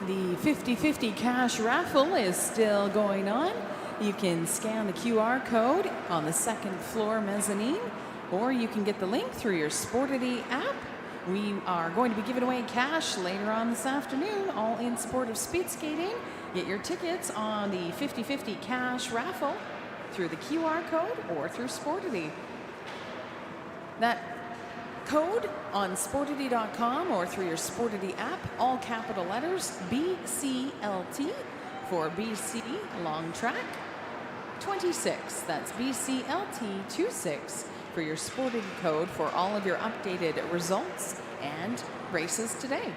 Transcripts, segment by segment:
The 50/50 cash raffle is still going on. You can scan the QR code on the second floor mezzanine, or you can get the link through your Sportity app. We are going to be giving away cash later on this afternoon, all in support of speed skating. Get your tickets on the 50/50 cash raffle through the QR code or through Sportity. That code on Sportity.com or through your Sportity app, all capital letters, BCLT for BC Long Track 26. That's BCLT26 for your Sportity code for all of your updated results and races today.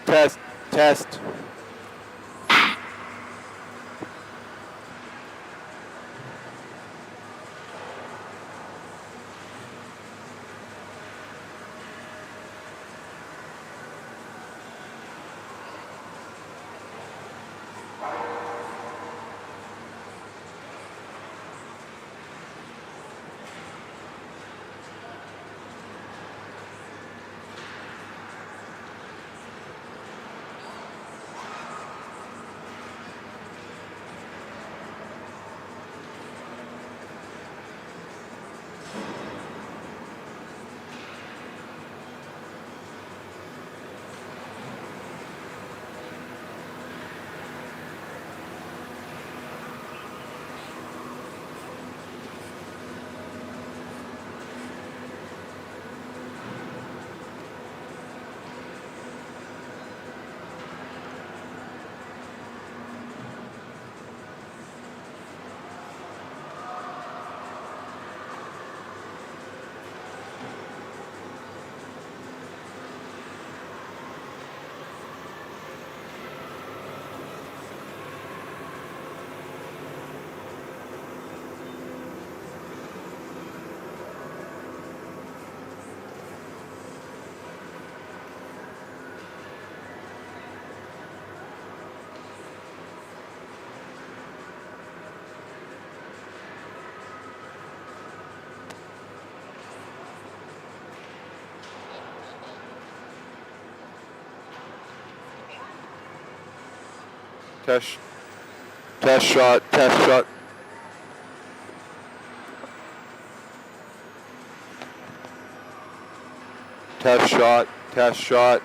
Test. Test shot. Test shot.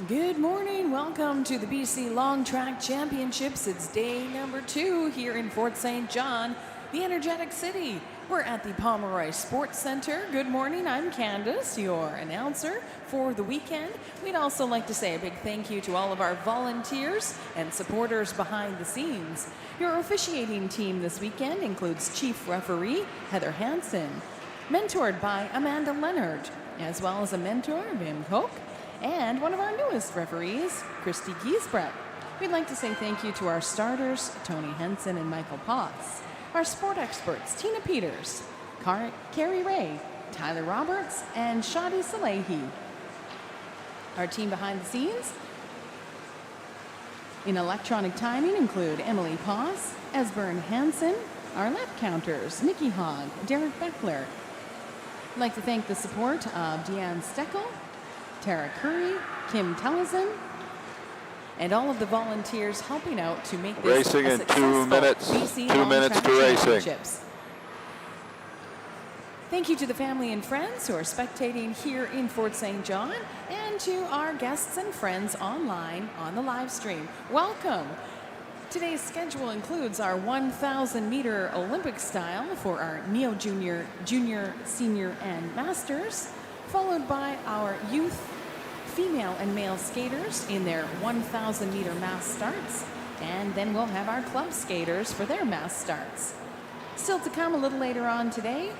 Good morning. Welcome to the BC Long Track Championships. It's day number 2 here in Fort St. John, the energetic city. We're at the Pomeroy Sports Center. Good morning. I'm Candace, your announcer for the weekend. We'd also like to say a big thank you to all of our volunteers and supporters behind the scenes. Your officiating team this weekend includes Chief Referee Heather Hansen, mentored by Amanda Leonard, as well as a mentor, Wim Koch, and one of our newest referees, Christy Giesbrecht. We'd like to say thank you to our starters, Tony Henson and Michael Potts, our sport experts, Tina Peters, Carrie Ray, Tyler Roberts, and Shadi Salehi. Our team behind the scenes in electronic timing include Emily Poss, Esbern Hansen, our lap counters, Nikki Hogg, Derek Beckler. I'd like to thank the support of Deanne Steckel, Tara Curry, Kim Tellison, and all of the volunteers helping out to make this Racing a in 2 successful minutes. BC 2 Long minutes Track to racing. Championships. Thank you to the family and friends who are spectating here in Fort St. John, and to our guests and friends online on the live stream. Welcome. Today's schedule includes our 1,000-meter Olympic style for our neo-junior, junior, senior, and masters, followed by our youth, female and male skaters in their 1,000-meter mass starts, and then we'll have our club skaters for their mass starts. Still to come a little later on today,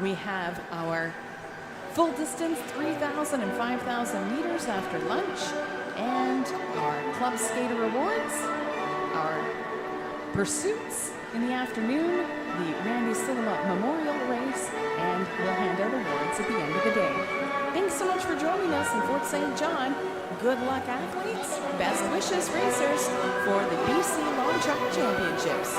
we have our full distance 3,000 and 5,000 meters after lunch, and our club skater awards, our pursuits in the afternoon, the Randy Silima Memorial Race, and we'll hand out awards at the end of the day. Thanks so much for joining us in Fort St. John. Good luck, athletes. Best wishes, racers, for the BC Long Track Championships.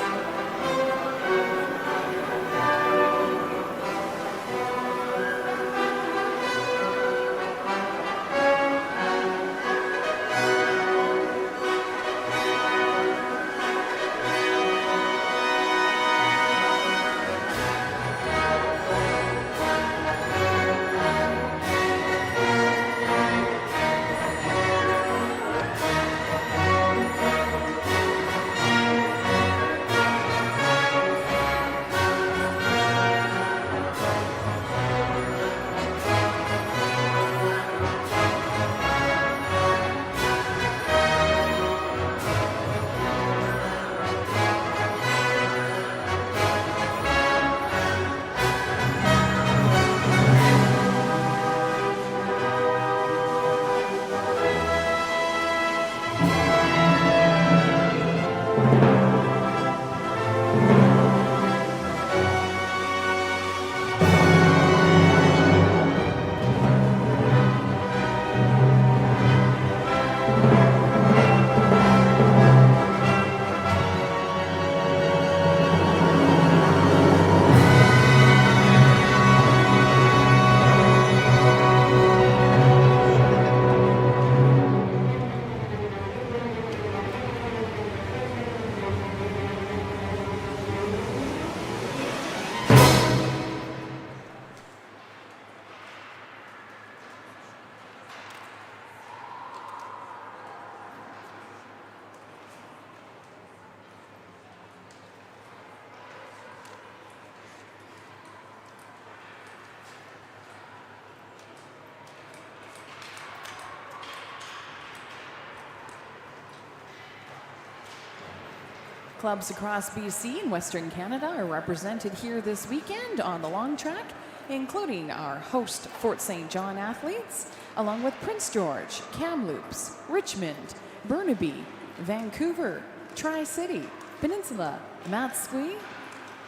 Clubs across BC and Western Canada are represented here this weekend on the long track, including our host Fort St. John athletes, along with Prince George, Kamloops, Richmond, Burnaby, Vancouver, Tri-City, Peninsula, Matsqui,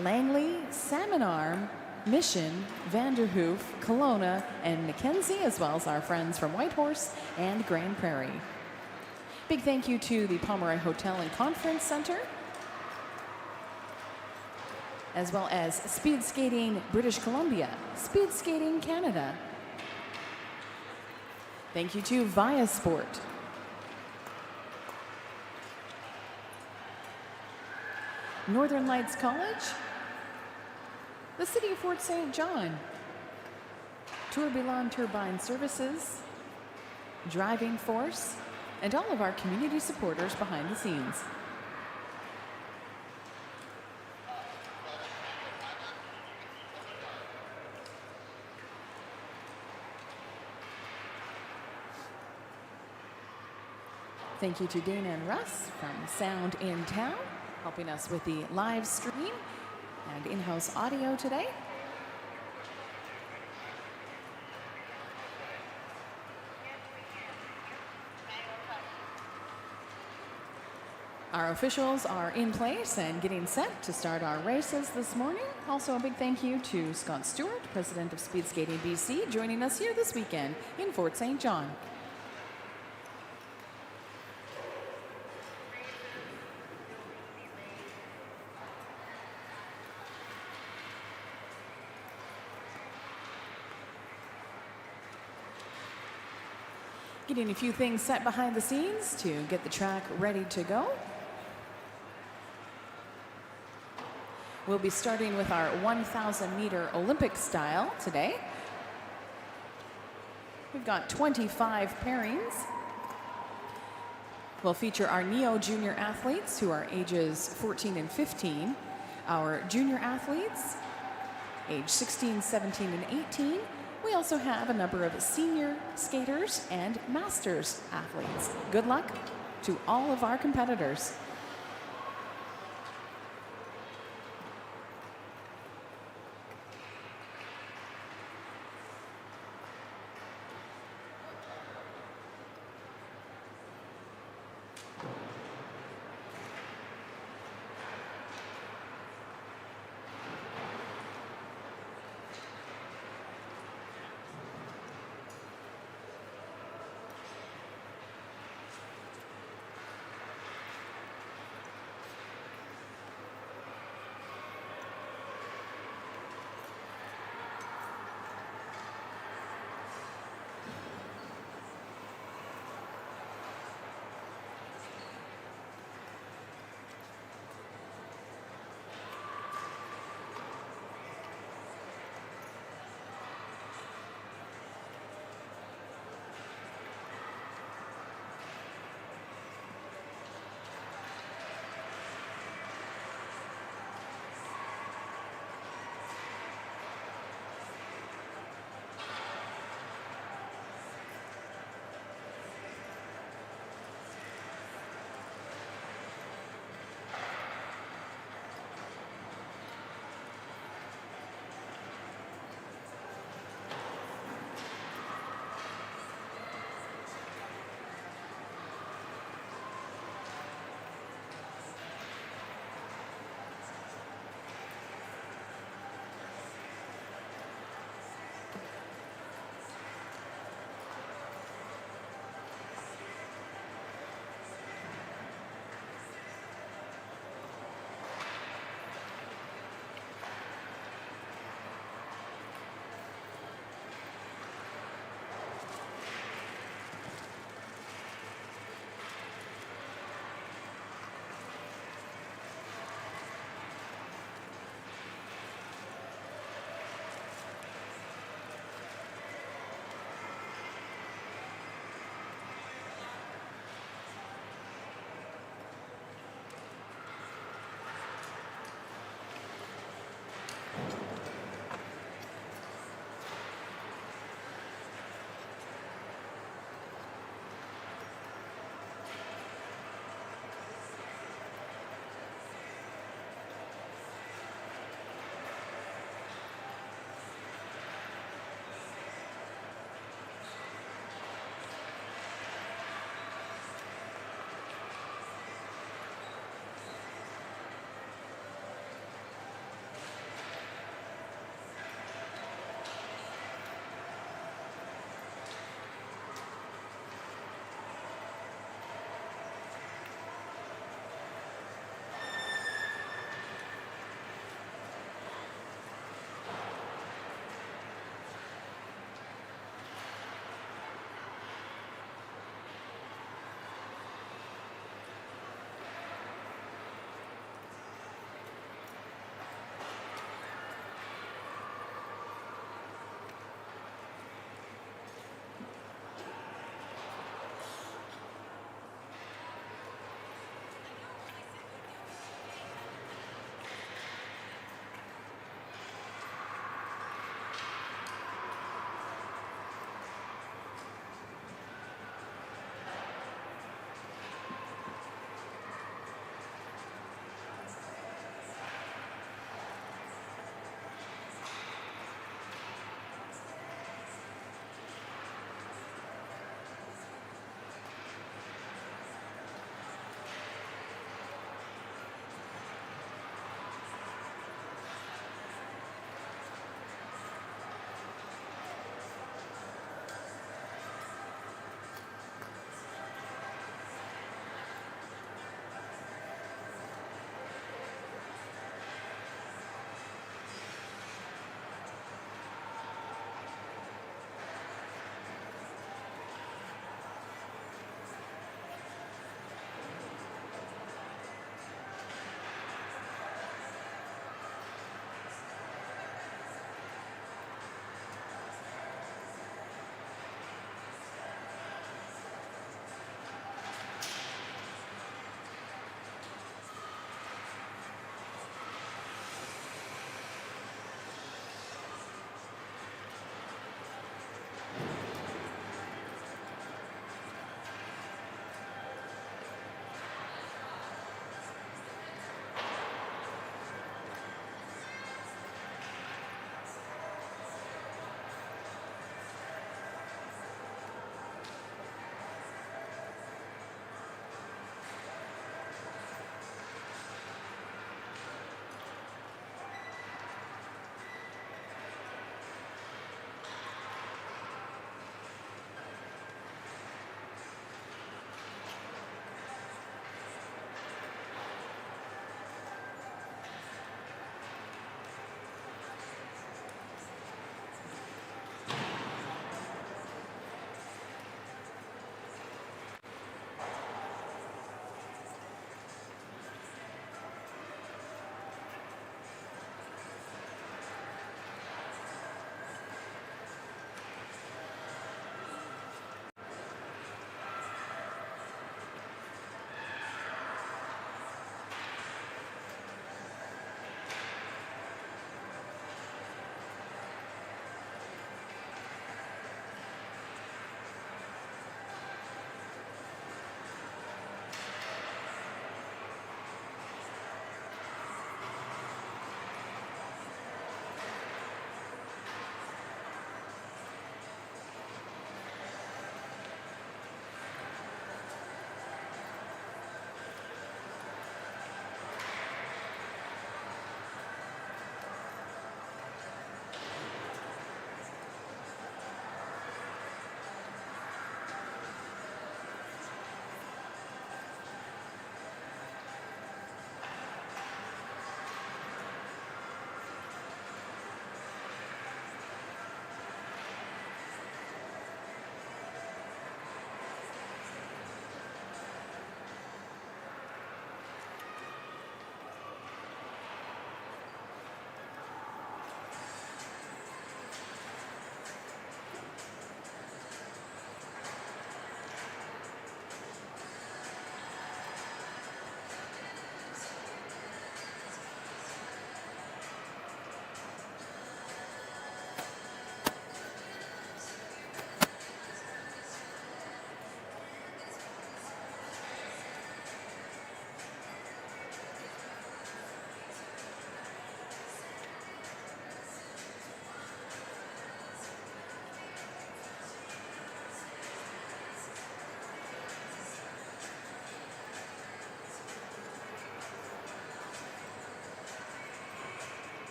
Langley, Salmon Arm, Mission, Vanderhoof, Kelowna, and Mackenzie, as well as our friends from Whitehorse and Grand Prairie. Big thank you to the Pomeroy Hotel and Conference Center, as well as Speed Skating British Columbia, Speed Skating Canada. Thank you to Via Sport. Northern Lights College, the City of Fort St. John, Tourbillon Turbine Services, driving force, and all of our community supporters behind the scenes. Thank you to Dana and Russ from Sound in Town, helping us with the live stream and in-house audio today. Our officials are in place and getting set to start our races this morning. Also, a big thank you to Scott Stewart, president of Speed Skating BC, joining us here this weekend in Fort St. John. Getting a few things set behind the scenes to get the track ready to go. We'll be starting with our 1,000-meter Olympic style today. We've got 25 pairings. We'll feature our Neo Junior athletes who are ages 14 and 15, our junior athletes, age 16, 17, and 18. We also have a number of senior skaters and masters athletes. Good luck to all of our competitors.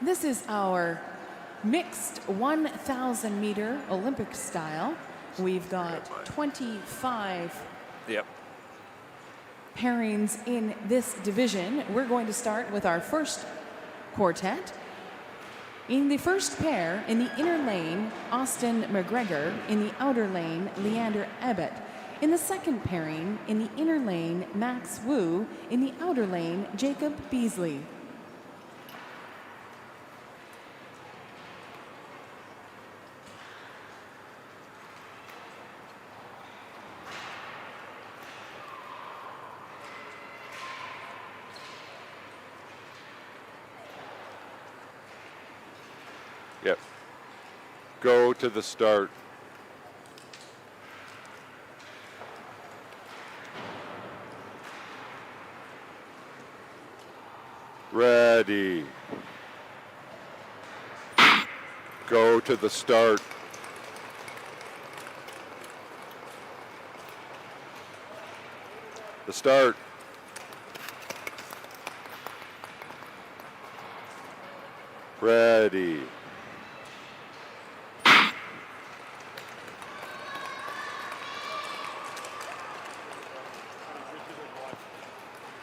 This is our mixed 1,000 meter Olympic style. We've got 25 Yep. pairings in this division. We're going to start with our first quartet. In the first pair, in the inner lane, Austin McGregor. In the outer lane, Leander Abbott. In the second pairing, in the inner lane, Max Wu. In the outer lane, Jacob Beasley. Yep. Go to the start. Ready. Go to the start. The start. Ready.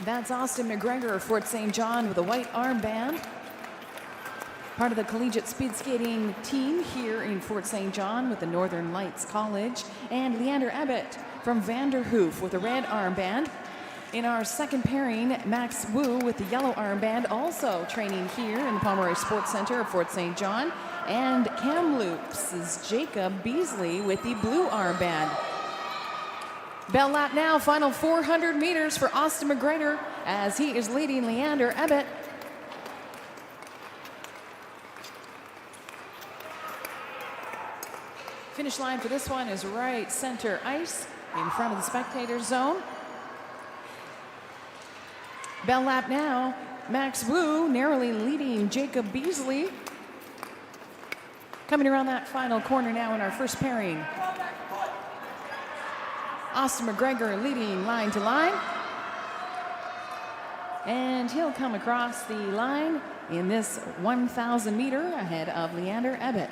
That's Austin McGregor of Fort St. John with a white armband. Part of the collegiate speed skating team here in Fort St. John with the Northern Lights College. And Leander Abbott from Vanderhoof with a red armband. In our second pairing, Max Wu with the yellow armband, also training here in the Pomeroy Sports Center of Fort St. John. And Kamloops is Jacob Beasley with the blue armband. Bell lap now, final 400 meters for Austin McGregor as he is leading Leander Abbott. Finish line for this one is right center ice in front of the spectator zone. Bell lap now, Max Wu narrowly leading Jacob Beasley. Coming around that final corner now in our first pairing. Austin McGregor leading line to line. And he'll come across the line in this 1,000 meter ahead of Leander Abbott.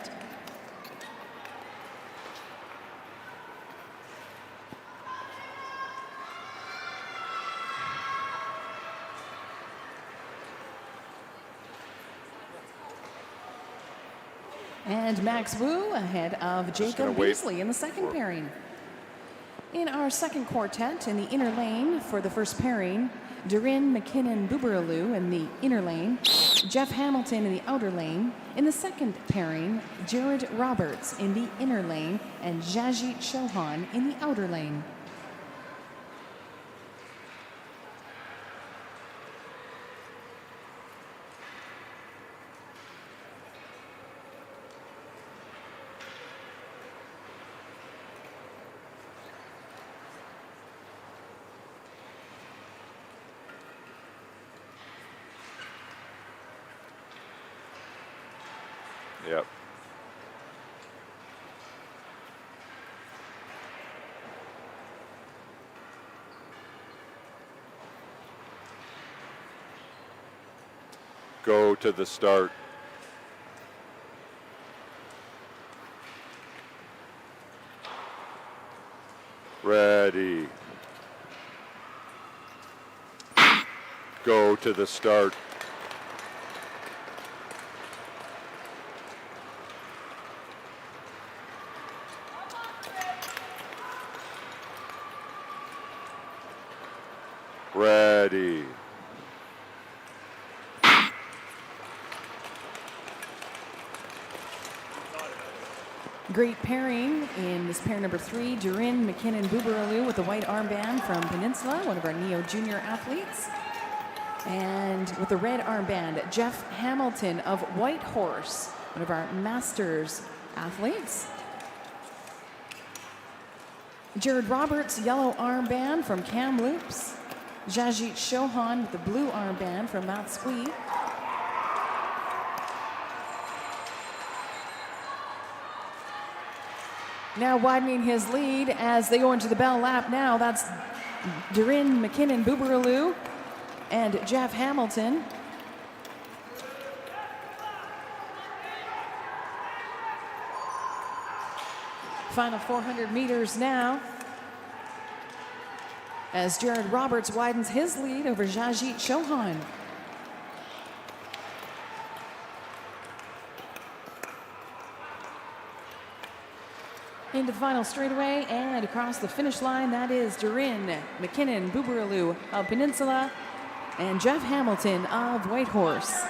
And Max Wu ahead of Jacob Beasley in the second pairing. In our second quartet, in the inner lane for the first pairing, Durin McKinnon-Buberaloo in the inner lane, Jeff Hamilton in the outer lane. In the second pairing, Jared Roberts in the inner lane and Jajit Chauhan in the outer lane. Yep. Go to the start. Ready. Go to the start. Ready. Great pairing in this pair number 3, Durin McKinnon-Buberaloo with the white armband from Peninsula, one of our Neo Junior athletes. And with the red armband, Jeff Hamilton of Whitehorse, one of our Masters athletes. Jared Roberts, yellow armband from Kamloops. Jajit Chauhan with the blue armband from Mount Squee. Now widening his lead as they go into the bell lap now. That's Durin McKinnon-Buberaloo and Jeff Hamilton. final 400 meters now, as Jared Roberts widens his lead over Jajit Chauhan. Into the final straightaway and across the finish line, that is Durin McKinnon Buburulu of Peninsula and Jeff Hamilton of Whitehorse.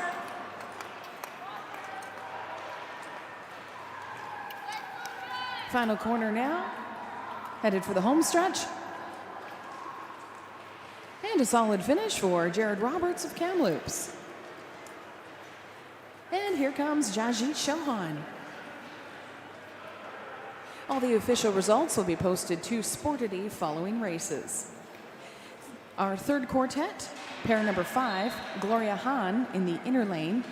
Final corner now, headed for the home stretch. And a solid finish for Jared Roberts of Kamloops. And here comes Jajit Chauhan. All the official results will be posted to Sportity following races. Our third quartet, pair number 5, Gloria Hahn in the inner lane,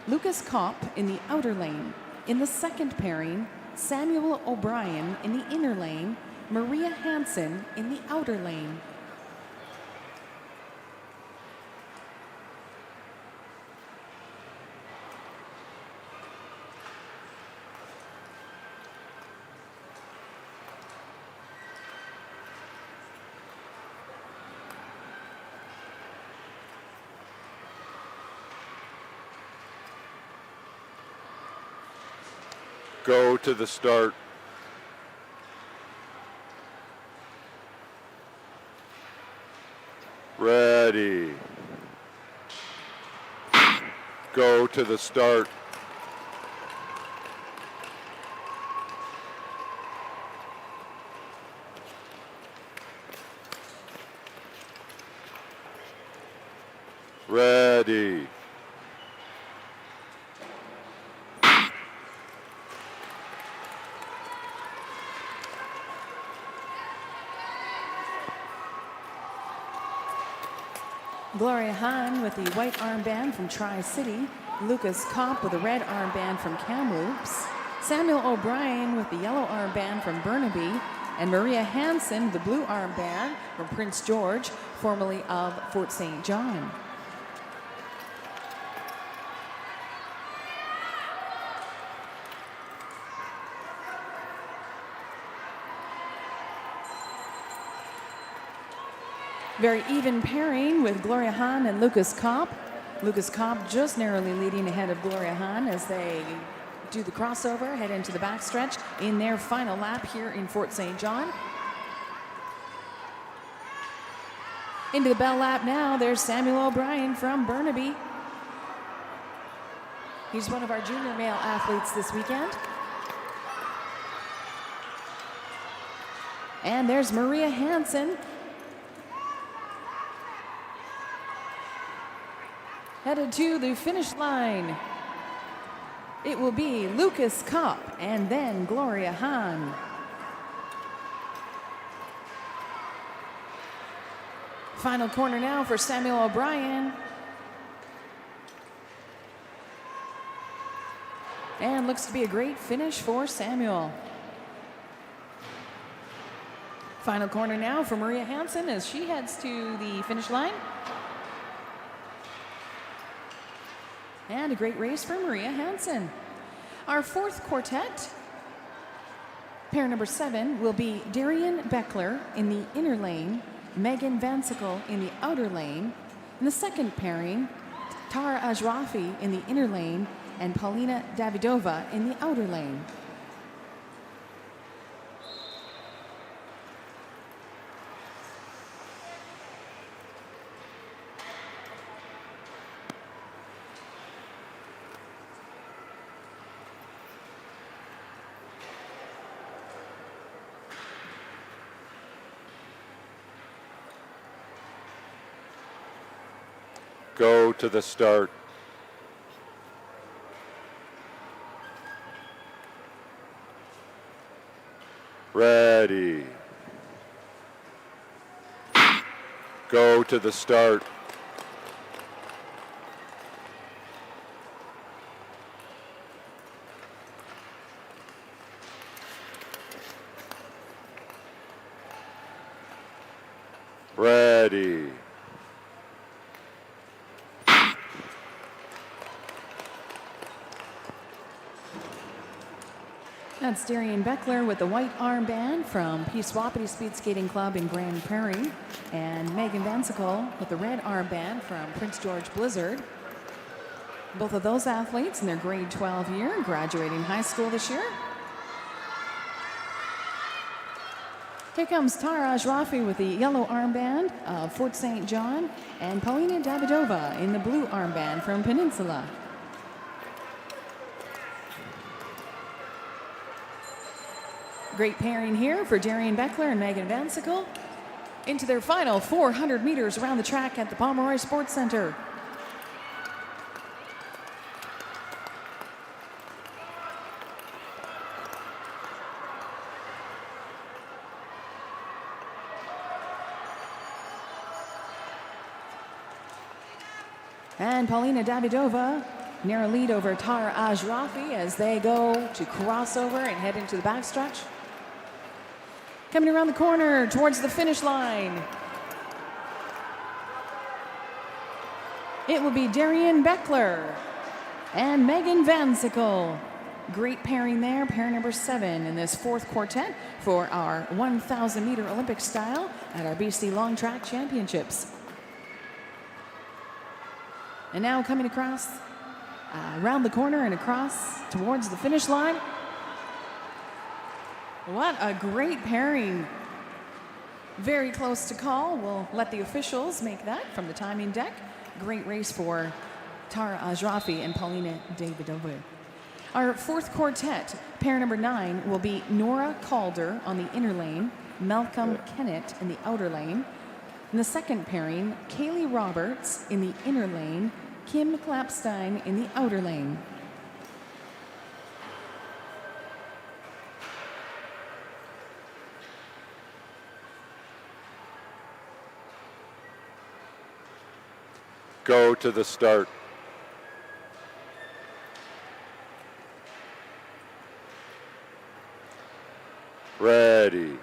Lucas Kopp in the outer lane. In the second pairing, Samuel O'Brien in the inner lane, Maria Hansen in the outer lane. Go to the start. Ready. Go to the start. Ready. Gloria Hahn with the white armband from Tri-City, Lucas Kopp with the red armband from Kamloops, Samuel O'Brien with the yellow armband from Burnaby, and Maria Hansen with the blue armband from Prince George, formerly of Fort St. John. Very even pairing with Gloria Hahn and Lucas Kopp. Lucas Kopp just narrowly leading ahead of Gloria Hahn as they do the crossover, head into the backstretch in their final lap here in Fort St. John. Into the bell lap now, there's Samuel O'Brien from Burnaby. He's one of our junior male athletes this weekend. And there's Maria Hansen. Headed to the finish line. It will be Lucas Kopp and then Gloria Hahn. Final corner now for Samuel O'Brien. And looks to be a great finish for Samuel. Final corner now for Maria Hansen as she heads to the finish line. And a great race for Maria Hansen. Our fourth quartet, pair number 7, will be Darian Beckler in the inner lane, Megan Vansickle in the outer lane. In the second pairing, Tara Ajrafi in the inner lane and Paulina Davidova in the outer lane. Go to the start. Ready. Go to the start. Ready. That's Darian Beckler with the white armband from Peace-Wapiti Speed Skating Club in Grand Prairie, and Megan Vansicle with the red armband from Prince George Blizzard. Both of those athletes in their grade 12 year, graduating high school this year. Here comes Tara Ajrafi with the yellow armband of Fort St. John, and Paulina Davidova in the blue armband from Peninsula. Great pairing here for Darian Beckler and Megan Vansicle into their final 400 meters around the track at the Pomeroy Sports Center. And Paulina Davidova, narrow lead over Tara Ajrafi as they go to crossover and head into the backstretch. Coming around the corner towards the finish line, it will be Darian Beckler and Megan Vansicle. Great pairing there, pair number 7 in this fourth quartet for our 1,000 meter Olympic style at our BC Long Track Championships. And now coming across, around the corner and across towards the finish line. What a great pairing. Very close to call. We'll let the officials make that from the timing deck. Great race for Tara Ajrafi and Paulina Davidova. Our fourth quartet, pair number 9, will be Nora Calder on the inner lane, Malcolm Kennett in the outer lane. In the second pairing, Kaylee Roberts in the inner lane, Kim Klapstein in the outer lane. Go to the start. Ready.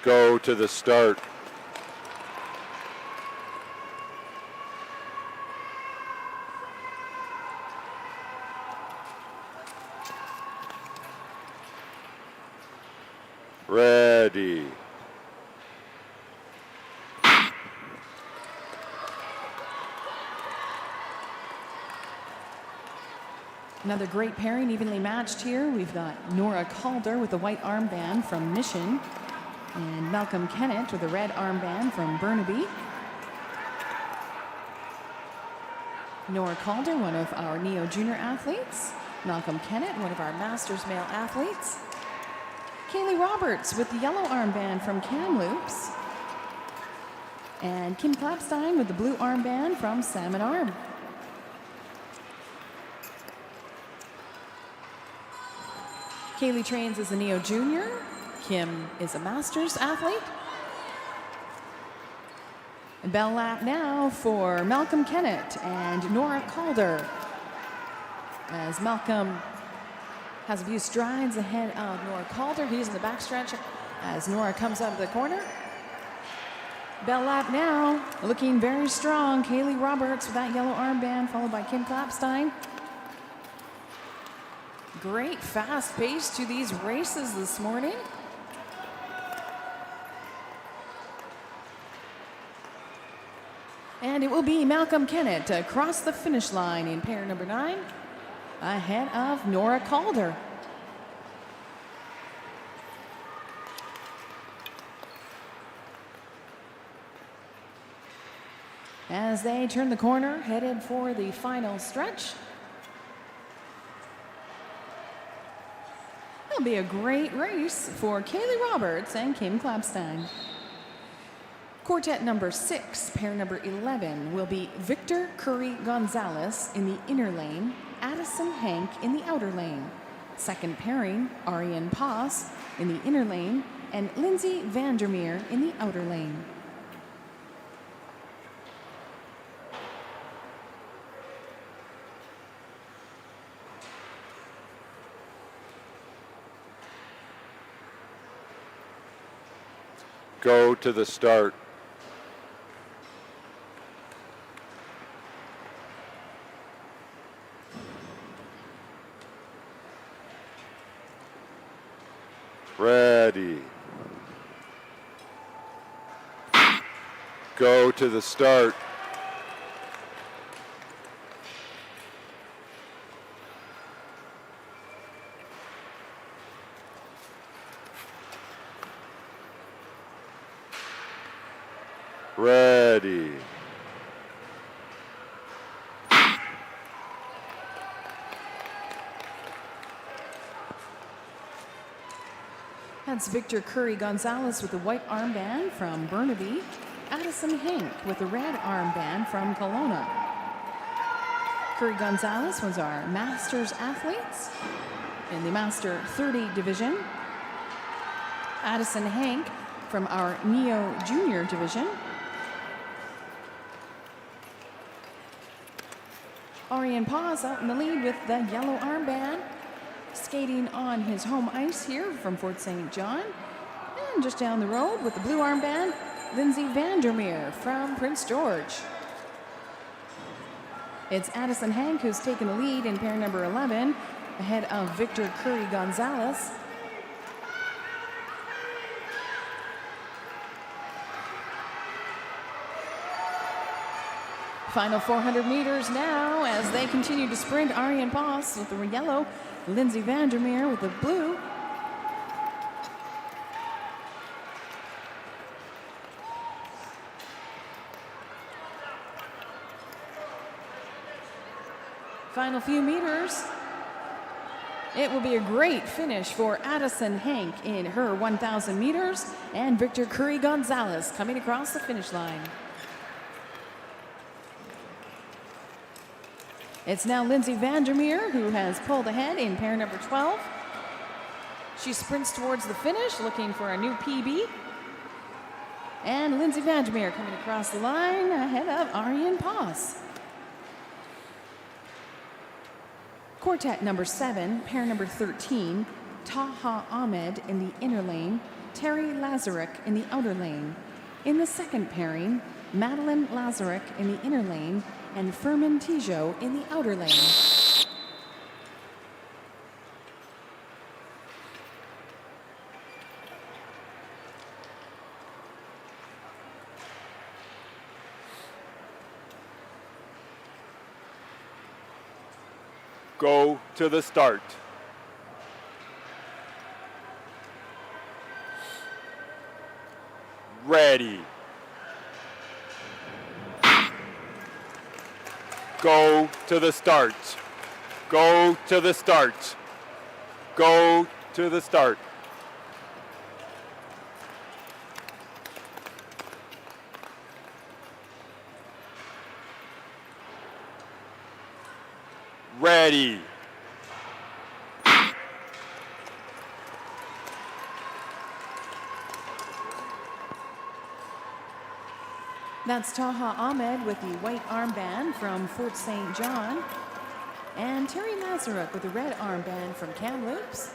Go to the start. Ready. Another great pairing, evenly matched here. We've got Nora Calder with the white armband from Mission, and Malcolm Kennett with the red armband from Burnaby. Nora Calder, one of our Neo Junior athletes. Malcolm Kennett, one of our Masters male athletes. Kaylee Roberts with the yellow armband from Kamloops. And Kim Klapstein with the blue armband from Salmon Arm. Kaylee trains as a Neo Junior. Kim is a Masters athlete. And bell lap now for Malcolm Kennett and Nora Calder, as Malcolm has a few strides ahead of Nora Calder. He's in the backstretch as Nora comes out of the corner. Bell lap now, looking very strong. Kaylee Roberts with that yellow armband, followed by Kim Klapstein. Great fast pace to these races this morning. And it will be Malcolm Kennett across the finish line in pair number 9, ahead of Nora Calder. As they turn the corner, headed for the final stretch. It'll be a great race for Kaylee Roberts and Kim Klapstein. Quartet number 6, pair number 11, will be Victor Curry Gonzalez in the inner lane, Addison Hank in the outer lane. Second pairing, Ariane Paz in the inner lane, and Lindsay Vandermeer in the outer lane. Go to the start. Ready. Go to the start. Ready. That's Victor Curry Gonzalez with the white armband from Burnaby. Addison Hank with the red armband from Kelowna. Curry Gonzalez was our Masters athletes in the Master 30 division. Addison Hank from our Neo Junior division. Arian Paz out in the lead with the yellow armband, skating on his home ice here from Fort St. John. And just down the road with the blue armband, Lindsay Vandermeer from Prince George. It's Addison Hank who's taken the lead in pair number 11, ahead of Victor Curry Gonzalez. Final 400 meters now as they continue to sprint. Arian Paz with the yellow, Lindsay Vandermeer with the blue. Final few meters. It will be a great finish for Addison Hank in her 1,000 meters and Victor Curry Gonzalez coming across the finish line. It's now Lindsay Vandermeer who has pulled ahead in pair number 12. She sprints towards the finish looking for a new PB. And Lindsay Vandermeer coming across the line ahead of Arian Paz. Quartet number 7, pair number 13, Taha Ahmed in the inner lane, Terry Lazaruk in the outer lane. In the second pairing, Madeline Lazaruk in the inner lane and Furman Tijo in the outer lane. Go to the start. Ready. Go to the start. Go to the start. Go to the start. Ready. That's Taha Ahmed with the white armband from Fort St. John. And Terry Lazaruk with the red armband from Kamloops.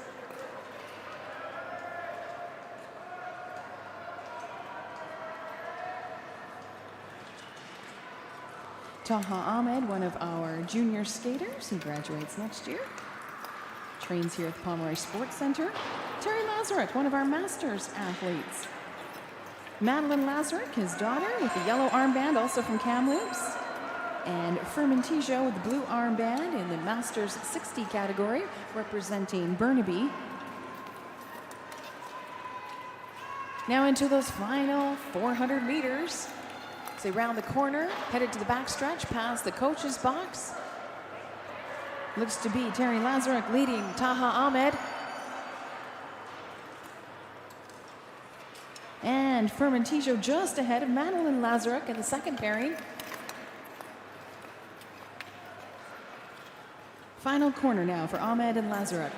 Taha Ahmed, one of our junior skaters. He graduates next year. Trains here at the Pomeroy Sports Center. Terry Lazaruk, one of our Masters athletes. Madeline Lazaruk, his daughter, with the yellow armband, also from Kamloops. And Furman Tijo with the blue armband in the Masters 60 category, representing Burnaby. Now into those final 400 meters. As they round the corner, headed to the backstretch, past the coach's box. Looks to be Terry Lazaruk leading Taha Ahmed. And Furman Tijo just ahead of Madeline Lazaruk in the second pairing. Final corner now for Ahmed and Lazaruk.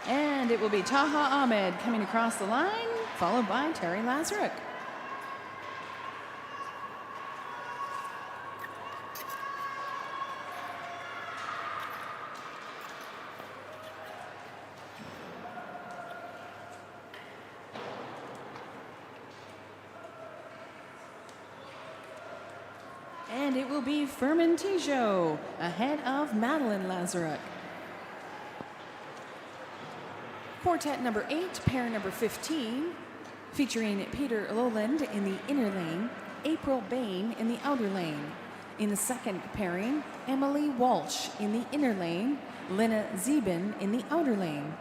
And it will be Taha Ahmed coming across the line, followed by Terry Lazaruk. And And it will be Fermentijo ahead of Madeline Lazaruk. Quartet number 8, pair number 15, featuring Peter Lowland in the inner lane, April Bain in the outer lane. In the second pairing, Emily Walsh in the inner lane, Lena Zeben in the outer lane.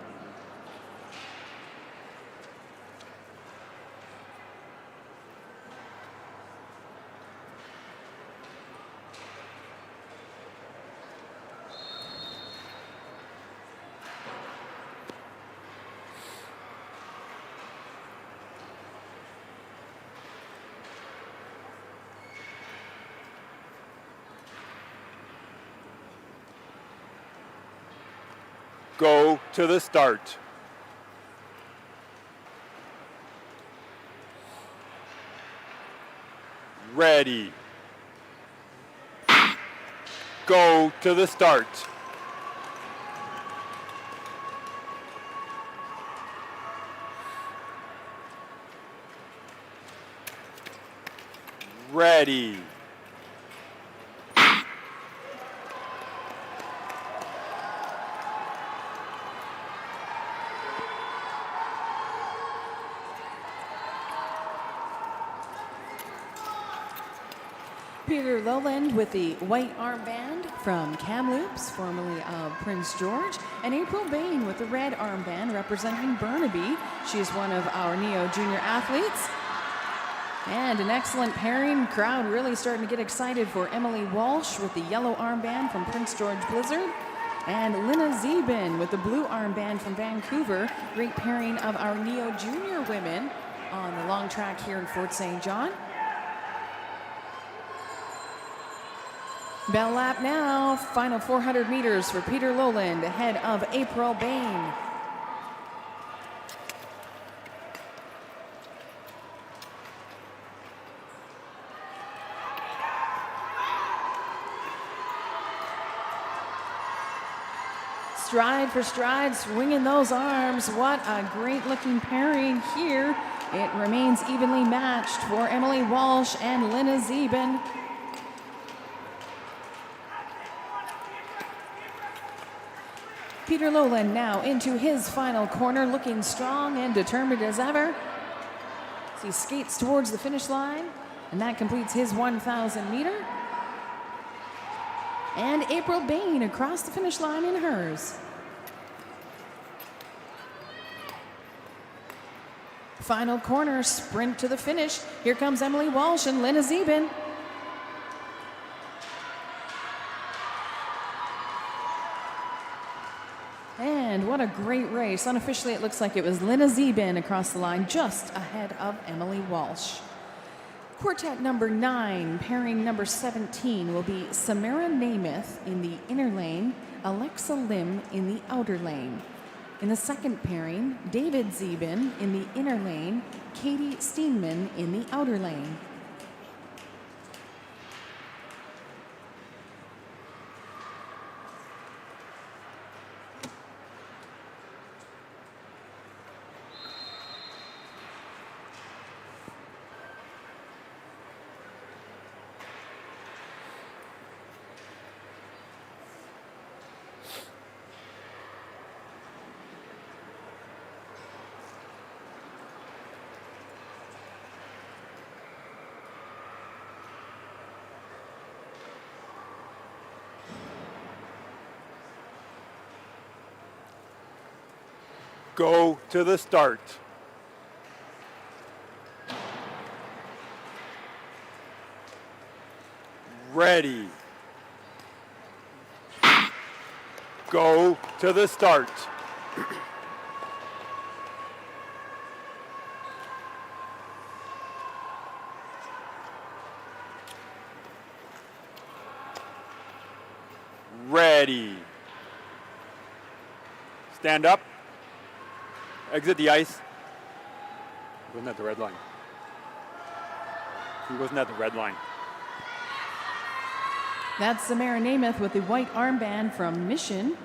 Go to the start. Ready. Go to the start. Ready. Peter Lowland with the white armband from Kamloops, formerly of Prince George, and April Bain with the red armband representing Burnaby. She's one of our Neo Junior athletes. And an excellent pairing. Crowd really starting to get excited for Emily Walsh with the yellow armband from Prince George Blizzard. And Lena Zeben with the blue armband from Vancouver. Great pairing of our Neo Junior women on the long track here in Fort St. John. Bell lap now, final 400 meters for Peter Lowland ahead of April Bain. Stride for stride, swinging those arms. What a great looking pairing here. It remains evenly matched for Emily Walsh and Lena Zeben. Peter Lowland now into his final corner, looking strong and determined as ever. As he skates towards the finish line, and that completes his 1,000 meter. And April Bain across the finish line in hers. Final corner, sprint to the finish. Here comes Emily Walsh and Lena Zeben. And what a great race. Unofficially, it looks like it was Lena Zeben across the line, just ahead of Emily Walsh. Quartet number 9, pairing number 17, will be Samara Namath in the inner lane, Alexa Lim in the outer lane. In the second pairing, David Zeben in the inner lane, Katie Steenman in the outer lane. Go to the start. Ready. Go to the start. Ready. Stand up. Exit the ice. He wasn't at the red line. He wasn't at the red line. That's Samara Namath with the white armband from Mission,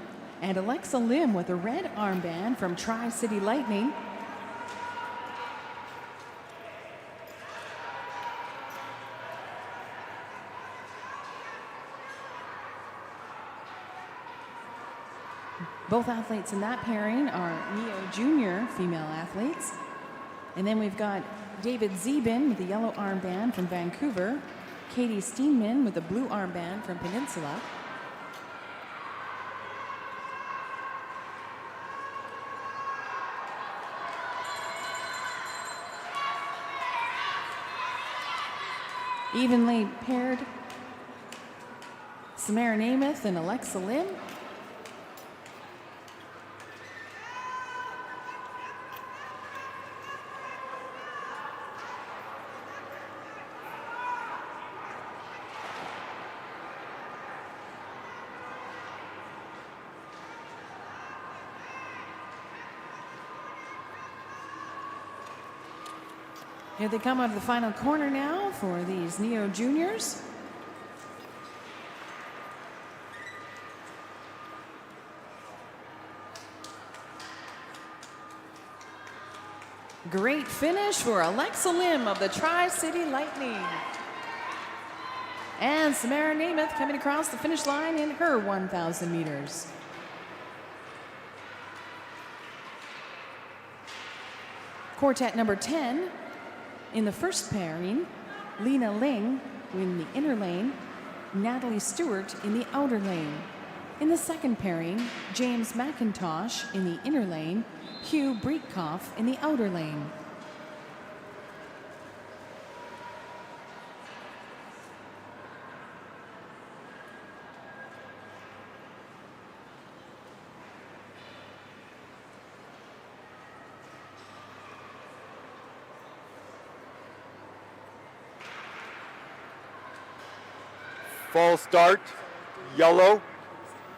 and Alexa Lim with the red armband from Tri-City Lightning. Both athletes in that pairing are Neo Junior female athletes. And then we've got David Zeben with the yellow armband from Vancouver, Katie Steenman with the blue armband from Peninsula. Evenly paired, Samara Namath and Alexa Lim. Here they come out of the final corner now for these Neo Juniors. Great finish for Alexa Lim of the Tri-City Lightning. And Samara Namath coming across the finish line in her 1,000 meters. Quartet number 10. In the first pairing, Lena Ling in the inner lane, Natalie Stewart in the outer lane. In the second pairing, James McIntosh in the inner lane, Hugh Breitkoff in the outer lane. False start, yellow,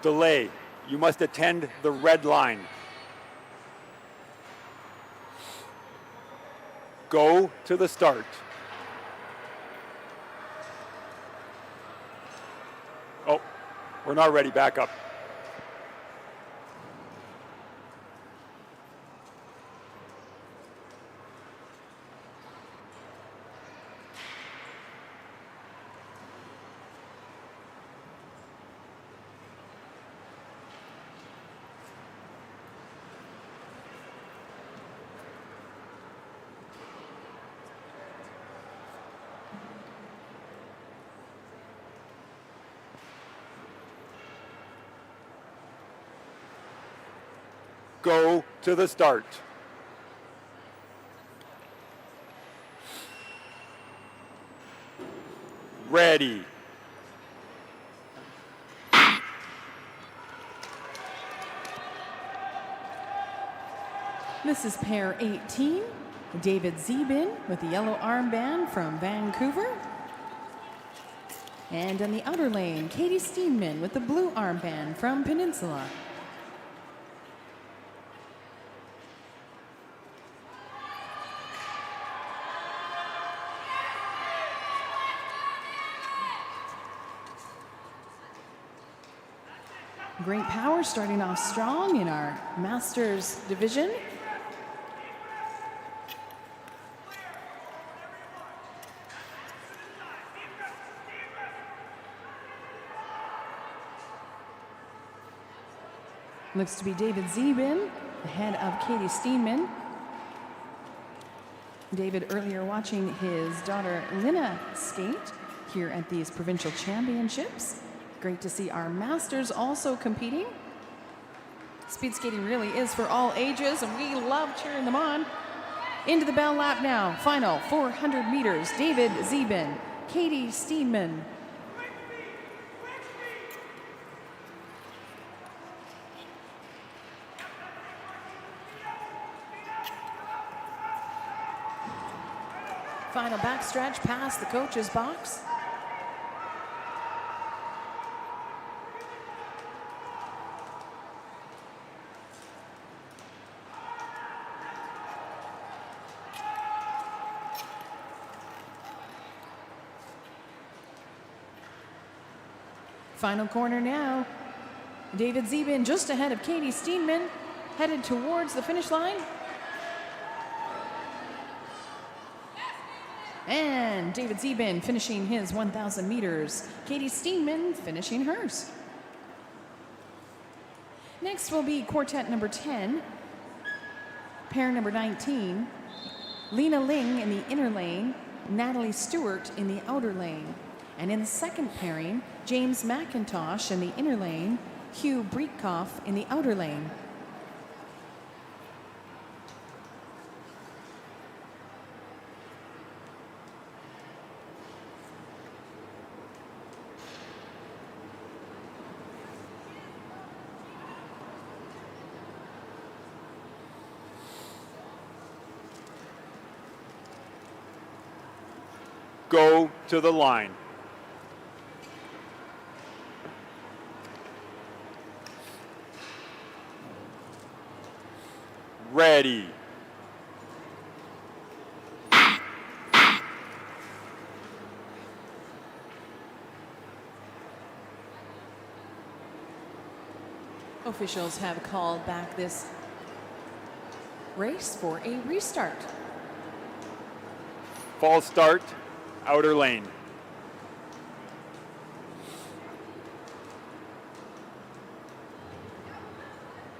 delay. You must attend the red line. Go to the start. Oh, we're not ready, back up. Go to the start. Ready. This is pair 18, David Zeben with the yellow armband from Vancouver. And on the outer lane, Katie Steenman with the blue armband from Peninsula. Great power starting off strong in our Masters division. Looks to be David Zeben ahead of Katie Steenman. David earlier watching his daughter Lina skate here at these provincial championships. Great to see our masters also competing. Speed skating really is for all ages, and we love cheering them on. Into the bell lap now. Final 400 meters. David Zeben, Katie Steenman. Final backstretch past the coach's box. Final corner now. David Zeben just ahead of Katie Steenman, headed towards the finish line. And David Zeben finishing his 1,000 meters. Katie Steenman finishing hers. Next will be quartet number 10, pair number 19, Lena Ling in the inner lane, Natalie Stewart in the outer lane. And in the second pairing, James McIntosh in the inner lane, Hugh Breitkoff in the outer lane. Go to the line. Ready. Officials have called back this race for a restart. False start, outer lane.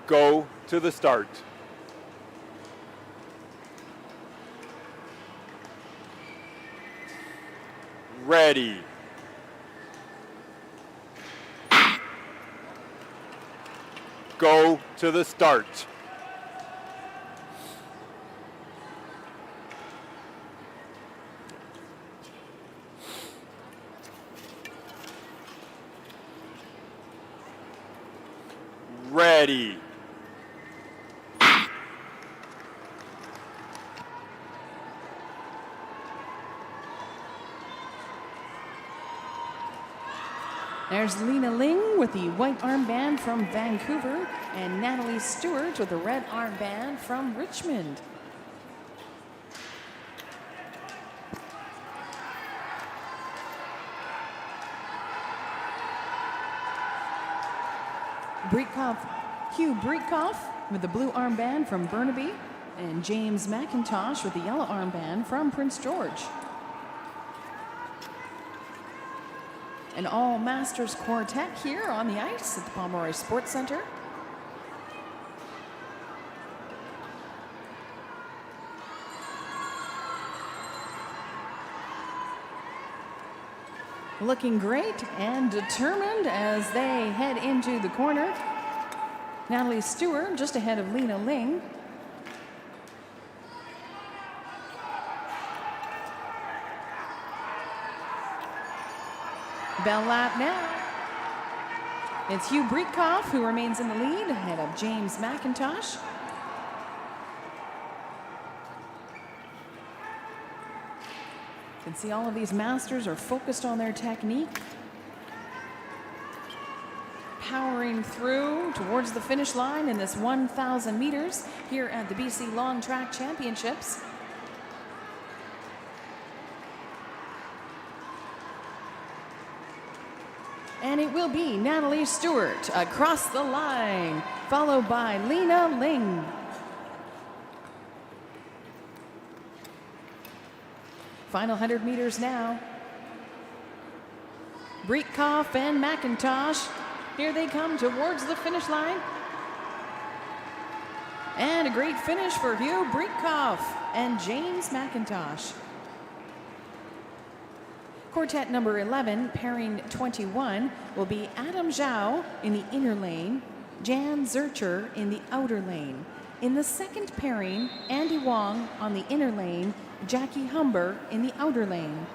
Go to the start. Ready. Go to the start. Ready. There's Lena Ling with the white armband from Vancouver and Natalie Stewart with the red armband from Richmond. Hugh Breitkoff with the blue armband from Burnaby and James McIntosh with the yellow armband from Prince George. An all-masters quartet here on the ice at the Pomeroy Sports Center. Looking great and determined as they head into the corner. Natalie Stewart just ahead of Lena Ling. Bell lap now. It's Hugh Breitkoff who remains in the lead ahead of James McIntosh. You can see all of these masters are focused on their technique. Powering through towards the finish line in this 1,000 meters here at the BC Long Track Championships. And it will be Natalie Stewart across the line, followed by Lena Ling. Final 100 meters now. Breitkoff and McIntosh. Here they come towards the finish line. And a great finish for Hugh Breitkoff and James McIntosh. Quartet number 11, pairing 21, will be Adam Zhao in the inner lane, Jan Zurcher in the outer lane. In the second pairing, Andy Wong on the inner lane, Jackie Humber in the outer lane.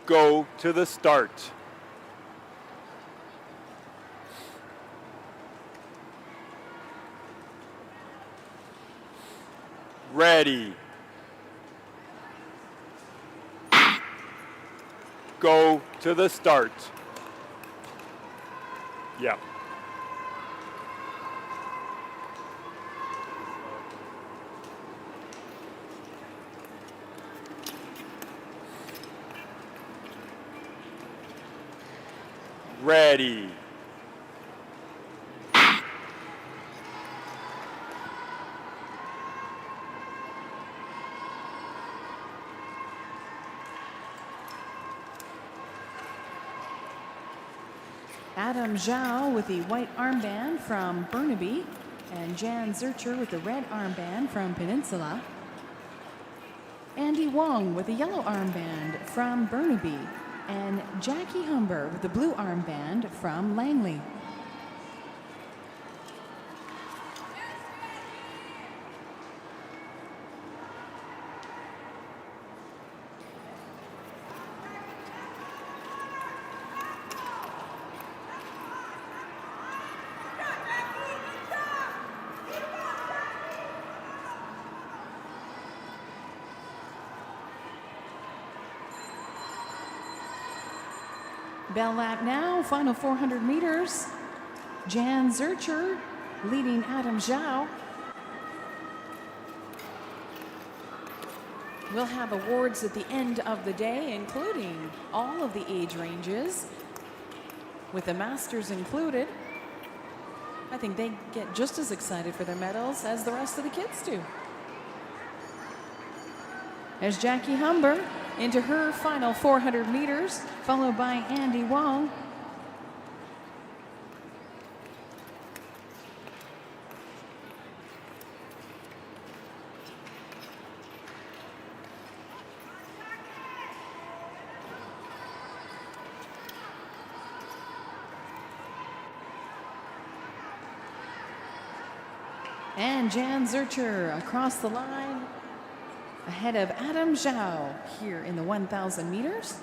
Go to the start. Ready. Go to the start. Yeah. Ready. Adam Zhao with the white armband from Burnaby, and Jan Zurcher with the red armband from Peninsula. Andy Wong with the yellow armband from Burnaby, and Jackie Humber with the blue armband from Langley. Bell lap now, final 400 meters. Jan Zurcher leading Adam Zhao. We'll have awards at the end of the day, including all of the age ranges, with the Masters included. I think they get just as excited for their medals as the rest of the kids do. There's Jackie Humber into her final 400 meters, followed by Andy Wong. And Jan Zurcher across the line, ahead of Adam Zhao here in the 1,000 meters.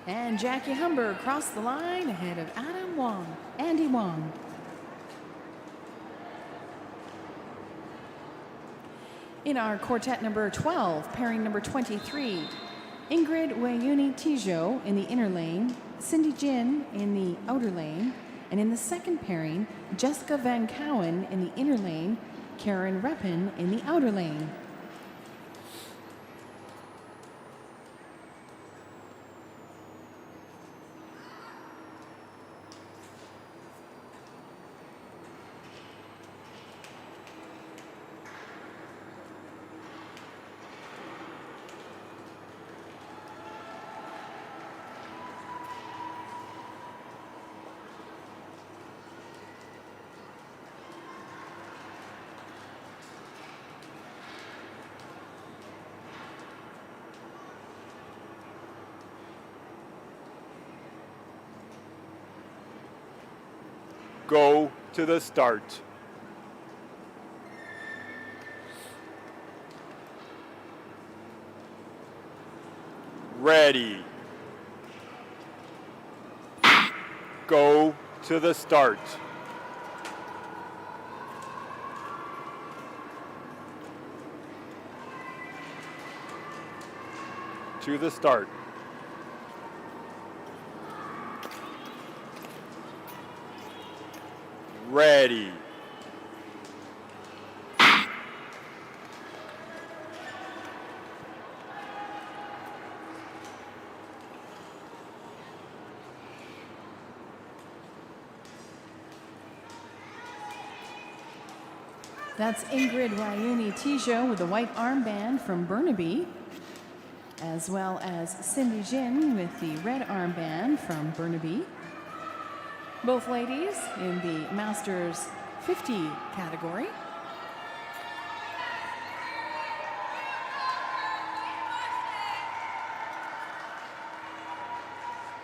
And Jackie Humber across the line ahead of Andy Wong. In our quartet number 12, pairing number 23, Ingrid Wayuni Tijo in the inner lane, Cindy Jin in the outer lane, and in the second pairing, Jessica Van Cowen in the inner lane, Karen Reppin in the outer lane. Go to the start. Ready. Go to the start. To the start. Ready. That's Ingrid Wayuni Tijo with the white armband from Burnaby, as well as Cindy Jin with the red armband from Burnaby. Both ladies in the Masters 50 category.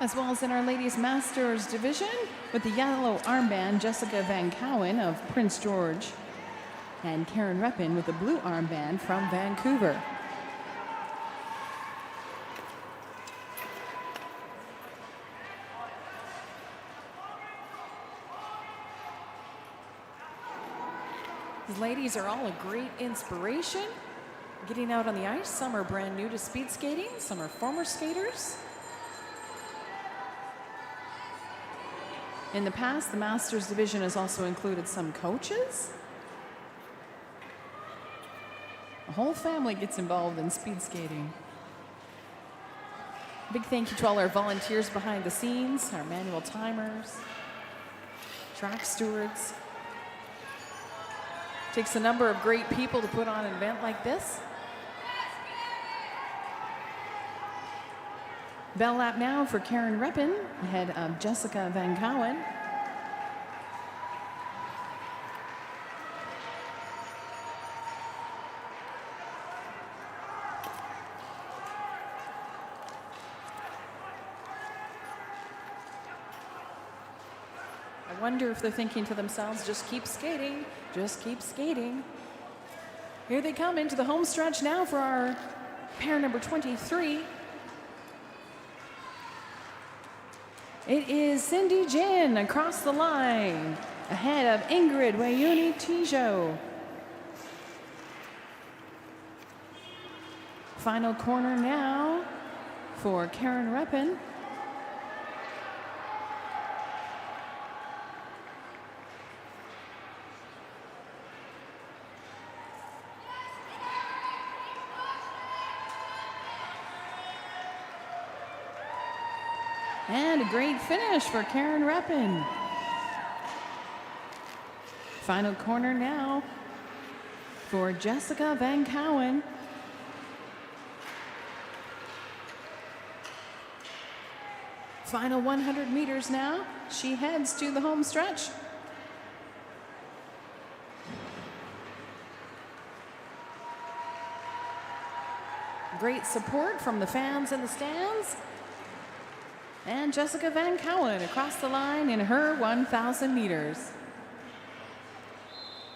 As well as in our ladies Masters division with the yellow armband, Jessica Van Cowen of Prince George, and Karen Reppin with the blue armband from Vancouver. These ladies are all a great inspiration getting out on the ice. Some are brand new to speed skating, some are former skaters. In the past, the Masters division has also included some coaches. The whole family gets involved in speed skating. Big thank you to all our volunteers behind the scenes, our manual timers, track stewards. Takes a number of great people to put on an event like this. Bell lap now for Karen Reppen, ahead of Jessica Van Cowen. I wonder if they're thinking to themselves, just keep skating, just keep skating. Here they come into the home stretch now for our pair number 23. It is Cindy Jin across the line, ahead of Ingrid Wayuni Tijo. Final corner now for Karen Reppen. And a great finish for Karen Reppen. Final corner now for Jessica Van Cowen. Final 100 meters now. She heads to the home stretch. Great support from the fans in the stands. And Jessica Van Cowen across the line in her 1,000 meters.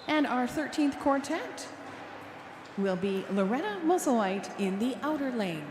And our 13th quartet will be Loretta Musselwhite in the outer lane.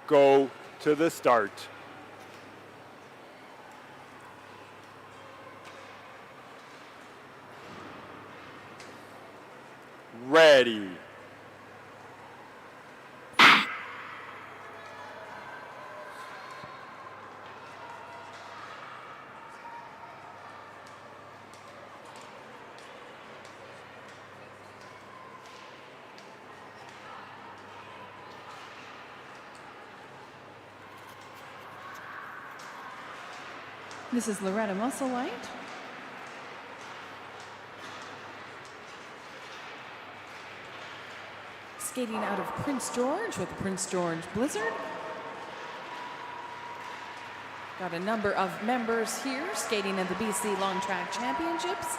Go to the start. Ready. This is Loretta Musselwhite. Skating out of Prince George with the Prince George Blizzard. Got a number of members here skating in the BC Long Track Championships.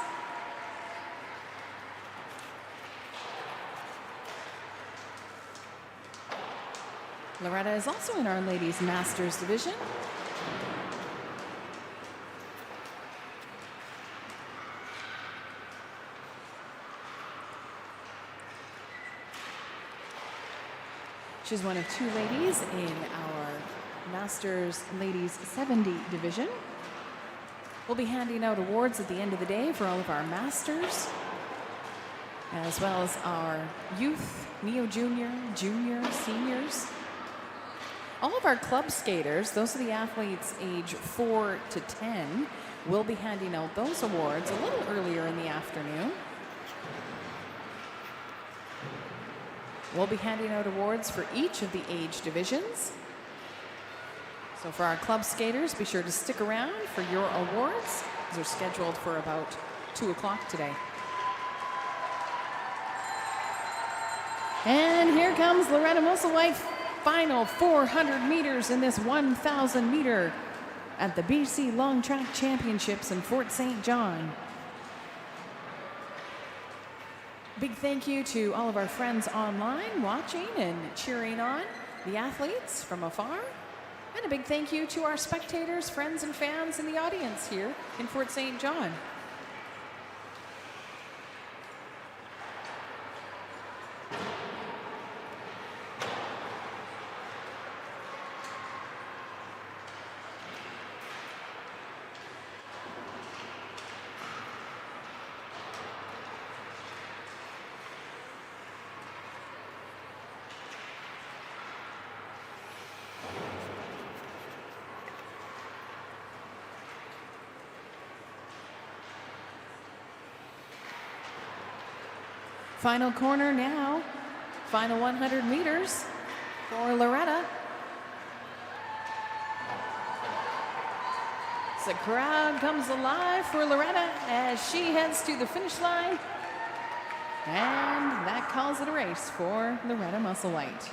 Loretta is also in our Ladies Masters division. She's one of two ladies in our Masters Ladies 70 division. We'll be handing out awards at the end of the day for all of our Masters, as well as our youth, neo-junior, junior, seniors. All of our club skaters, those are the athletes age 4 to 10, we'll be handing out those awards a little earlier in the afternoon. We'll be handing out awards for each of the age divisions. So for our club skaters, be sure to stick around for your awards. These are scheduled for about 2 o'clock today. And here comes Loretta Musselwhite, final 400 meters in this 1,000 meter at the BC Long Track Championships in Fort St. John. Big thank you to all of our friends online watching and cheering on the athletes from afar. And a big thank you to our spectators, friends, and fans in the audience here in Fort St. John. Final corner now, final 100 meters for Loretta. The crowd comes alive for Loretta as she heads to the finish line. And that calls it a race for Loretta Musselwhite.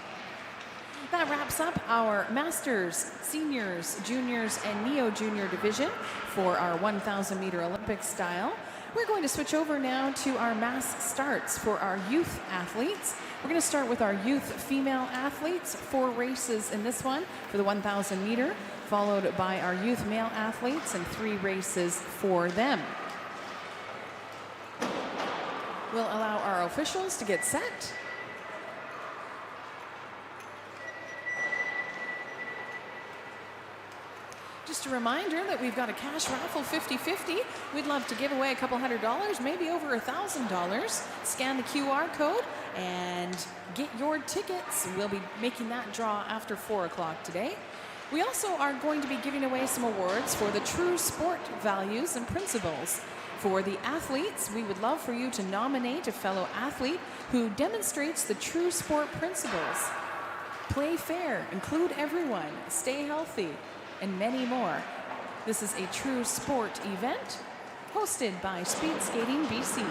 That wraps up our Masters, Seniors, Juniors, and Neo Junior division for our 1,000 meter Olympic style. We're going to switch over now to our mass starts for our youth athletes. We're going to start with our youth female athletes, 4 races in this one for the 1,000 meter, followed by our youth male athletes and 3 races for them. We'll allow our officials to get set. Just a reminder that we've got a cash raffle 50-50. We'd love to give away a couple $100, maybe over $1,000. Scan the QR code and get your tickets. We'll be making that draw after 4 o'clock today. We also are going to be giving away some awards for the true sport values and principles. For the athletes, we would love for you to nominate a fellow athlete who demonstrates the true sport principles. Play fair, include everyone, stay healthy, and many more. This is a true sport event hosted by Speed Skating BC.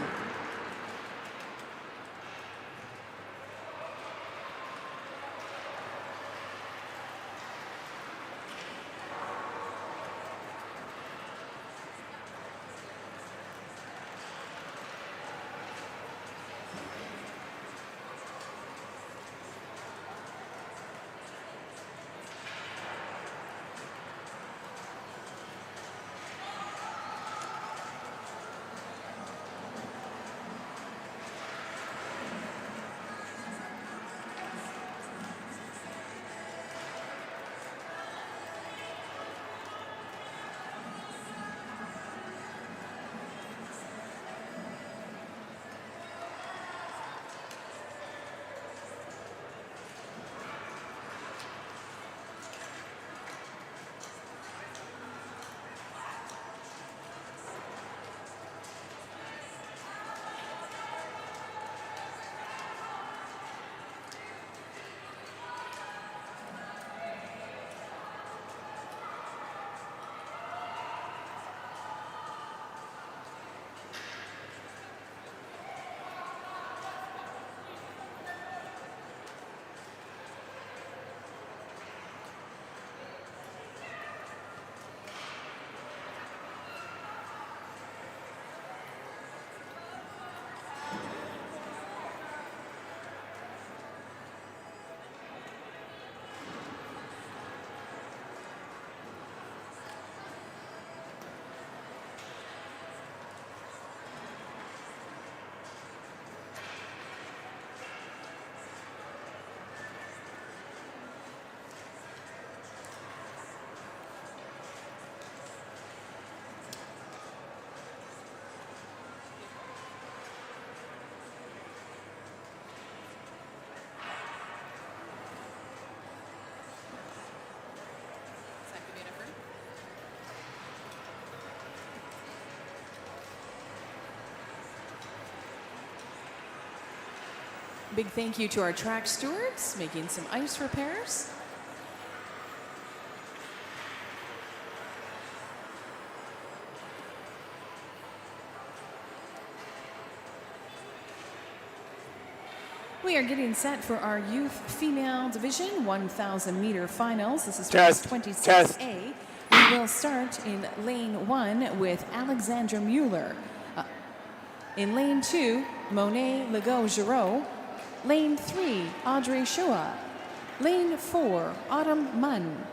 Big thank you to our track stewards making some ice repairs. We are getting set for our youth female division 1,000 meter finals. This is Test. 26A. We will start in lane 1 with Alexandra Mueller. In lane 2, Monet Legault-Giroux. Lane 3, Audrey Shua. Lane 4, Autumn Munn.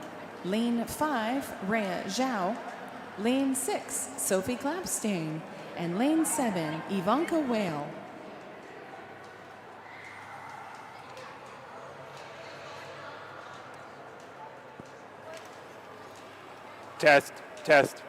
Lane 5, Rhea Zhao. Lane 6, Sophie Klapstein. And lane 7, Ivanka Whale. Test. Test.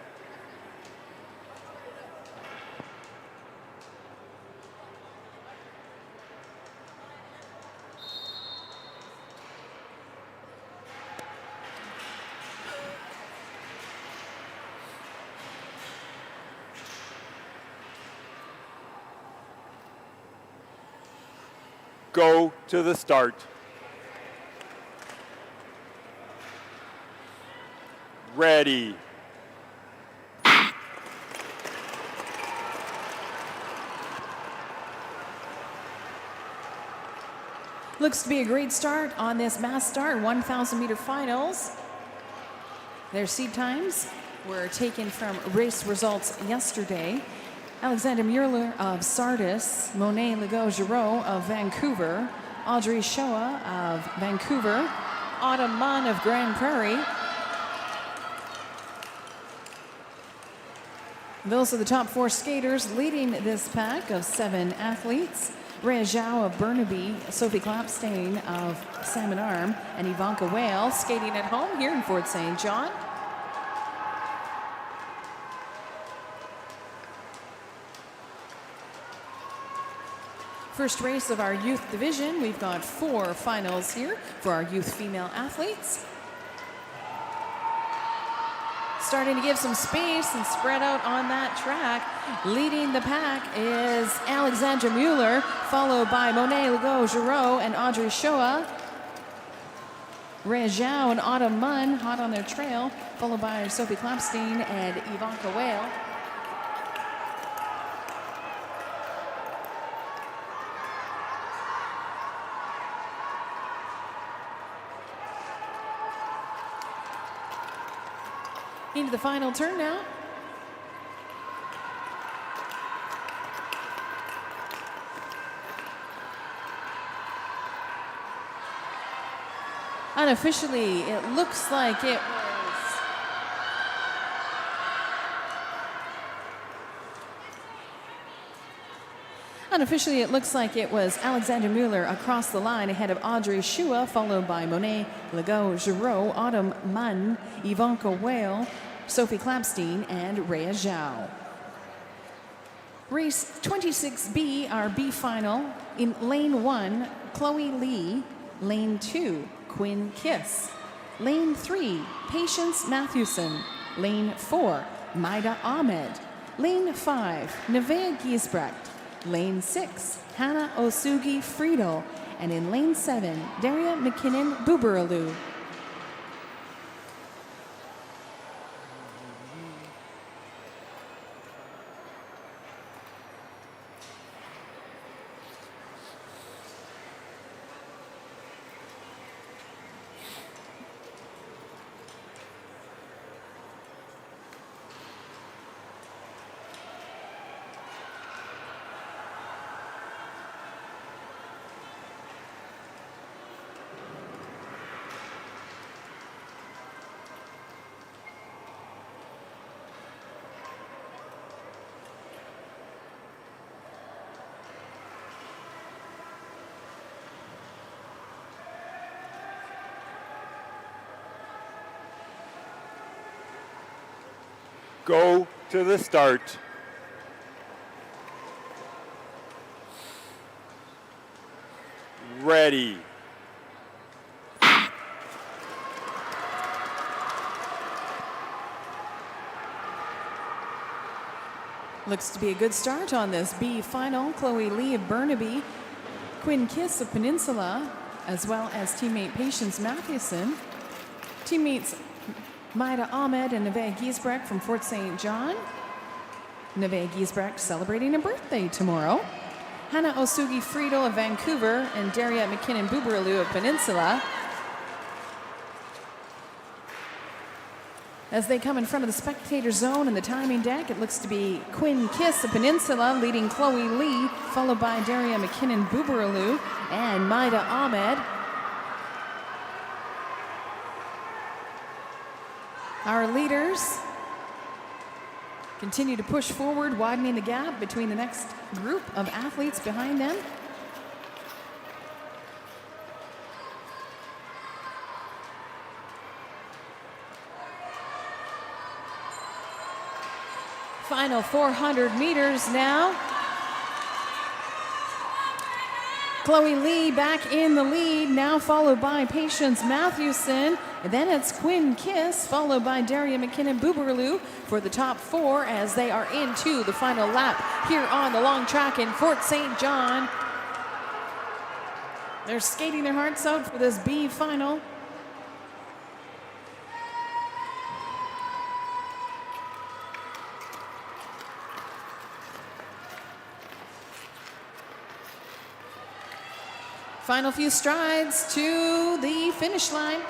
Go to the start. Ready. Looks to be a great start on this mass start 1,000 meter finals. Their seed times were taken from race results yesterday. Alexandra Mueller of Sardis, Monet Legault-Giroux of Vancouver, Audrey Shua of Vancouver, Autumn Munn of Grand Prairie. Those are the top 4 skaters leading this pack of 7 athletes. Rhea Zhao of Burnaby, Sophie Klapstein of Salmon Arm, and Ivanka Whale skating at home here in Fort St. John. First race of our youth division. We've got 4 finals here for our youth female athletes. Starting to give some space and spread out on that track. Leading the pack is Alexandra Mueller, followed by Monet Legault-Giroux and Audrey Shua. Rhea Zhao and Autumn Munn hot on their trail, followed by Sophie Klapstein and Ivanka Whale. Into the final turn now. Unofficially, it looks like it was Alexandra Mueller across the line ahead of Audrey Shua, followed by Monet Legault-Giroux, Autumn Munn, Ivanka Whale, Sophie Klapstein, and Rhea Zhao. Race 26B, our B final. In lane 1, Chloe Lee. Lane 2, Quinn Kiss. Lane 3, Patience Matthewson. Lane 4, Maida Ahmed. Lane 5, Nevaeh Giesbrecht. Lane 6, Hannah Osugi Friedel. And in lane 7, Daria McKinnon Buberaloo. Go to the start. Ready. Looks to be a good start on this B final. Chloe Lee of Burnaby, Quinn Kiss of Peninsula, as well as teammate Patience Mathewson. Teammates Maida Ahmed and Nevaeh Giesbrecht from Fort St. John. Nevaeh Giesbrecht celebrating a birthday tomorrow. Hannah Osugi Friedel of Vancouver and Daria McKinnon Buberlu of Peninsula. As they come in front of the spectator zone in the timing deck, it looks to be Quinn Kiss of Peninsula leading Chloe Lee, followed by Daria McKinnon Buberlu and Maida Ahmed. Our leaders continue to push forward, widening the gap between the next group of athletes behind them. Final 400 meters now. Chloe Lee back in the lead, now followed by Patience Matthewson. And then it's Quinn Kiss, followed by Daria McKinnon Buberlu for the top 4 as they are into the final lap here on the long track in Fort St. John. They're skating their hearts out for this B final. Final few strides to the finish line.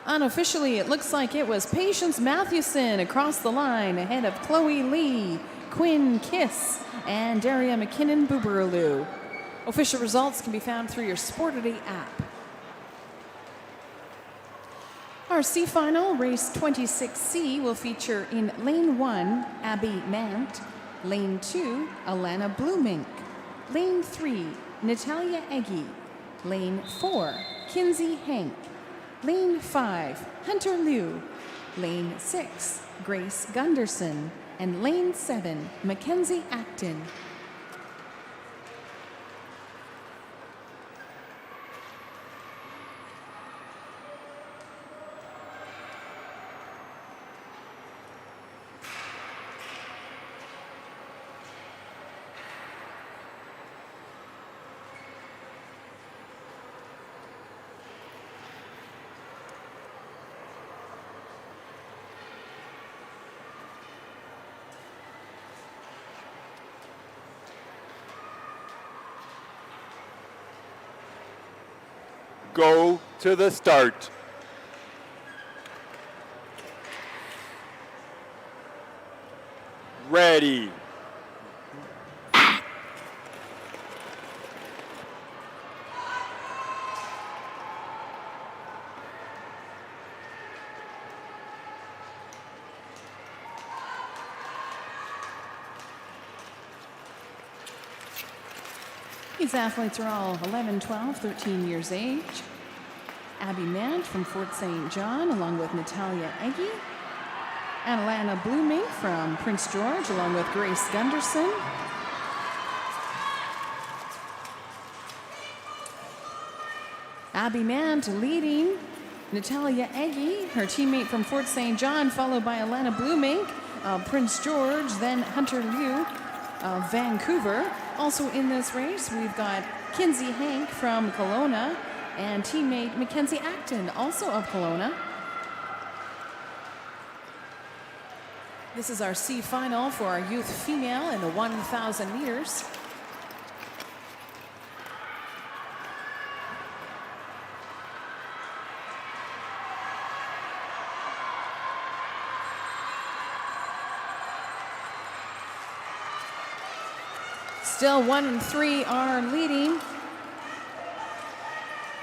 Unofficially, it looks like it was Patience Matthewson across the line ahead of Chloe Lee, Quinn Kiss, and Daria McKinnon Buberlu. Official results can be found through your Sportity app. Our C final, race 26C, will feature in Lane 1, Abby Mant, Lane 2, Alana Blumink, Lane 3, Natalia Eggy, Lane 4, Kinsey Hank, Lane 5, Hunter Liu, Lane 6, Grace Gunderson, and Lane 7, Mackenzie Acton. Go to the start. Ready. These athletes are all 11, 12, 13 years age. Abby Mant from Fort St. John, along with Natalia Eggy. And Alana Blumink from Prince George, along with Grace Gunderson. Abby Mant leading Natalia Eggy, her teammate from Fort St. John, followed by Alana Blumink of Prince George, then Hunter Liu of Vancouver. Also in this race, we've got Kinsey Hank from Kelowna and teammate Mackenzie Acton, also of Kelowna. This is our C final for our youth female in the 1,000 meters. Still 1 and 3 are leading.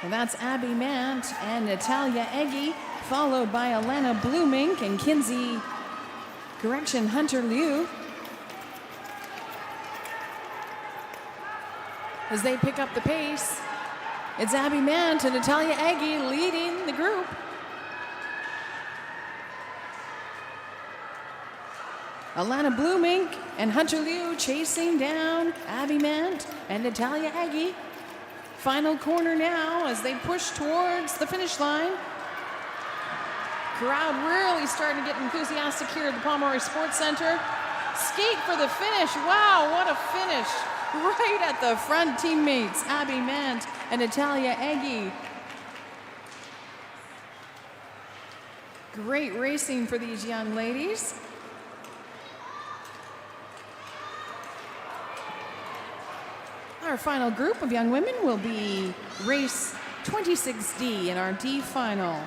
And that's Abby Mant and Natalia Eggy, followed by Alana Blumink and Hunter Liu. As they pick up the pace, it's Abby Mant and Natalia Eggy leading the group. Alana Blumink and Hunter Liu chasing down Abby Mant and Natalia Eggy. Final corner now as they push towards the finish line. Crowd really starting to get enthusiastic here at the Pomeroy Sports Center. Skate for the finish. Wow, what a finish. Right at the front, teammates Abby Mant and Natalia Eggy. Great racing for these young ladies. Our final group of young women will be race 26D in our D final.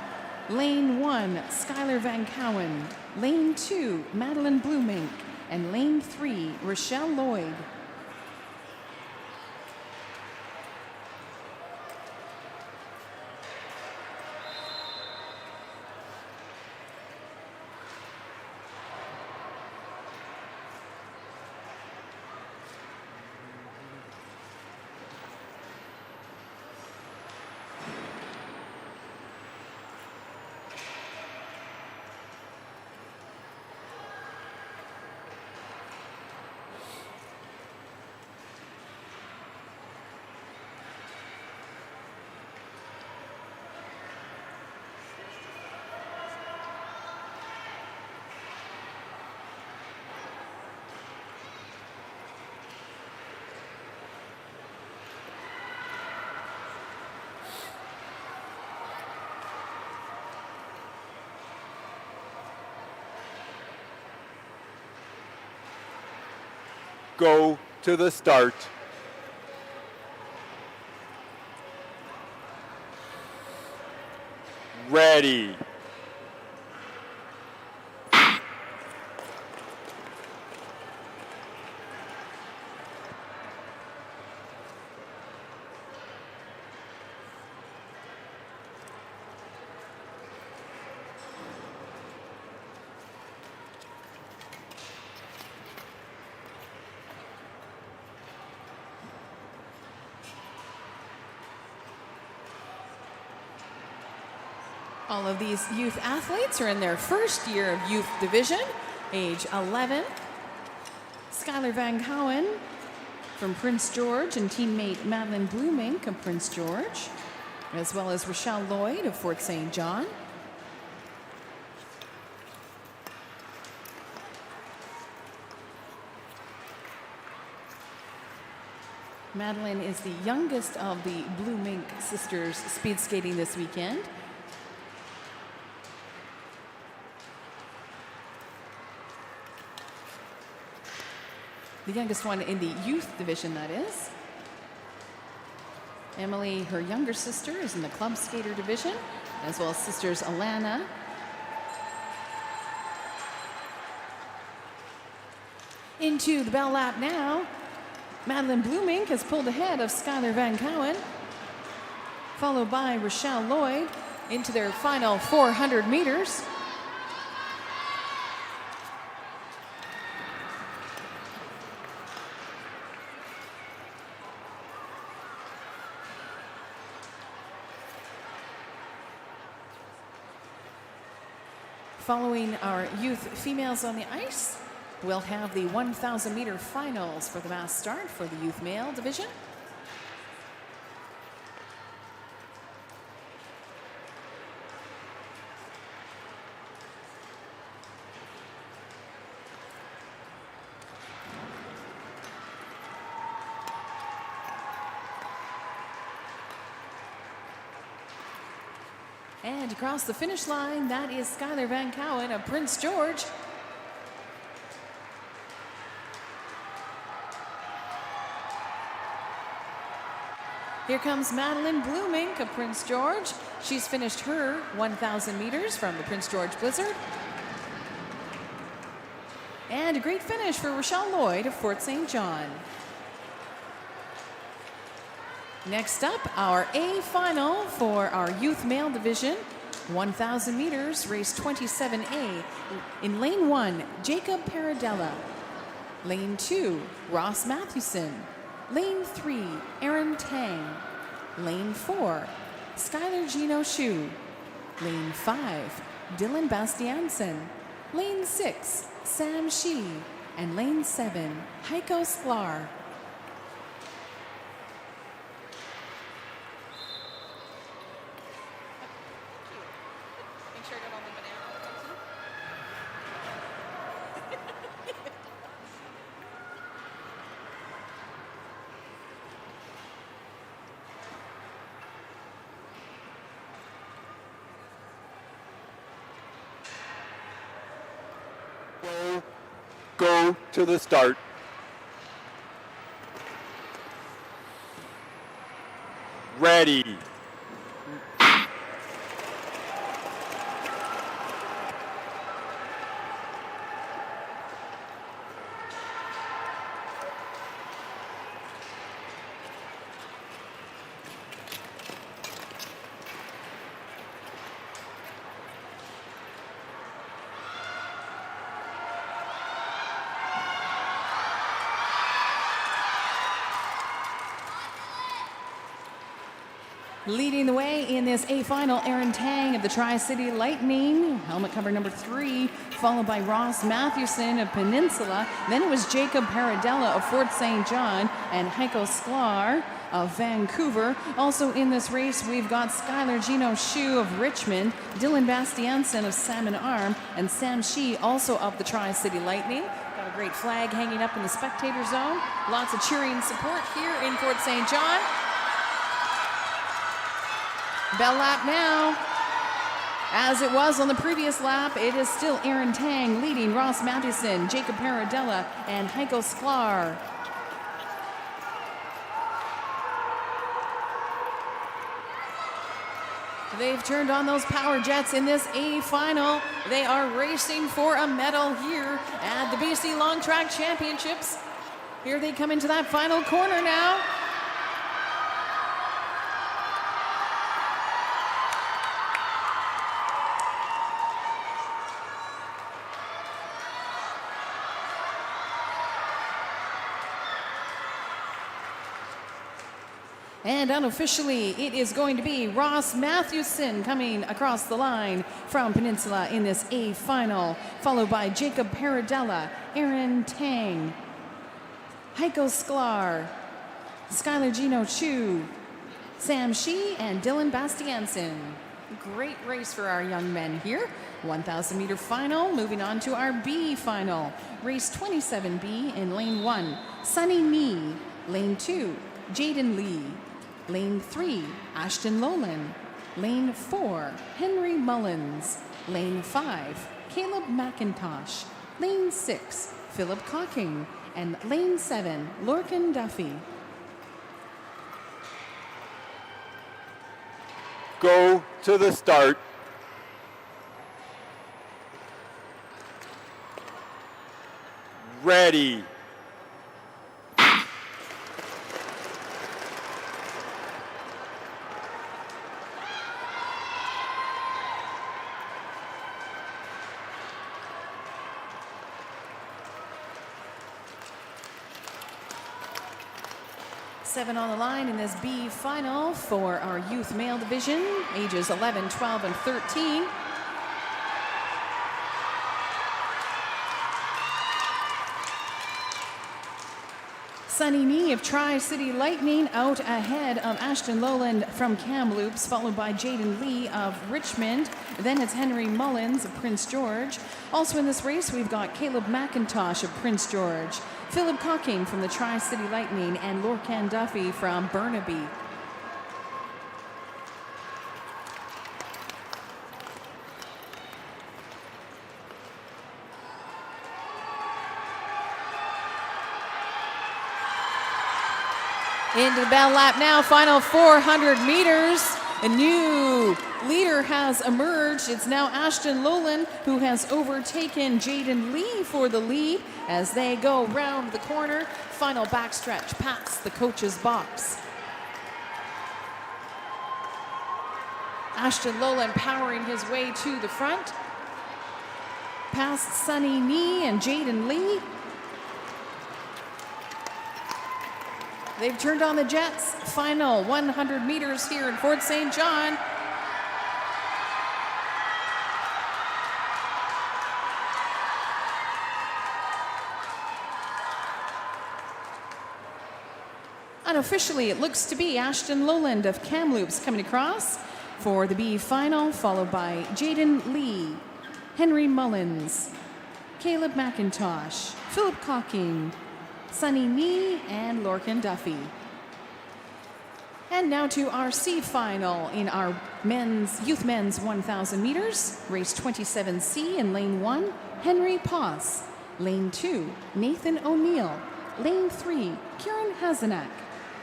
Lane 1, Skylar Van Cowen. Lane 2, Madeline Blumink. And lane 3, Rochelle Lloyd. Go to the start. Ready. All of these youth athletes are in their first year of youth division, age 11. Skylar Van Cowen from Prince George and teammate Madeline Blumink of Prince George, as well as Rochelle Lloyd of Fort St. John. Madeline is the youngest of the Blumink sisters speed skating this weekend. The youngest one in the youth division, that is. Emily, her younger sister, is in the club skater division, as well as sisters Alana. Into the bell lap now. Madeline Blumink has pulled ahead of Skylar Van Cowen, followed by Rochelle Lloyd into their final 400 meters. Following our youth females on the ice, we'll have the 1,000 meter finals for the mass start for the youth male division. And across the finish line, that is Skylar Van Cowen of Prince George. Here comes Madeline Blumink of Prince George. She's finished her 1,000 meters from the Prince George Blizzard. And a great finish for Rochelle Lloyd of Fort St. John. Next up, our A final for our youth male division, 1,000 meters, race 27A. In lane 1, Jacob Paradella. Lane 2, Ross Mathewson. Lane 3, Aaron Tang. Lane 4, Skylar Gino Shu. Lane 5, Dylan Bastiansen. Lane 6, Sam Shee. And lane 7, Heiko Sklar. Go to the start. Ready. Leading the way in this A final, Aaron Tang of the Tri-City Lightning, helmet cover number 3, followed by Ross Mathewson of Peninsula. Then it was Jacob Paradella of Fort St. John and Heiko Sklar of Vancouver. Also in this race, we've got Skylar Gino Shu of Richmond, Dylan Bastiansen of Salmon Arm, and Sam Shee, also of the Tri-City Lightning. Got a great flag hanging up in the spectator zone. Lots of cheering support here in Fort St. John. Bell lap now. As it was on the previous lap, it is still Aaron Tang leading Ross Mathewson, Jacob Paradella, and Heiko Sklar. They've turned on those power jets in this A final. They are racing for a medal here at the BC Long Track Championships. Here they come into that final corner now. And unofficially, it is going to be Ross Mathewson coming across the line from Peninsula in this A final, followed by Jacob Paradella, Aaron Tang, Heiko Sklar, Skylar Gino Chu, Sam Shee, and Dylan Bastiansen. Great race for our young men here. 1,000 meter final, moving on to our B final. Race 27B in lane 1, Sunny Nee. Lane 2, Jaden Lee. Lane 3, Ashton Lowland. Lane 4, Henry Mullins. Lane 5, Caleb McIntosh. Lane 6, Philip Cocking. And Lane 7, Lorcan Duffy. Go to the start. Ready. Seven on the line in this B final for our youth male division, ages 11, 12, and 13. Sunny Nee of Tri-City Lightning out ahead of Ashton Lowland from Kamloops, followed by Jaden Lee of Richmond. Then it's Henry Mullins of Prince George. Also in this race, we've got Caleb McIntosh of Prince George, Philip Cocking from the Tri-City Lightning, and Lorcan Duffy from Burnaby. Into the bell lap now, final 400 meters. A new leader has emerged. It's now Ashton Lowland who has overtaken Jaden Lee for the lead as they go round the corner. Final backstretch past the coach's box. Ashton Lowland powering his way to the front. Past Sunny Nee and Jaden Lee. They've turned on the jets. Final 100 meters here in Fort St. John. Unofficially, it looks to be Ashton Lowland of Kamloops coming across for the B final, followed by Jaden Lee, Henry Mullins, Caleb McIntosh, Philip Cocking, Sunny Nee, and Lorcan Duffy. And now to our C final in our youth men's 1,000 meters, race 27C in lane 1, Henry Poss. Lane 2, Nathan O'Neill. Lane 3, Kieran Hazanak.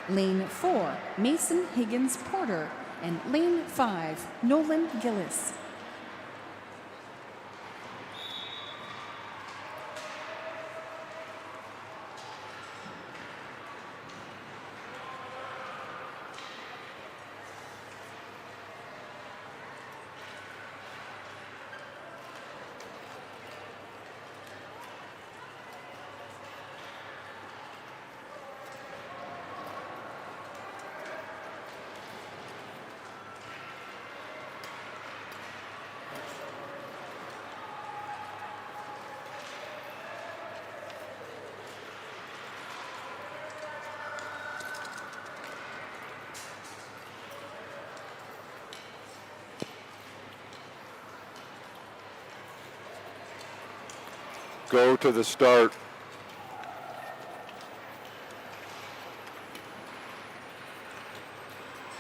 Lane 4, Mason Higgins Porter. And lane 5, Nolan Gillis. Go to the start.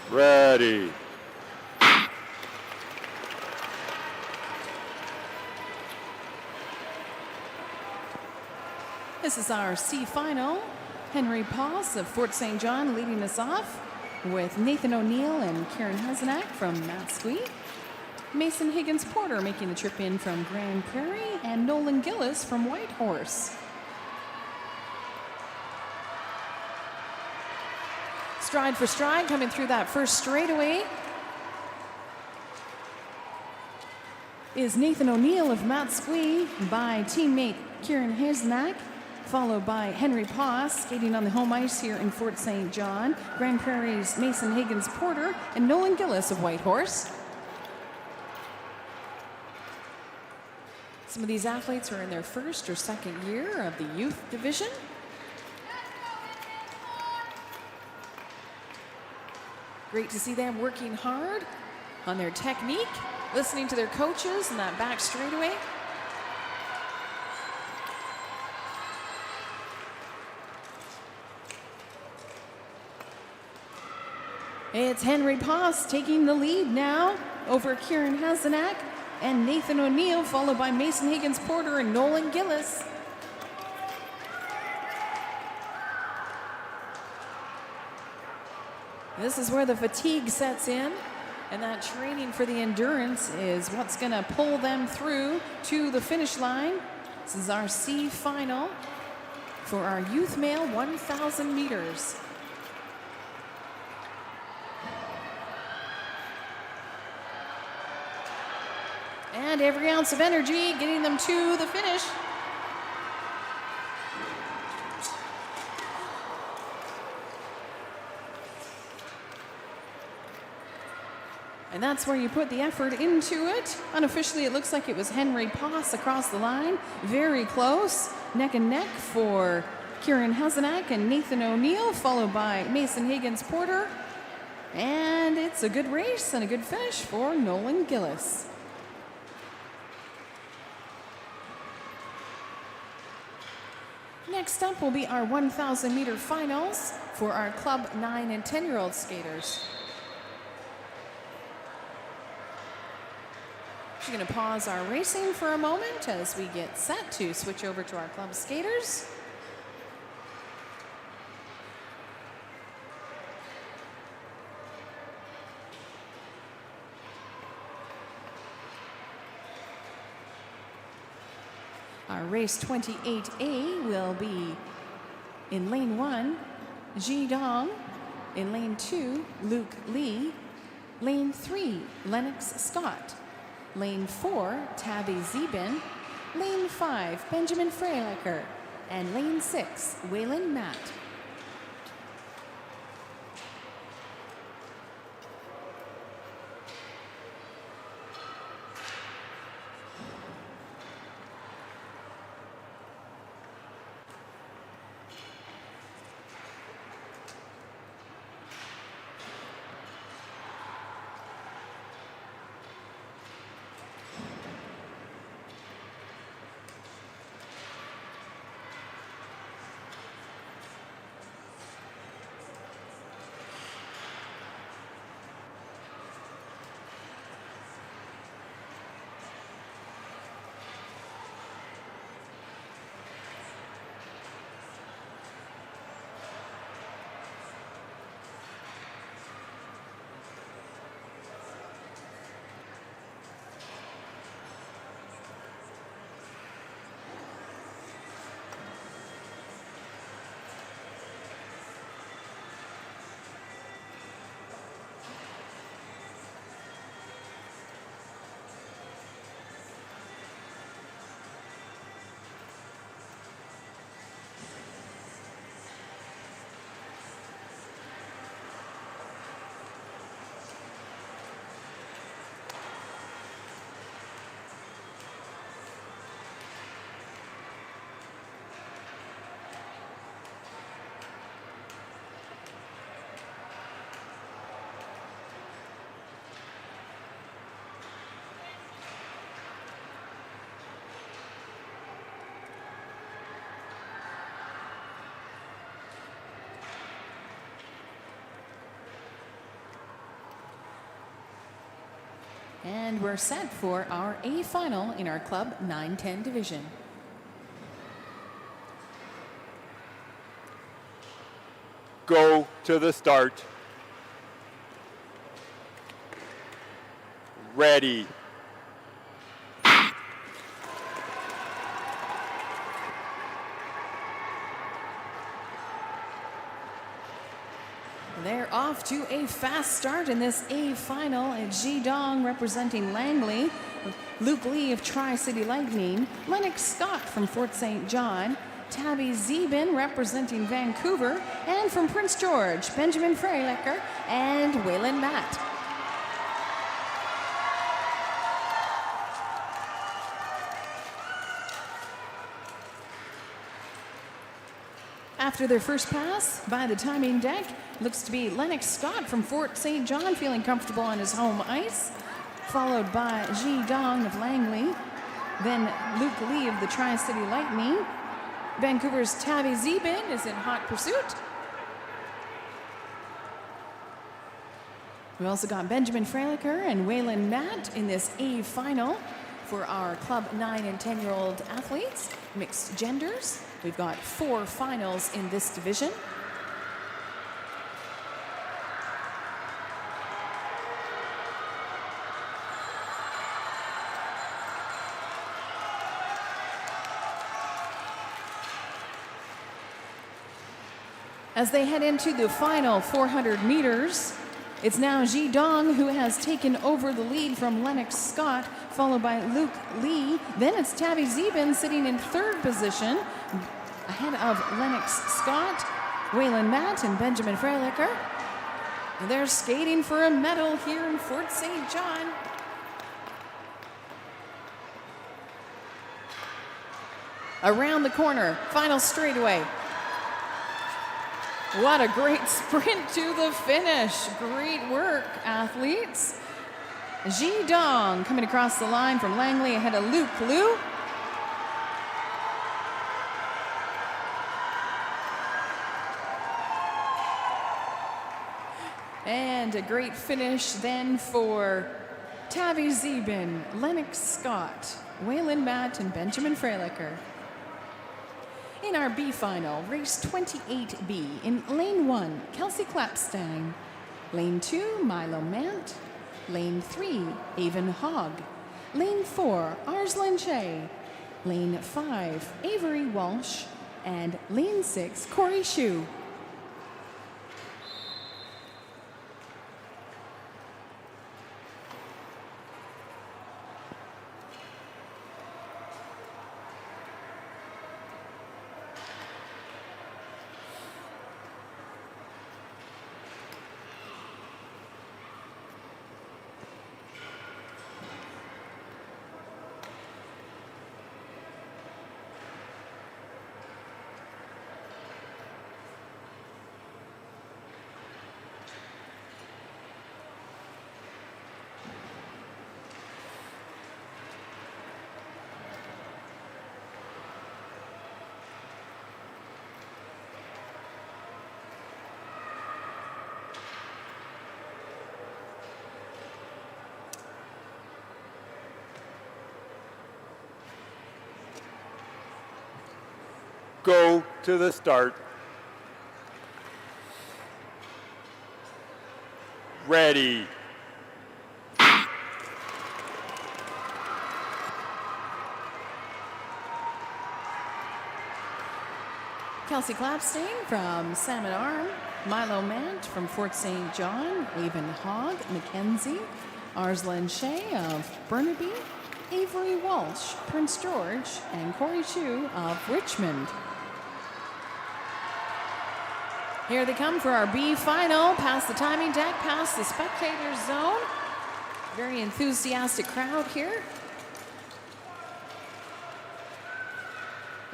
Ready. This is our C final. Henry Poss of Fort St. John leading us off with Nathan O'Neill and Kieran Hazanak from Matsqui. Mason Higgins Porter making the trip in from Grand Prairie, and Nolan Gillis from Whitehorse. Stride for stride coming through that first straightaway is Nathan O'Neill of Matsqui by teammate Kieran Hazanak, followed by Henry Poss skating on the home ice here in Fort St. John, Grand Prairie's Mason Higgins Porter, and Nolan Gillis of Whitehorse. Some of these athletes are in their first or second year of the youth division. Great to see them working hard on their technique, listening to their coaches in that back straightaway. It's Henry Poss taking the lead now over Kieran Hazanak and Nathan O'Neill, followed by Mason Higgins Porter and Nolan Gillis. This is where the fatigue sets in, and that training for the endurance is what's going to pull them through to the finish line. This is our C final for our youth male 1,000 meters. And every ounce of energy getting them to the finish. And that's where you put the effort into it. Unofficially, it looks like it was Henry Poss across the line. Very close, neck and neck for Kieran Hazanak and Nathan O'Neill, followed by Mason Higgins Porter. And it's a good race and a good finish for Nolan Gillis. Next up will be our 1,000 meter finals for our club 9 and 10-year-old skaters. We're going to pause our racing for a moment as we get set to switch over to our club skaters. Our race 28A will be in lane 1, Ji Dong. In lane 2, Luke Lee. Lane 3, Lennox Scott. Lane 4, Tabby Zebin. Lane 5, Benjamin Freilacher. And lane 6, Waylon Matt. And we're set for our A final in our Club 9-10 division. Go to the start. Ready. They're off to a fast start in this A final. It's Ji Dong representing Langley, Luke Lee of Tri-City Lightning, Lennox Scott from Fort St. John, Tabby Zeben representing Vancouver, and from Prince George, Benjamin Freilecker and Waylon Matt. After their first pass by the timing deck, looks to be Lennox Scott from Fort St. John feeling comfortable on his home ice, followed by Ji Dong of Langley, then Luke Lee of the Tri-City Lightning. Vancouver's Tabby Zeben is in hot pursuit. We also got Benjamin Freilecker and Waylon Matt in this A final for our Club 9 and 10-year-old athletes, mixed genders. We've got 4 finals in this division. As they head into the final 400 meters, it's now Ji Dong who has taken over the lead from Lennox Scott, followed by Luke Lee. Then it's Tabby Zeben sitting in 3rd position, ahead of Lennox Scott, Waylon Matt, and Benjamin Freilecker. And they're skating for a medal here in Fort St. John. Around the corner, final straightaway. What a great sprint to the finish. Great work, athletes. Ji Dong coming across the line from Langley ahead of Luke Liu. And a great finish then for Tabby Zeben, Lennox Scott, Waylon Matt, and Benjamin Freilecker. In our B final, race 28B, in lane 1, Kelsey Clapstein. Lane 2, Milo Mant. Lane 3, Avon Hogg. Lane 4, Arslan Shea. Lane 5, Avery Walsh. And lane 6, Corey Shu. Go to the start. Ready. Kelsey Clapstein from Salmon Arm, Milo Mant from Fort St. John, Avon Hogg, Mackenzie, Arslan Shea of Burnaby, Avery Walsh, Prince George, and Corey Shu of Richmond. Here they come for our B final, past the timing deck, past the spectator zone. Very enthusiastic crowd here.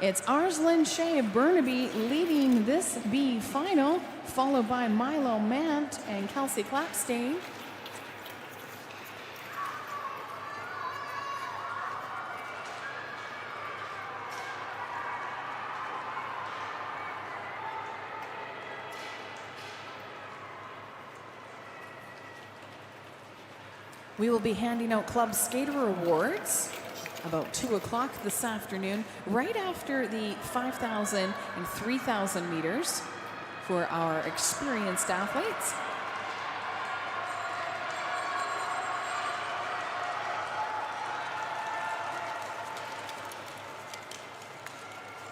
It's Arslan Shea of Burnaby leading this B final, followed by Milo Mant and Kelsey Clapstein. We will be handing out Club Skater Awards about 2 o'clock this afternoon, right after the 5,000 and 3,000 meters for our experienced athletes.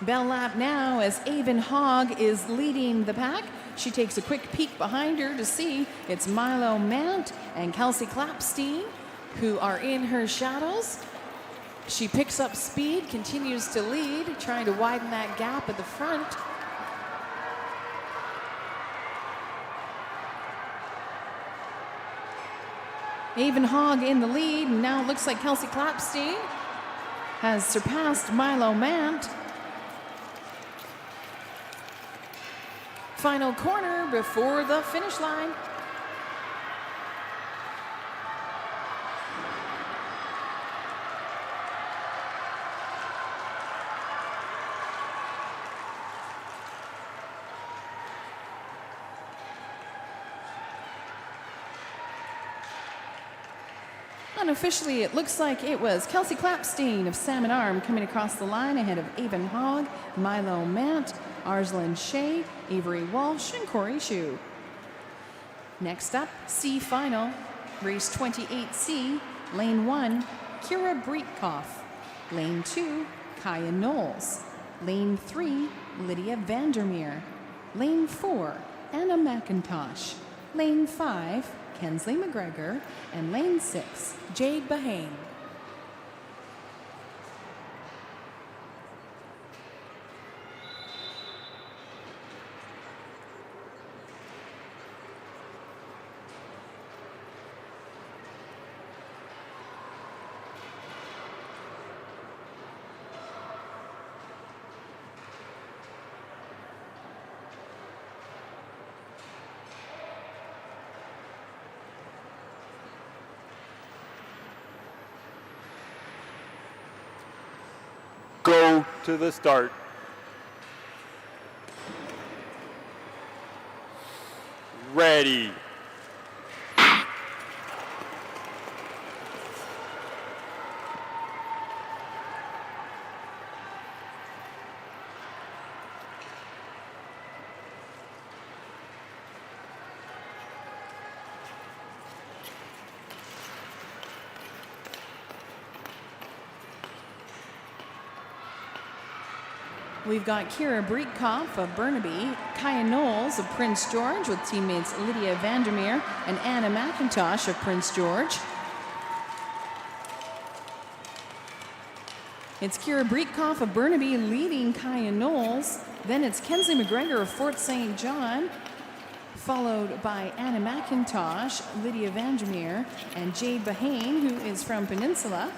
Bell lap now as Avon Hogg is leading the pack. She takes a quick peek behind her to see it's Milo Mant and Kelsey Clapstein who are in her shadows. She picks up speed, continues to lead, trying to widen that gap at the front. Avon Hogg in the lead, and now it looks like Kelsey Clapstein has surpassed Milo Mant. Final corner before the finish line. Unofficially, it looks like it was Kelsey Clapstein of Salmon Arm coming across the line ahead of Avon Hogg, Milo Mant, Arslan Shea, Avery Walsh, and Corey Shu. Next up, C final, race 28C, lane 1, Kira Breitkoff. Lane 2, Kaya Knowles. Lane 3, Lydia Vandermeer. Lane 4, Anna McIntosh. Lane 5, Kensley McGregor. And lane 6, Jade Bahane. Go to the start. Ready. We've got Kira Breitkoff of Burnaby, Kaya Knowles of Prince George with teammates Lydia Vandermeer and Anna McIntosh of Prince George. It's Kira Breitkoff of Burnaby leading Kaya Knowles. Then it's Kensley McGregor of Fort St. John, followed by Anna McIntosh, Lydia Vandermeer, and Jade Bahane, who is from Peninsula.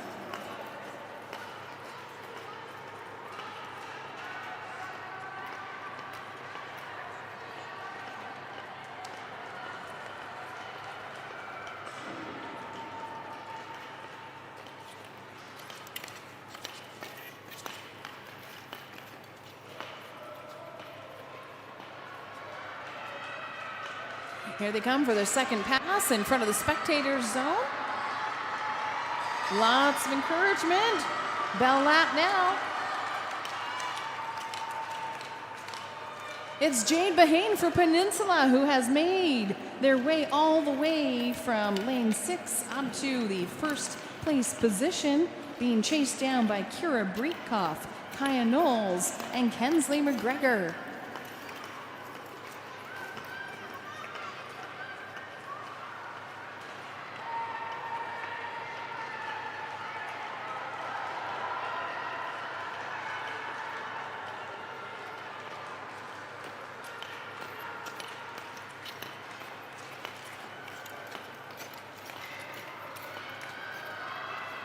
Here they come for their second pass in front of the spectators zone. Lots of encouragement. Bell lap now. It's Jade Bahane for Peninsula who has made their way all the way from lane 6 up to the first place position, being chased down by Kira Breitkoff, Kaya Knowles, and Kensley McGregor.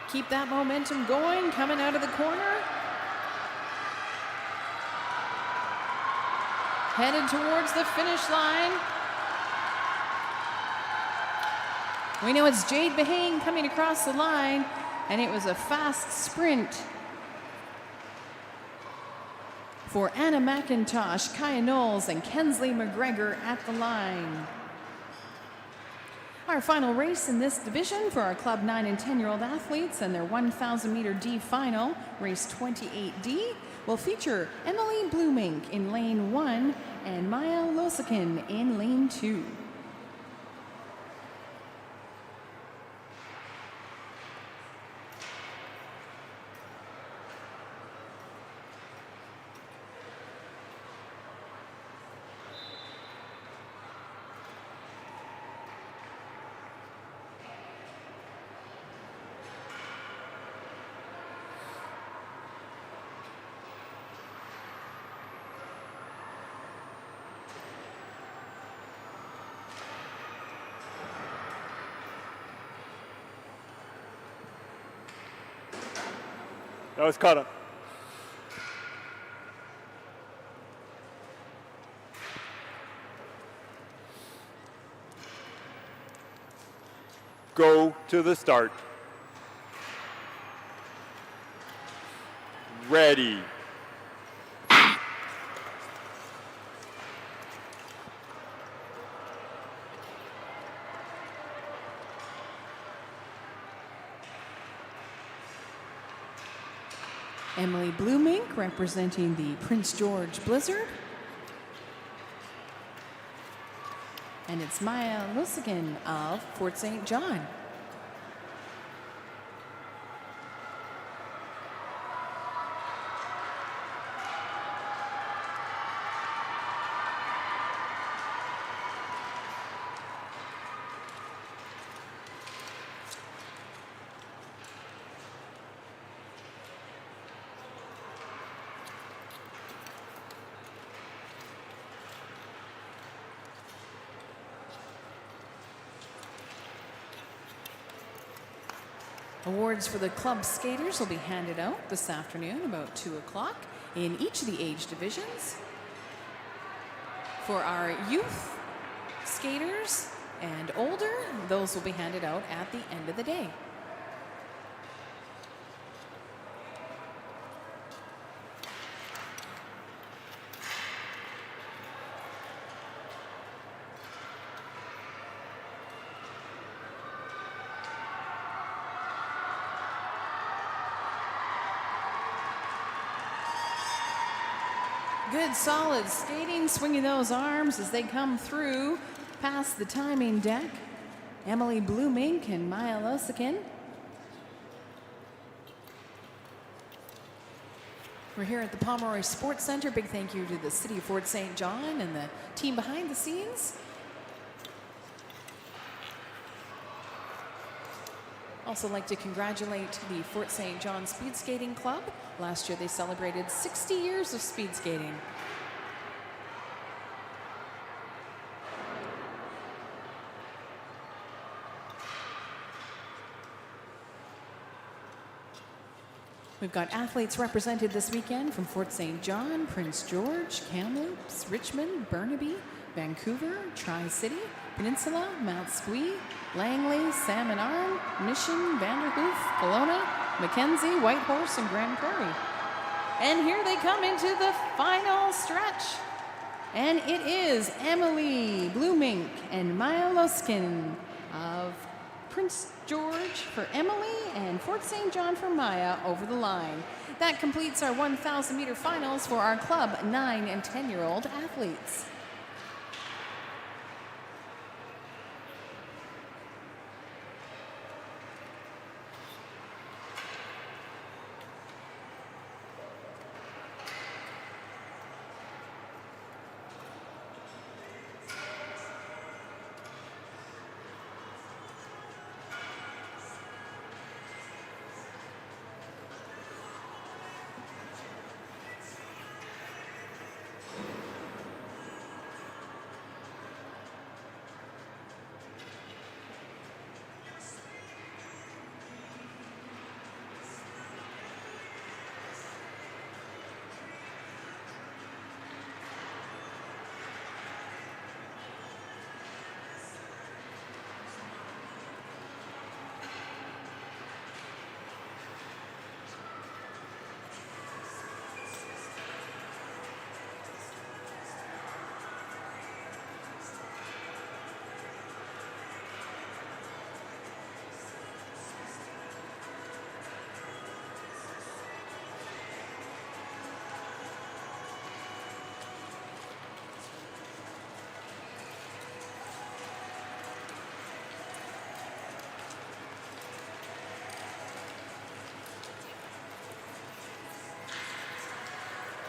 Keep that momentum going, coming out of the corner. Headed towards the finish line. We know it's Jade Bahane coming across the line, and it was a fast sprint for Anna McIntosh, Kaya Knowles, and Kensley McGregor at the line. Our final race in this division for our Club 9 and 10-year-old athletes and their 1,000 meter D final, race 28D, will feature Emily Blumink in lane 1 and Maya Losikin in lane 2. That was caught up. Go to the start. Ready. Emily Blumink representing the Prince George Blizzard. And it's Maya Losikin of Fort St. John. Awards for the club skaters will be handed out this afternoon about 2 o'clock in each of the age divisions. For our youth skaters and older, those will be handed out at the end of the day. Good solid skating, swinging those arms as they come through past the timing deck. Emily Blumink and Maya Losikin. We're here at the Pomeroy Sports Center. Big thank you to the City of Fort St. John and the team behind the scenes. Also like to congratulate the Fort St. John Speed Skating Club. Last year they celebrated 60 years of speed skating. We've got athletes represented this weekend from Fort St. John, Prince George, Kamloops, Richmond, Burnaby, Vancouver, Tri-City, Peninsula, Mount Squee, Langley, Salmon Arm, Mission, Vanderhoof, Kelowna, Mackenzie, Whitehorse, and Grand Prairie. And here they come into the final stretch. And it is Emily Blumink and Maya Losikin of Prince George for Emily and Fort St. John for Maya over the line. That completes our 1,000 meter finals for our club 9 and 10-year-old athletes.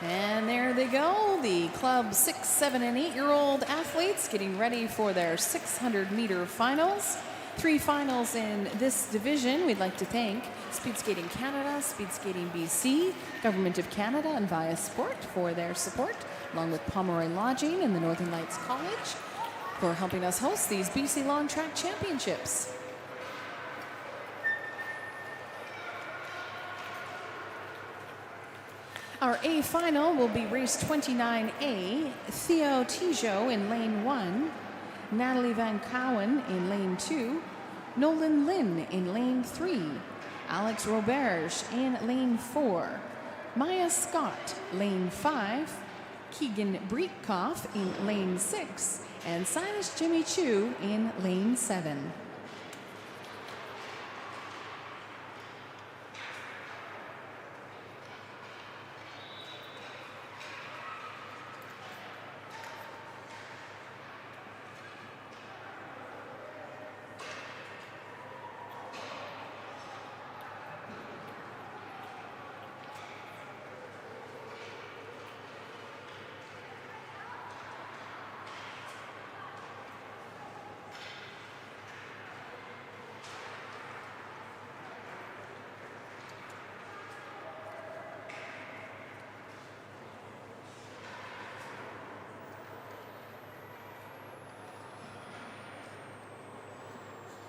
And there they go, the club 6, 7, and 8-year-old athletes getting ready for their 600-meter finals. 3 finals in this division. We'd like to thank Speed Skating Canada, Speed Skating BC, Government of Canada, and Via Sport for their support, along with Pomeroy Lodging and the Northern Lights College for helping us host these BC Long Track Championships. Our A final will be race 29A, Theo Tijo in lane 1, Natalie Van Cowen in lane 2, Nolan Lynn in lane 3, Alex Roberge in lane 4, Maya Scott, lane 5, Keegan Breitkoff in lane 6, and Silas Jimmy Chu in lane 7.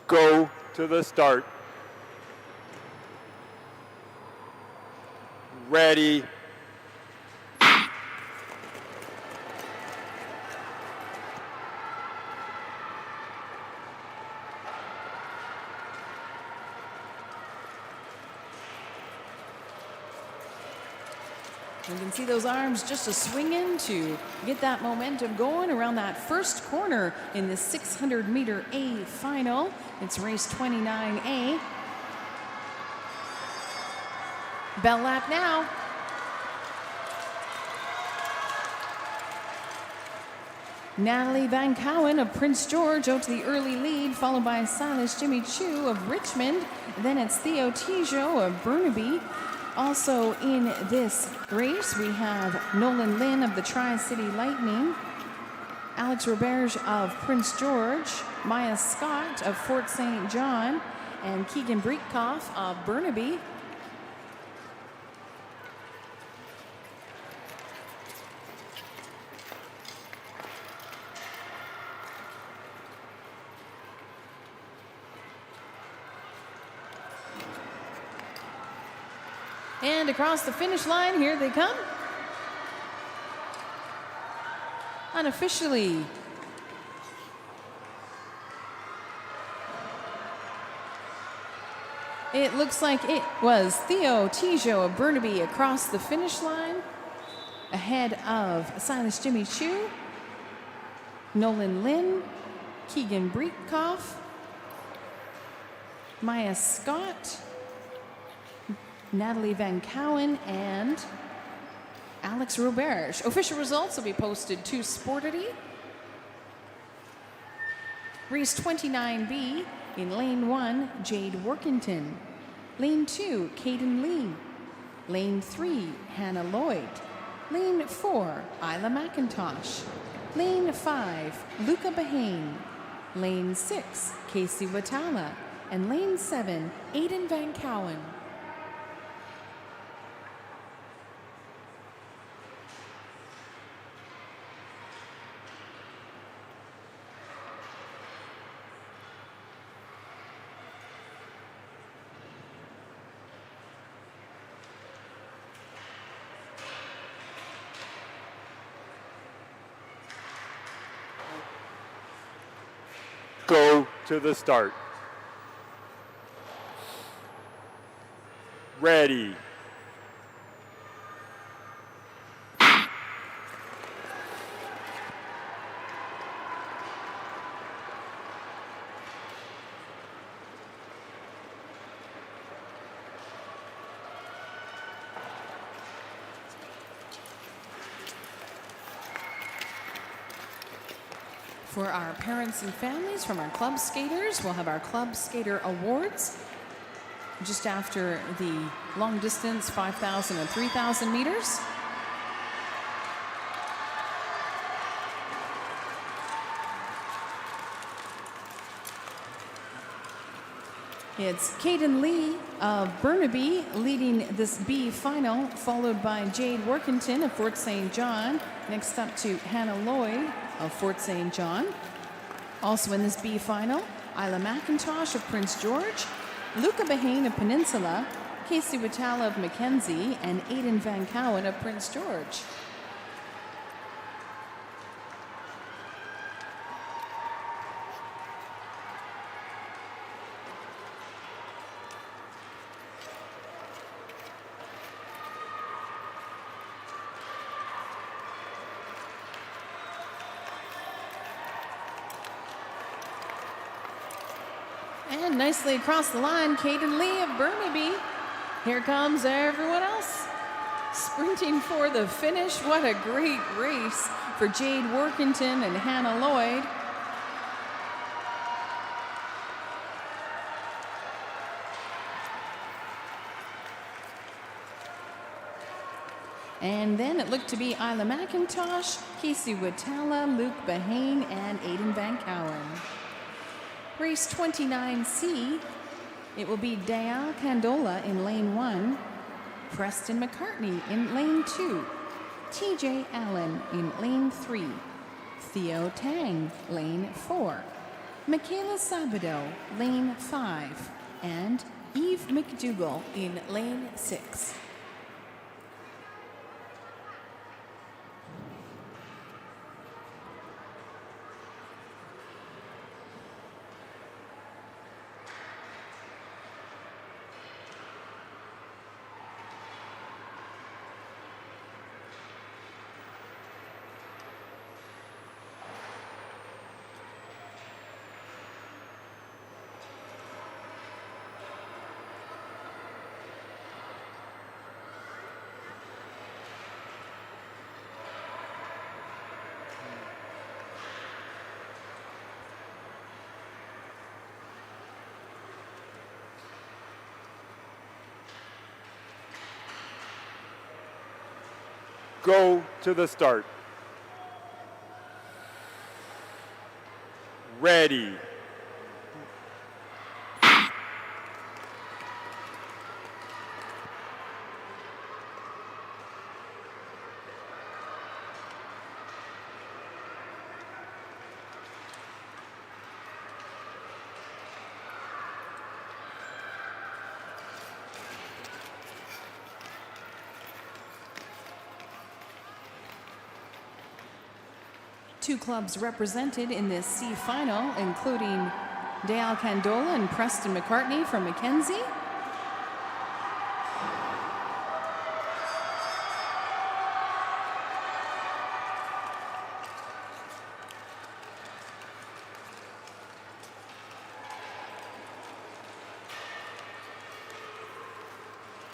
Go to the start. Ready. You can see those arms just a swinging to get that momentum going around that first corner in the 600-meter A final. It's race 29A. Bell lap now. Natalie Van Cowen of Prince George out to the early lead, followed by Silas Jimmy Chu of Richmond. Then it's Theo Tijo of Burnaby. Also in this race, we have Nolan Lynn of the Tri-City Lightning, Alex Roberge of Prince George, Maya Scott of Fort St. John, and Keegan Breitkoff of Burnaby. And across the finish line, here they come. Unofficially, it looks like it was Theo Tijo of Burnaby across the finish line, ahead of Silas Jimmy Chu, Nolan Lynn, Keegan Breitkoff, Maya Scott, Natalie Van Cowen, and Alex Roberge. Official results will be posted to Sportity. Race 29B, in lane 1, Jade Workington. Lane 2, Caden Lee. Lane 3, Hannah Lloyd. Lane 4, Isla McIntosh. Lane 5, Luca Bahane. Lane 6, Casey Watala. And lane 7, Aiden Van Cowen. Go to the start. Ready. For our parents and families from our club skaters, we'll have our Club Skater Awards just after the long distance 5,000 and 3,000 meters. It's Caden Lee of Burnaby leading this B final, followed by Jade Workington of Fort St. John. Next up to Hannah Lloyd of Fort St. John. Also in this B final, Isla McIntosh of Prince George, Luca Bahane of Peninsula, Casey Wittala of Mackenzie, and Aiden Van Cowen of Prince George. And nicely across the line, Caden Lee of Burnaby. Here comes everyone else sprinting for the finish. What a great race for Jade Workington and Hannah Lloyd. And then it looked to be Isla McIntosh, Casey Wittala, Luke Bahane, and Aiden Van Cowen. Race 29C, it will be Dayal Candola in lane 1, Preston McCartney in lane 2, TJ Allen in lane 3, Theo Tang, lane 4, Michaela Sabido, lane 5, and Eve McDougall in lane 6. Go to the start. Ready. Two clubs represented in this C final, including Dayal Candola and Preston McCartney from Mackenzie.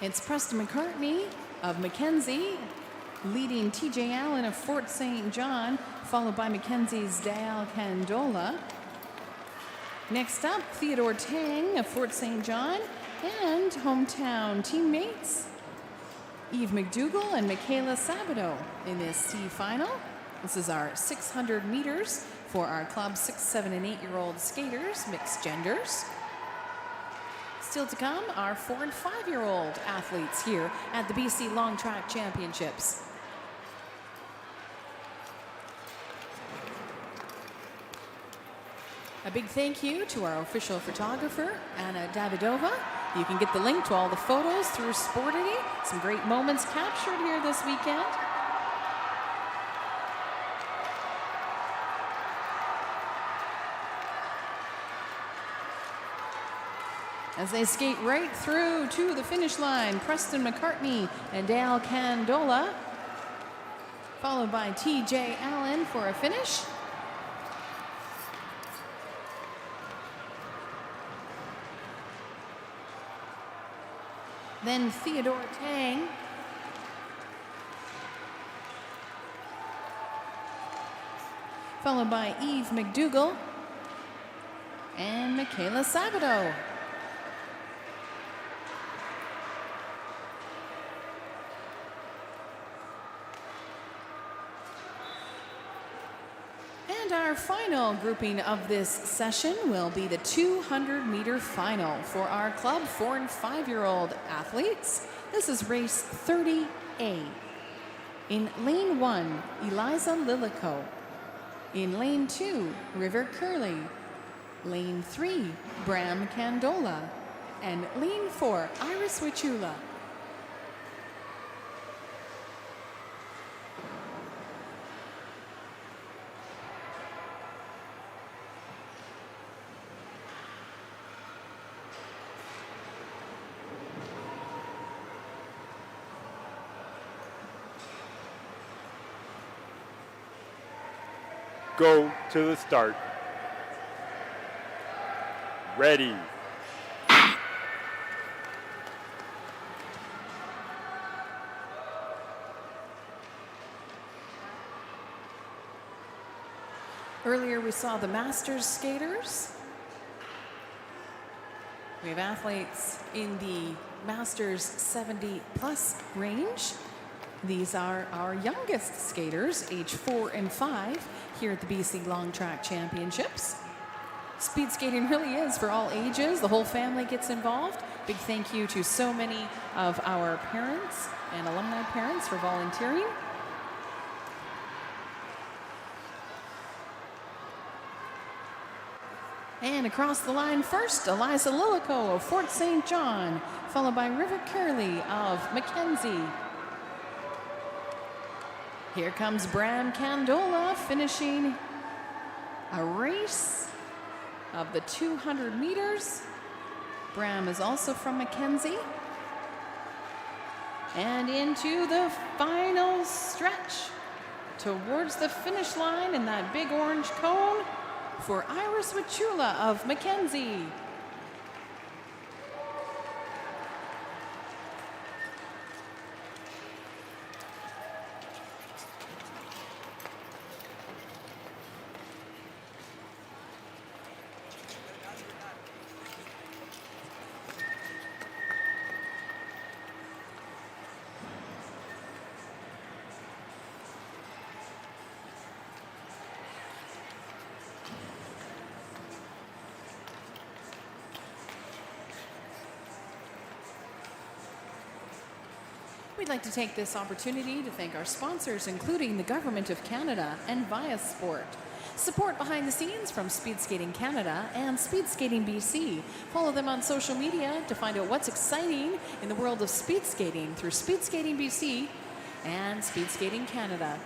It's Preston McCartney of Mackenzie leading TJ Allen of Fort St. John, followed by Mackenzie's Dayal Candola. Next up, Theodore Tang of Fort St. John and hometown teammates Eve McDougall and Michaela Sabido in this C final. This is our 600 meters for our club 6, 7, and 8-year-old skaters, mixed genders. Still to come, our 4 and 5-year-old athletes here at the BC Long Track Championships. A big thank you to our official photographer, Anna Davidova. You can get the link to all the photos through Sportity. Some great moments captured here this weekend. As they skate right through to the finish line, Preston McCartney and Dayal Candola, followed by TJ Allen for a finish. Then Theodore Tang. Followed by Eve McDougall and Michaela Sabido. And our final grouping of this session will be the 200-meter final for our club 4 and 5-year-old athletes. This is race 30A. In lane 1, Eliza Lilico. In lane 2, River Curley. Lane 3, Bram Candola. And lane 4, Iris Wichula. Go to the start. Ready. Earlier we saw the Masters skaters. We have athletes in the Masters 70 plus range. These are our youngest skaters, age 4 and 5, here at the BC Long Track Championships. Speed skating really is for all ages. The whole family gets involved. Big thank you to so many of our parents and alumni parents for volunteering. And across the line first, Eliza Lilico of Fort St. John, followed by River Curley of Mackenzie. Here comes Bram Candola finishing a race of the 200 meters. Bram is also from Mackenzie. And into the final stretch towards the finish line in that big orange cone for Iris Wichula of Mackenzie. We'd like to take this opportunity to thank our sponsors, including the Government of Canada and Via Sport. Support behind the scenes from Speed Skating Canada and Speed Skating BC. Follow them on social media to find out what's exciting in the world of speed skating through Speed Skating BC and Speed Skating Canada.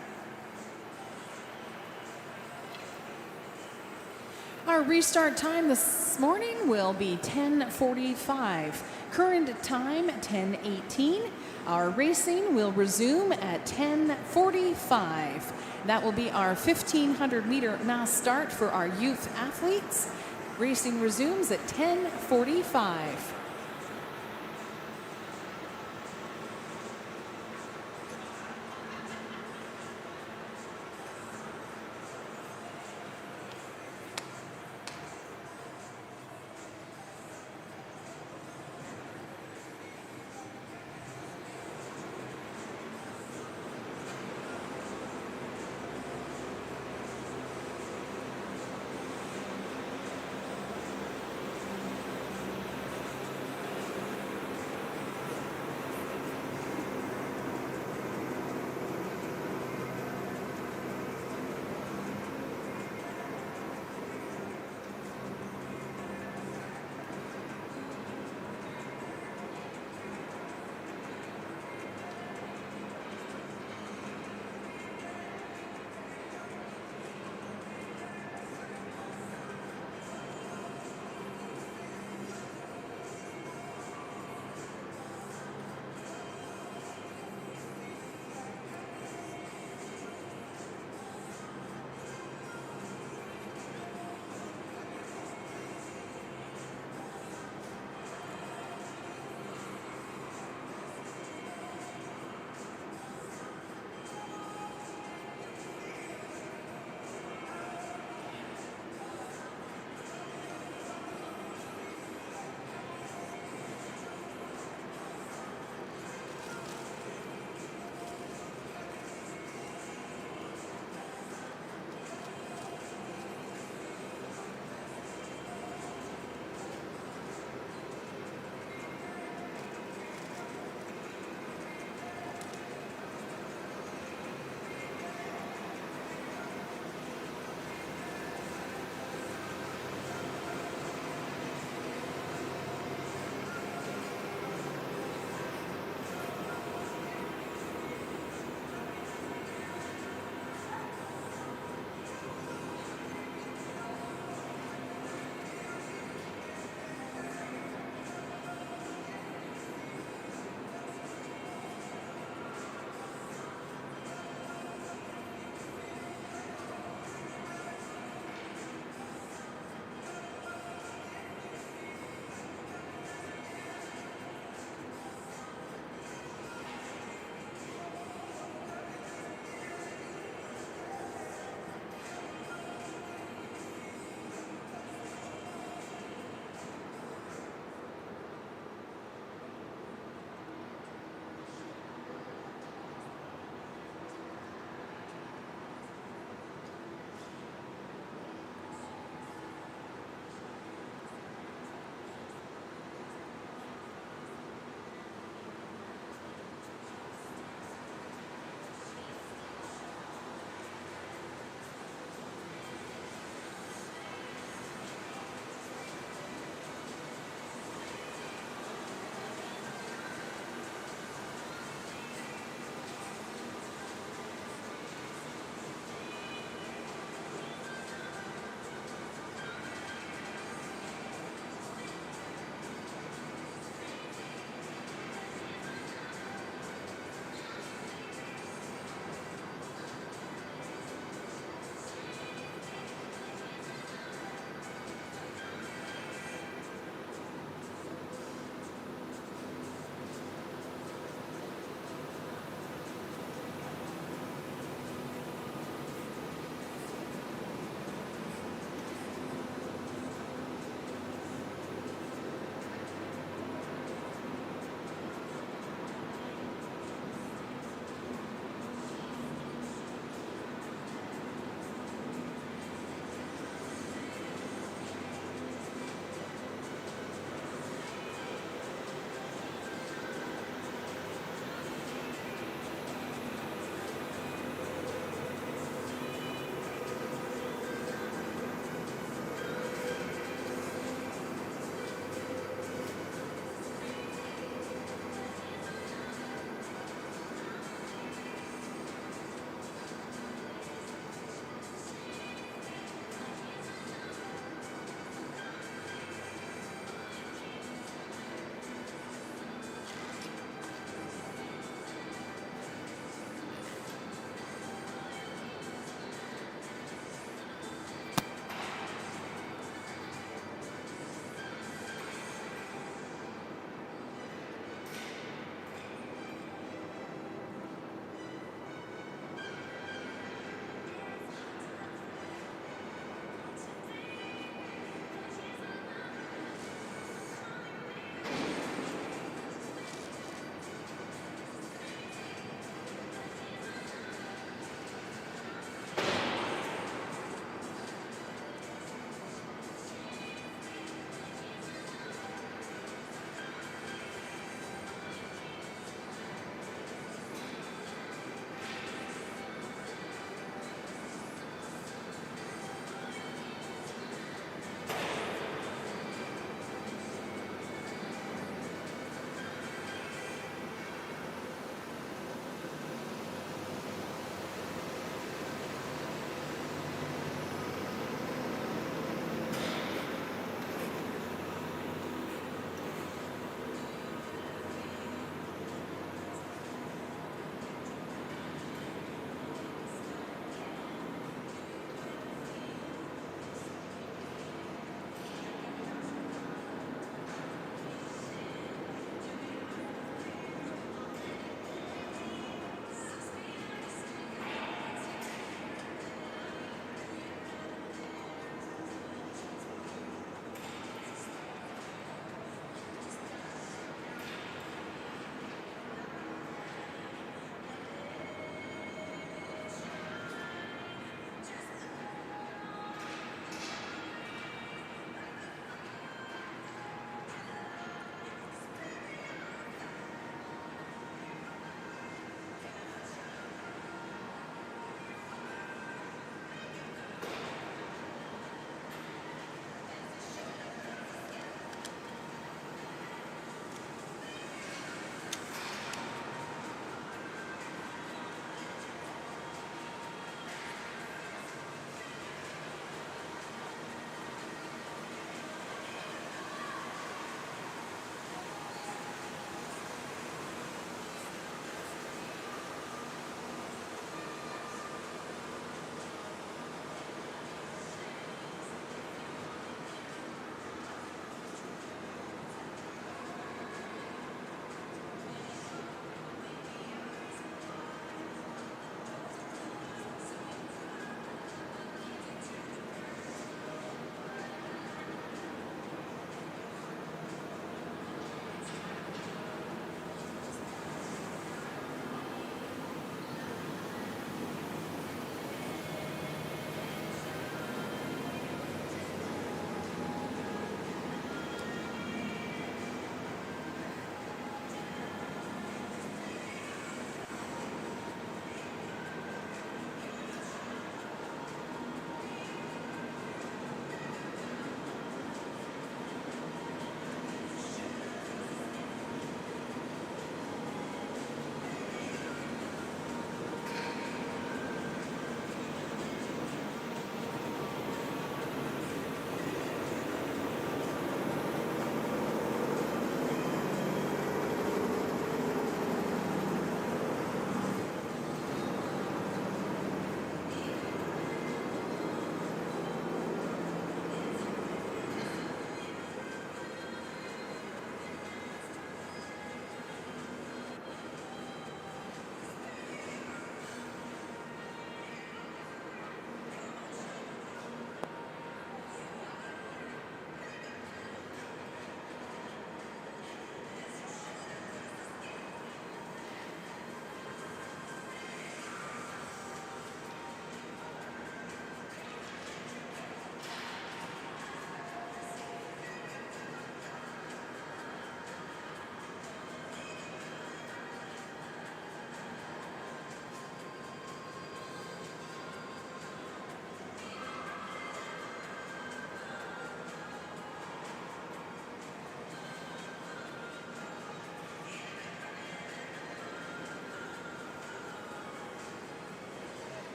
Our restart time this morning will be 10:45. Current time 10:18. Our racing will resume at 10:45. That will be our 1,500-meter mass start for our youth athletes. Racing resumes at 10:45.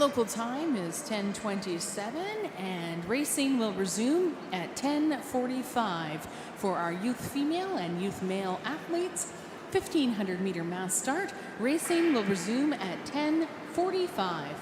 Local time is 10:27 and racing will resume at 10:45 for our youth female and youth male athletes. 1500 meter mass start. Racing will resume at 10:45.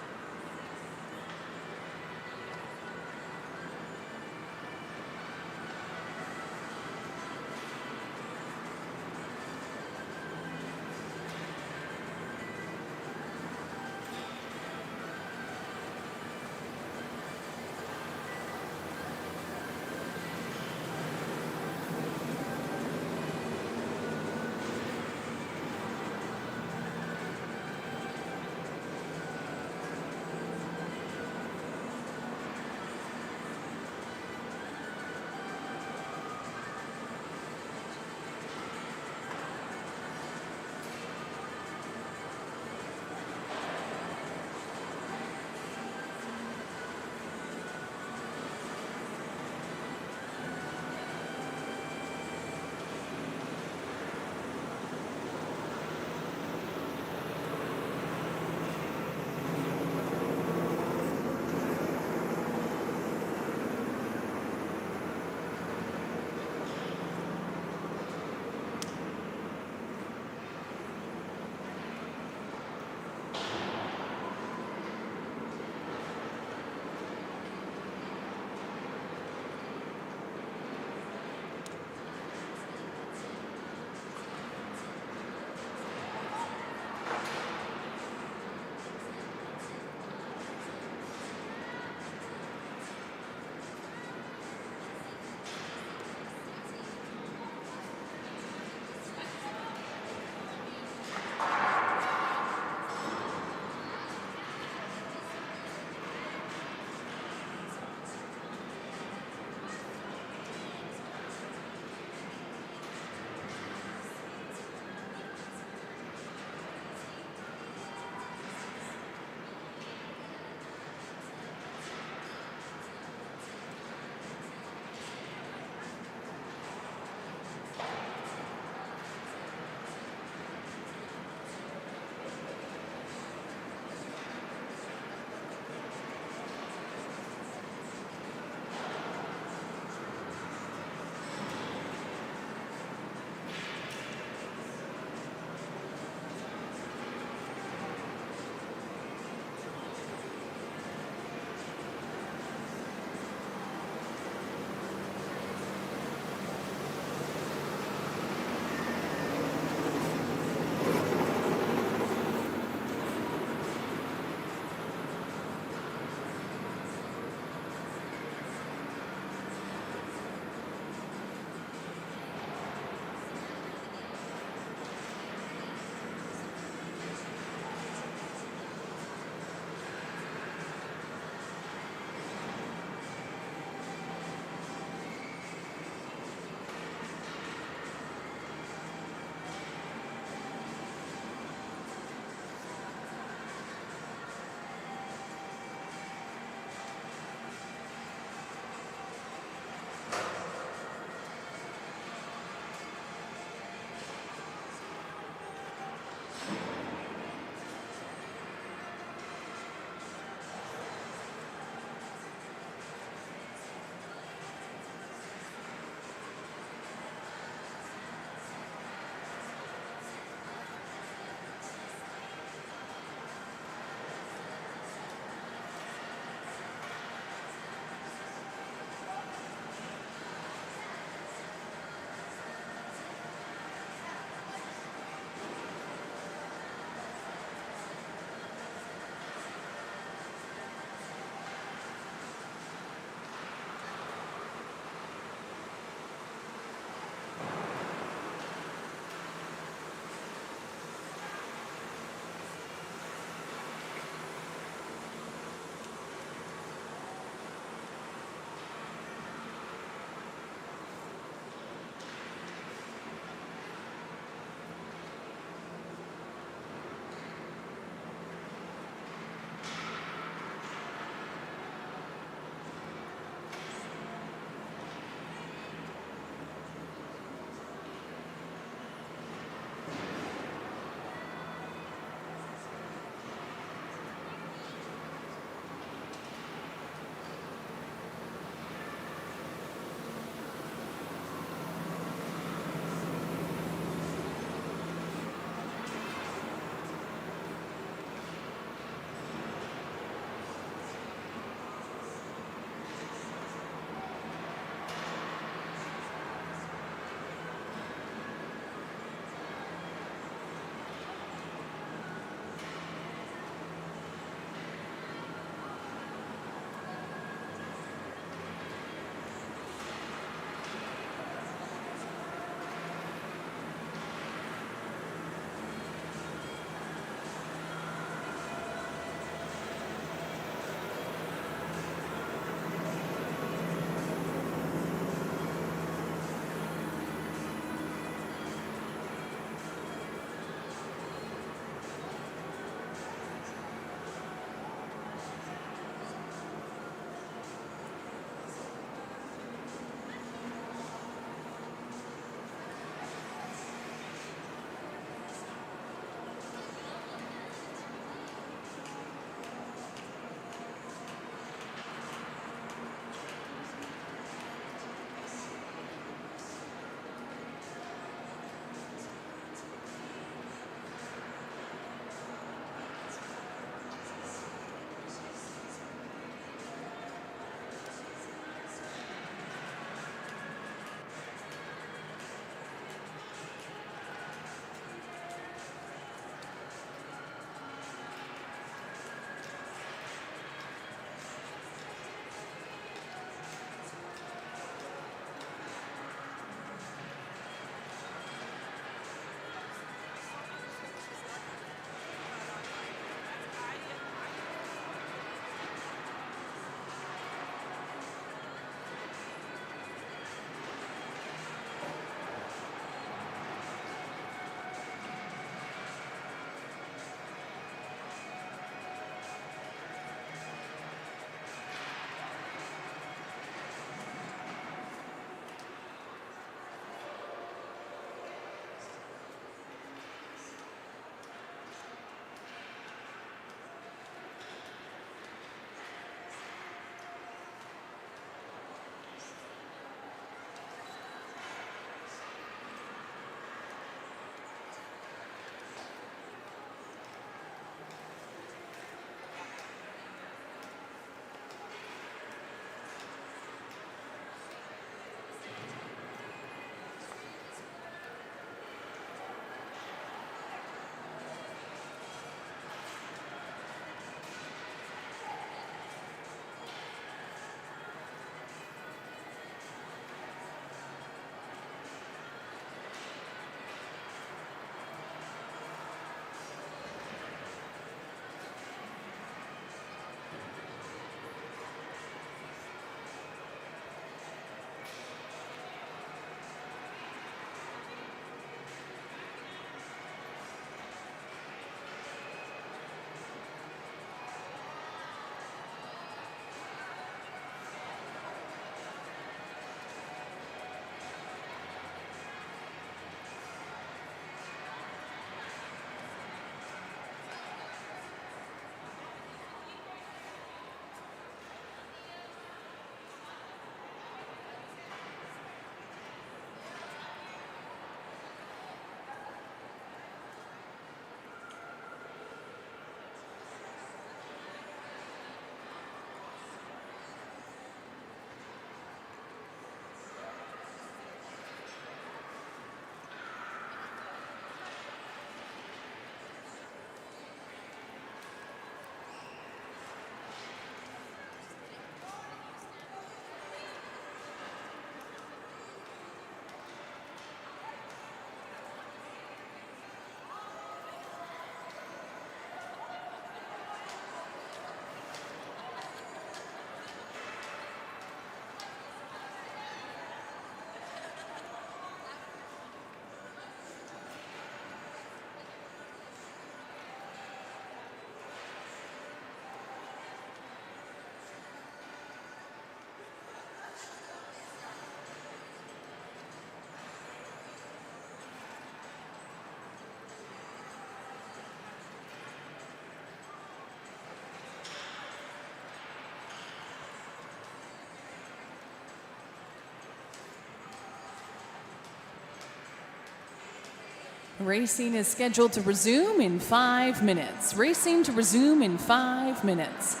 Racing is scheduled to resume in 5 minutes. Racing to resume in 5 minutes.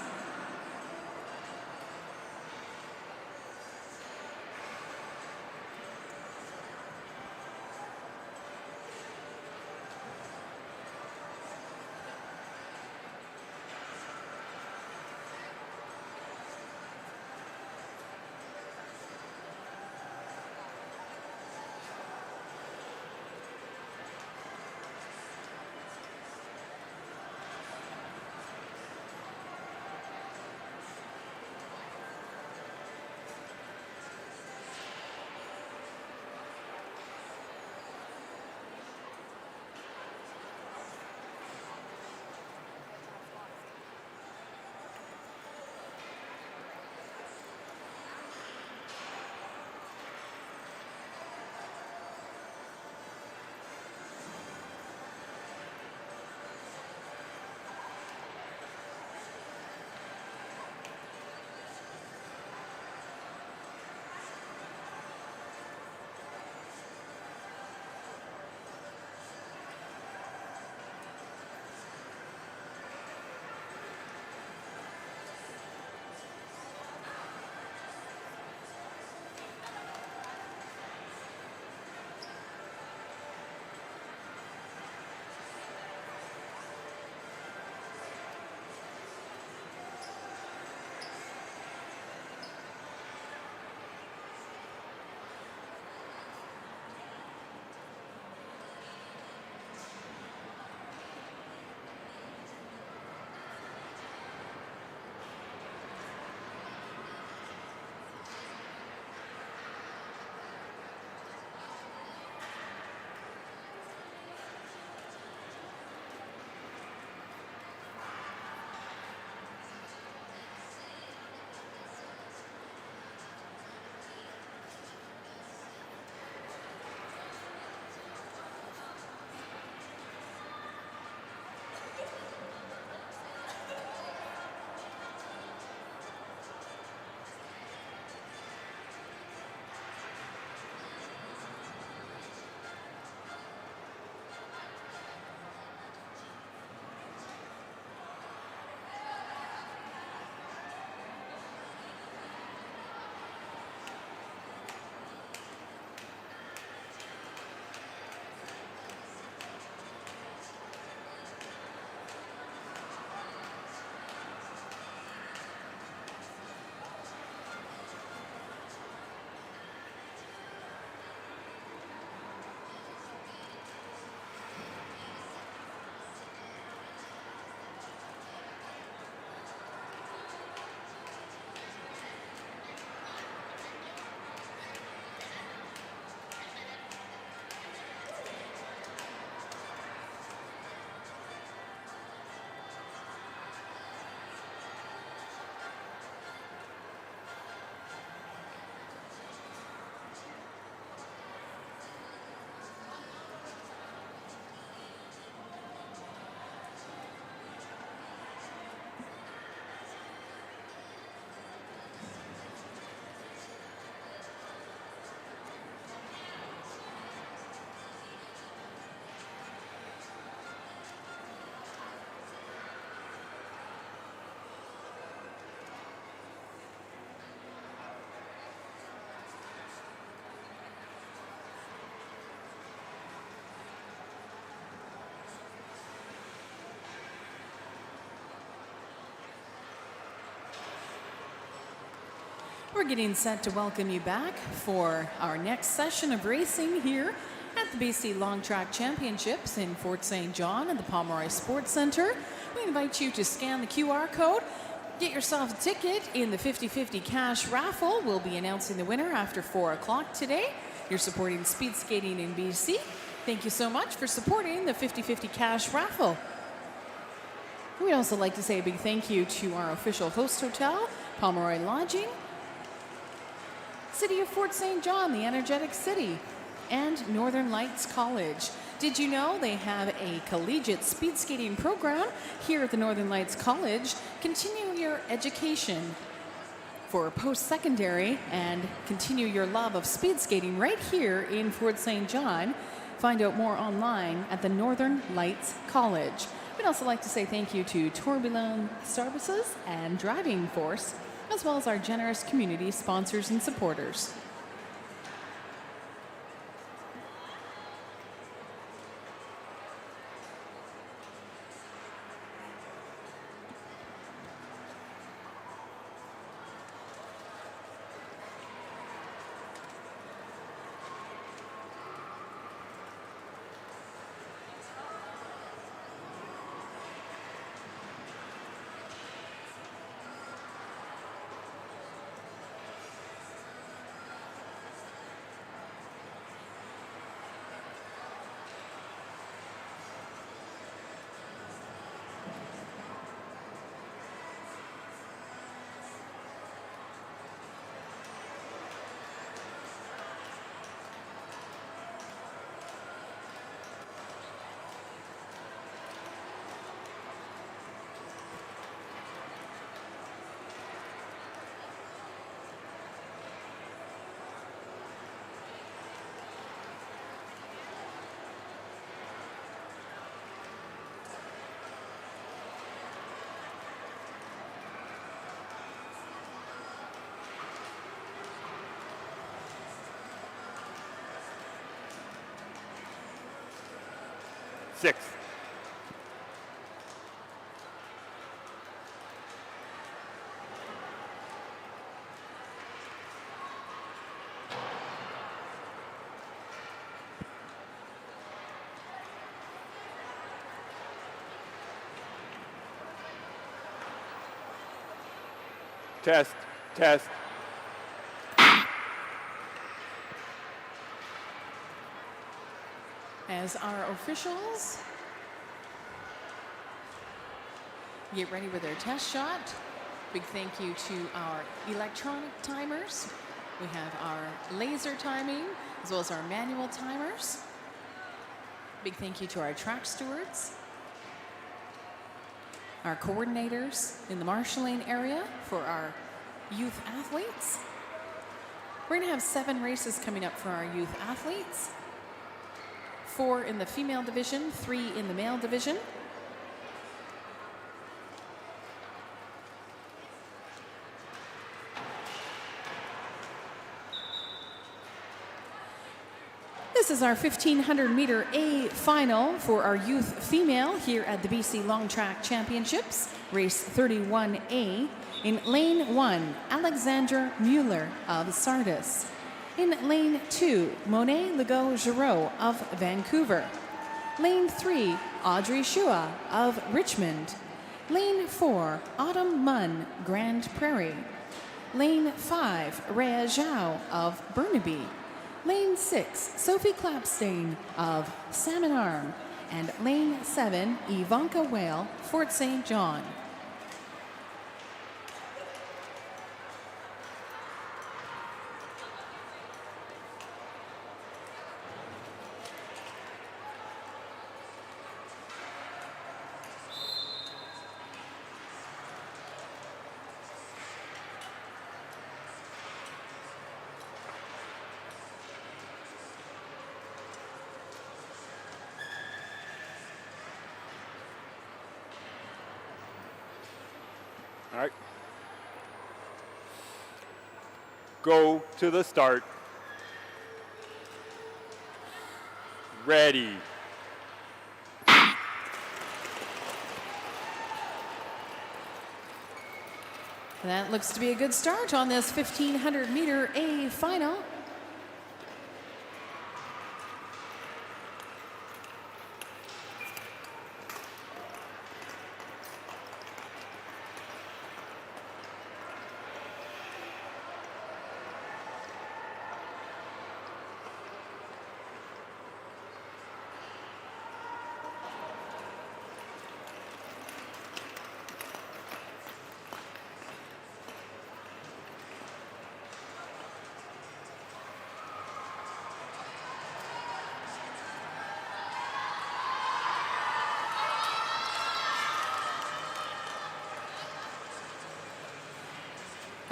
We're getting set to welcome you back for our next session of racing here at the BC Long Track Championships in Fort St. John at the Pomeroy Sports Centre. We invite you to scan the QR code, get yourself a ticket in the 50-50 cash raffle. We'll be announcing the winner after 4 o'clock today. You're supporting speed skating in BC. Thank you so much for supporting the 50-50 cash raffle. We'd also like to say a big thank you to our official host hotel, Pomeroy Lodging, City of Fort St. John, the energetic city, and Northern Lights College. Did you know they have a collegiate speed skating program here at the Northern Lights College? Continue your education for post-secondary and continue your love of speed skating right here in Fort St. John. Find out more online at the Northern Lights College. We'd also like to say thank you to Tourbillon Services and Driving Force, as well as our generous community sponsors and supporters. Six. Test, test. As our officials get ready with their test shot, big thank you to our electronic timers. We have our laser timing as well as our manual timers. Big thank you to our track stewards, our coordinators in the marshalling area for our youth athletes. We're going to have 7 races coming up for our youth athletes. 4 in the female division, 3 in the male division. This is our 1500 meter A final for our youth female here at the BC Long Track Championships, race 31A. In lane 1, Alexandra Mueller of Sardis. In lane 2, Monet Legault-Giroux of Vancouver. Lane 3, Audrey Shua of Richmond. Lane 4, Autumn Munn, Grand Prairie. Lane 5, Rhea Zhao of Burnaby. Lane 6, Sophie Clapstain of Salmon Arm. And lane 7, Ivanka Whale, Fort St. John. All right. Go to the start. Ready. That looks to be a good start on this 1500 meter A final.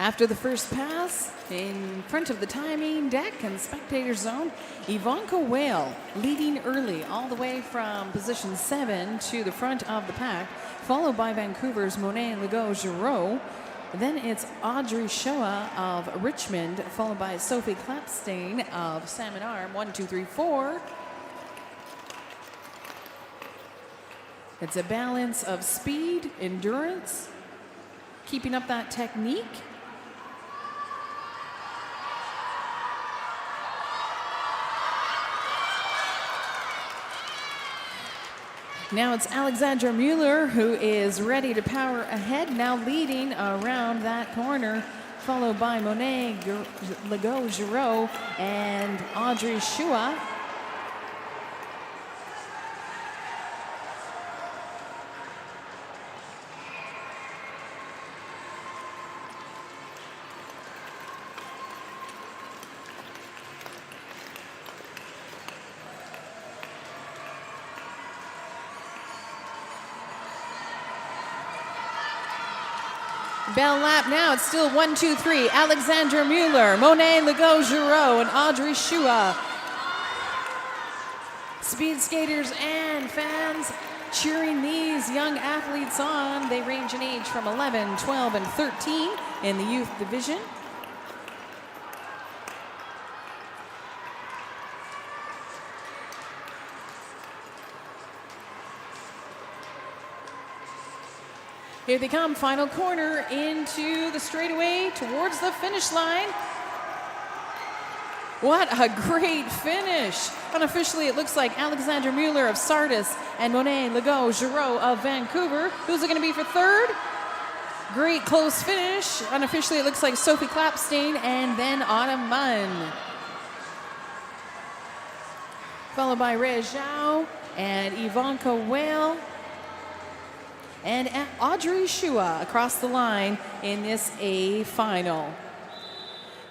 After the first pass, in front of the timing deck and spectator zone, Ivanka Whale leading early all the way from position 7 to the front of the pack, followed by Vancouver's Monet Legault-Giroux. Then it's Audrey Shoa of Richmond, followed by Sophie Klapstein of Salmon Arm. 1, 2, 3, 4. It's a balance of speed, endurance, keeping up that technique. Now it's Alexandra Mueller who is ready to power ahead, now leading around that corner, followed by Monet Legault-Giroux and Audrey Shoa. Bell lap now. It's still 1, 2, 3. Alexandra Mueller, Monet Legault-Giroux, and Audrey Shoa. Speed skaters and fans cheering these young athletes on. They range in age from 11, 12, and 13 in the youth division. Here they come, final corner into the straightaway towards the finish line. What a great finish. Unofficially, it looks like Alexandra Mueller of Sardis and Monet Legault-Giroux of Vancouver. Who's it going to be for third? Great close finish. Unofficially, it looks like Sophie Klapstein and then Autumn Munn. Followed by Rhea Zhao and Ivanka Whale. And Audrey Shoa across the line in this A final.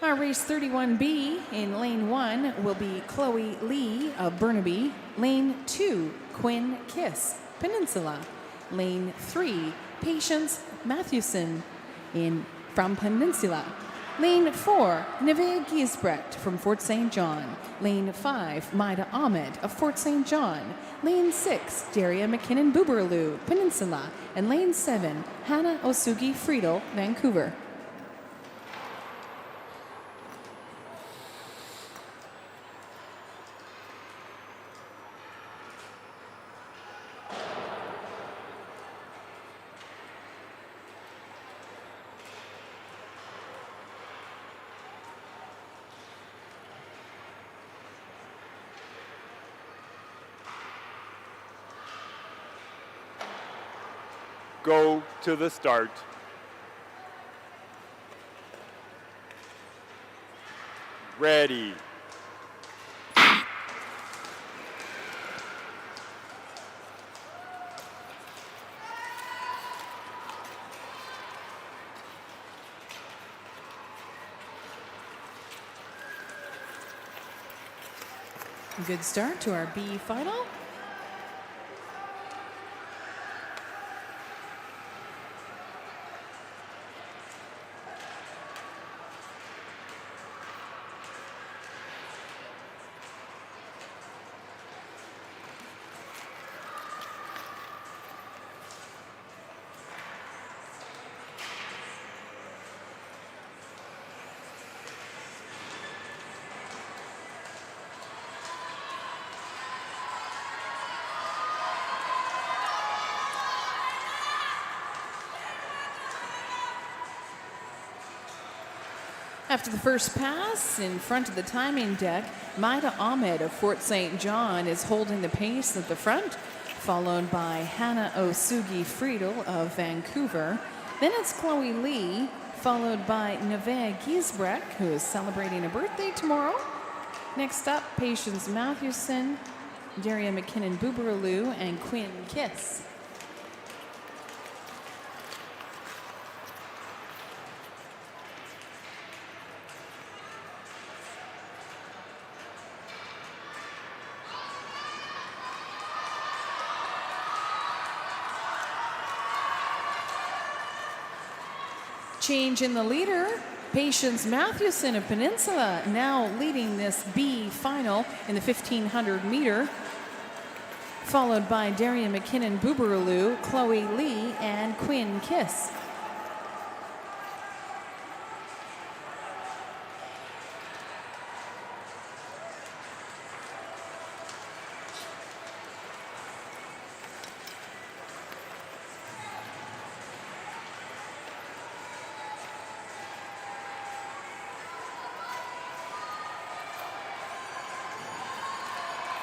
Our race 31B in lane 1 will be Chloe Lee of Burnaby. Lane 2, Quinn Kiss, Peninsula. Lane 3, Patience Mathewson from Peninsula. Lane 4, Neve Giesbrecht from Fort St. John. Lane 5, Maida Ahmed of Fort St. John. Lane 6, Daria McKinnon Booberloo, Peninsula. And Lane 7, Hannah Osugi Friedel, Vancouver. Go to the start. Ready. Good start to our B final. After the first pass, in front of the timing deck, Maida Ahmed of Fort St. John is holding the pace at the front, followed by Hannah Osugi Friedel of Vancouver. Then it's Chloe Lee, followed by Neve Giesbrecht, who is celebrating a birthday tomorrow. Next up, Patience Mathewson, Daria McKinnon Booberloo, and Quinn Kiss. Change in the leader. Patience Matthewson of Peninsula now leading this B final in the 1500 meter, followed by Daria McKinnon Buberaloo, Chloe Lee, and Quinn Kiss.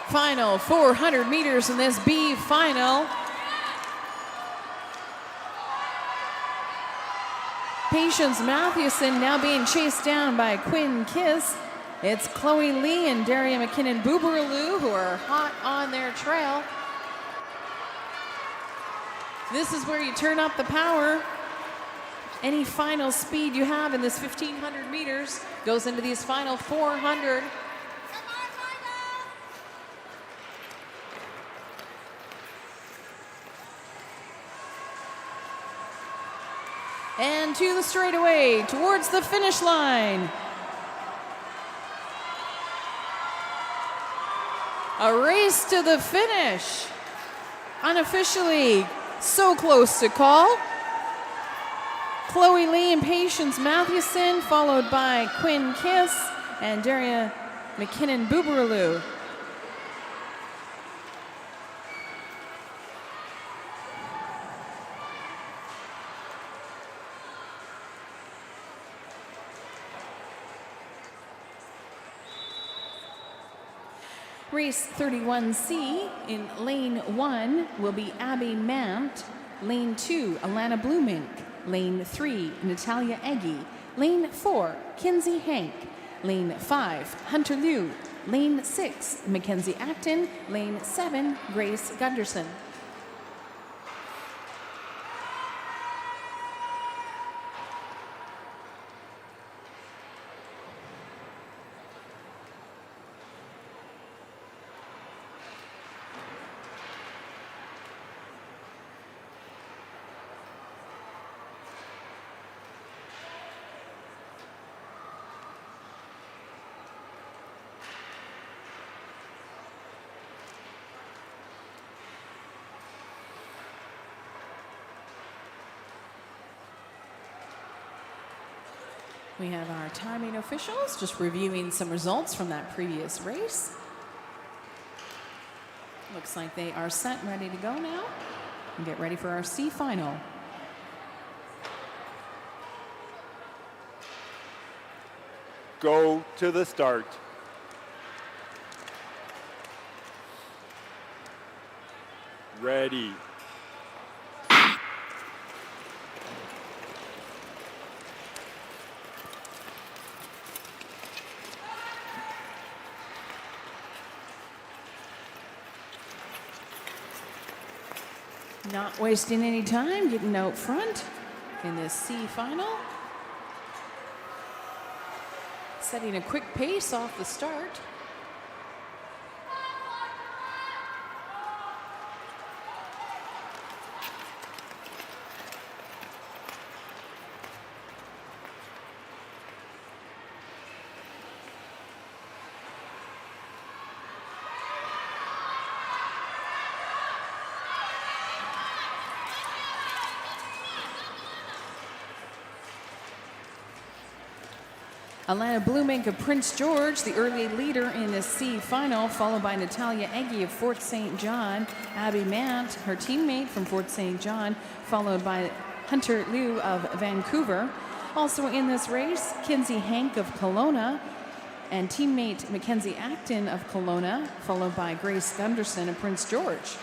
Final 400 meters in this B final. Patience Matthewson now being chased down by Quinn Kiss. It's Chloe Lee and Daria McKinnon Buberaloo who are hot on their trail. This is where you turn up the power. Any final speed you have in this 1500 meters goes into these final 400. And to the straightaway, towards the finish line. A race to the finish. Unofficially, so close to call. Chloe Lee and Patience Matthewson, followed by Quinn Kiss and Daria McKinnon Buberaloo. Race 31C in lane 1 will be Abby Mant, lane 2 Alana Blumink, lane 3 Natalia Eggy, lane 4 Kinsey Hank, lane 5 Hunter Liu, lane 6 Mackenzie Acton, lane 7 Grace Gunderson. We have our timing officials just reviewing some results from that previous race. Looks like they are set and ready to go now and get ready for our C final. Go to the start. Ready. Not wasting any time, getting out front in this C final. Setting a quick pace off the start. Alana Blumink of Prince George, the early leader in the C final, followed by Natalia Eggy of Fort St. John. Abby Mant, her teammate from Fort St. John, followed by Hunter Liu of Vancouver. Also in this race, Kinsey Hank of Kelowna and teammate Mackenzie Acton of Kelowna, followed by Grace Gunderson of Prince George.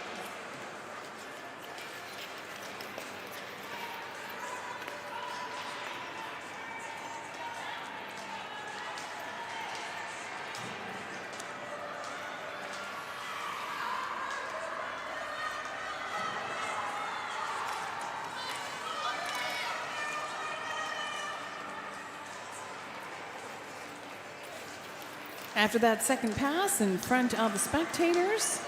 After that second pass in front of the spectators,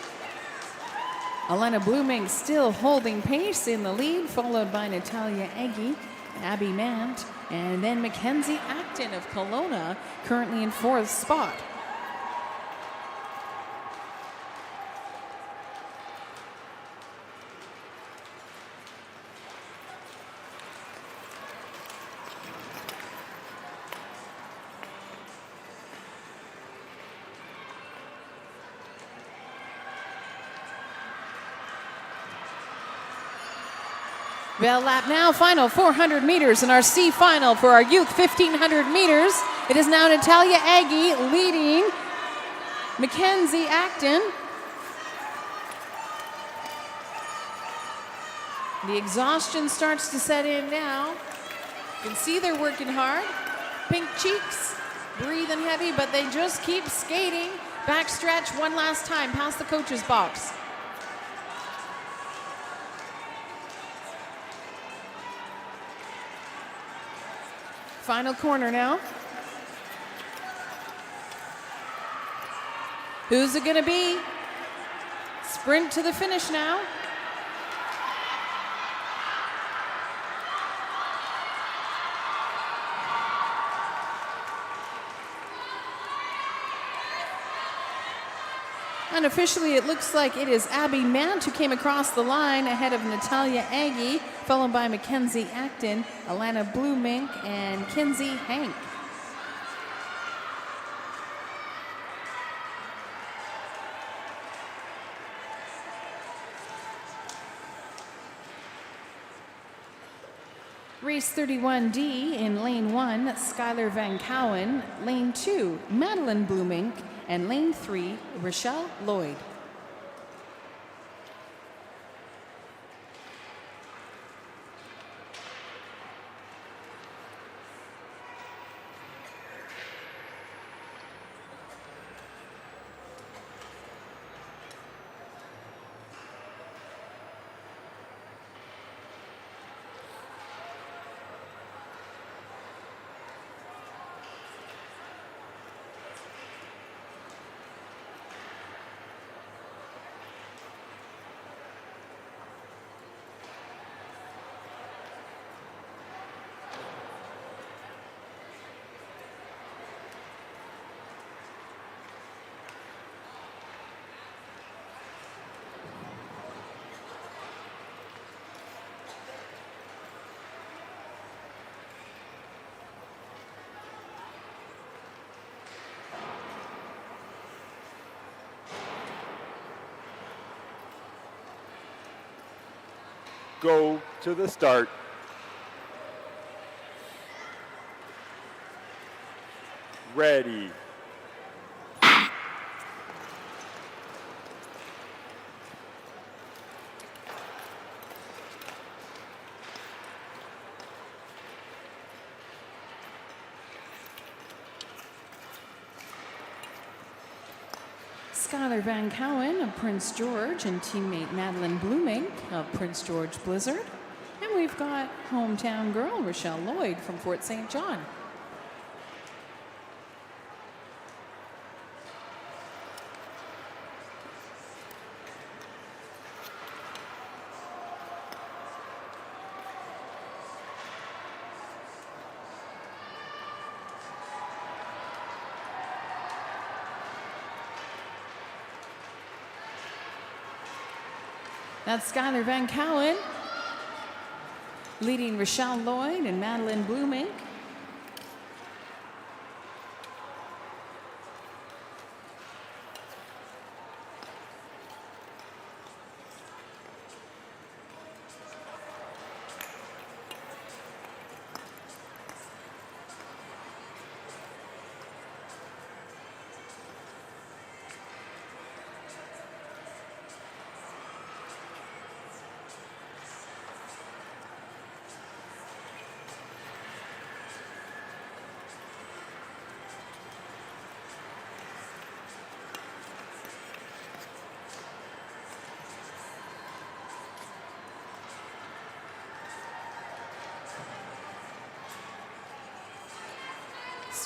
Alana Blumink still holding pace in the lead, followed by Natalia Eggy Abby Mant, and then Mackenzie Acton of Kelowna, currently in 4th spot. Bell lap now, final 400 meters in our C final for our youth 1500 meters. It is now Natalia Aggie leading Mackenzie Acton. The exhaustion starts to set in now. You can see they're working hard. Pink cheeks, breathing heavy, but they just keep skating. Back stretch one last time past the coach's box. Final corner now. Who's it going to be? Sprint to the finish now. Unofficially, it looks like it is Abby Mant who came across the line ahead of Natalia Aggie, followed by Mackenzie Acton, Alana Blumink, and Kinsey Hank. Race 31D in lane 1, Skylar Van Cowen, lane 2, Madeline Blumink, and lane 3, Rochelle Lloyd. Go to the start. Ready. Skylar Van Cowen of Prince George and teammate Madeline Blumink of Prince George Blizzard. And we've got hometown girl Rochelle Lloyd from Fort St. John. That's Skylar Van Cowen leading Rochelle Lloyd and Madeline Blumink.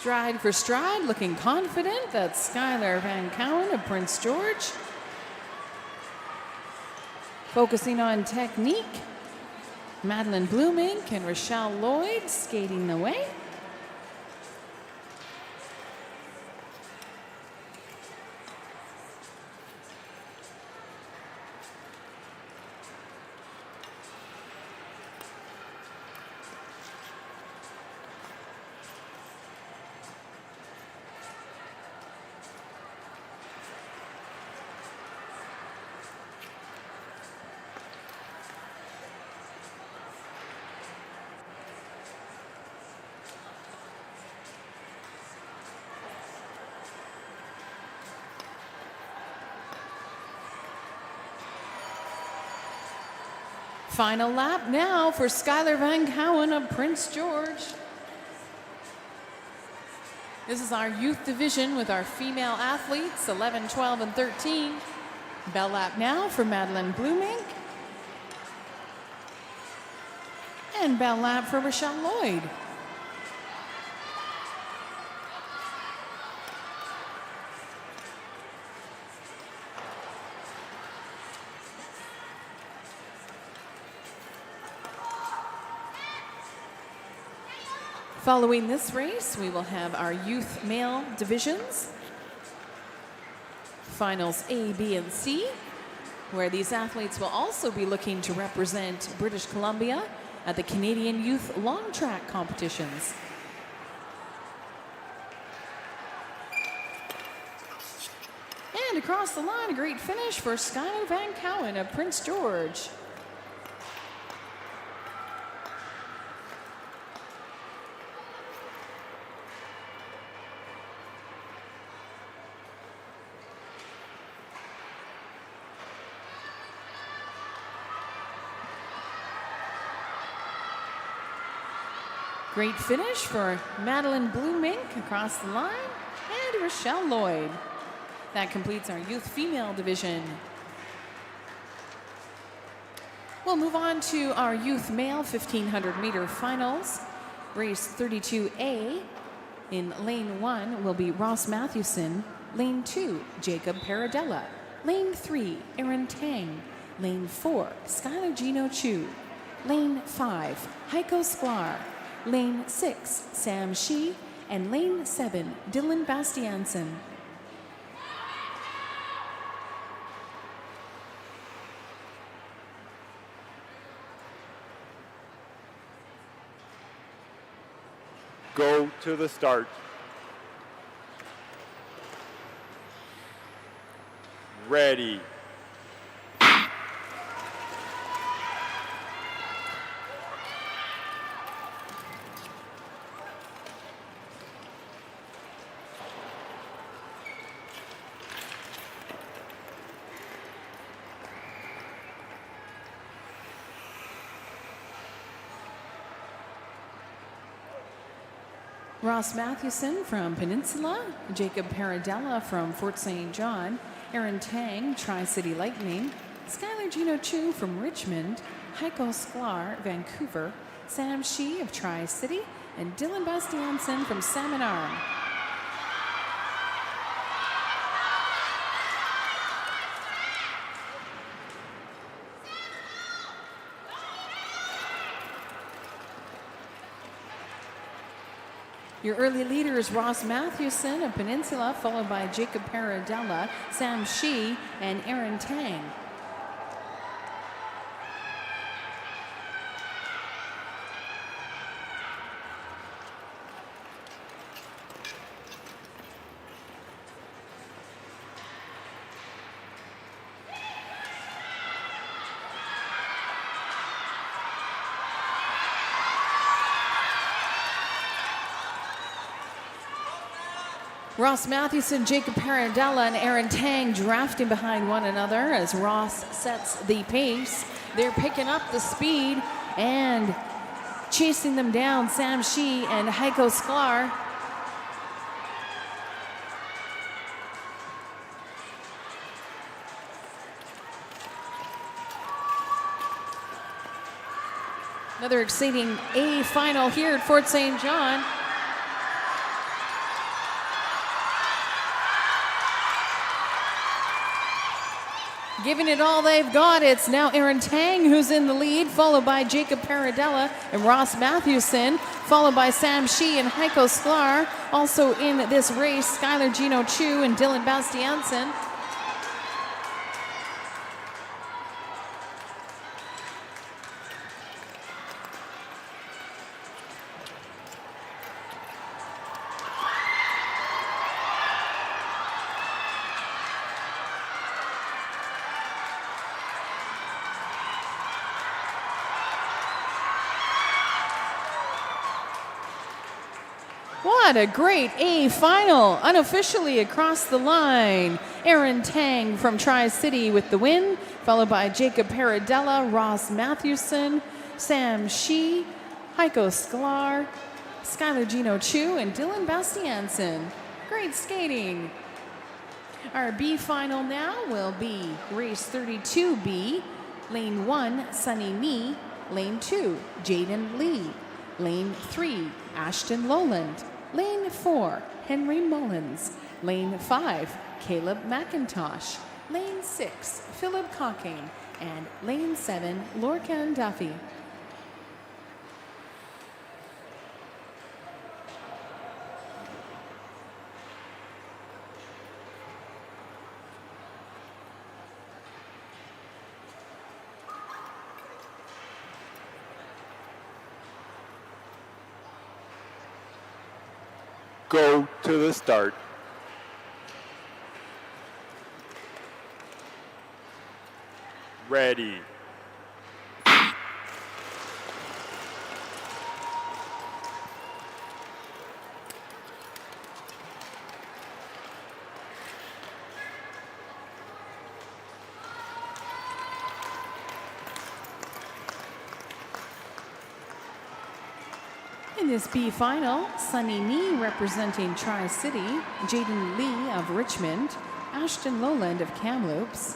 Stride for stride, looking confident. That's Skylar Van Cowen of Prince George. Focusing on technique. Madeline Bloomink and Rochelle Lloyd skating away. Final lap now for Skylar Van Cowen of Prince George. This is our youth division with our female athletes, 11, 12, and 13. Bell lap now for Madeline Bloomink. And bell lap for Rochelle Lloyd. Following this race, we will have our youth male divisions, finals A, B, and C, where these athletes will also be looking to represent British Columbia at the Canadian Youth Long Track competitions. And across the line, a great finish for Skylar Van Cowen of Prince George. Great finish for Madeline Bloomink across the line and Rochelle Lloyd. That completes our youth female division. We'll move on to our youth male 1500 meter finals. Race 32A. In lane 1 will be Ross Mathewson. Lane 2, Jacob Paradella. Lane 3, Aaron Tang. Lane 4, Skylar Gino Chu. Lane 5, Heiko Sklar. Lane 6, Sam Shi, and Lane 7, Dylan Bastiansen. Go to the start. Ready. Ross Mathewson from Peninsula, Jacob Paradella from Fort St. John, Aaron Tang, Tri-City Lightning, Skylar Gino Chu from Richmond, Heiko Sklar, Vancouver, Sam Shi of Tri-City, and Dylan Bastiansen from Salmon Arm. Your early leaders, Ross Mathewson of Peninsula, followed by Jacob Paradella, Sam Shi, and Aaron Tang. Ross Mathewson, Jacob Paradella, and Aaron Tang drafting behind one another as Ross sets the pace. They're picking up the speed and chasing them down, Sam Shi and Heiko Sklar. Another exciting A final here at Fort St. John. Giving it all they've got. It's now Aaron Tang who's in the lead, followed by Jacob Paradella and Ross Matthewson, followed by Sam Shee and Heiko Sklar. Also in this race, Skylar Gino Chu and Dylan Bastiansen. What a great A final, unofficially across the line. Aaron Tang from Tri-City with the win, followed by Jacob Paradella, Ross Matthewson, Sam Shee, Heiko Sklar, Skylar Gino Chu, and Dylan Bastiansen. Great skating. Our B final now will be race 32B, lane 1, Sunny Nee, lane 2, Jaden Lee, lane 3, Ashton Lowland, lane 4, Henry Mullins, lane 5, Caleb McIntosh, lane 6, Philip Cocking, and lane 7, Lorcan Duffy. Go to the start. Ready. In this B final, Sunny Nee representing Tri-City, Jaden Lee of Richmond, Ashton Lowland of Kamloops.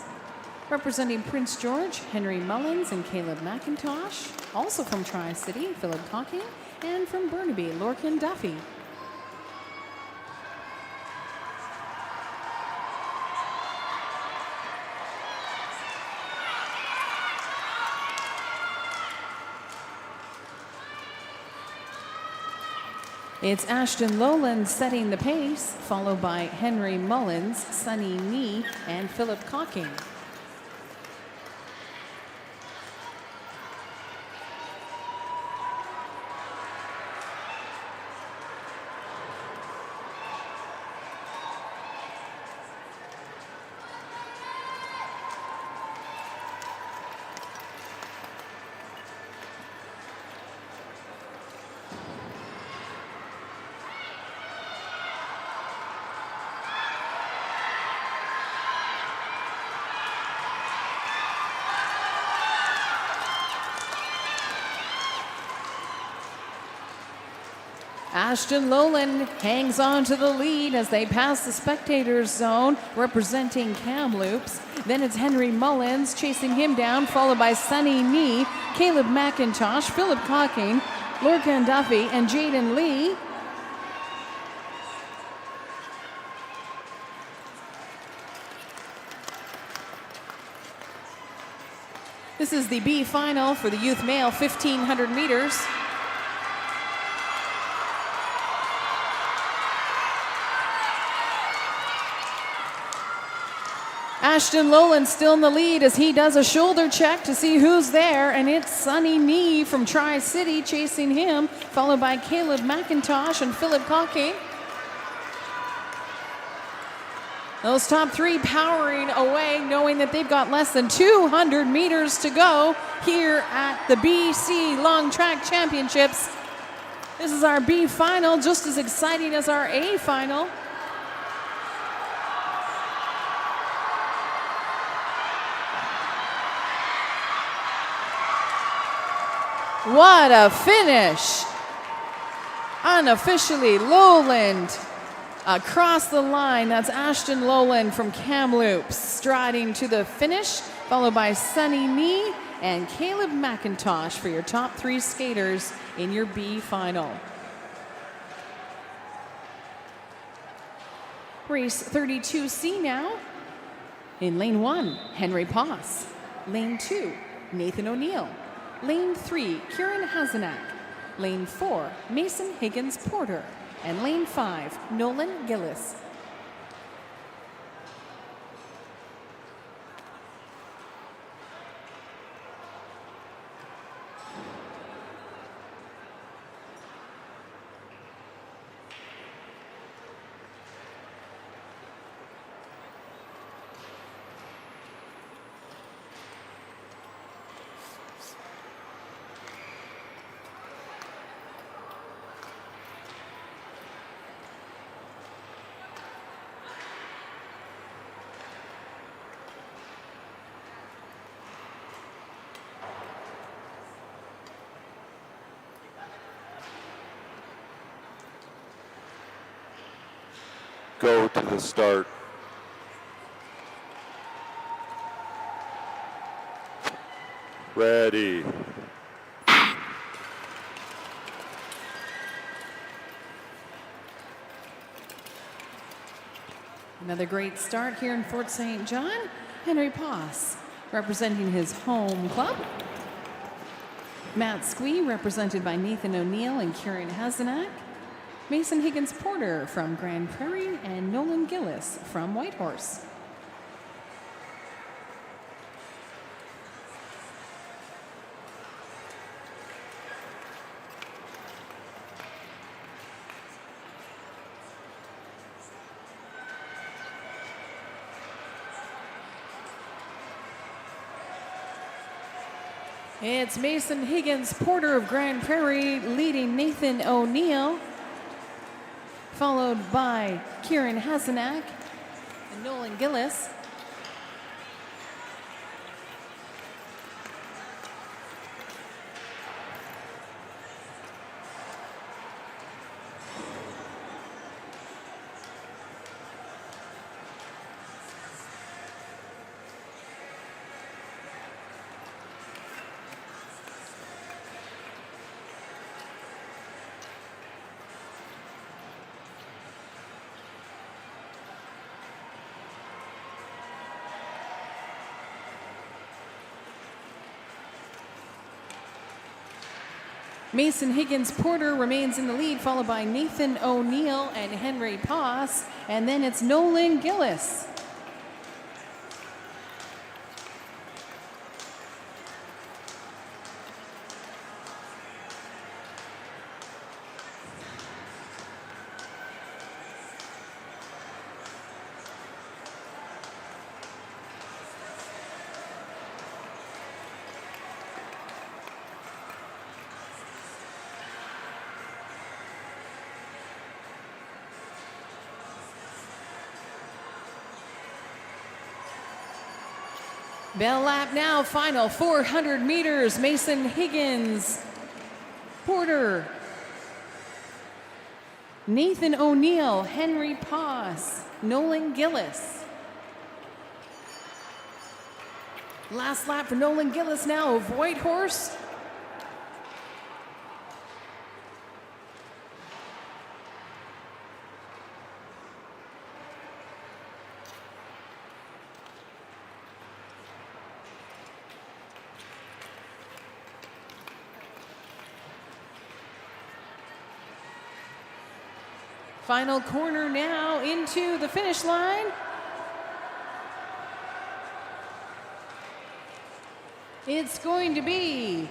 Representing Prince George, Henry Mullins and Caleb McIntosh. Also from Tri-City, Philip Cocking, and from Burnaby, Lorcan Duffy. It's Ashton Lowland setting the pace, followed by Henry Mullins, Sunny Nee, and Philip Cocking. Ashton Lowland hangs on to the lead as they pass the spectators zone, representing Kamloops. Then it's Henry Mullins chasing him down, followed by Sunny Nee, Caleb McIntosh, Philip Cocking, Lorcan Duffy, and Jaden Lee. This is the B final for the youth male 1,500 meters. Ashton Lowland still in the lead as he does a shoulder check to see who's there, and it's Sunny Nee from Tri-City chasing him, followed by Caleb McIntosh and Philip Cocking. Those top three powering away, knowing that they've got less than 200 meters to go here at the BC Long Track Championships. This is our B final, just as exciting as our A final. What a finish! Unofficially, Lowland across the line. That's Ashton Lowland from Kamloops striding to the finish, followed by Sunny Nee and Caleb McIntosh for your top three skaters in your B final. Race 32C now. In lane 1, Henry Poss. Lane 2, Nathan O'Neill. Lane 3, Kieran Hazenak. Lane 4, Mason Higgins Porter. And lane 5, Nolan Gillis. Go to the start. Ready. Another great start here in Fort St. John. Henry Poss representing his home club. Matt Squee represented by Nathan O'Neill and Kieran Hazenak. Mason Higgins Porter from Grand Prairie and Nolan Gillis from Whitehorse. It's Mason Higgins Porter of Grand Prairie leading Nathan O'Neill, followed by Kieran Hazenak and Nolan Gillis. Mason Higgins Porter remains in the lead, followed by Nathan O'Neill and Henry Poss, and then it's Nolan Gillis. Bell lap now, final 400 meters. Mason Higgins, Porter, Nathan O'Neill, Henry Poss, Nolan Gillis. Last lap for Nolan Gillis now of Whitehorse. Final corner now into the finish line. It's going to be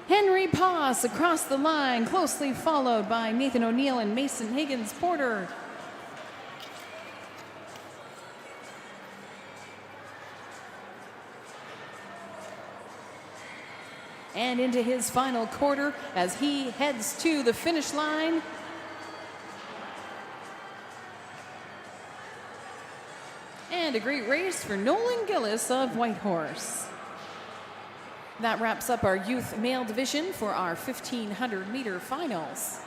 Henry Poss across the line, closely followed by Nathan O'Neill and Mason Higgins Porter. And into his final quarter as he heads to the finish line. And a great race for Nolan Gillis of Whitehorse. That wraps up our youth male division for our 1,500 meter finals.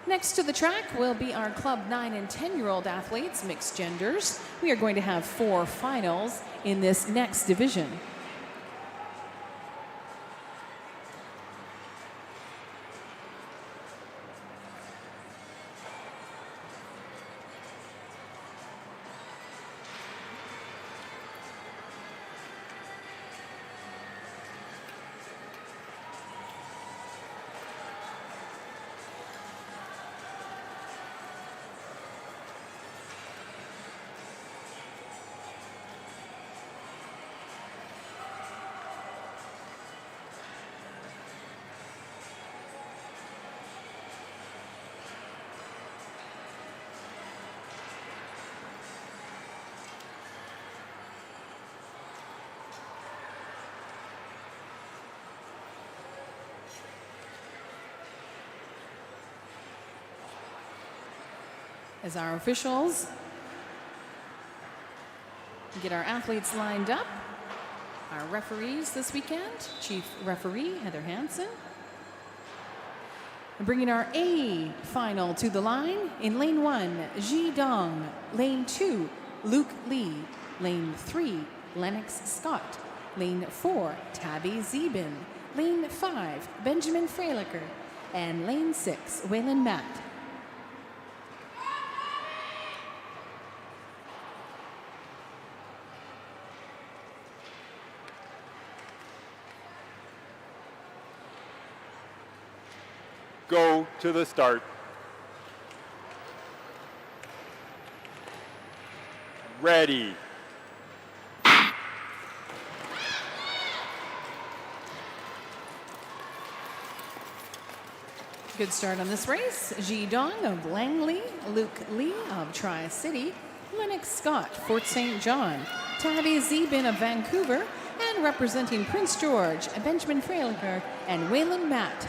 Next to the track will be our club 9 and 10-year-old athletes, mixed genders. We are going to have 4 finals in this next division. as our officials get our athletes lined up. Our referees this weekend, Chief Referee Heather Hansen. Bringing our A final to the line in lane 1, Ji Dong. Lane 2, Luke Lee. Lane 3, Lennox Scott. Lane 4, Tabby Zebin. Lane 5, Benjamin Freilicher. And lane 6, Waylon Matt. Go to the start. Ready. Good start on this race. Ji Dong of Langley, Luke Lee of Tri-City, Lennox Scott, Fort St. John, Tabby Zebin of Vancouver, and representing Prince George, Benjamin Freilicher and Waylon Matt.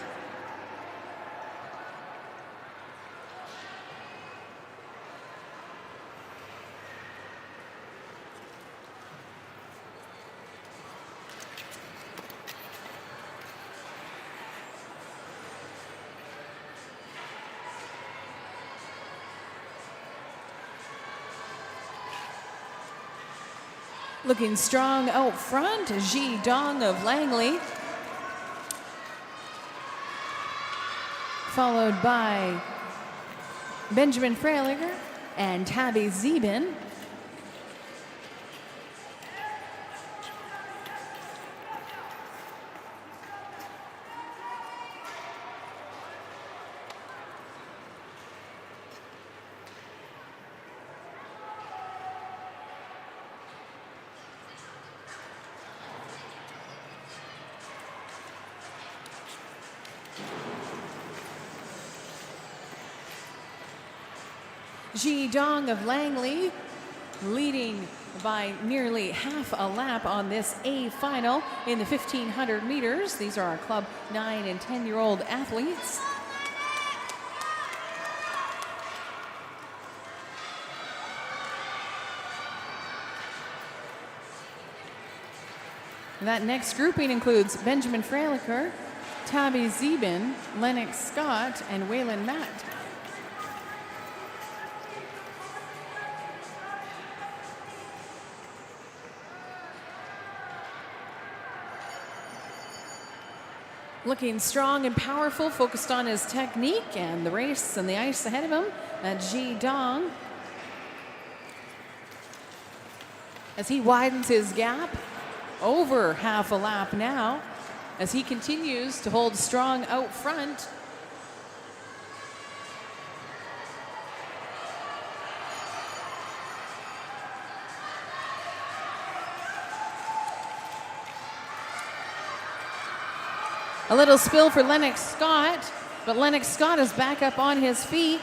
Looking strong out front, Ji Dong of Langley. Followed by Benjamin Freilicher and Tabby Zebin. Ji Dong of Langley leading by nearly half a lap on this A final in the 1500 meters. These are our club 9 and 10-year-old athletes. That next grouping includes Benjamin Freilicher, Tabby Zebin, Lennox Scott, and Waylon Matt. Looking strong and powerful, focused on his technique and the race and the ice ahead of him. Ji Dong, as he widens his gap over half a lap now, as he continues to hold strong out front. A little spill for Lennox Scott, but Lennox Scott is back up on his feet.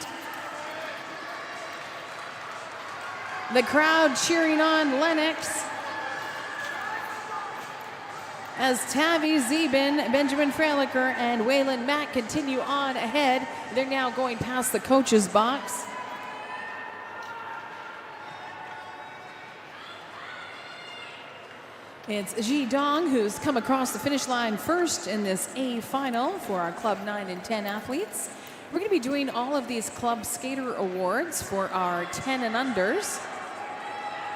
The crowd cheering on Lennox as Tabby Zebin, Benjamin Freilicher, and Waylon Matt continue on ahead. They're now going past the coach's box. It's Ji Dong who's come across the finish line first in this A final for our Club 9 and 10 athletes. We're going to be doing all of these Club Skater Awards for our 10 and unders,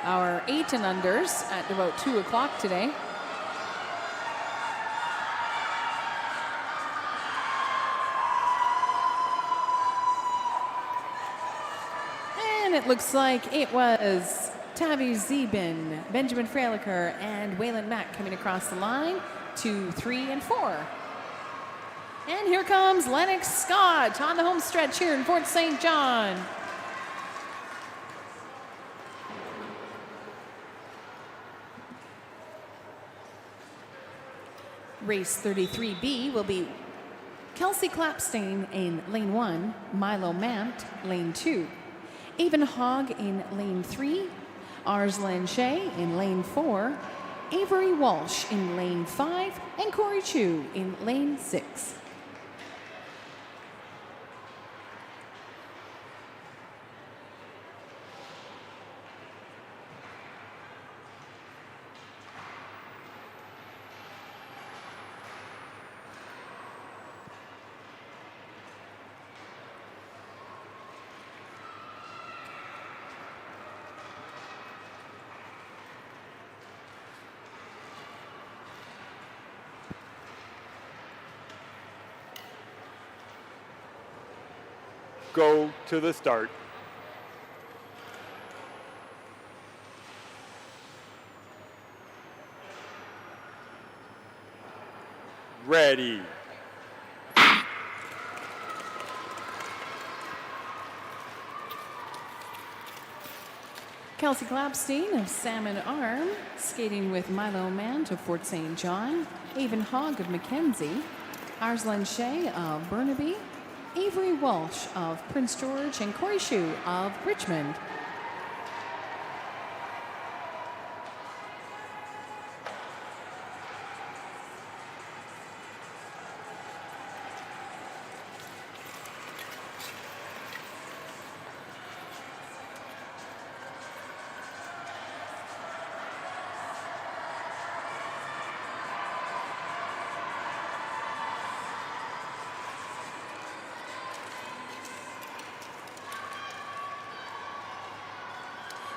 our 8 and unders at about 2 o'clock today. And it looks like it was Tabby Zebin, Benjamin Freilicher, and Waylon Matt coming across the line, 2, 3, and 4. And here comes Lennox Scott on the home stretch here in Fort St. John. Race 33B will be Kelsey Clapstain in lane 1, Milo Mant, lane 2, Avon Hogg in lane 3, Arslan Shea in lane 4, Avery Walsh in lane 5, and Corey Chu in lane 6. Go to the start. Ready. Kelsey Klapstein of Salmon Arm, skating with Milo Mant of Fort St. John, Avon Hogg of Mackenzie, Arslan Shea of Burnaby, Avery Walsh of Prince George, and Corey Shue of Richmond.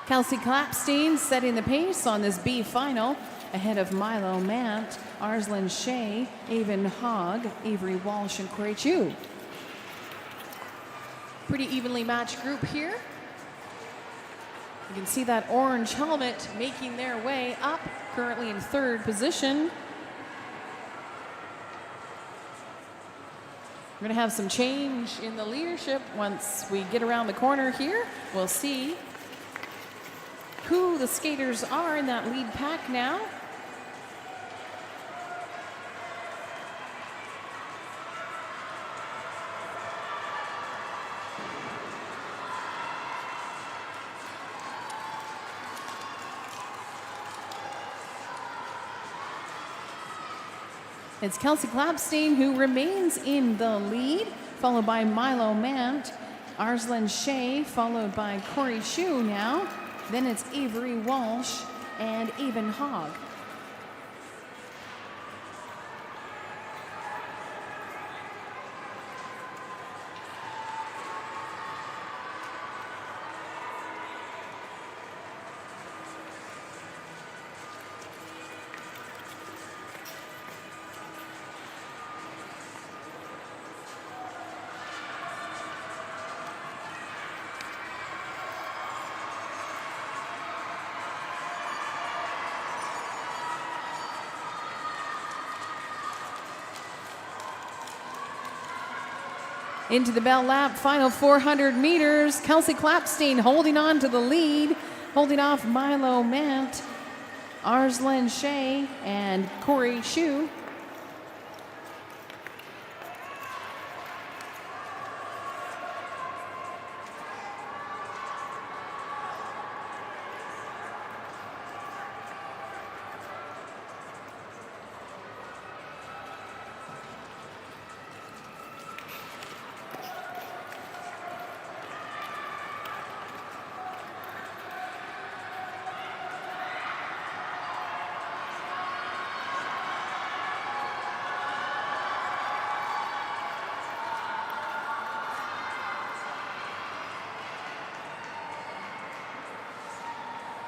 Kelsey Klapstein setting the pace on this B final ahead of Milo Mant, Arslan Shea, Avon Hogg, Avery Walsh, and Corey Shue. Pretty evenly matched group here. You can see that orange helmet making their way up, currently in third position. We're going to have some change in the leadership once we get around the corner here. We'll see who the skaters are in that lead pack now. It's Kelsey Klapstein who remains in the lead, followed by Milo Mant, Arslan Shea, followed by Corey Shue now. Then it's Avery Walsh and Avon Hogg. Into the bell lap, final 400 meters. Kelsey Klapstein holding on to the lead, holding off Milo Mant, Arslan Shea, and Corey Shue.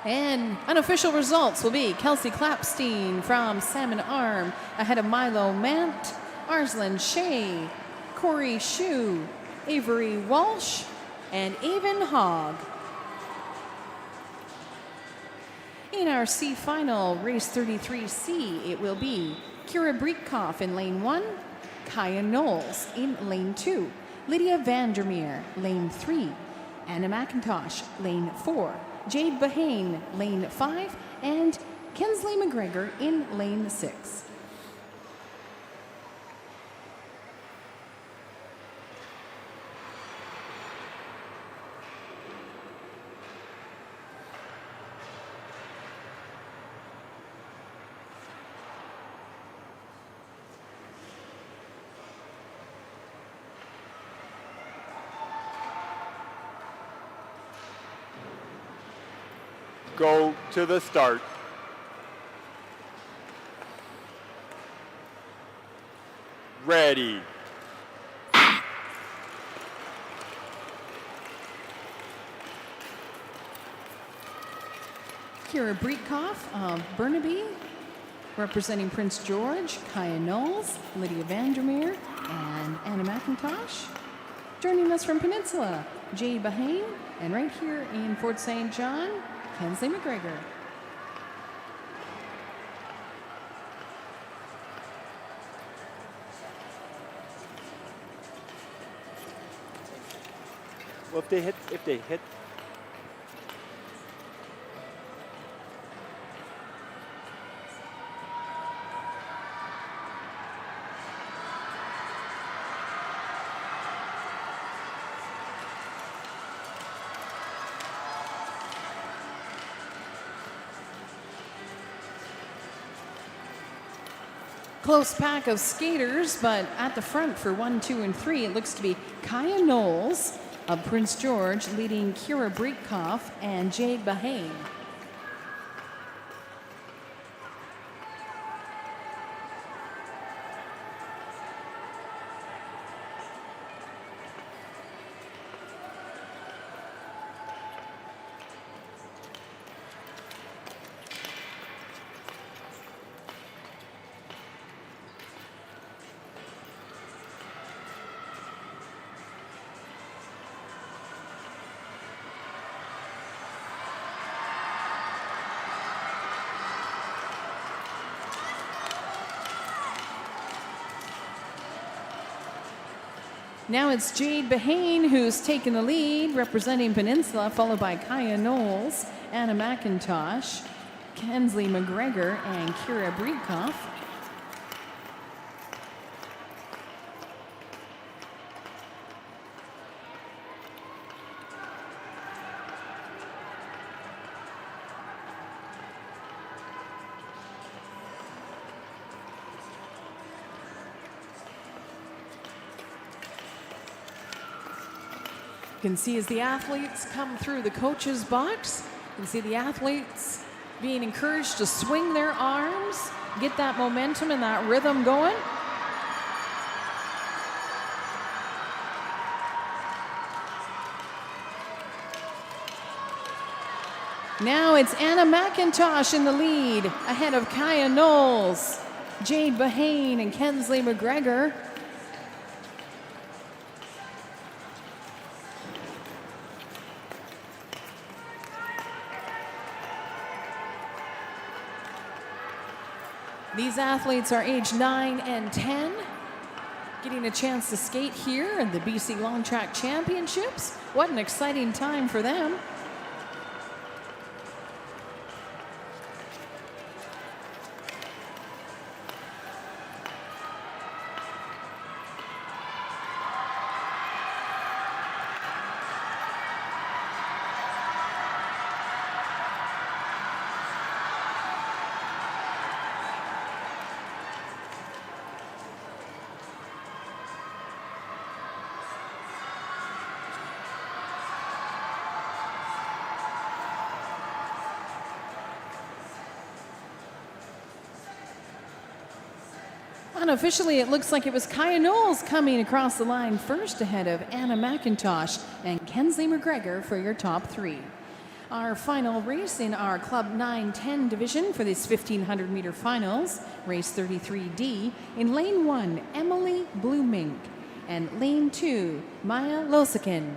And unofficial results will be Kelsey Klapstein from Salmon Arm ahead of Milo Mant, Arslan Shea, Corey Shue, Avery Walsh, and Avon Hogg. In our C final, race 33C, it will be Kira Breekoff in lane 1, Kaya Knowles in lane 2, Lydia Vandermeer, lane 3, Anna McIntosh, lane 4, Jade Bahane, lane 5, and Kinsley McGregor in lane 6. Go to the start. Ready. Kira Breekoff of Burnaby, representing Prince George, Kaya Knowles, Lydia Vandermeer, and Anna McIntosh. Joining us from Peninsula, Jade Bahane, and right here in Fort St. John, Kensley McGregor. Well, if they hit. Close pack of skaters, but at the front for 1, 2, and 3, it looks to be Kaya Knowles of Prince George leading Kira Breekoff and Jade Bahane. Now it's Jade Bahane who's taken the lead, representing Peninsula, followed by Kaya Knowles, Anna McIntosh, Kensley McGregor, and Kira Breekoff. You can see as the athletes come through the coach's box, you can see the athletes being encouraged to swing their arms, get that momentum and that rhythm going. Now it's Anna McIntosh in the lead, ahead of Kaya Knowles, Jade Bahane, and Kensley McGregor. These athletes are age 9 and 10, getting a chance to skate here in the BC Long Track Championships. What an exciting time for them. Unofficially, it looks like it was Kaya Knowles coming across the line first, ahead of Anna McIntosh and Kensley McGregor for your top 3. Our final race in our Club 9-10 division for this 1,500 meter finals, race 33D, in lane 1, Emily Blumink, and lane 2, Maya Losikin.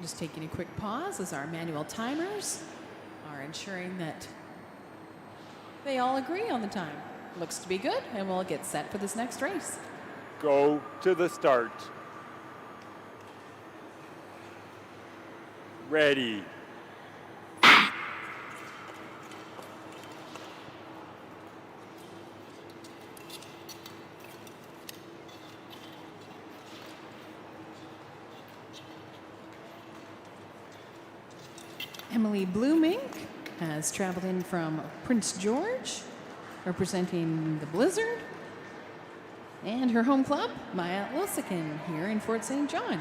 Just taking a quick pause as our manual timers are ensuring that they all agree on the time. Looks to be good, and we'll get set for this next race. Go to the start. Ready. Emily Blumink has traveled in from Prince George, representing the Blizzard, and her home club, Maya Losikin, here in Fort St. John.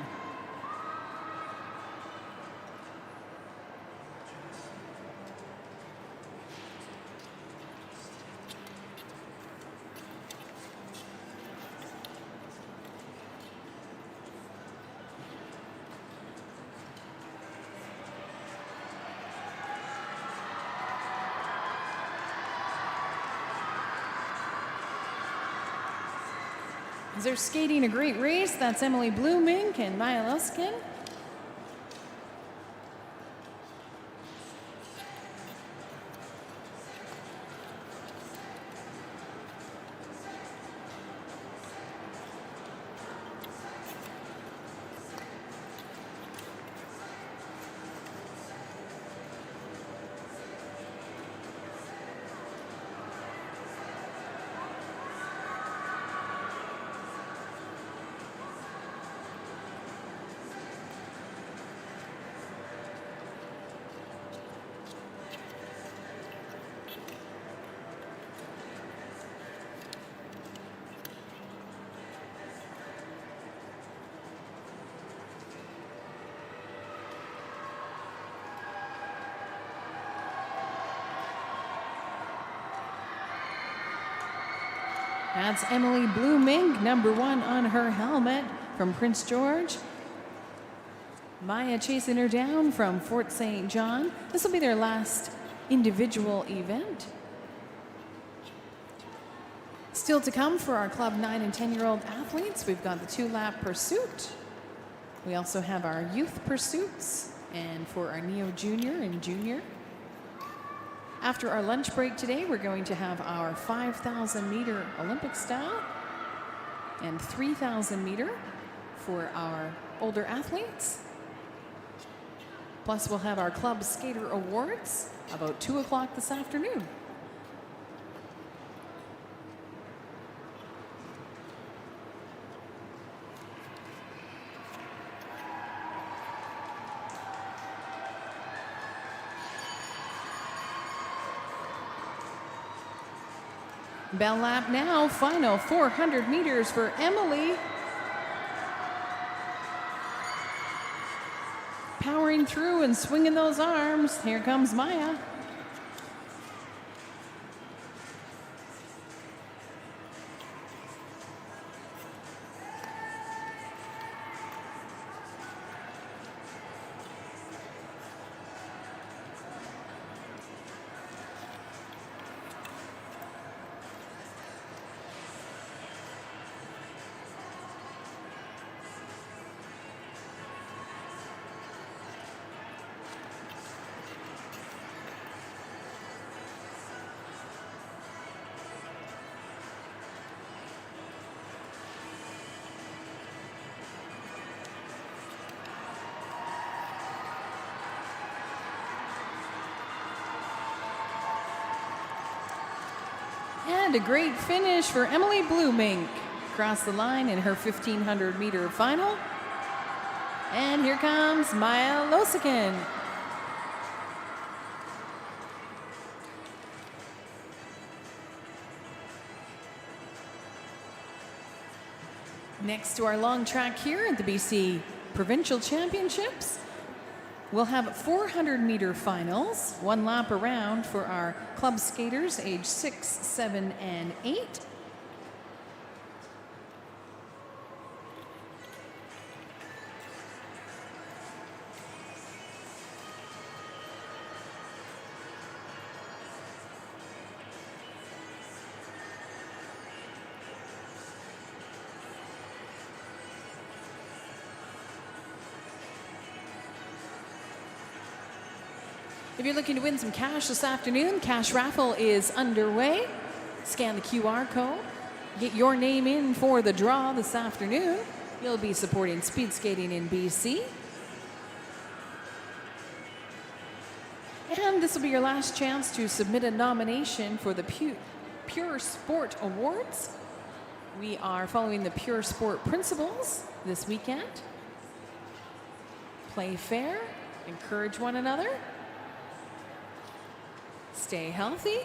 They're skating a great race. That's Emily Bloomink and Maya Luskin. That's Emily Bloomink, number 1 on her helmet from Prince George. Maya chasing her down from Fort St. John. This will be their last individual event. Still to come for our club 9 and 10-year-old athletes, we've got the 2-lap pursuit. We also have our youth pursuits, and for our Neo Junior and Junior. After our lunch break today, we're going to have our 5,000 meter Olympic style and 3,000 meter for our older athletes. Plus, we'll have our Club Skater Awards about 2 o'clock this afternoon. Bell lap now, final 400 meters for Emily. Powering through and swinging those arms. Here comes Maya. And a great finish for Emily Bloomink. Across the line in her 1,500 meter final. And here comes Maya Losikin. Next to our long track here at the BC Provincial Championships, we'll have 400 meter finals, 1 lap around for our club skaters age 6, 7, and 8. If you're looking to win some cash this afternoon, cash raffle is underway. Scan the QR code. Get your name in for the draw this afternoon. You'll be supporting speed skating in BC. And this will be your last chance to submit a nomination for the Pure Sport Awards. We are following the Pure Sport principles this weekend. Play fair, encourage one another, stay healthy,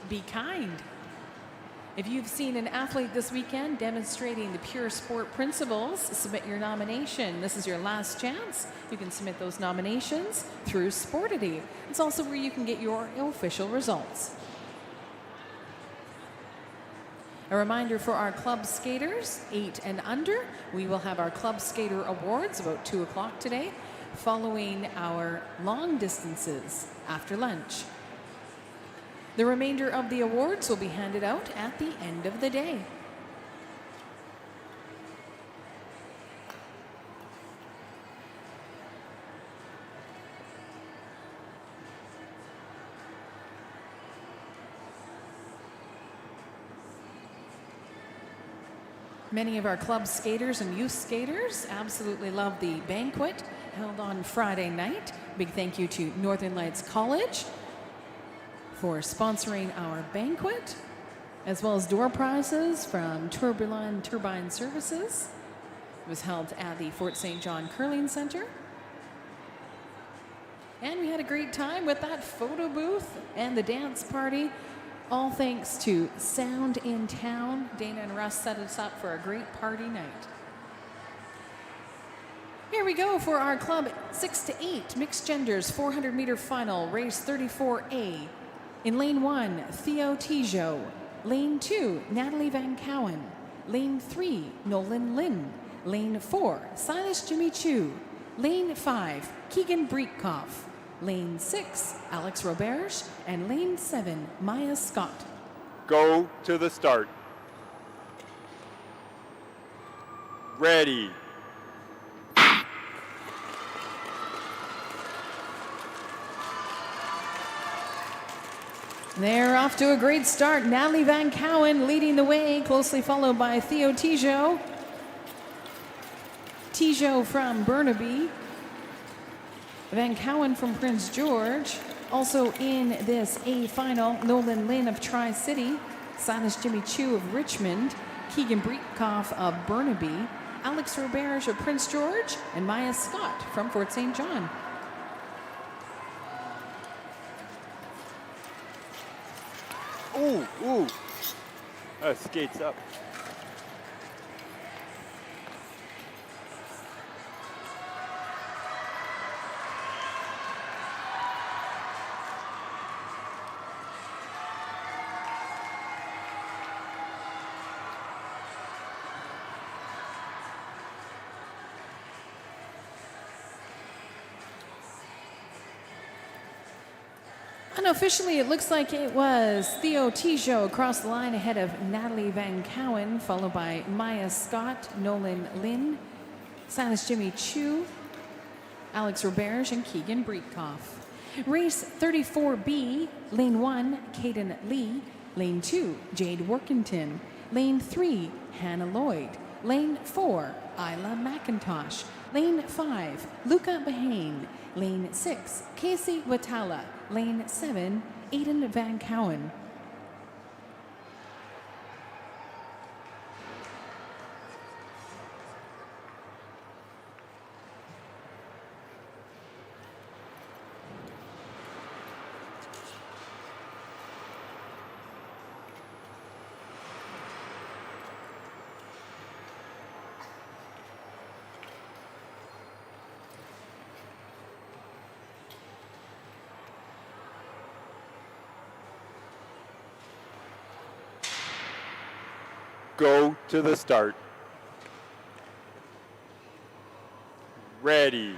be kind. If you've seen an athlete this weekend demonstrating the Pure Sport principles, submit your nomination. This is your last chance. You can submit those nominations through Sportity. It's also where you can get your official results. A reminder for our club skaters, 8 and under, we will have our Club Skater Awards about 2 o'clock today, following our long distances after lunch. The remainder of the awards will be handed out at the end of the day. Many of our club skaters and youth skaters absolutely love the banquet held on Friday night. Big thank you to Northern Lights College for sponsoring our banquet, as well as door prizes from Turbine Services. It was held at the Fort St. John Curling Center. And we had a great time with that photo booth and the dance party. All thanks to Sound in Town. Dana and Russ set us up for a great party night. Here we go for our club 6 to 8 mixed genders 400 meter final, race 34A. In lane 1, Theo Tijo. Lane 2, Natalie Van Cowen. Lane 3, Nolan Lynn. Lane 4, Silas Jimmy Chu. Lane 5, Keegan Breekoff. Lane 6, Alex Roberge, and Lane 7, Maya Scott. Go to the start. Ready. They're off to a great start. Natalie Van Cowen leading the way, closely followed by Theo Tijo. Tijo from Burnaby. Van Cowen from Prince George. Also in this A final, Nolan Lynn of Tri-City, Silas Jimmy Chu of Richmond, Keegan Breekoff of Burnaby, Alex Roberge of Prince George, and Maya Scott from Fort St. John. Ooh. Skates up. Unofficially, it looks like it was Theo Tijo across the line ahead of Natalie Van Cowen, followed by Maya Scott, Nolan Lynn, Silas Jimmy Chu, Alex Roberge, and Keegan Breekoff. Race 34B, Lane 1, Caden Lee. Lane 2, Jade Workington. Lane 3, Hannah Lloyd. Lane 4, Isla McIntosh. Lane 5, Luca Bahane. Lane 6, Casey Watala. Lane 7, Aiden Van Cowen. Go to the start. Ready.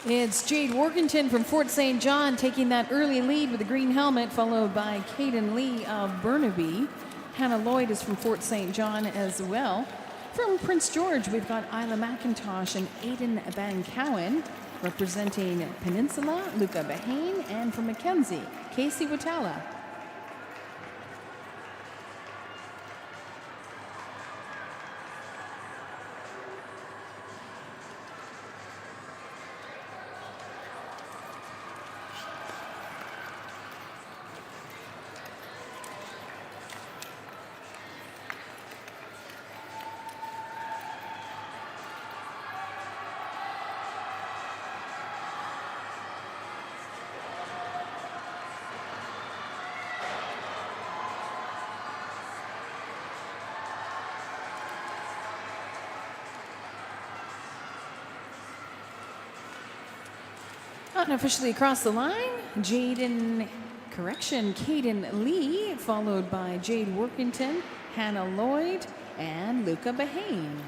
It's Jade Workington from Fort St. John taking that early lead with the green helmet, followed by Caden Lee of Burnaby. Hannah Lloyd is from Fort St. John as well. From Prince George, we've got Isla McIntosh and Aiden Van Cowen. Representing Peninsula, Luca Bahane, and from Mackenzie, Casey Watala. Unofficially across the line, Caden Lee, followed by Jade Workington, Hannah Lloyd, and Luca Bahane.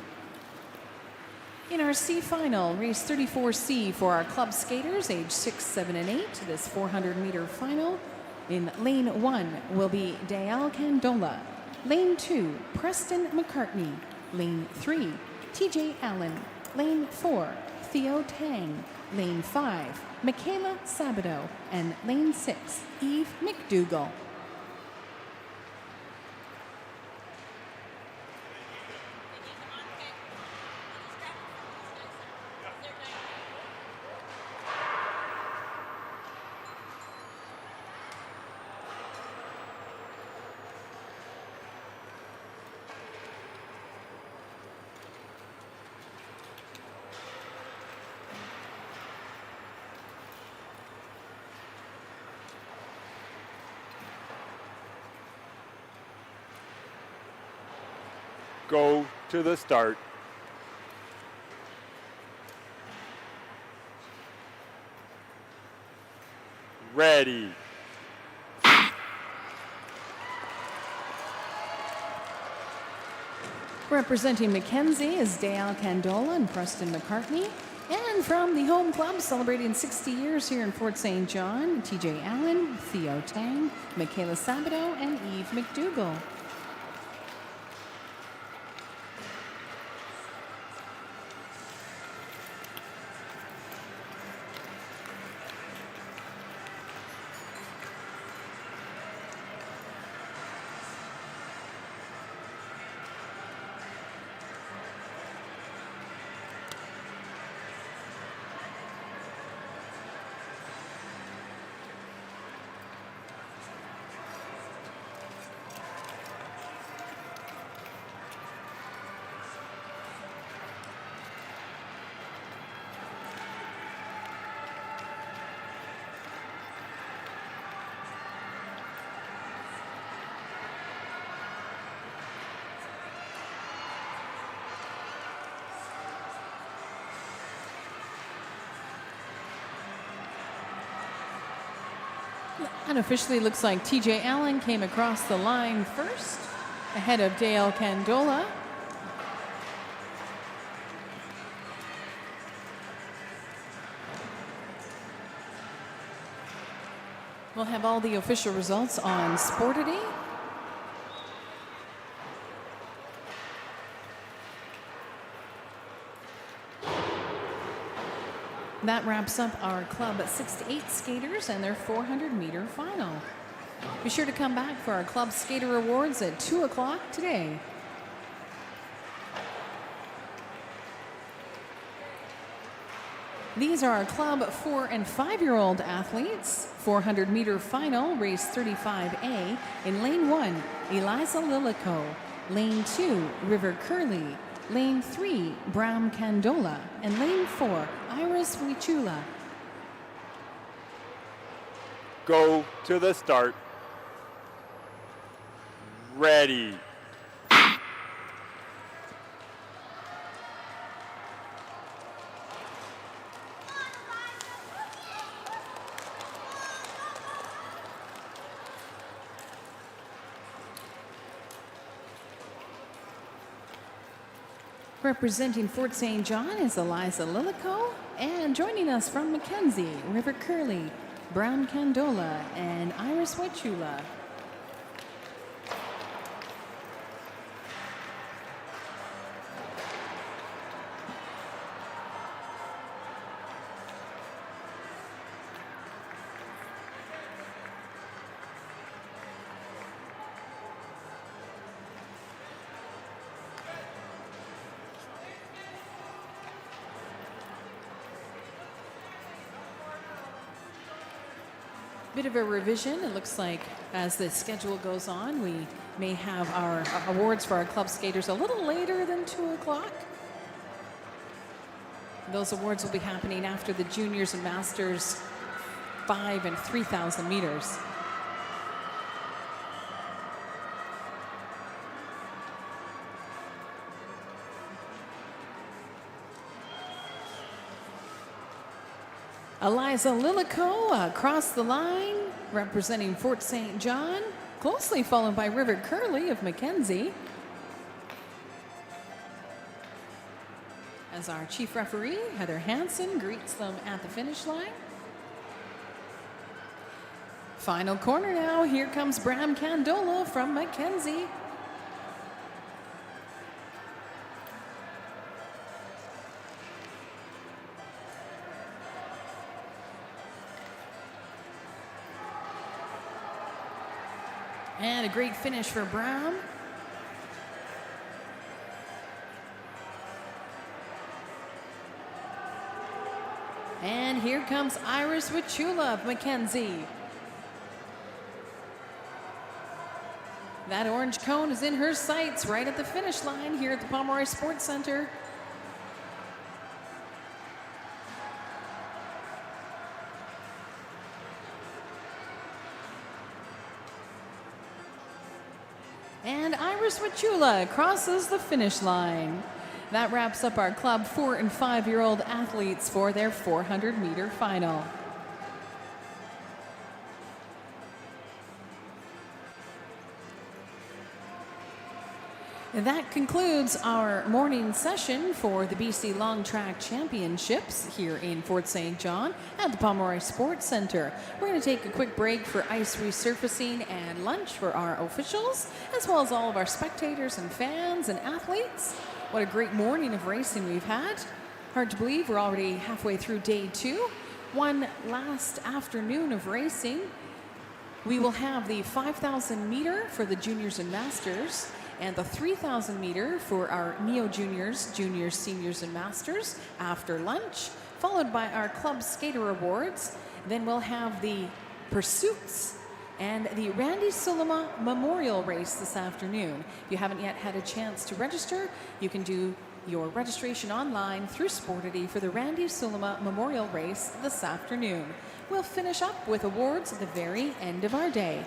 In our C final, race 34C for our club skaters age 6, 7, and 8, this 400-meter final. In lane 1 will be Dale Candola. Lane 2, Preston McCartney. Lane 3, TJ Allen. Lane 4, Theo Tang. Lane 5, Michaela Sabato. And lane 6, Eve McDougall. Go to the start. Ready. Representing Mackenzie is Dale Candola and Preston McCartney. And from the home club celebrating 60 years here in Fort St. John, TJ Allen, Theo Tang, Michaela Sabato, and Eve McDougall. Unofficially, looks like TJ Allen came across the line first, ahead of Dale Candola. We'll have all the official results on Sportity. That wraps up our club 6 to 8 skaters and their 400-meter final. Be sure to come back for our club skater awards at 2 o'clock today. These are our club 4 and 5-year-old athletes. 400-meter final, race 35A. In lane 1, Eliza Lilico. Lane 2, River Curley. Lane 3, Bram Candola. And lane 4, Iris Wichula. Go to the start. Ready. Representing Fort St. John is Eliza Lilico, and joining us from Mackenzie, River Curley, Brown Candola, and Iris Wichula. Bit of a revision. It looks like as the schedule goes on, we may have our awards for our club skaters a little later than 2 o'clock. Those awards will be happening after the juniors and masters 5 and 3,000 meters. Eliza Lilico across the line, representing Fort St. John, closely followed by River Curley of Mackenzie. as our chief referee, Heather Hansen, greets them at the finish line. Final corner now. Here comes Bram Candola from Mackenzie. And a great finish for Bram. And here comes Iris Wachula of Mackenzie. That orange cone is in her sights right at the finish line here at the Pomeroy Sports Center. And Iris Wachula crosses the finish line. That wraps up our Club 4 and 5-year-old athletes for their 400-meter final. That concludes our morning session for the BC Long Track Championships here in Fort St. John at the Pomeroy Sports Center. We're going to take a quick break for ice resurfacing and lunch for our officials, as well as all of our spectators and fans and athletes. What a great morning of racing we've had. Hard to believe we're already halfway through day 2. One last afternoon of racing. We will have the 5,000 meter for the juniors and masters, and the 3,000 meter for our Neo Juniors, Juniors, Seniors, and Masters after lunch, followed by our Club Skater Awards. Then we'll have the Pursuits and the Randy Sulima Memorial Race this afternoon. If you haven't yet had a chance to register, you can do your registration online through Sportity for the Randy Sulima Memorial Race this afternoon. We'll finish up with awards at the very end of our day.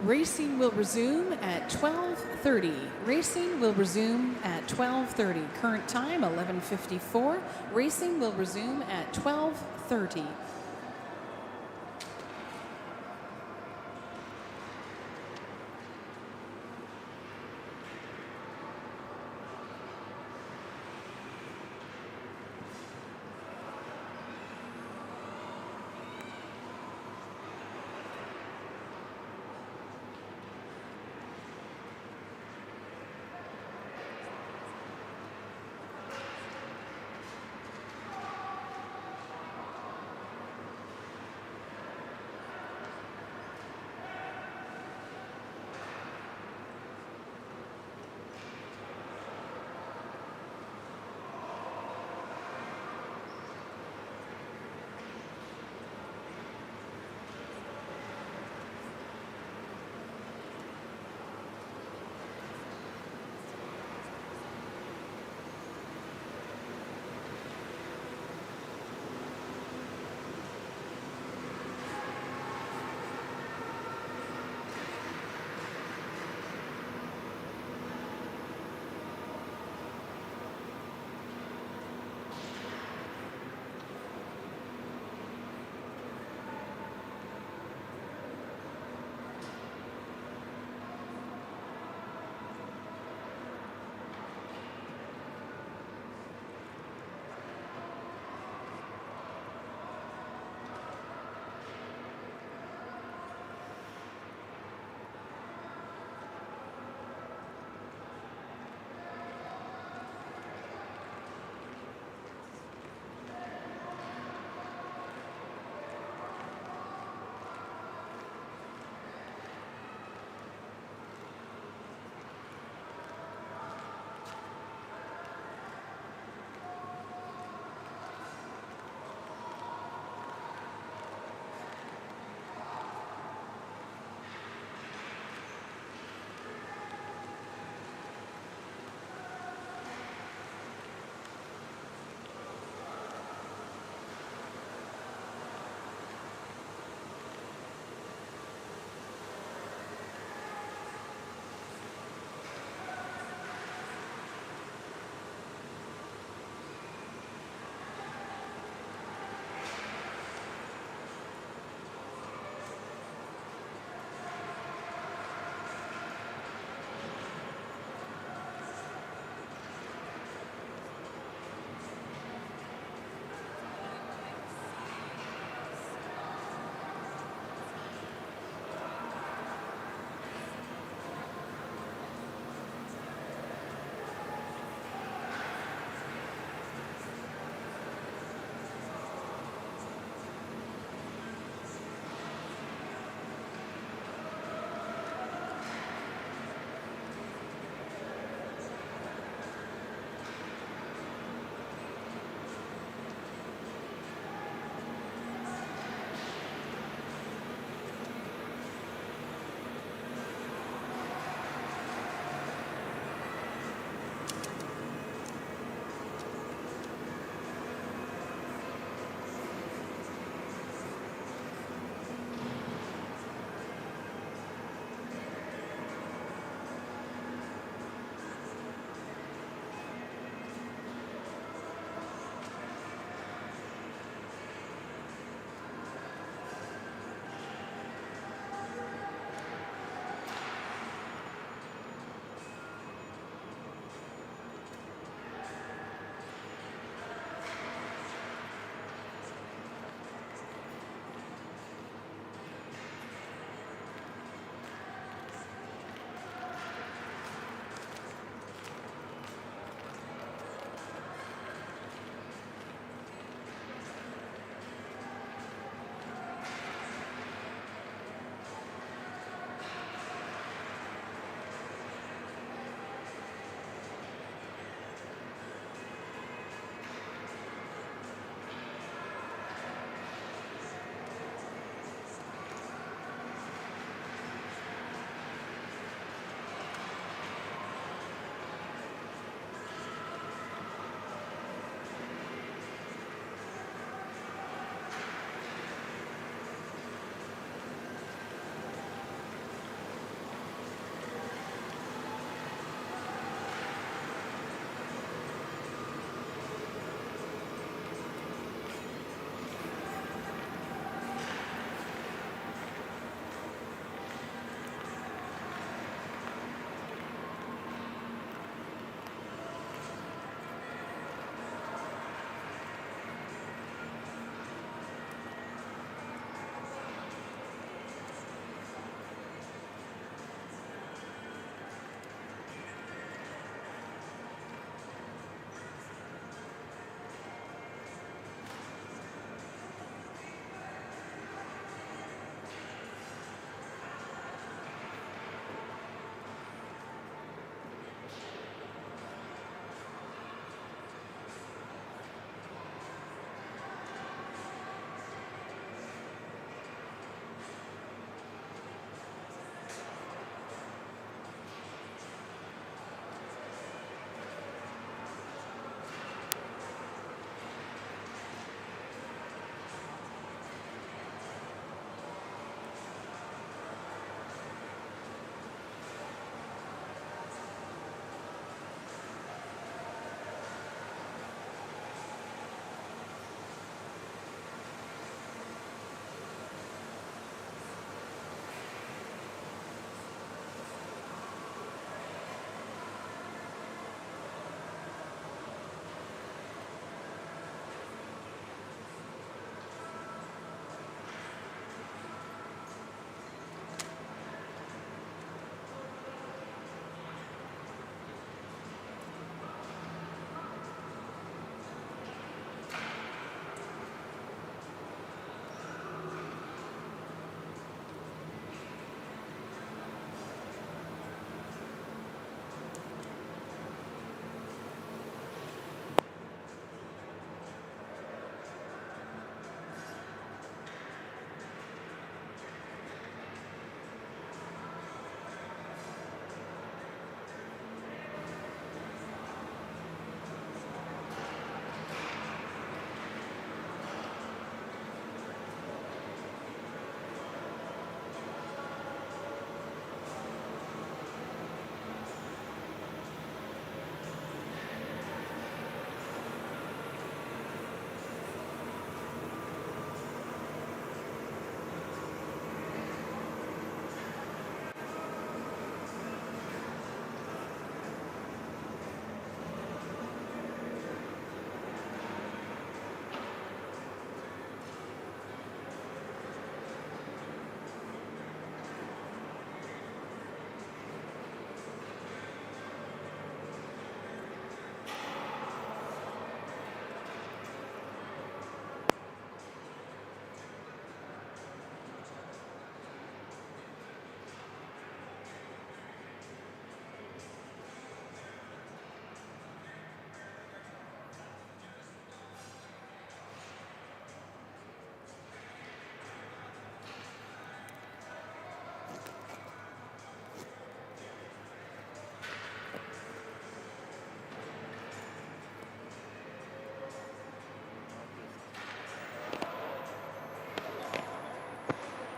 Racing will resume at 12:30. Racing will resume at 12:30. Current time 11:54. Racing will resume at 12:30.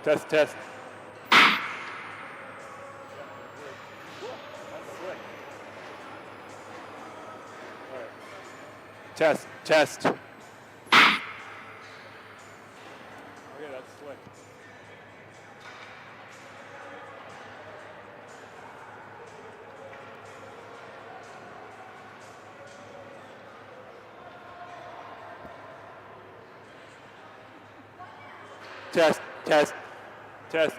Test, test. Test, test. Okay, that's slick. Test, test, test.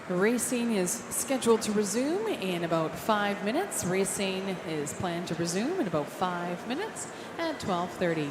Racing is scheduled to resume in about 5 minutes. Racing is planned to resume in about 5 minutes at 12:30.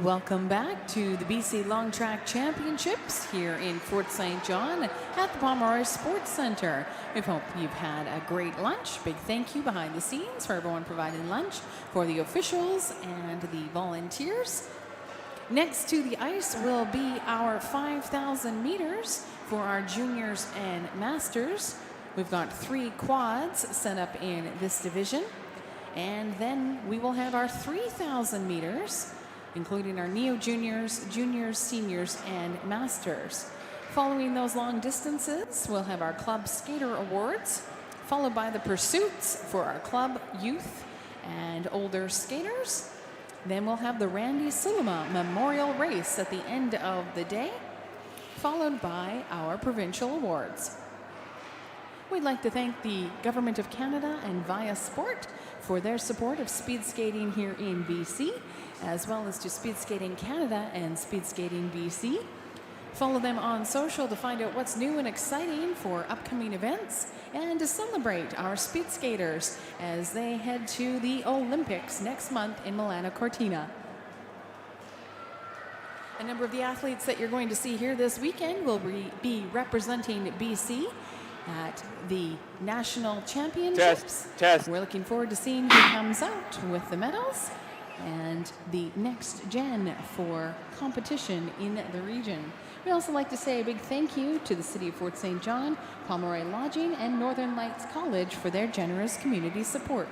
Welcome back to the BC Long Track Championships here in Fort St. John at the Pomeroy Sports Centre. We hope you've had a great lunch. Big thank you behind the scenes for everyone providing lunch, for the officials and the volunteers. Next to the ice will be our 5,000 meters for our juniors and masters. We've got 3 quads set up in this division. And then we will have our 3,000 meters, including our Neo Juniors, Juniors, Seniors, and Masters. Following those long distances, we'll have our Club Skater Awards, followed by the pursuits for our club youth and older skaters. Then we'll have the Randy Sulima Memorial Race at the end of the day, followed by our provincial awards. We'd like to thank the Government of Canada and Via Sport for their support of speed skating here in BC, as well as to Speed Skating Canada and Speed Skating BC. Follow them on social to find out what's new and exciting for upcoming events and to celebrate our speed skaters as they head to the Olympics next month in Milano Cortina. A number of the athletes that you're going to see here this weekend will be representing BC at the national championships. Test. We're looking forward to seeing who comes out with the medals and the next gen for competition in the region. We'd also like to say a big thank you to the City of Fort St. John, Pomeroy Lodging, and Northern Lights College for their generous community support.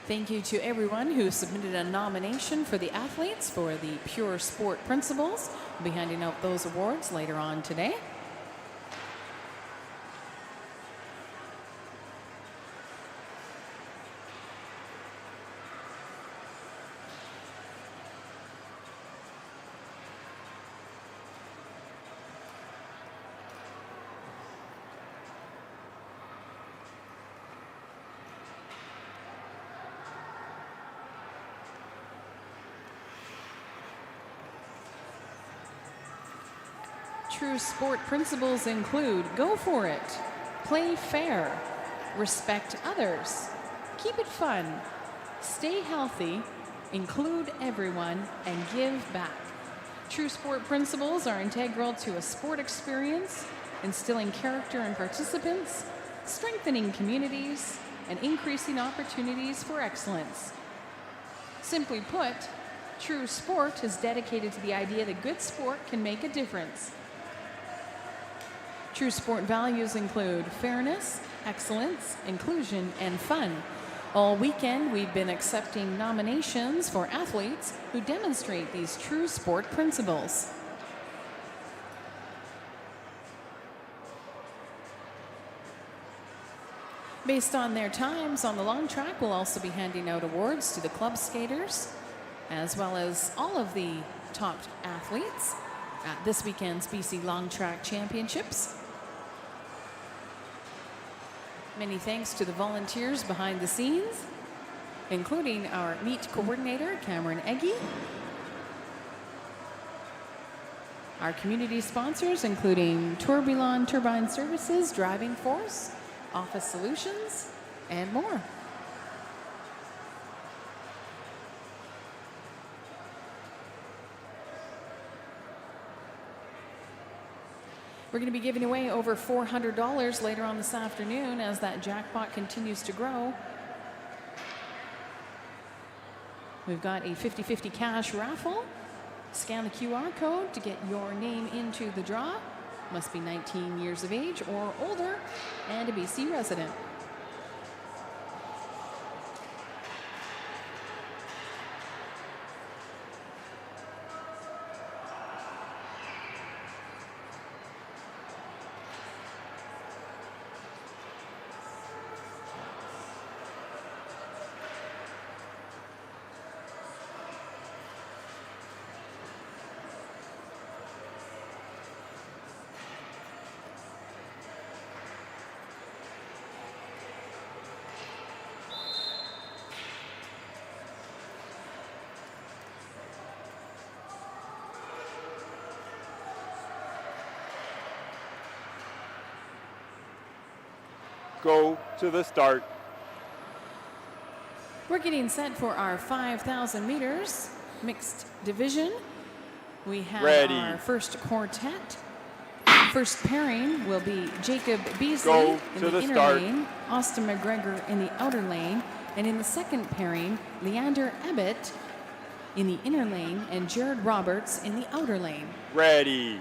Thank you to everyone who submitted a nomination for the athletes for the Pure Sport Principles. We'll be handing out those awards later on today. True sport principles include go for it, play fair, respect others, keep it fun, stay healthy, include everyone, and give back. True sport principles are integral to a sport experience, instilling character in participants, strengthening communities, and increasing opportunities for excellence. Simply put, True Sport is dedicated to the idea that good sport can make a difference. True Sport values include fairness, excellence, inclusion, and fun. All weekend, we've been accepting nominations for athletes who demonstrate these True Sport principles. Based on their times on the long track, we'll also be handing out awards to the club skaters, as well as all of the top athletes at this weekend's BC Long Track Championships. Many thanks to the volunteers behind the scenes, including our meet coordinator, Cameron Eggy. Our community sponsors, including Tourbillon Turbine Services, Driving Force, Office Solutions, and more. We're going to be giving away over $400 later on this afternoon as that jackpot continues to grow. We've got a 50-50 cash raffle. Scan the QR code to get your name into the draw. Must be 19 years of age or older and a BC resident. Go to the start. We're getting set for our 5,000 meters mixed division. We have Ready. our first quartet. First pairing will be Jacob Beasley Go in to the the inner start. lane, Austin McGregor in the outer lane, and in the second pairing, Leander Ebbett in the inner lane and Jared Roberts in the outer lane. Ready.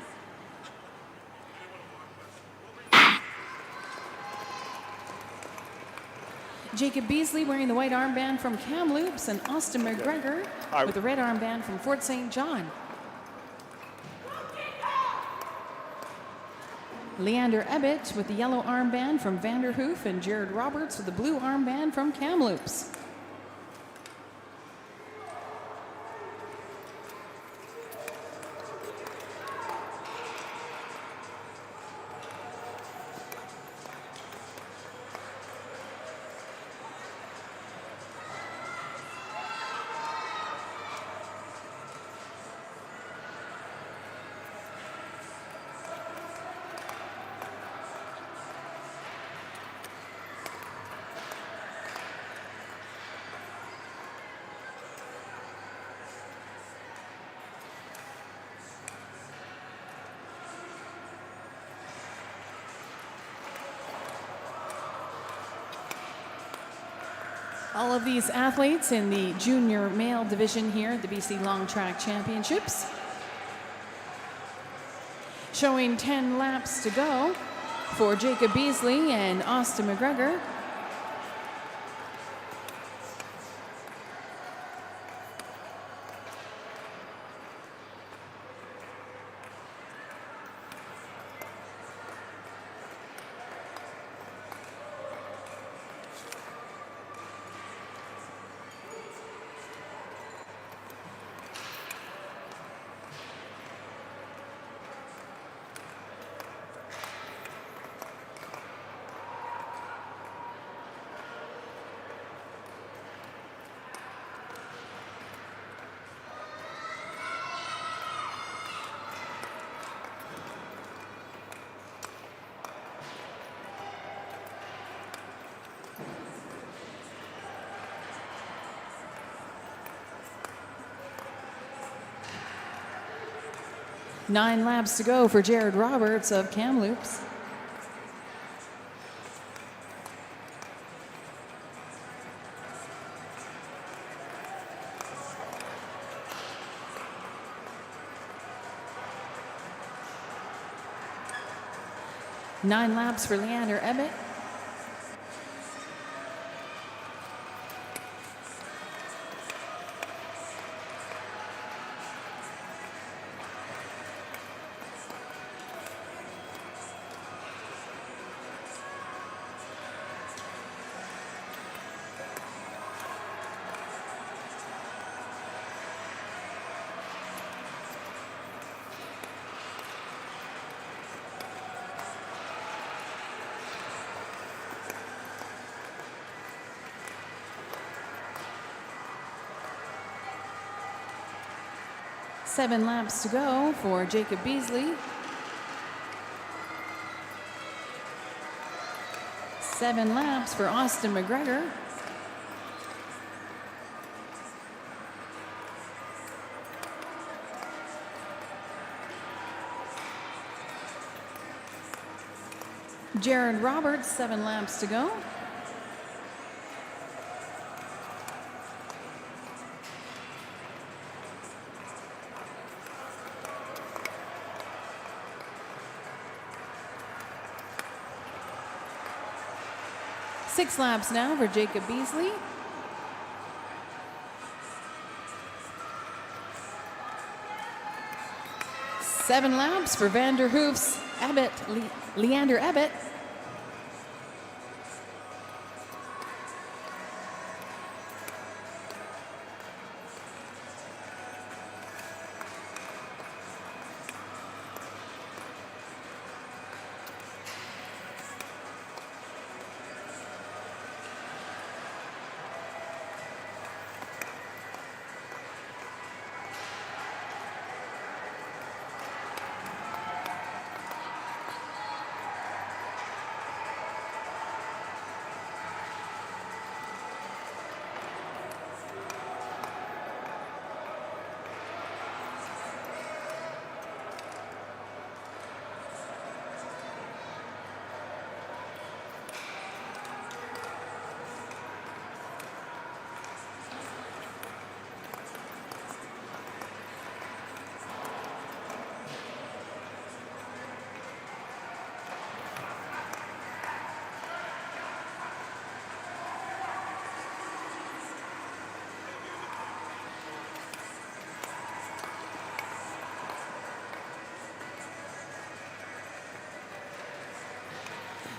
Jacob Beasley wearing the white armband from Kamloops and Austin McGregor with the red armband from Fort St. John. Leander Ebbett with the yellow armband from Vanderhoof and Jared Roberts with the blue armband from Kamloops. All of these athletes in the junior male division here at the BC Long Track Championships. Showing 10 laps to go for Jacob Beasley and Austin McGregor. Nine laps to go for Jared Roberts of Kamloops. 9 laps for Leander Ebbett. Seven laps to go for Jacob Beasley. 7 laps for Austin McGregor. Jared Roberts, 7 laps to go. Six laps now for Jacob Beasley. Seven laps for Vanderhoof's Leander Ebbett.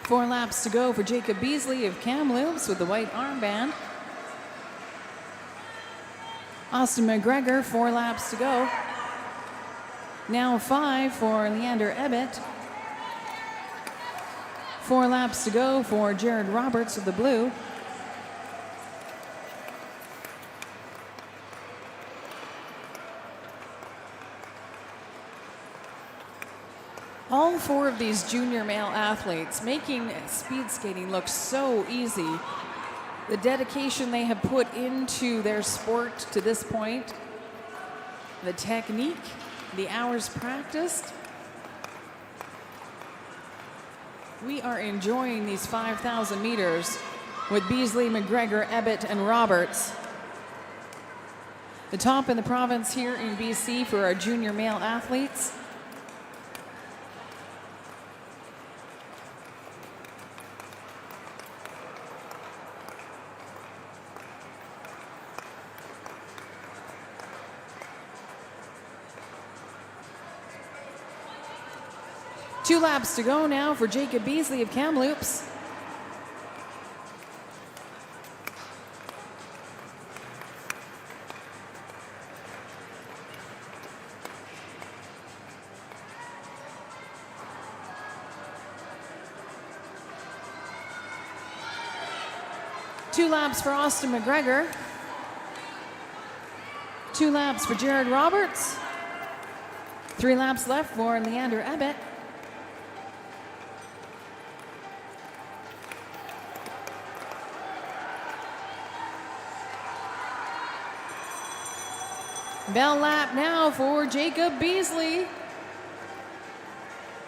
Four laps to go for Jacob Beasley of Kamloops with the white armband. Austin McGregor, 4 laps to go. Now 5 for Leander Ebbett. 4 laps to go for Jared Roberts with the blue. All 4 of these junior male athletes making speed skating look so easy. The dedication they have put into their sport to this point, the technique, the hours practiced. We are enjoying these 5,000 meters with Beasley, McGregor, Ebbett, and Roberts. The top in the province here in BC for our junior male athletes. Two laps to go now for Jacob Beasley of Kamloops. Two laps for Austin McGregor. 2 laps for Jared Roberts. 3 laps left for Leander Ebbett. Bell lap now for Jacob Beasley.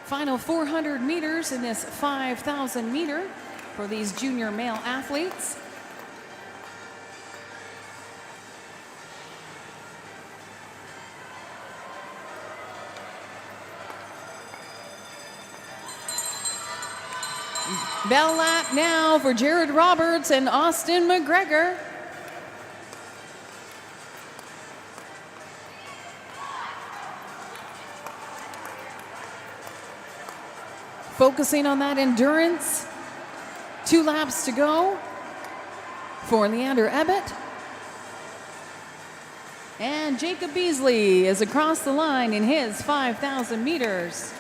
Final 400 meters in this 5,000 meter for these junior male athletes. Bell lap now for Jared Roberts and Austin McGregor. Focusing on that endurance. 2 laps to go for Leander Ebbett. And Jacob Beasley is across the line in his 5,000 meters.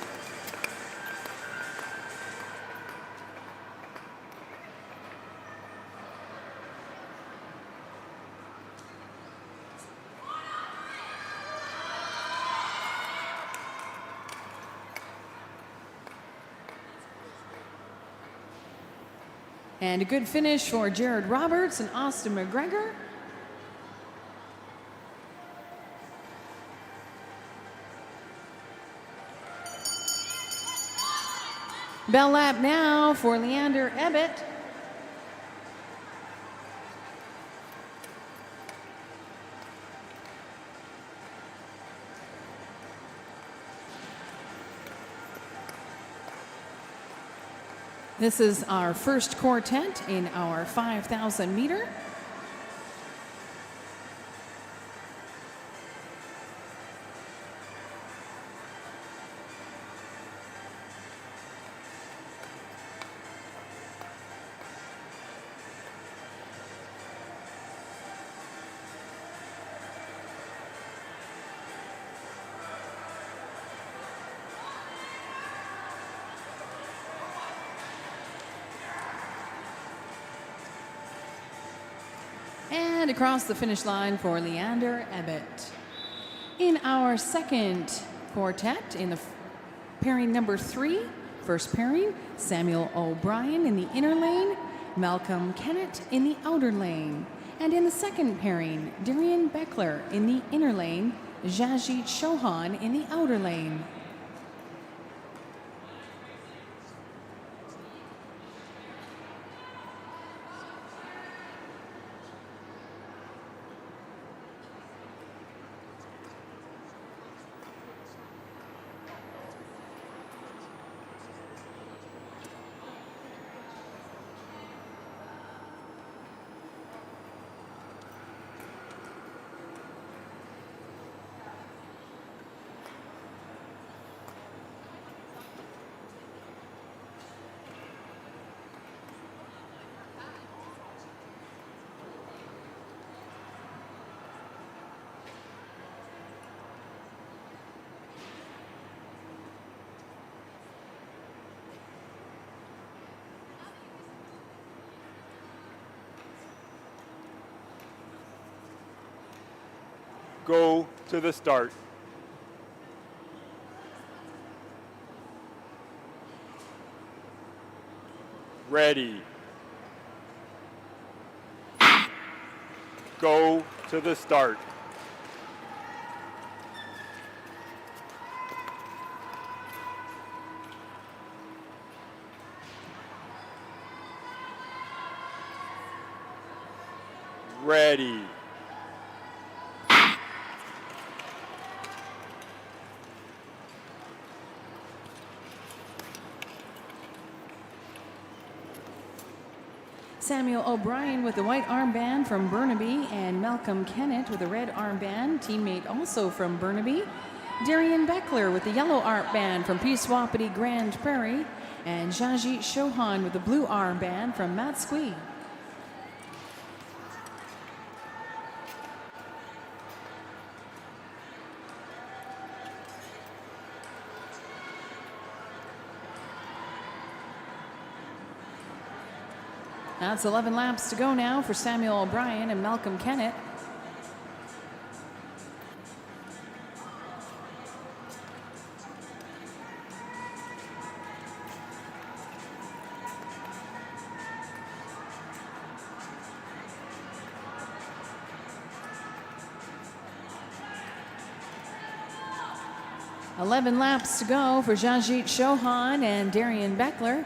And a good finish for Jared Roberts and Austin McGregor. Bell lap now for Leander Ebbett. This is our first quartet in our 5,000 meter. And across the finish line for Leander Ebbett. In our second quartet, in the pairing number 3, first pairing, Samuel O'Brien in the inner lane, Malcolm Kennett in the outer lane. And in the second pairing, Darian Beckler in the inner lane, Jajit Chauhan in the outer lane. Go to the start. Ready. Go to the start. Ready. Samuel O'Brien with the white armband from Burnaby, and Malcolm Kennett with the red armband, teammate also from Burnaby. Darian Beckler with the yellow armband from Peace Wapiti Grand Prairie, and Jajit Chauhan with the blue armband from Matsqui. That's 11 laps to go now for Samuel O'Brien and Malcolm Kennett. "11 laps to go for Jajit Chauhan and Darian Beckler.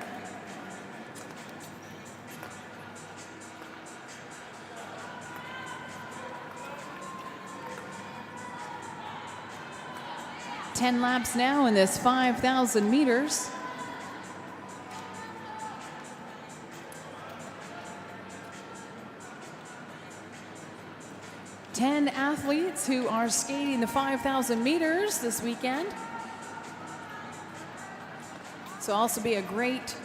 "10 laps now in this 5,000 meters. athletes who are skating the 5,000 meters this weekend. So also be a great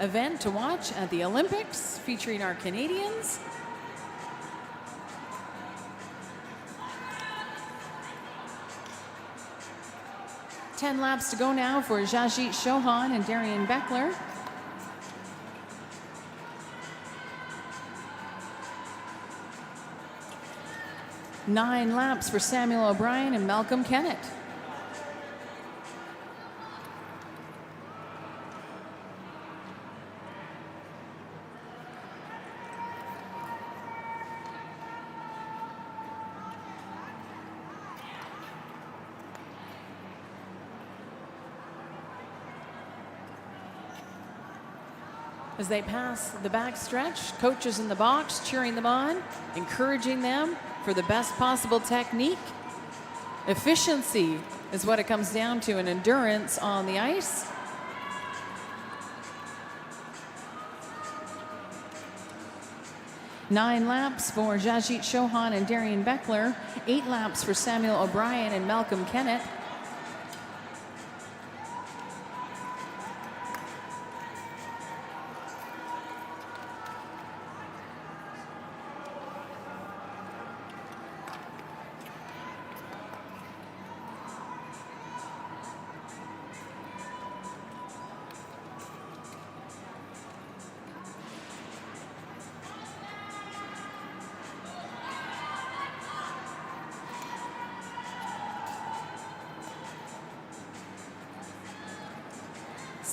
event to watch at the Olympics featuring our Canadians. Ten laps to go now for Jajit Chauhan and Darian Beckler. Nine laps for Samuel O'Brien and Malcolm Kennett. As they pass the backstretch, coaches in the box cheering them on, encouraging them for the best possible technique. Efficiency is what it comes down to, and endurance on the ice. Nine laps for Jajit Chauhan and Darian Beckler. 8 laps for Samuel O'Brien and Malcolm Kennett.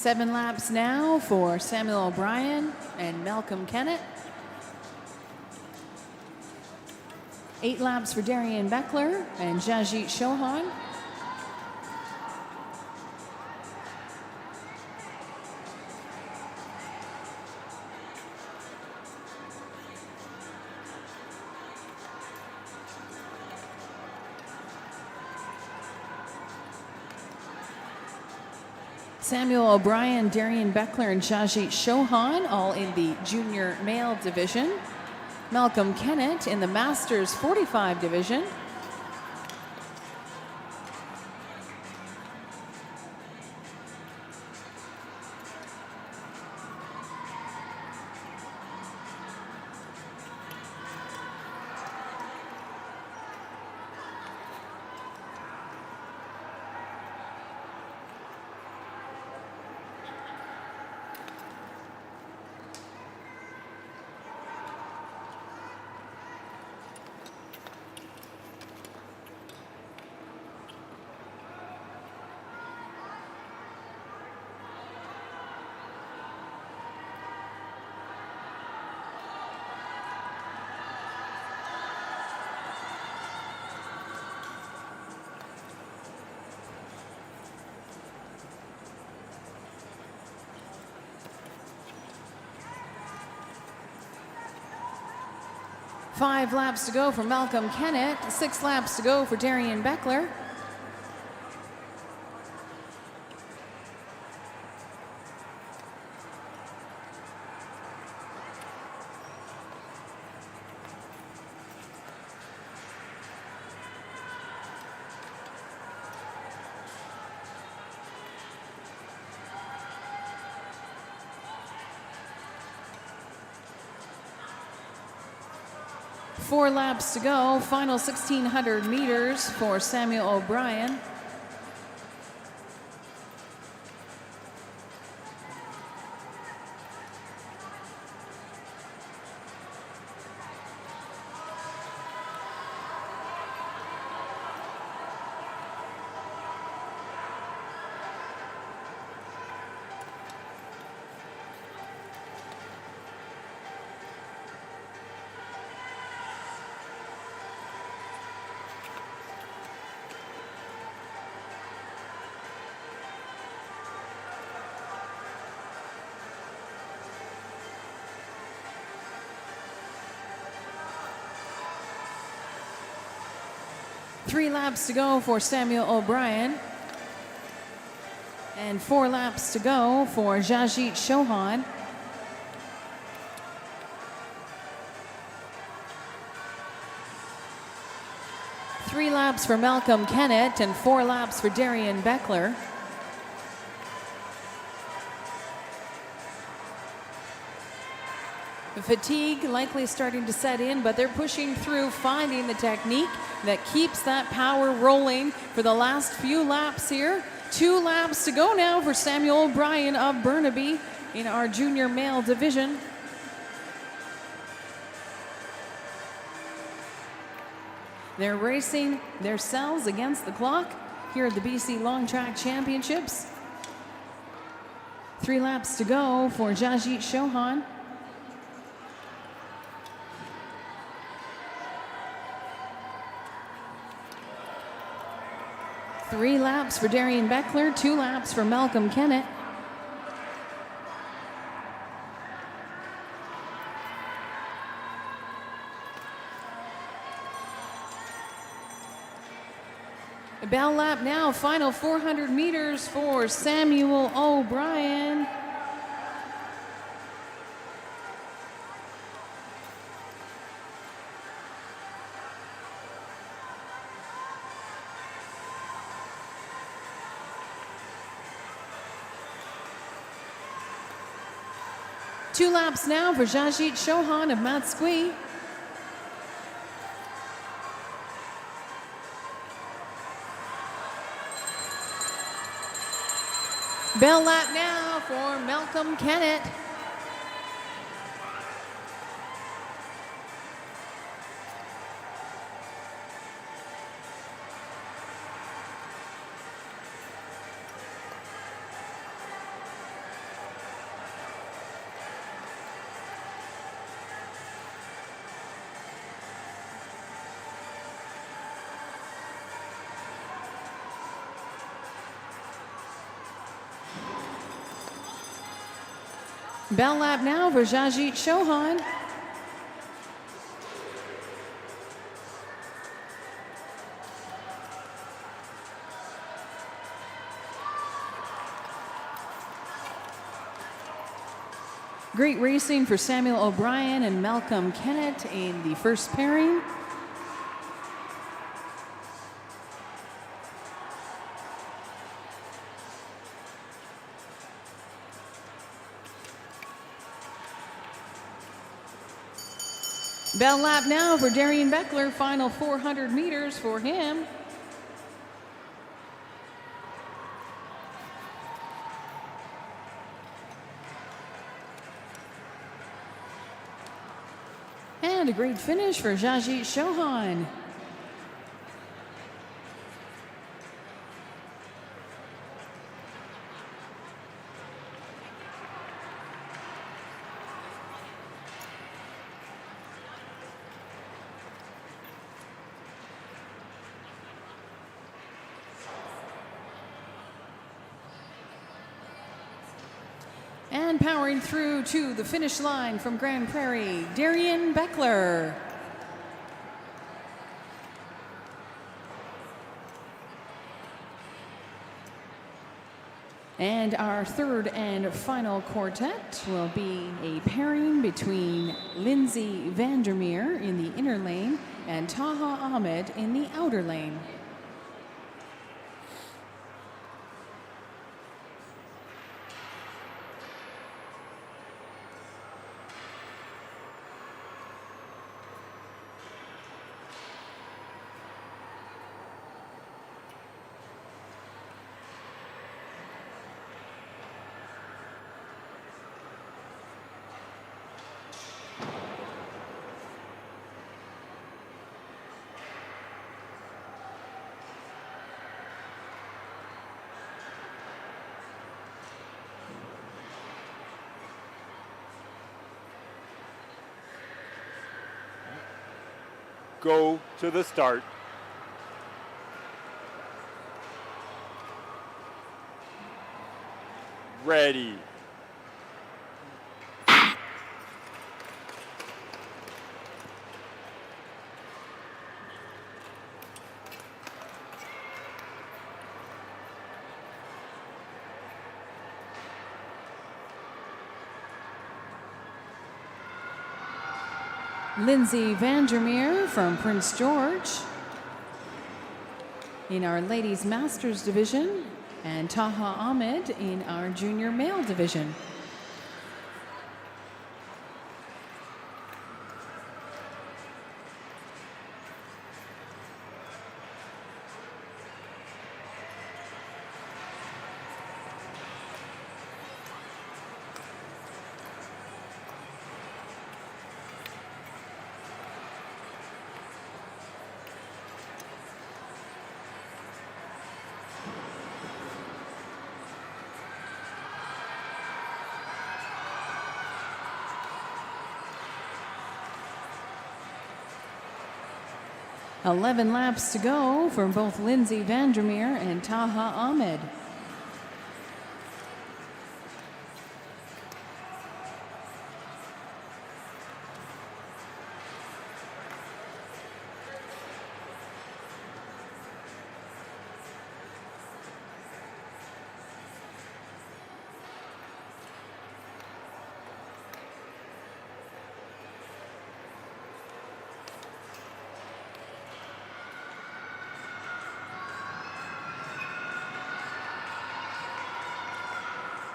Seven laps now for Samuel O'Brien and Malcolm Kennett. 8 laps for Darian Beckler and Jajit Chauhan. Samuel O'Brien, Darian Beckler, and Jajit Chauhan all in the junior male division. Malcolm Kennett in the Masters 45 division. Five laps to go for Malcolm Kennett. 6 laps to go for Darian Beckler. Four laps to go, final 1,600 meters for Samuel O'Brien. Three laps to go for Samuel O'Brien. And 4 laps to go for Jajit Chauhan. 3 laps for Malcolm Kennett and 4 laps for Darian Beckler. Fatigue likely starting to set in, but they're pushing through, finding the technique that keeps that power rolling for the last few laps here. 2 laps to go now for Samuel O'Brien of Burnaby in our junior male division. They're racing themselves against the clock here at the BC Long Track Championships. 3 laps to go for Jajit Chauhan. Three laps for Darian Beckler, 2 laps for Malcolm Kennett. A bell lap now, final 400 meters for Samuel O'Brien. Two laps now for Jajit Chauhan of Matsqui. Bell lap now for Malcolm Kennett. Bell lap now for Jajit Chauhan. Great racing for Samuel O'Brien and Malcolm Kennett in the first pairing. Bell lap now for Darian Beckler, final 400 meters for him. And a great finish for Jajit Chauhan. And powering through to the finish line from Grand Prairie, Darian Beckler. And our third and final quartet will be a pairing between Lindsay Vandermeer in the inner lane and Taha Ahmed in the outer lane. Go to the start. Ready. Lindsay Vandermeer from Prince George. in our ladies masters division and Taha Ahmed in our junior male division. "11 laps to go for both Lindsay Vandermeer and Taha Ahmed.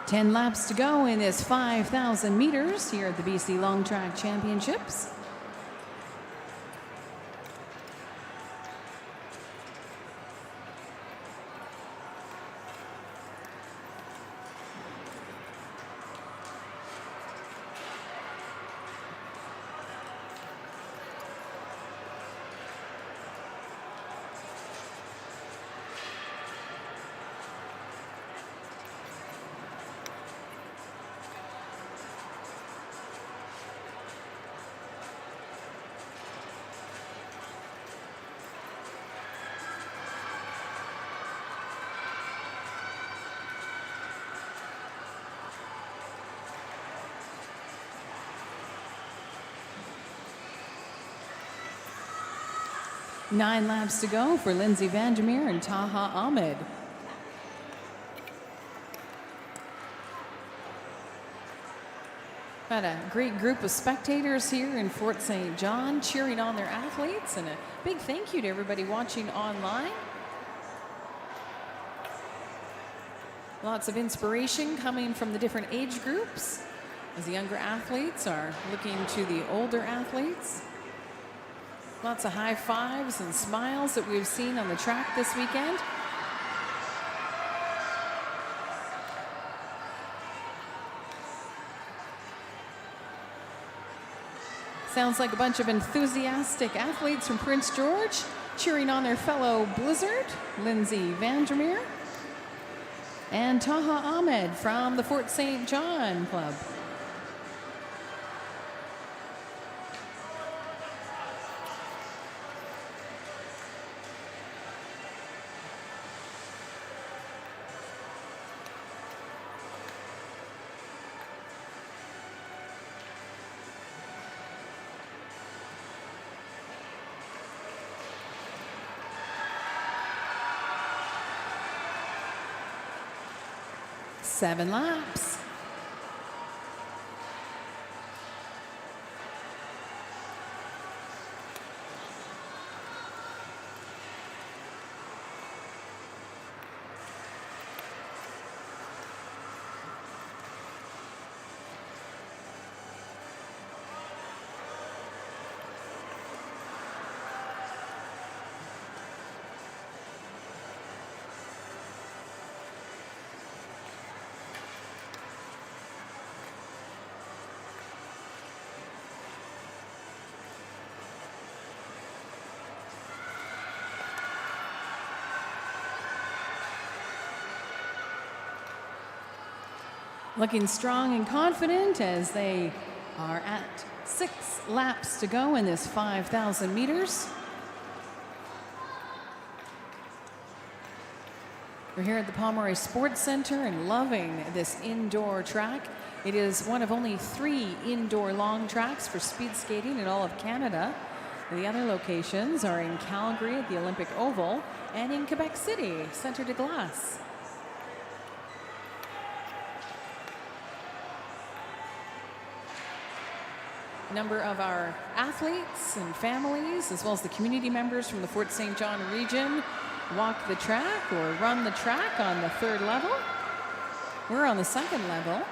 "10 laps to go in this 5,000 meters here at the BC Long Track Championships. Nine laps to go for Lindsay Vandermeer and Taha Ahmed. Got a great group of spectators here in Fort St. John cheering on their athletes, and a big thank you to everybody watching online. Lots of inspiration coming from the different age groups as the younger athletes are looking to the older athletes. Lots of high fives and smiles that we've seen on the track this weekend. Sounds like a bunch of enthusiastic athletes from Prince George cheering on their fellow Blizzard, Lindsay Vandermeer, and Taha Ahmed from the Fort St. John Club. Seven laps. Looking strong and confident as they are at 6 laps to go in this 5,000 meters. We're here at the Pomeroy Sports Center and loving this indoor track. It is one of only 3 indoor long tracks for speed skating in all of Canada. The other locations are in Calgary at the Olympic Oval and in Quebec City, Centre de Glace. A number of our athletes and families, as well as the community members from the Fort St. John region, walk the track or run the track on the third level. We're on the second level.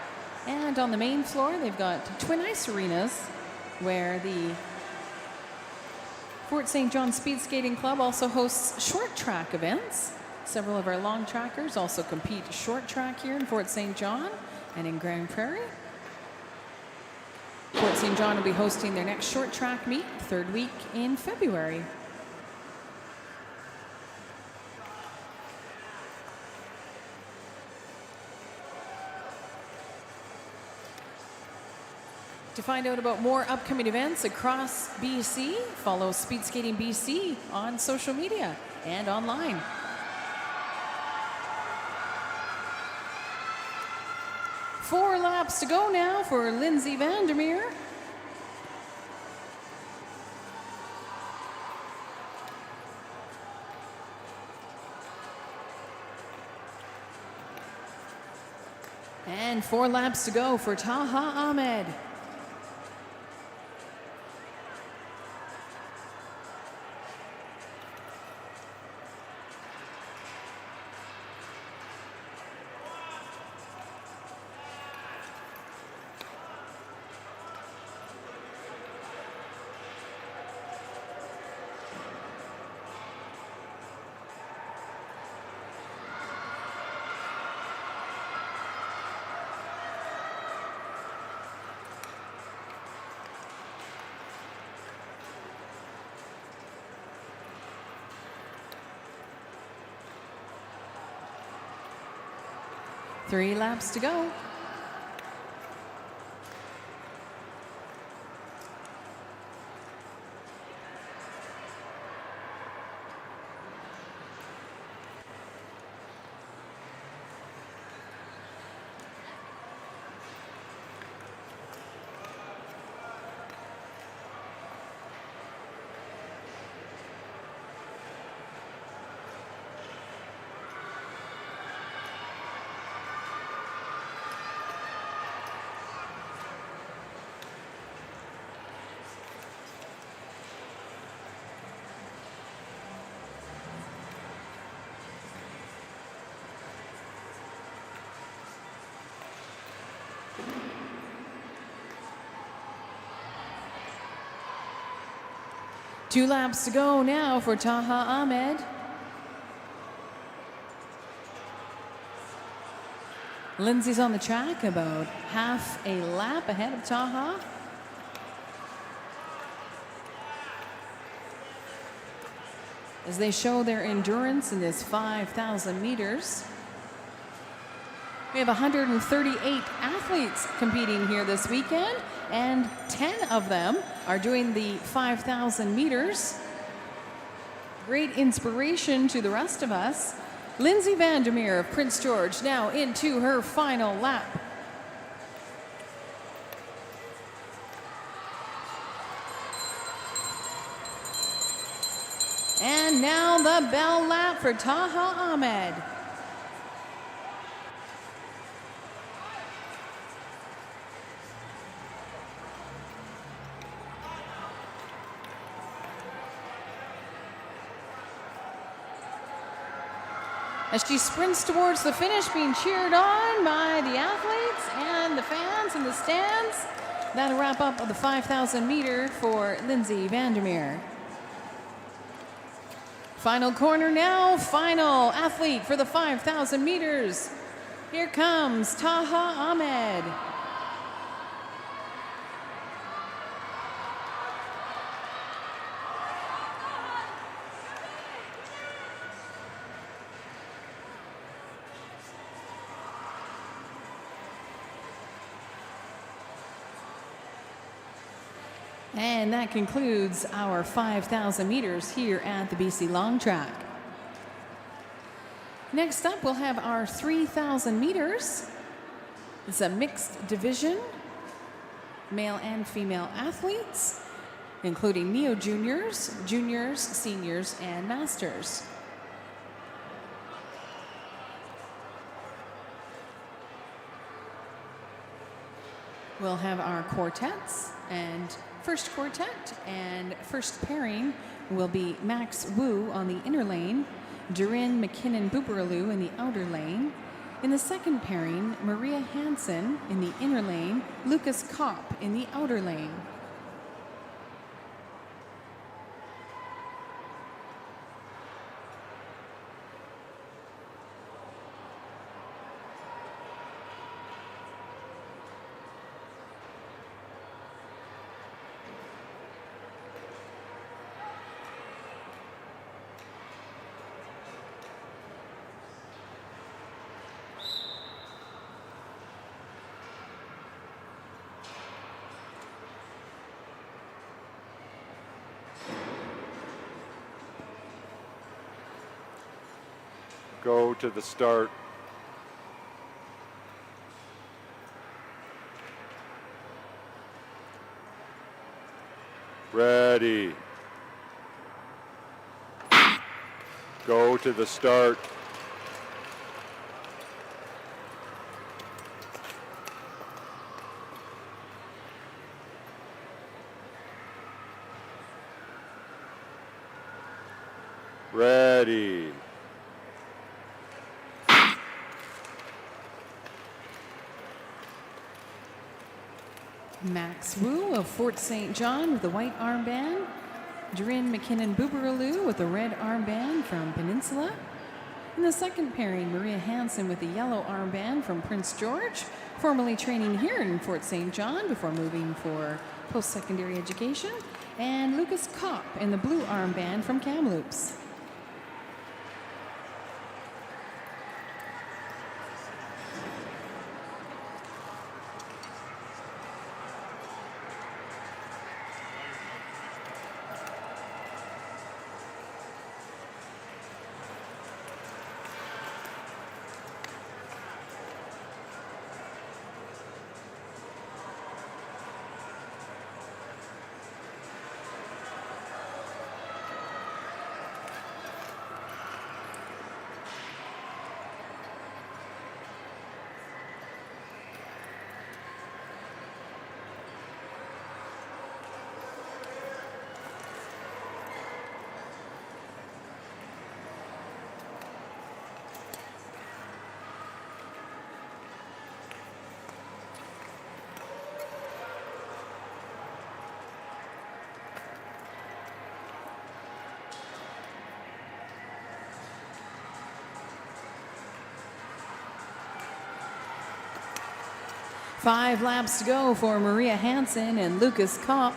And on the main floor, they've got twin ice arenas where the Fort St. John Speed Skating Club also hosts short track events. Several of our long trackers also compete short track here in Fort St. John and in Grand Prairie. Fort St. John will be hosting their next short track meet third week in February. To find out about more upcoming events across BC, follow Speed Skating BC on social media and online. Four laps to go now for Lindsay Vandermeer. And 4 laps to go for Taha Ahmed. Three laps to go. Two laps to go now for Taha Ahmed. Lindsay's on the track, about half a lap ahead of Taha. As they show their endurance in this 5,000 meters. We have 138 athletes competing here this weekend, and 10 of them are doing the 5,000 meters. Great inspiration to the rest of us. Lindsay Vandermeer of Prince George now into her final lap. And now the bell lap for Taha Ahmed. As she sprints towards the finish, being cheered on by the athletes and the fans in the stands. That'll wrap up the 5,000 meter for Lindsay Vandermeer. Final corner now, final athlete for the 5,000 meters. Here comes Taha Ahmed. And that concludes our 5,000 meters here at the BC Long Track. Next up, we'll have our 3,000 meters. It's a mixed division, male and female athletes, including neo juniors, juniors, seniors, and masters. We'll have our quartets, and first quartet and first pairing will be Max Wu on the inner lane Durin McKinnon Buberaloo in the outer lane. In the second pairing, Maria Hansen in the inner lane, Lucas Kopp in the outer lane. Go to the start. Ready. Go to the start. Ready. Max Wu of Fort St. John with the white armband. Durin McKinnon Buberaloo with the red armband from Peninsula. In the second pairing, Maria Hansen with the yellow armband from Prince George, formerly training here in Fort St. John before moving for post-secondary education. And Lucas Kopp in the blue armband from Kamloops. Five laps to go for Maria Hansen and Lucas Kopp.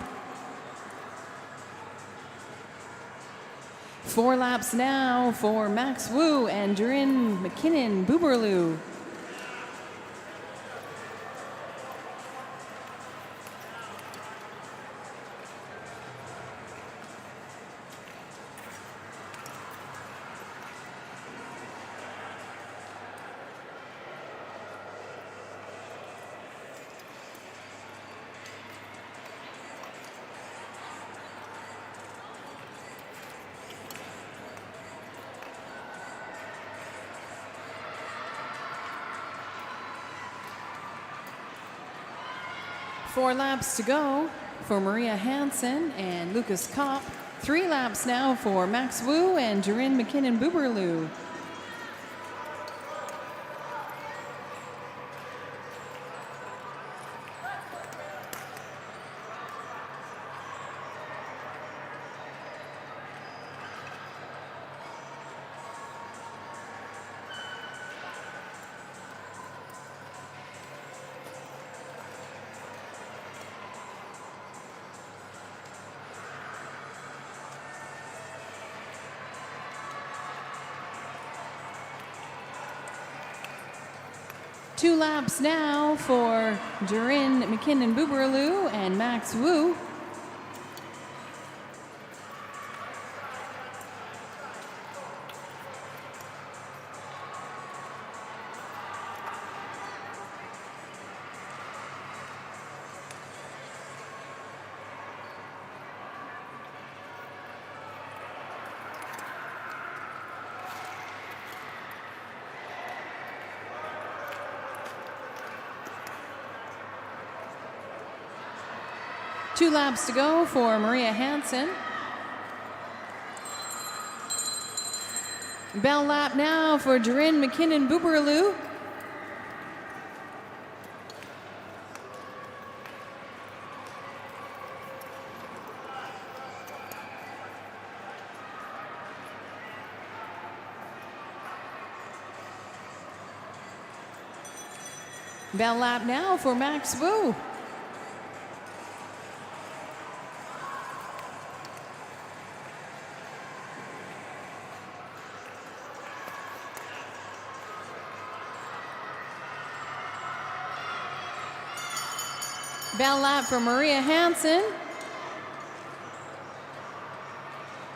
4 laps now for Max Wu and Durin McKinnon Buberaloo. Four laps to go for Maria Hansen and Lucas Kopp. 3 laps now for Max Wu and Durin McKinnon Buberaloo. Two laps now for Durin McKinnon Buberaloo and Max Wu. Two laps to go for Maria Hansen. Bell lap now for Durin McKinnon Booberloo. Bell lap now for Max Wu. Bell lap for Maria Hansen.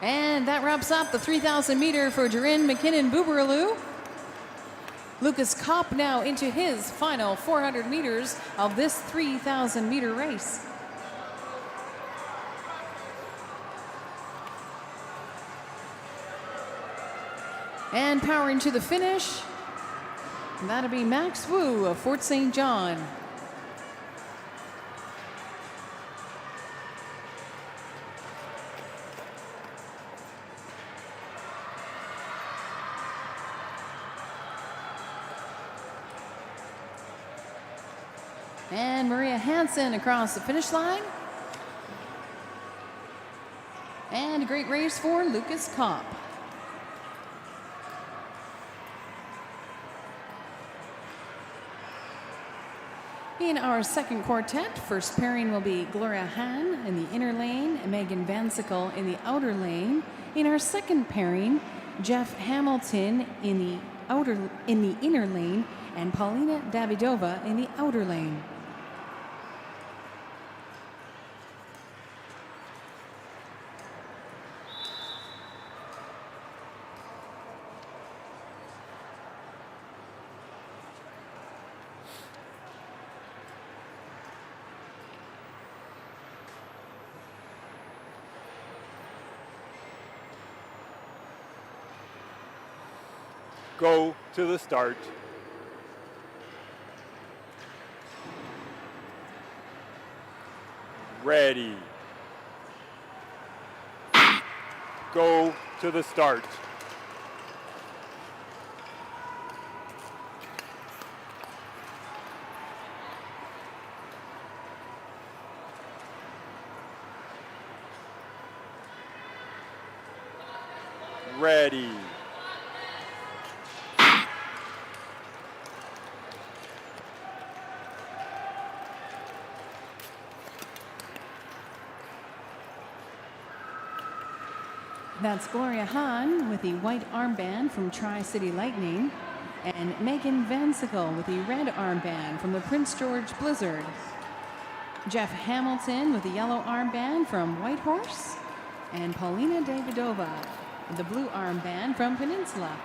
And that wraps up the 3,000 meter for Durin McKinnon Booberloo. Lucas Kopp now into his final 400 meters of this 3,000 meter race. And powering to the finish, that'll be Max Wu of Fort St. John. And Maria Hansen across the finish line. And a great race for Lucas Kopp. In our second quartet, first pairing will be Gloria Hahn in the inner lane, Megan Vansickle in the outer lane. In our second pairing, Jeff Hamilton in the inner lane, and Paulina Davidova in the outer lane. Go to the start. Ready. Go to the start. Ready. That's Gloria Hahn with the white armband from Tri-City Lightning, and Megan Vansickle with the red armband from the Prince George Blizzard. Jeff Hamilton with the yellow armband from Whitehorse, and Paulina Davidova with the blue armband from Peninsula.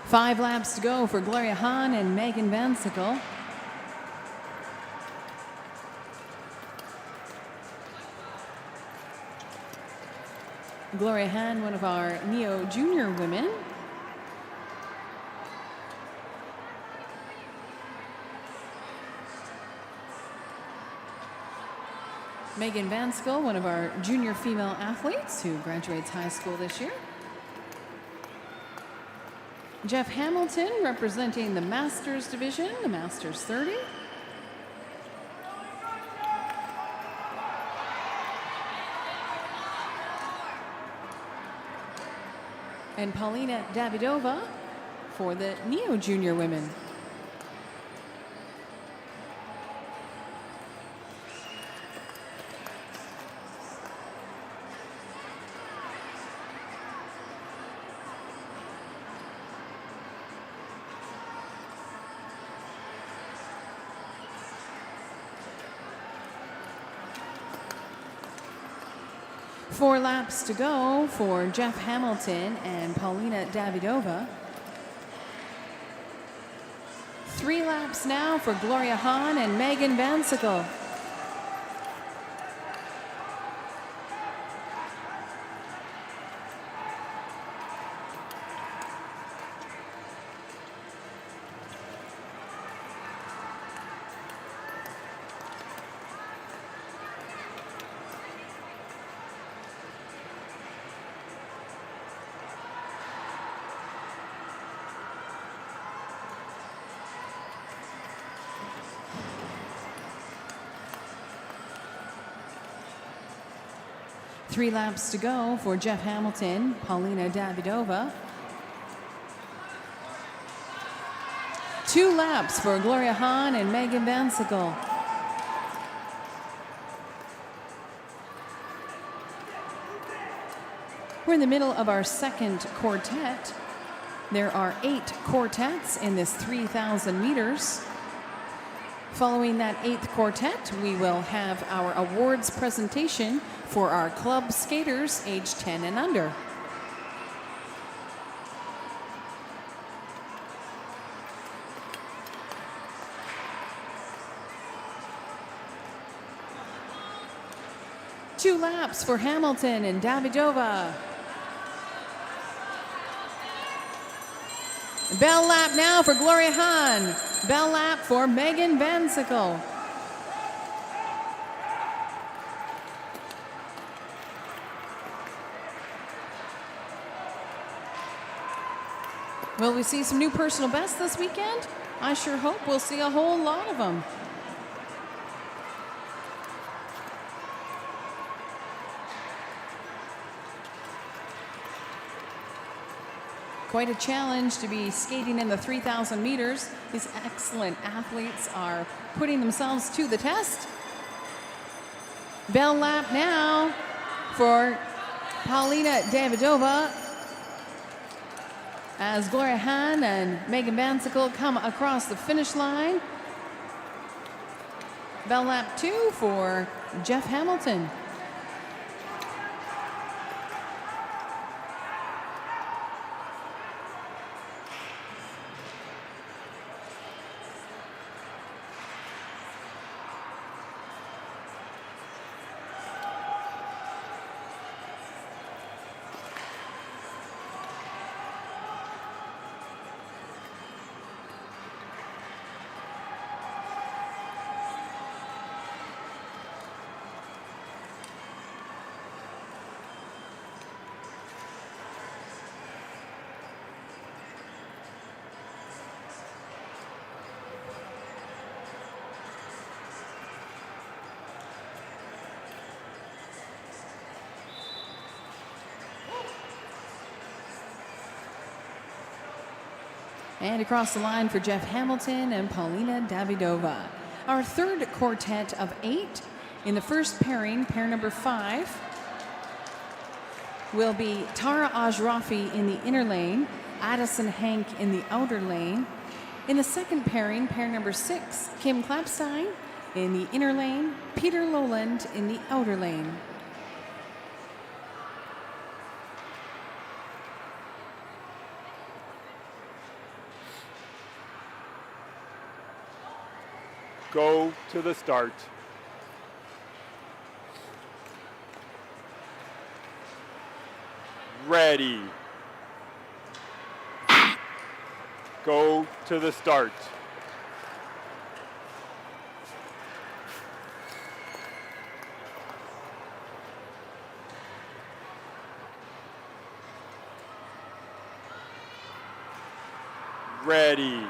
Five laps to go for Gloria Hahn and Megan Vansickle. Gloria Hahn, one of our Neo Junior women. Megan Vansickle, one of our junior female athletes who graduates high school this year. Jeff Hamilton representing the Masters division, the Masters 30. And Paulina Davidova for the Neo Junior women. 4 laps to go for Jeff Hamilton and Paulina Davidova. 3 laps now for Gloria Hahn and Megan Van Sickle. Three laps to go for Jeff Hamilton, Paulina Davidova. 2 laps for Gloria Hahn and Megan Van Sickle. We're in the middle of our second quartet. There are 8 quartets in this 3,000 meters. Following that 8th quartet, we will have our awards presentation for our club skaters age 10 and under. Two laps for Hamilton and Davidova. Bell lap now for Gloria Hahn. Bell lap for Megan Van Sickle. Will we see some new personal bests this weekend? I sure hope we'll see a whole lot of them. Quite a challenge to be skating in the 3,000 meters. These excellent athletes are putting themselves to the test. Bell lap now for Paulina Davidova as Gloria Hahn and Megan Van Sickle come across the finish line. Bell lap 2 for Jeff Hamilton. And across the line for Jeff Hamilton and Paulina Davidova. Our third quartet of 8. In the first pairing, pair number 5, will be Tara Ajrafi in the inner lane, Addison Hank in the outer lane. In the second pairing, pair number 6, Kim Klapstein in the inner lane, Peter Lowland in the outer lane. Go to the start. Ready. Go to the start. Ready.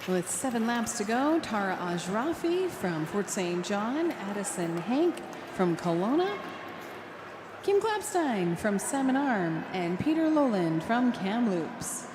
Well, it's 7 laps to go. Tara Ajrafi from Fort St. John, Addison Hank from Kelowna, Kim Klapstein from Salmon Arm, and Peter Lowland from Kamloops.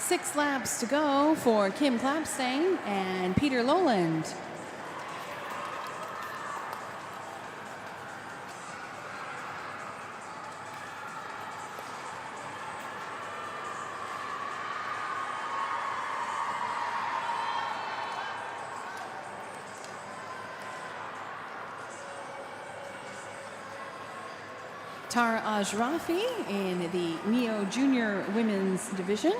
6 laps to go for Kim Clapstein and Peter Lowland. Tara Ajrafi in the Neo Junior Women's Division.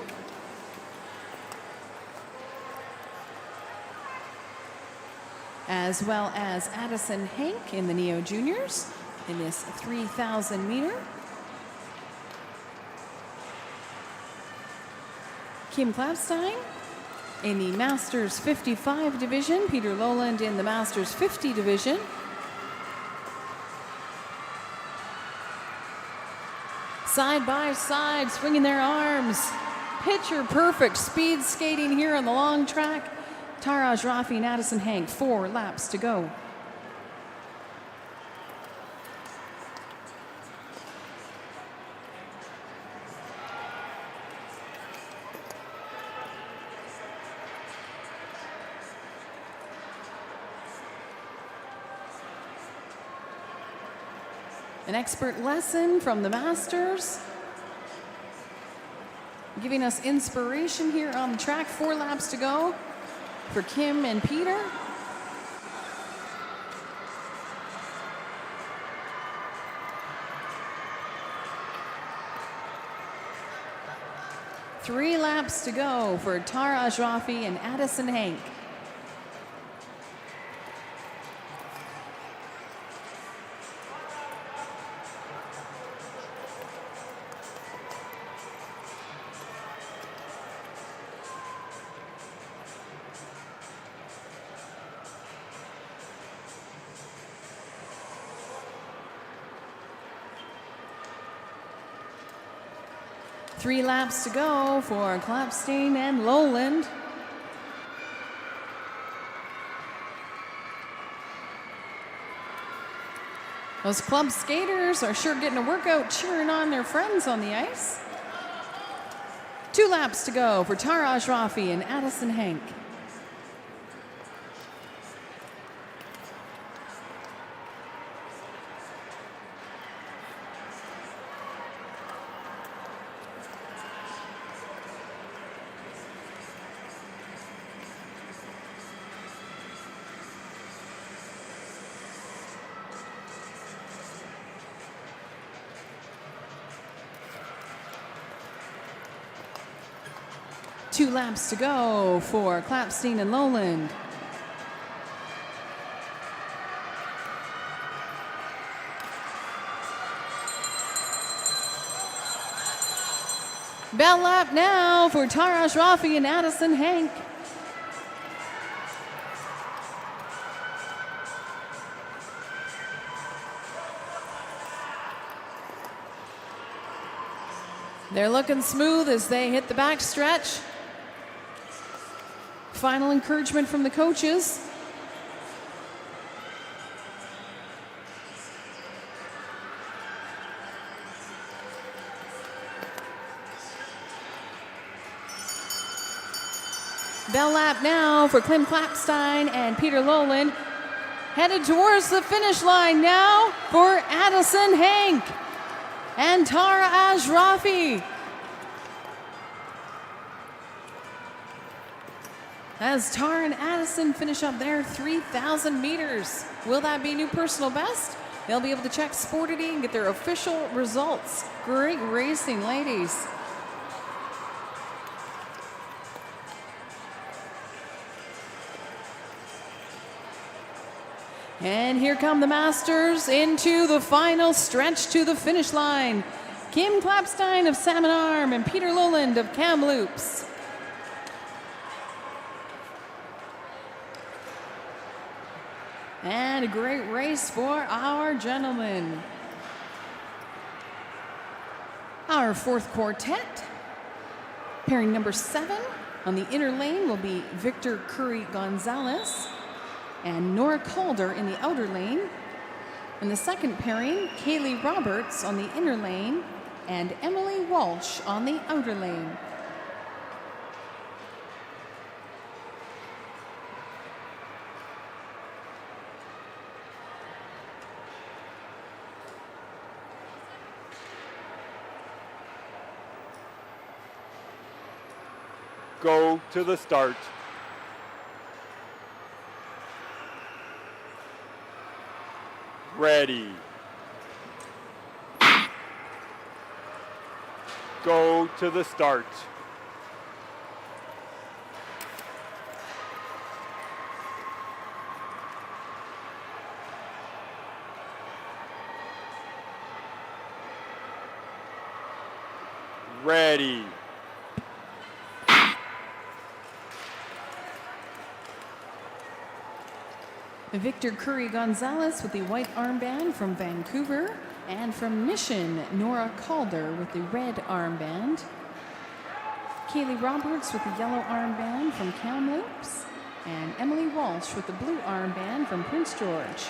As well as Addison Hank in the Neo Juniors in this 3,000 meter. Kim Clapstein in the Masters 55 division. Peter Lowland in the Masters 50 division. Side by side, swinging their arms. Picture perfect speed skating here on the long track. Tara Ajrafi and Addison Hank, 4 laps to go. An expert lesson from the Masters, giving us inspiration here on the track. 4 laps to go for Kim and Peter. Three laps to go for Tara Ajrafi and Addison Hank. Three laps to go for Clapstein and Lowland. Those club skaters are sure getting a workout cheering on their friends on the ice. 2 laps to go for Tara Ajrafi and Addison Hank. Two laps to go for Clapstein and Lowland. Bell lap now for Tara Ajrafi and Addison Hank. They're looking smooth as they hit the back stretch. Final encouragement from the coaches. Bell lap now for Kim Clapstein and Peter Lowland. Headed towards the finish line now for Addison Hank and Tara Ajrafi. As Tara and Addison finish up their 3,000 meters. Will that be new personal best? They'll be able to check Sportity and get their official results. Great racing, ladies. And here come the Masters into the final stretch to the finish line. Kim Clapstein of Salmon Arm and Peter Lowland of Kamloops. And a great race for our gentlemen. Our fourth quartet, pairing number 7 on the inner lane will be Victor Curry Gonzalez and Nora Calder in the outer lane. In the second pairing, Kaylee Roberts on the inner lane and Emily Walsh on the outer lane. Go to the start. Ready. Go to the start. Ready. Victor Curry Gonzalez with the white armband from Vancouver, and from Mission, Nora Calder with the red armband. Kaylee Roberts with the yellow armband from Kamloops, and Emily Walsh with the blue armband from Prince George.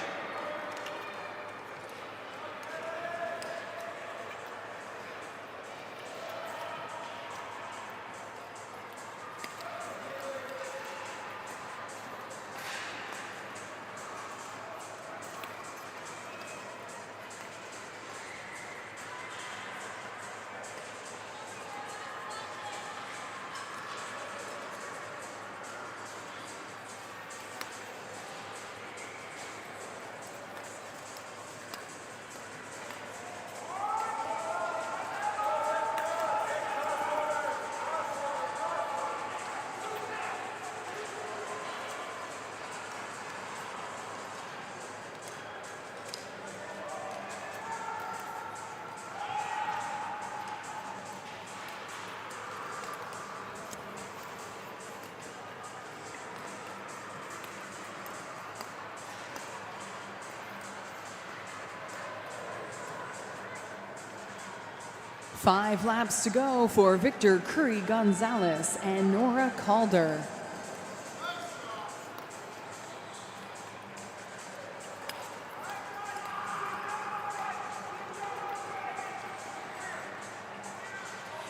Five laps to go for Victor Curry Gonzalez and Nora Calder.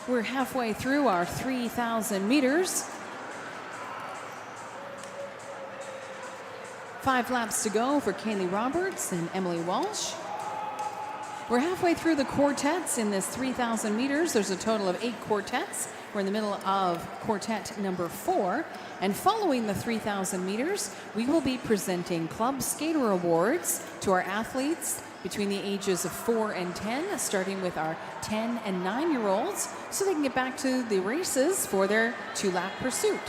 We're halfway through our 3,000 meters. 5 laps to go for Kaylee Roberts and Emily Walsh. We're halfway through the quartets in this 3,000 meters. There's a total of 8 quartets. We're in the middle of quartet number 4. And following the 3,000 meters, we will be presenting Club Skater Awards to our athletes between the ages of 4 and 10, starting with our 10 and 9-year-olds, so they can get back to the races for their 2-lap pursuit.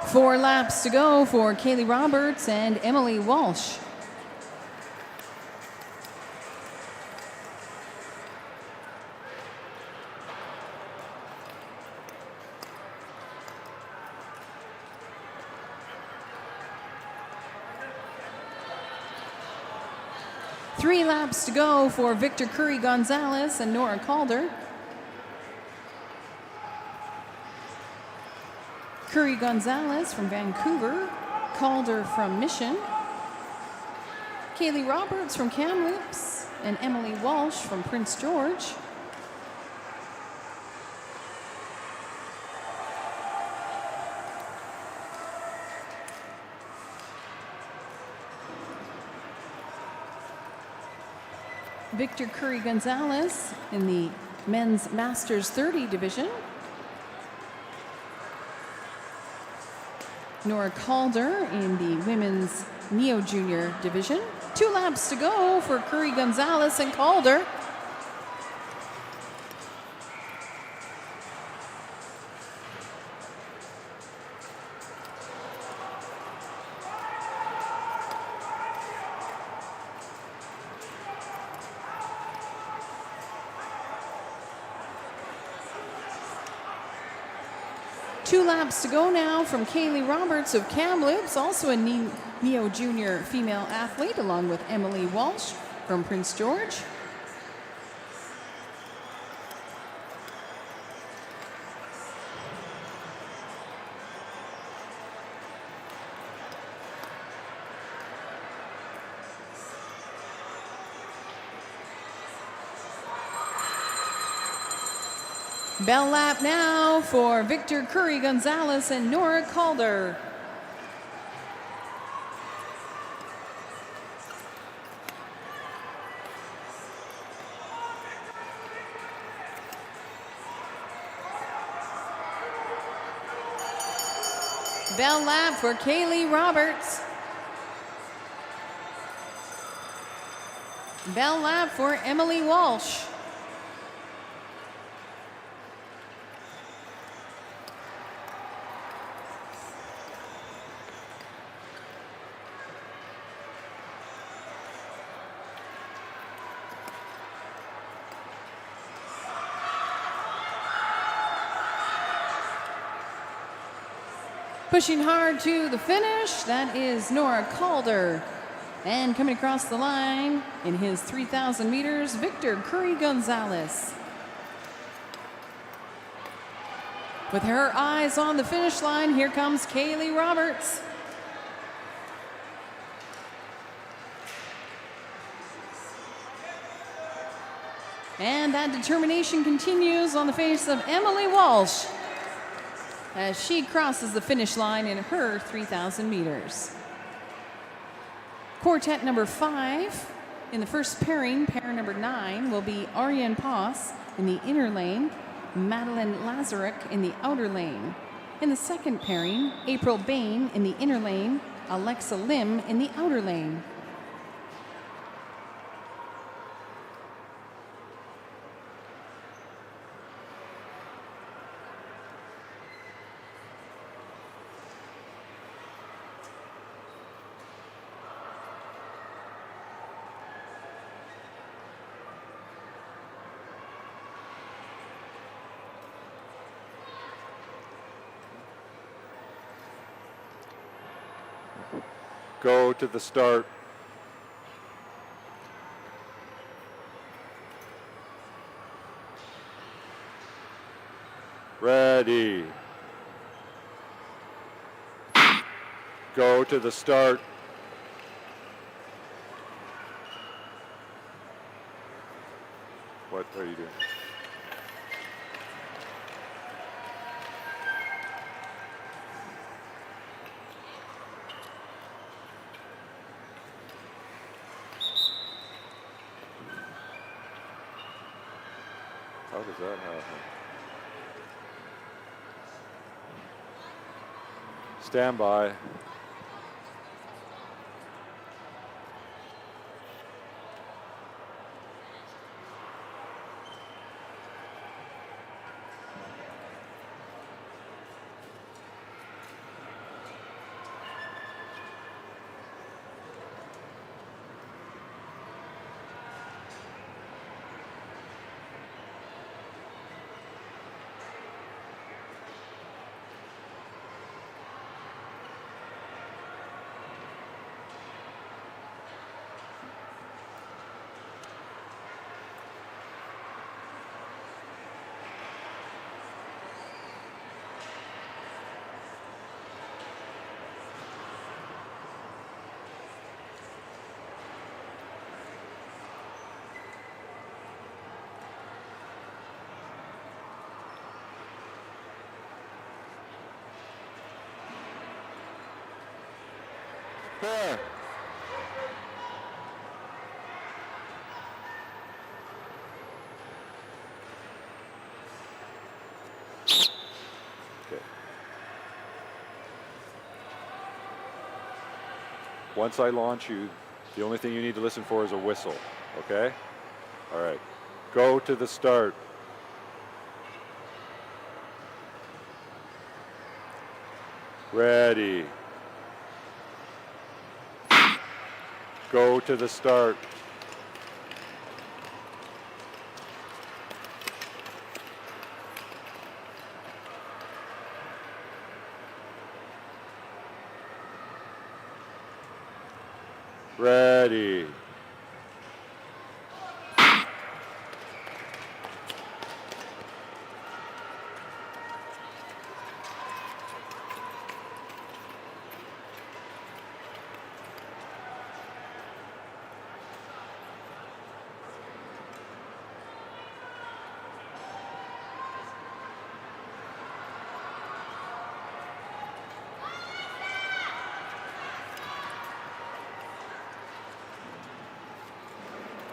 Four laps to go for Kaylee Roberts and Emily Walsh. Three laps to go for Victor Curry Gonzalez and Nora Calder. Curry Gonzalez from Vancouver, Calder from Mission, Kaylee Roberts from Kamloops, and Emily Walsh from Prince George. Victor Curry Gonzalez in the men's Masters 30 division. Nora Calder in the women's Neo Junior division. 2 laps to go for Curry Gonzalez and Calder. Two laps to go now from Kaylee Roberts of Kamloops, also a Neo Junior female athlete, along with Emily Walsh from Prince George. Bell lap now for Victor Curry Gonzalez and Nora Calder. Bell lap for Kaylee Roberts. Bell lap for Emily Walsh. Pushing hard to the finish, that is Nora Calder. And coming across the line in his 3,000 meters, Victor Curry Gonzalez. With her eyes on the finish line, here comes Kaylee Roberts. And that determination continues on the face of Emily Walsh as she crosses the finish line in her 3,000 meters. Quartet number 5 in the first pairing, pair number 9, will be Ariane Poss in the inner lane, Madeline Lazaruk in the outer lane. In the second pairing, April Bain in the inner lane, Alexa Lim in the outer lane. Go to the start. Ready. Go to the start. What are you doing? How does that happen? Stand by. There. Okay. Once I launch you, the only thing you need to listen for is a whistle, okay? All right. Go to the start. Ready. Go to the start. Ready.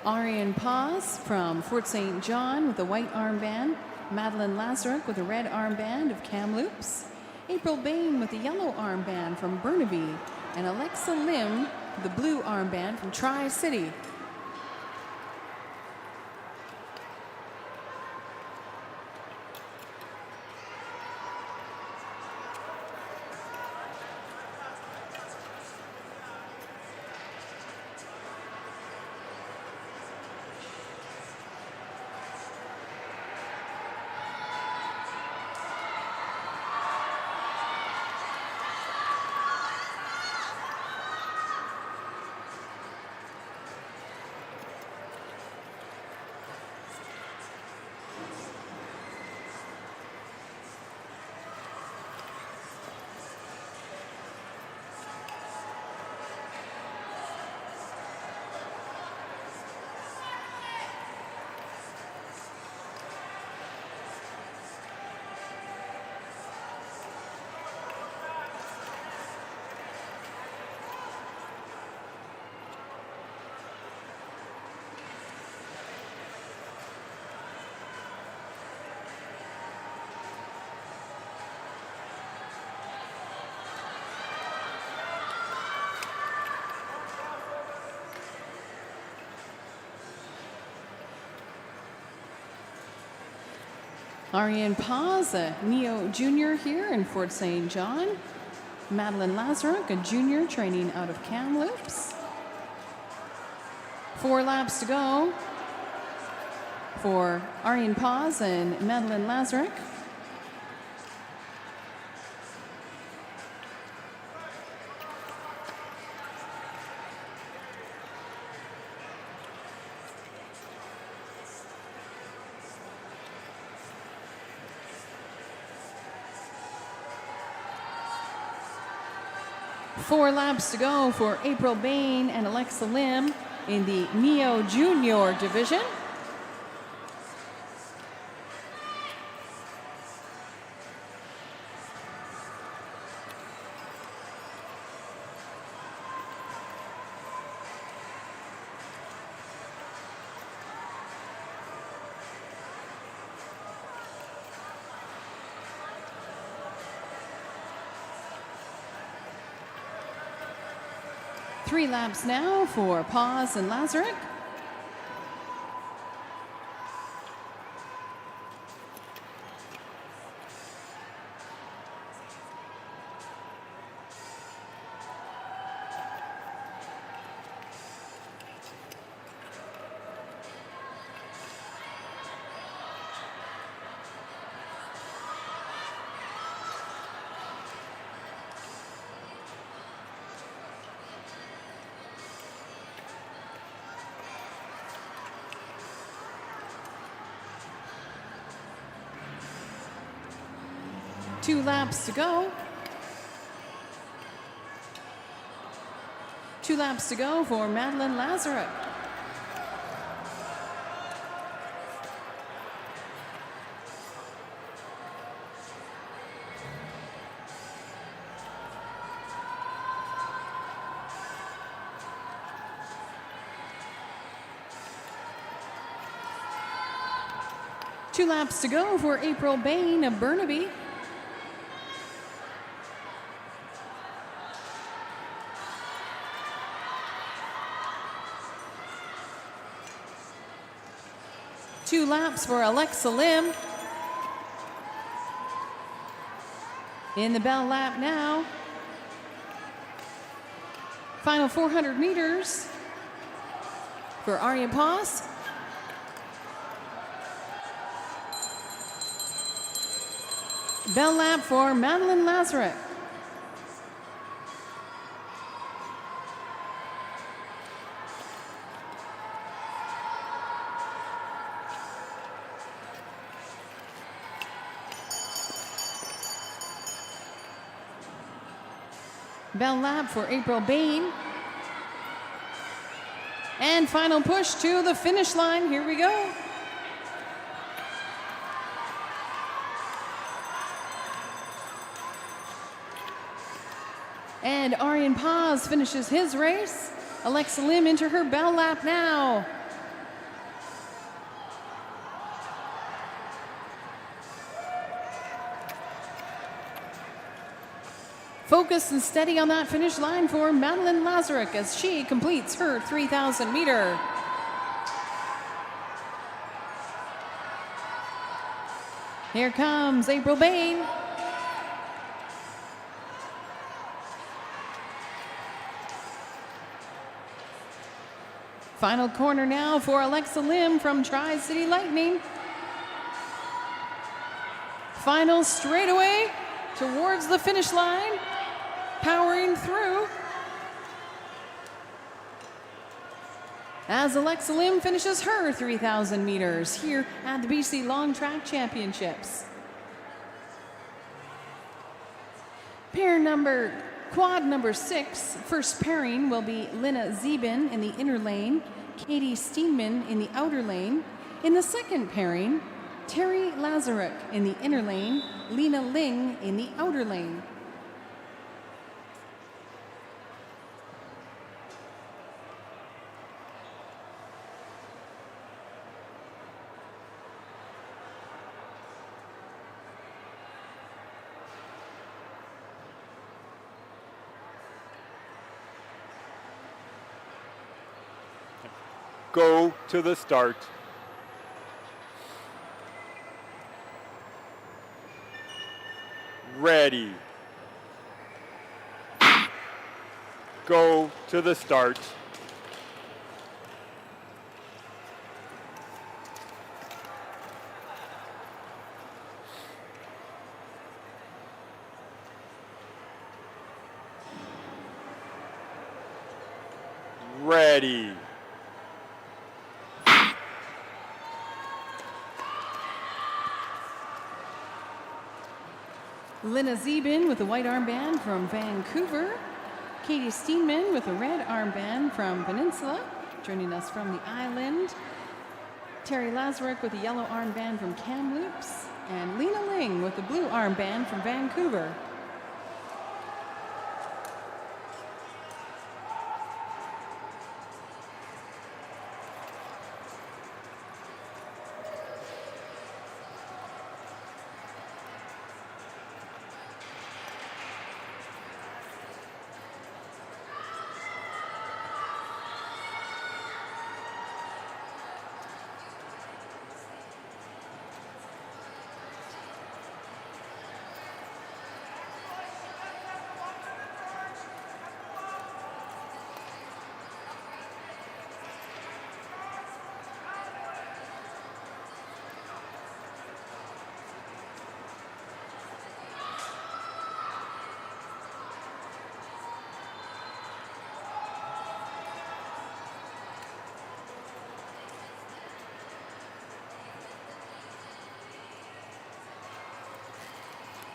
Arian Paz from Fort St. John with a white armband. Madeline Lazaruk with a red armband of Kamloops. April Bain with a yellow armband from Burnaby. And Alexa Lim with the blue armband from Tri-City. Arian Paz, a Neo junior here in Fort St. John. Madeline Lazaruk, a junior training out of Kamloops. 4 laps to go for Arian Paz and Madeline Lazaruk. Four laps to go for April Bain and Alexa Lim in the Neo Junior division. Three laps now for Paz and Lazaruk. Two laps to go. 2 laps to go for Madeline Lazaruk. Two laps to go for April Bain of Burnaby. Two laps for Alexa Lim. In the bell lap now. Final 400 meters for Arian Paz. Bell lap for Madeline Lazaruk. Bell lap for April Bain. And final push to the finish line. Here we go. And Arian Paz finishes his race. Alexa Lim into her bell lap now. Focused and steady on that finish line for Madeline Lazaruk as she completes her 3,000 meter. Here comes April Bain. Final corner now for Alexa Lim from Tri-City Lightning. Final straightaway towards the finish line, powering through. As Alexa Lim finishes her 3,000 meters here at the BC Long Track Championships. Quad number 6, first pairing will be Lina Zebin in the inner lane, Katie Steenman in the outer lane. In the second pairing, Terry Lazaruk in the inner lane, Lena Ling in the outer lane. Go to the start. Ready. Go to the start. Ready. Lina Zebin with a white armband from Vancouver. Katie Steenman with a red armband from Peninsula, joining us from the island. Terry Lazaruk with a yellow armband from Kamloops. And Lena Ling with the blue armband from Vancouver.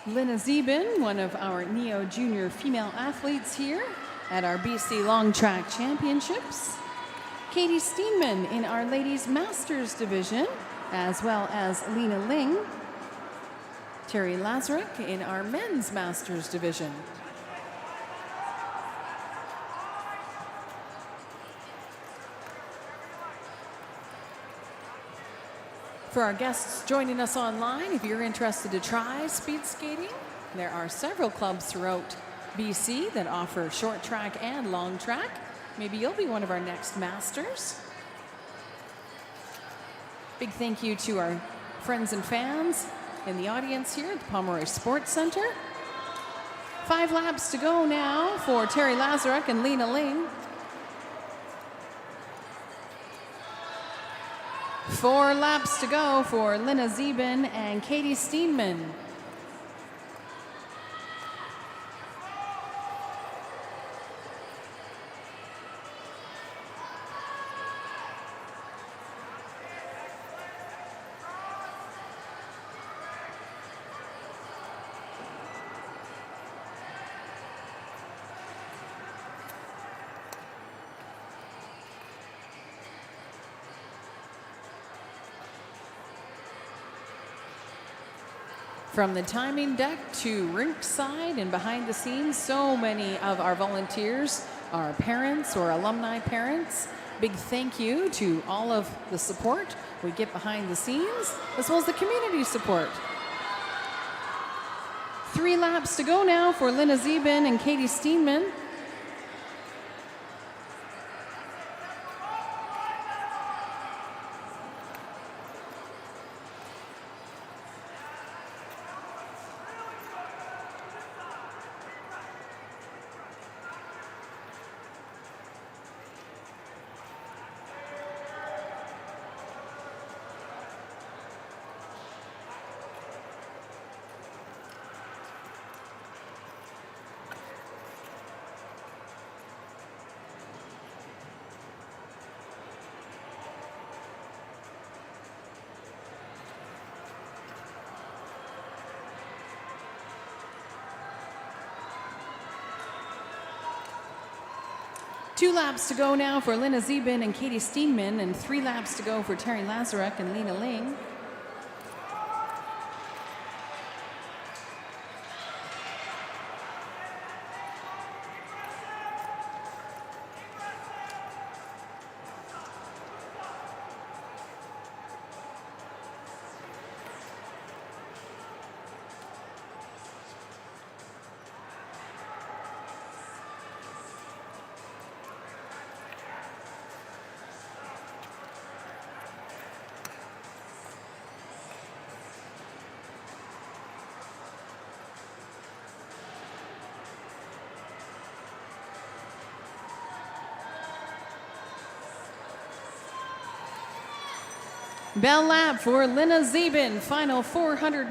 Lina Zebin, one of our Neo Junior female athletes here at our BC Long Track Championships. Katie Steenman in our Ladies Masters division, as well as Lena Ling. Terry Lazaruk in our Men's Masters division. For our guests joining us online, if you're interested to try speed skating, there are several clubs throughout BC that offer short track and long track. Maybe you'll be one of our next masters. Big thank you to our friends and fans in the audience here at the Pomeroy Sports Center. 5 laps to go now for Terry Lazaruk and Lena Ling. 4 laps to go for Lina Zebin and Katie Steenman. From the timing deck to rink side and behind the scenes, so many of our volunteers are parents or alumni parents. Big thank you to all of the support we get behind the scenes, as well as the community support. 3 laps to go now for Lena Zeben and Katie Steenman. Two laps to go now for Lena Zeben and Katie Steenman, and 3 laps to go for Terry Lazaruk and Lena Ling. Bell lap for Lena Zeben, final 400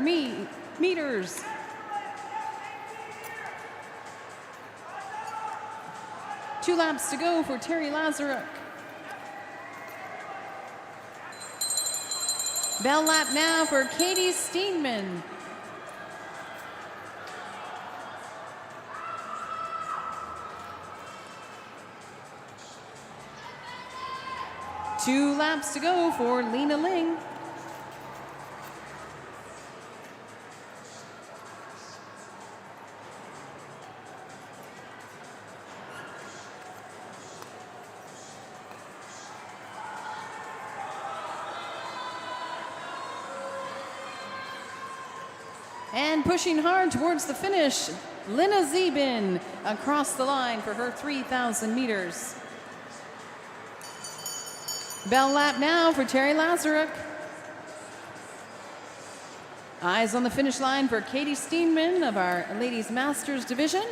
meters. Two laps to go for Terry Lazaruk. Bell lap now for Katie Steenman. Two laps to go for Lena Ling. And pushing hard towards the finish, Lena Zeben across the line for her 3,000 meters. Bell lap now for Terry Lazaruk. Eyes on the finish line for Katie Steenman of our Ladies Masters division.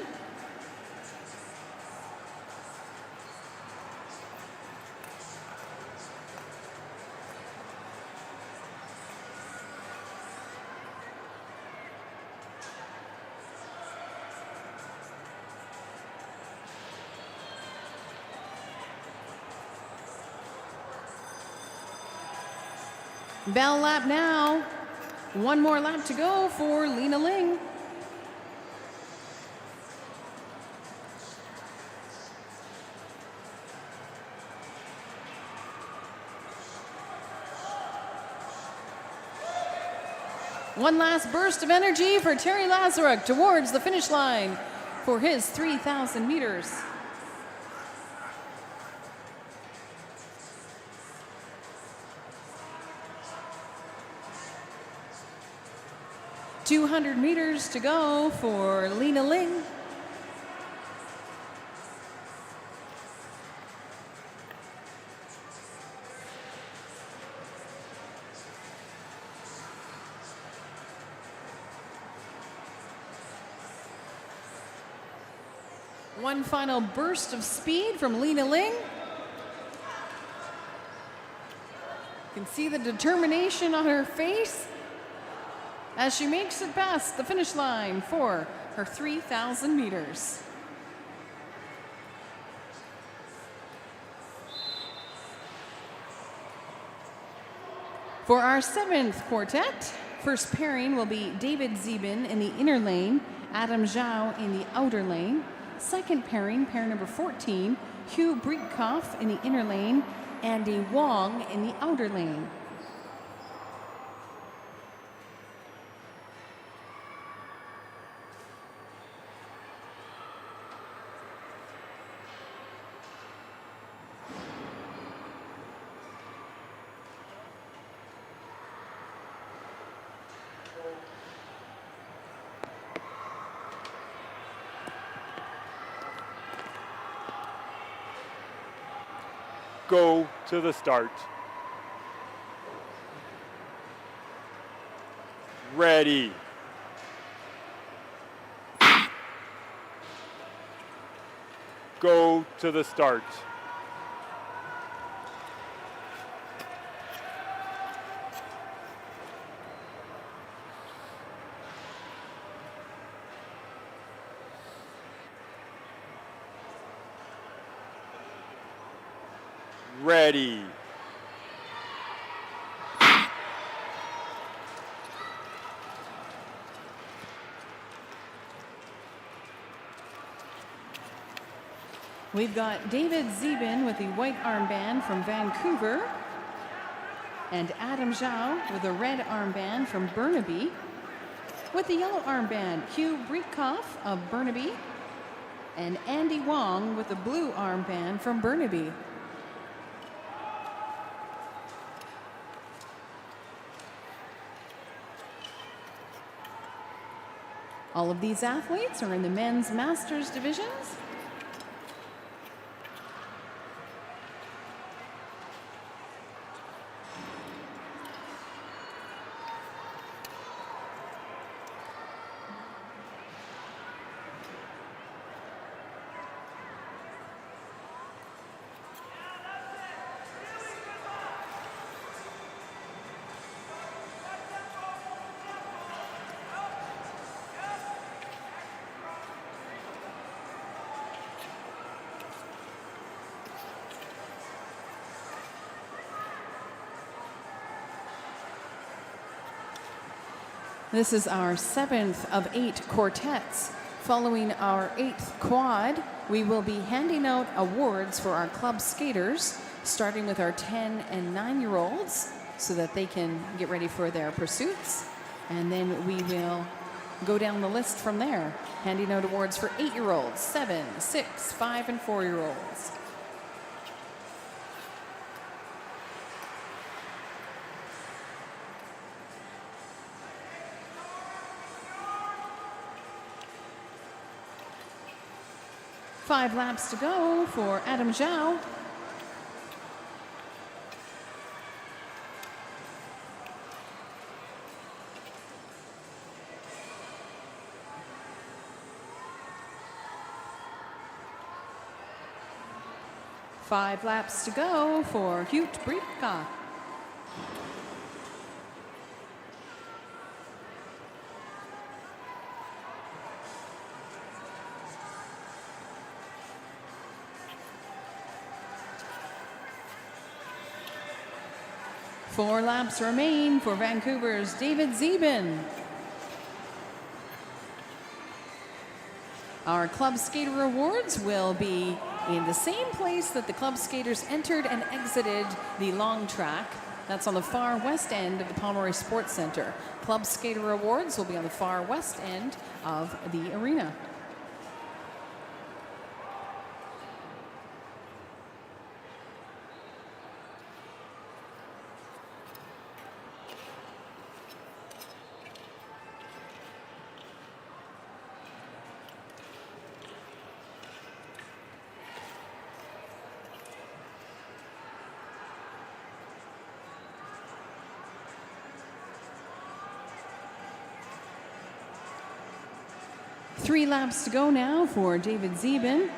Bell lap now. One more lap to go for Lena Ling. One last burst of energy for Terry Lazaruk towards the finish line for his 3,000 meters. .200 meters to go for Lena Ling. One final burst of speed from Lena Ling. You can see the determination on her face as she makes it past the finish line for her 3,000 meters. For our 7th quartet, first pairing will be David Zeben in the inner lane, Adam Zhao in the outer lane. Second pairing, pair number 14, Hugh Brinkhoff in the inner lane, Andy Wong in the outer lane. Go to the start. Ready. Go to the start. Ready. We've got David Zeben with the white armband from Vancouver, and Adam Zhao with the red armband from Burnaby. With the yellow armband, Hugh Breitkoff of Burnaby, and Andy Wong with the blue armband from Burnaby. All of these athletes are in the men's masters divisions. This is our 7th of 8 quartets. Following our 8th quad, we will be handing out awards for our club skaters, starting with our 10 and 9-year-olds so that they can get ready for their pursuits. And then we will go down the list from there, handing out awards for 8-year-olds, 7, 6, 5, and 4-year-olds. Five laps to go for Adam Zhao. Five laps to go for Hugh Breitkoff. Four laps remain for Vancouver's David Zeben. Our Club Skater Awards will be in the same place that the club skaters entered and exited the long track. That's on the far west end of the Pomeroy Sports Center. Club Skater Awards will be on the far west end of the arena. Three laps to go now for David Zeben.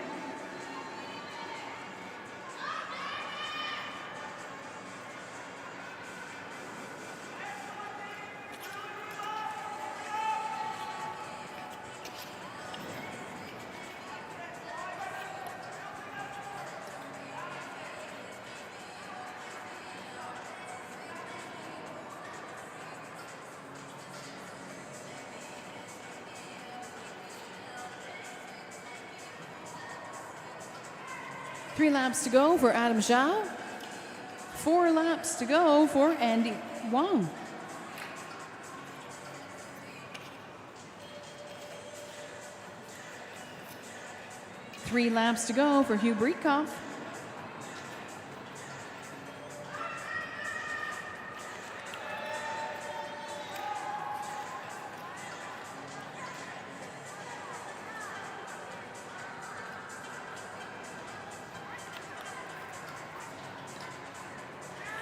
Three laps to go for Adam Zhao. 4 laps to go for Andy Wong. Three laps to go for Hugh Breitkoff.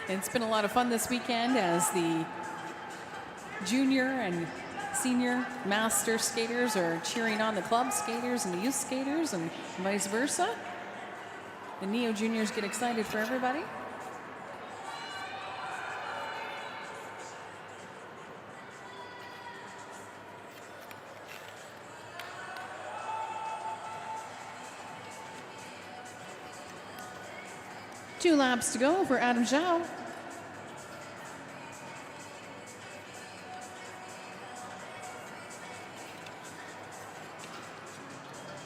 It's been a lot of fun this weekend as the junior and senior master skaters are cheering on the club skaters and the youth skaters and vice versa. The Neo juniors get excited for everybody. Two laps to go for Adam Zhao.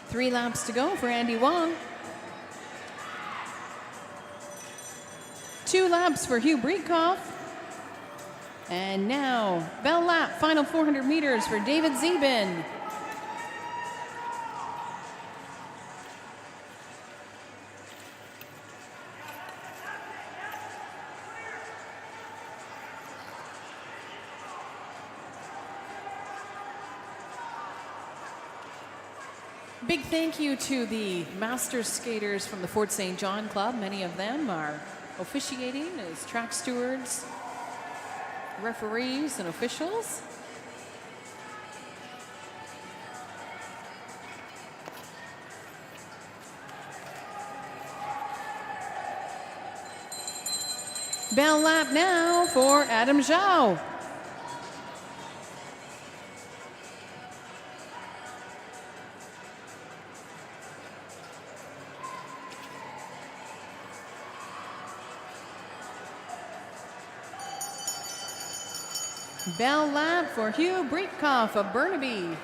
Three laps to go for Andy Wong. 2 laps for Hugh Breekoff. And now, bell lap, final 400 meters for David Zeben. Big thank you to the master skaters from the Fort St. John Club. Many of them are officiating as track stewards, referees, and officials. Bell lap now for Adam Zhao. Bell lap for Hugh Breekoff of Burnaby.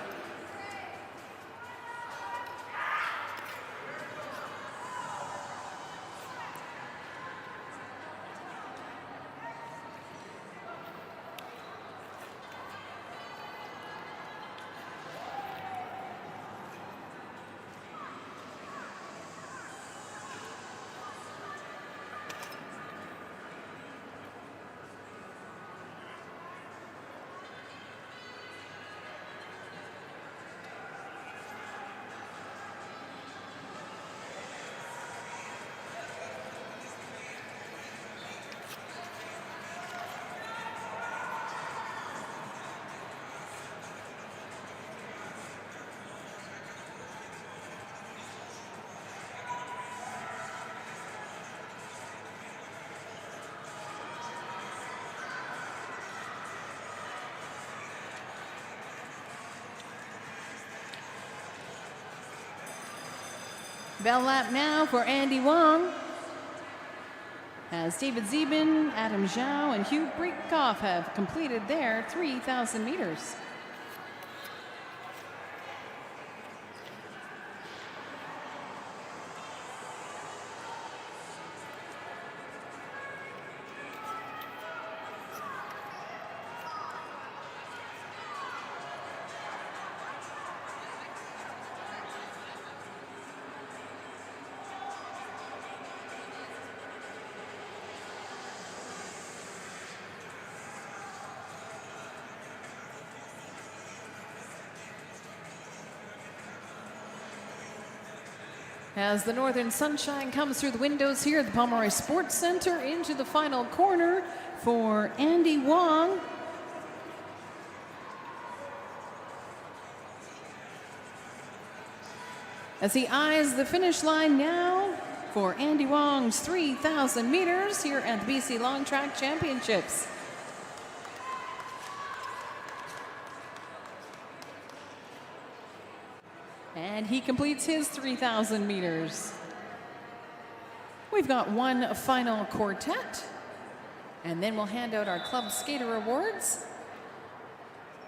Bell lap now for Andy Wong, as David Zeben, Adam Zhao, and Hugh Breekoff have completed their 3,000 meters. As the northern sunshine comes through the windows here at the Pomeroy Sports Center into the final corner for Andy Wong. As he eyes the finish line now for Andy Wong's 3,000 meters here at the BC Long Track Championships. And he completes his 3,000 meters. We've got one final quartet, and then we'll hand out our club skater awards.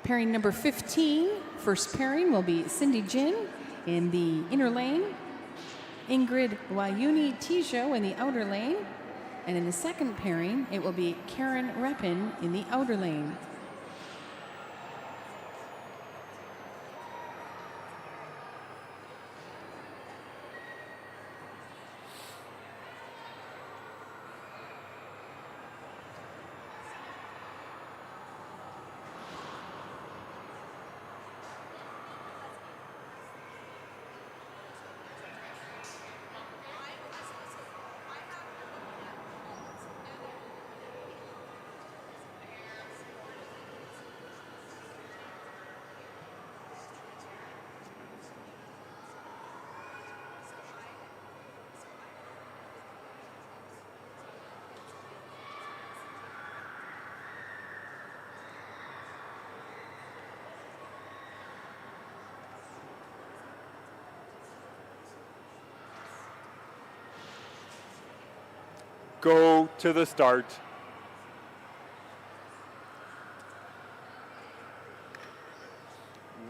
Pairing number 15, first pairing will be Cindy Jin in the inner lane, Ingrid Wayuni Tijo in the outer lane, and in the second pairing, it will be Karen Reppin in the outer lane. Go to the start.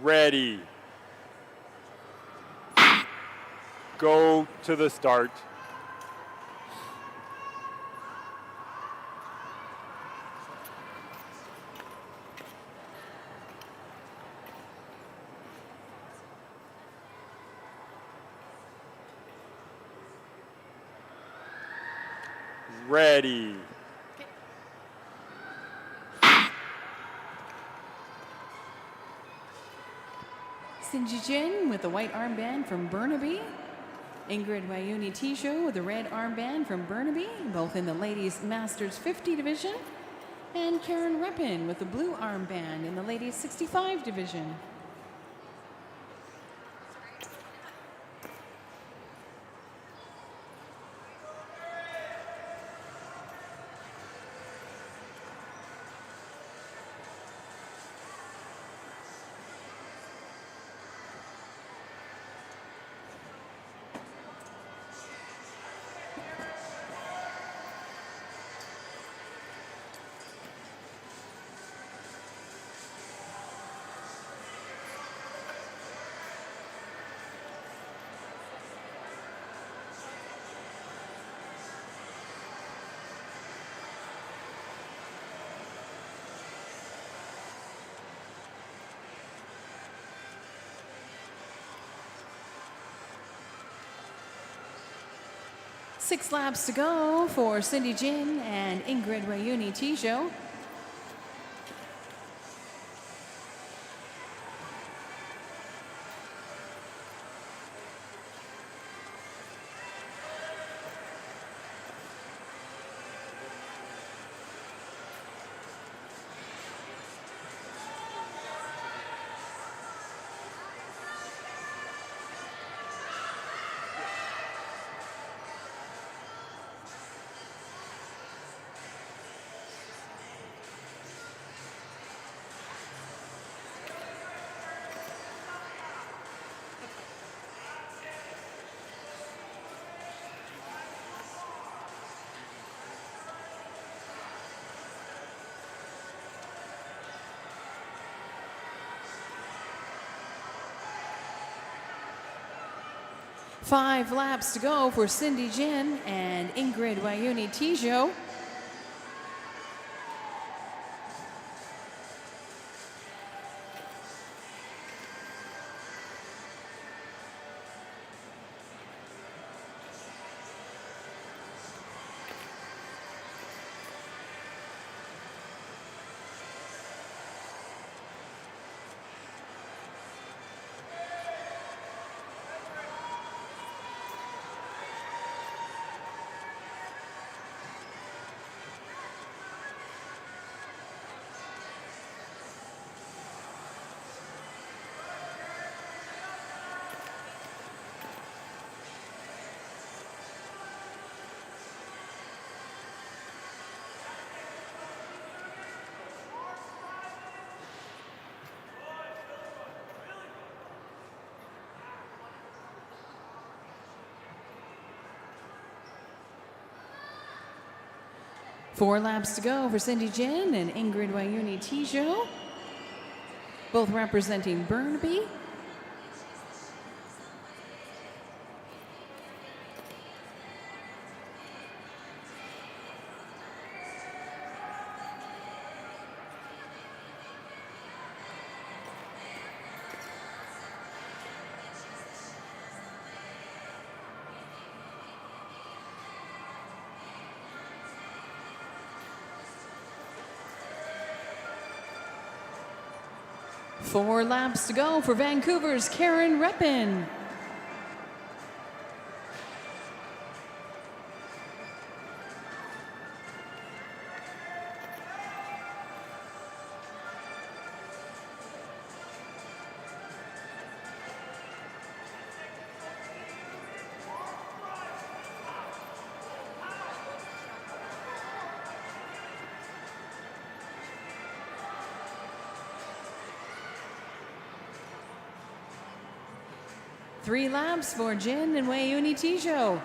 Ready. Go to the start. Ready. Cindy Jin with the white armband from Burnaby. Ingrid Wayuni Tisho with the red armband from Burnaby, both in the ladies' Masters 50 division. And Karen Reppin with the blue armband in the ladies' 65 division. Six laps to go for Cindy Jin and Ingrid Wayuni Tisho. Five laps to go for Cindy Jin and Ingrid Wayuni Tisho. Four laps to go for Cindy Jin and Ingrid Wayuni Tisho, both representing Burnaby. Four laps to go for Vancouver's Karen Reppin. Three laps for Jin and Wayuni Tisho.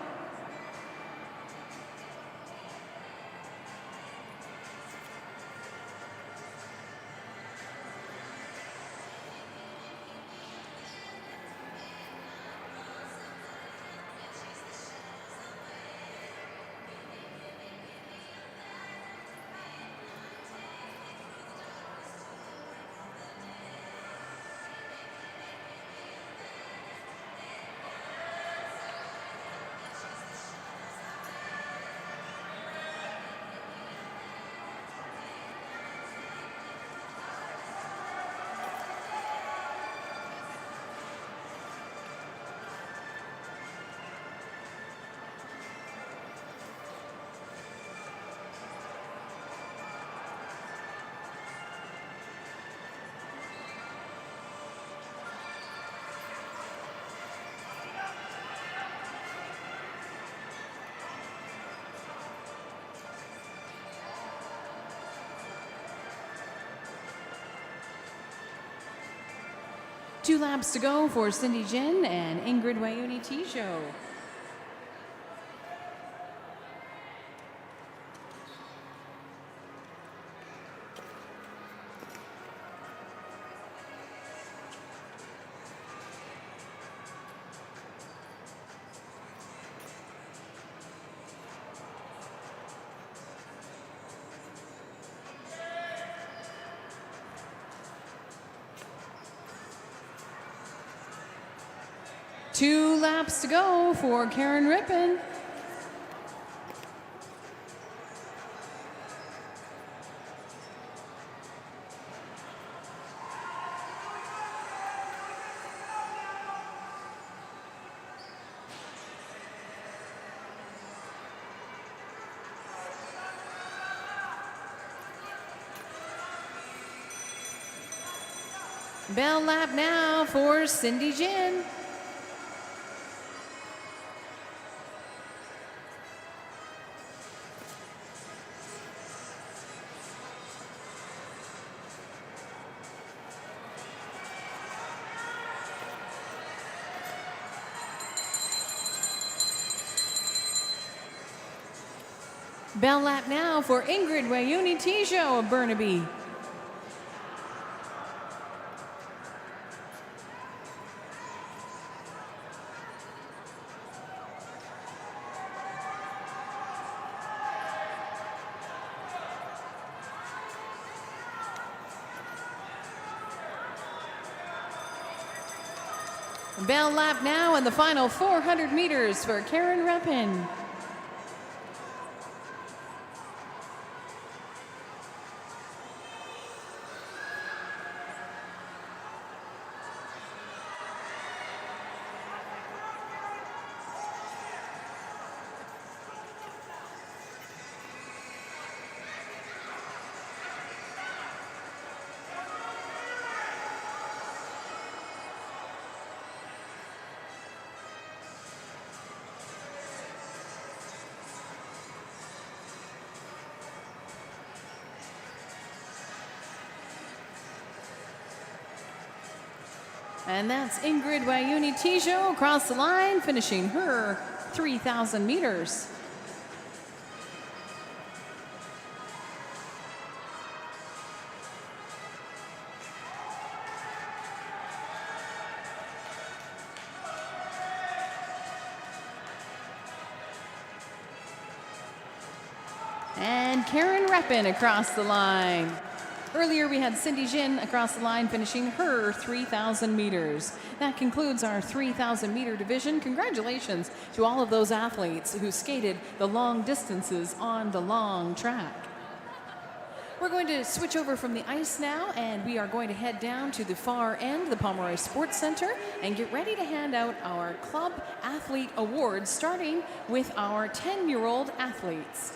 2 laps to go for Cindy Jin and Ingrid Wayuni Tijo. Two laps to go for Karen Rippon. Bell lap now for Cindy Jin. Bell lap now for Ingrid Wayuni Tijo of Burnaby. Bell lap now in the final 400 meters for Karen Rippon. And that's Ingrid Wayuni Tijo across the line, finishing her 3,000 meters. And Karen Rippon across the line. Earlier, we had Cindy Jin across the line finishing her 3,000 meters. That concludes our 3,000 meter division. Congratulations to all of those athletes who skated the long distances on the long track. We're going to switch over from the ice now, and we are going to head down to the far end, the Pomeroy Sports Center, and get ready to hand out our Club Athlete Awards, starting with our 10-year-old athletes.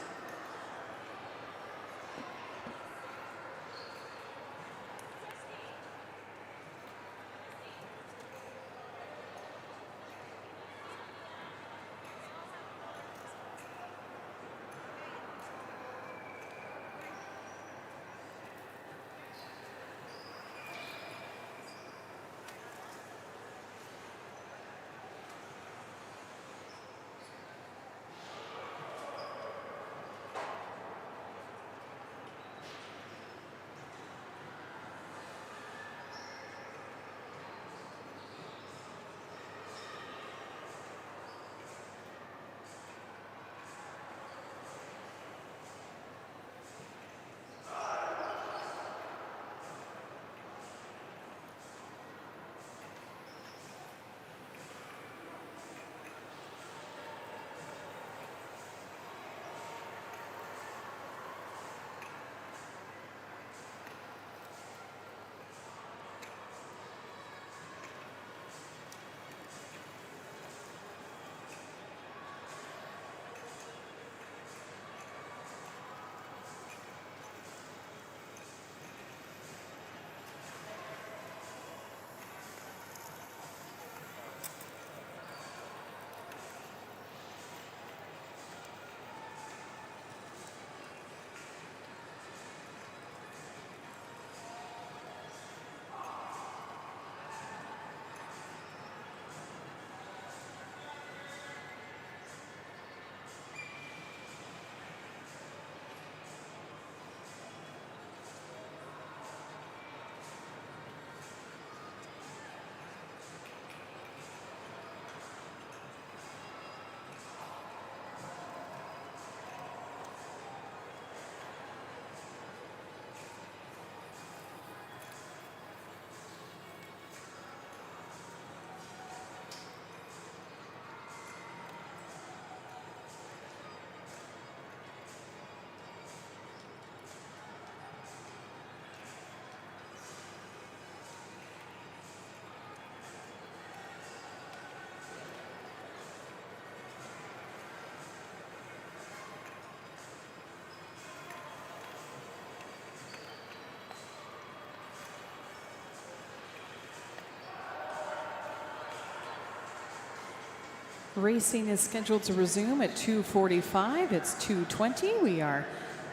Racing is scheduled to resume at 2:45. It's 2:20. We are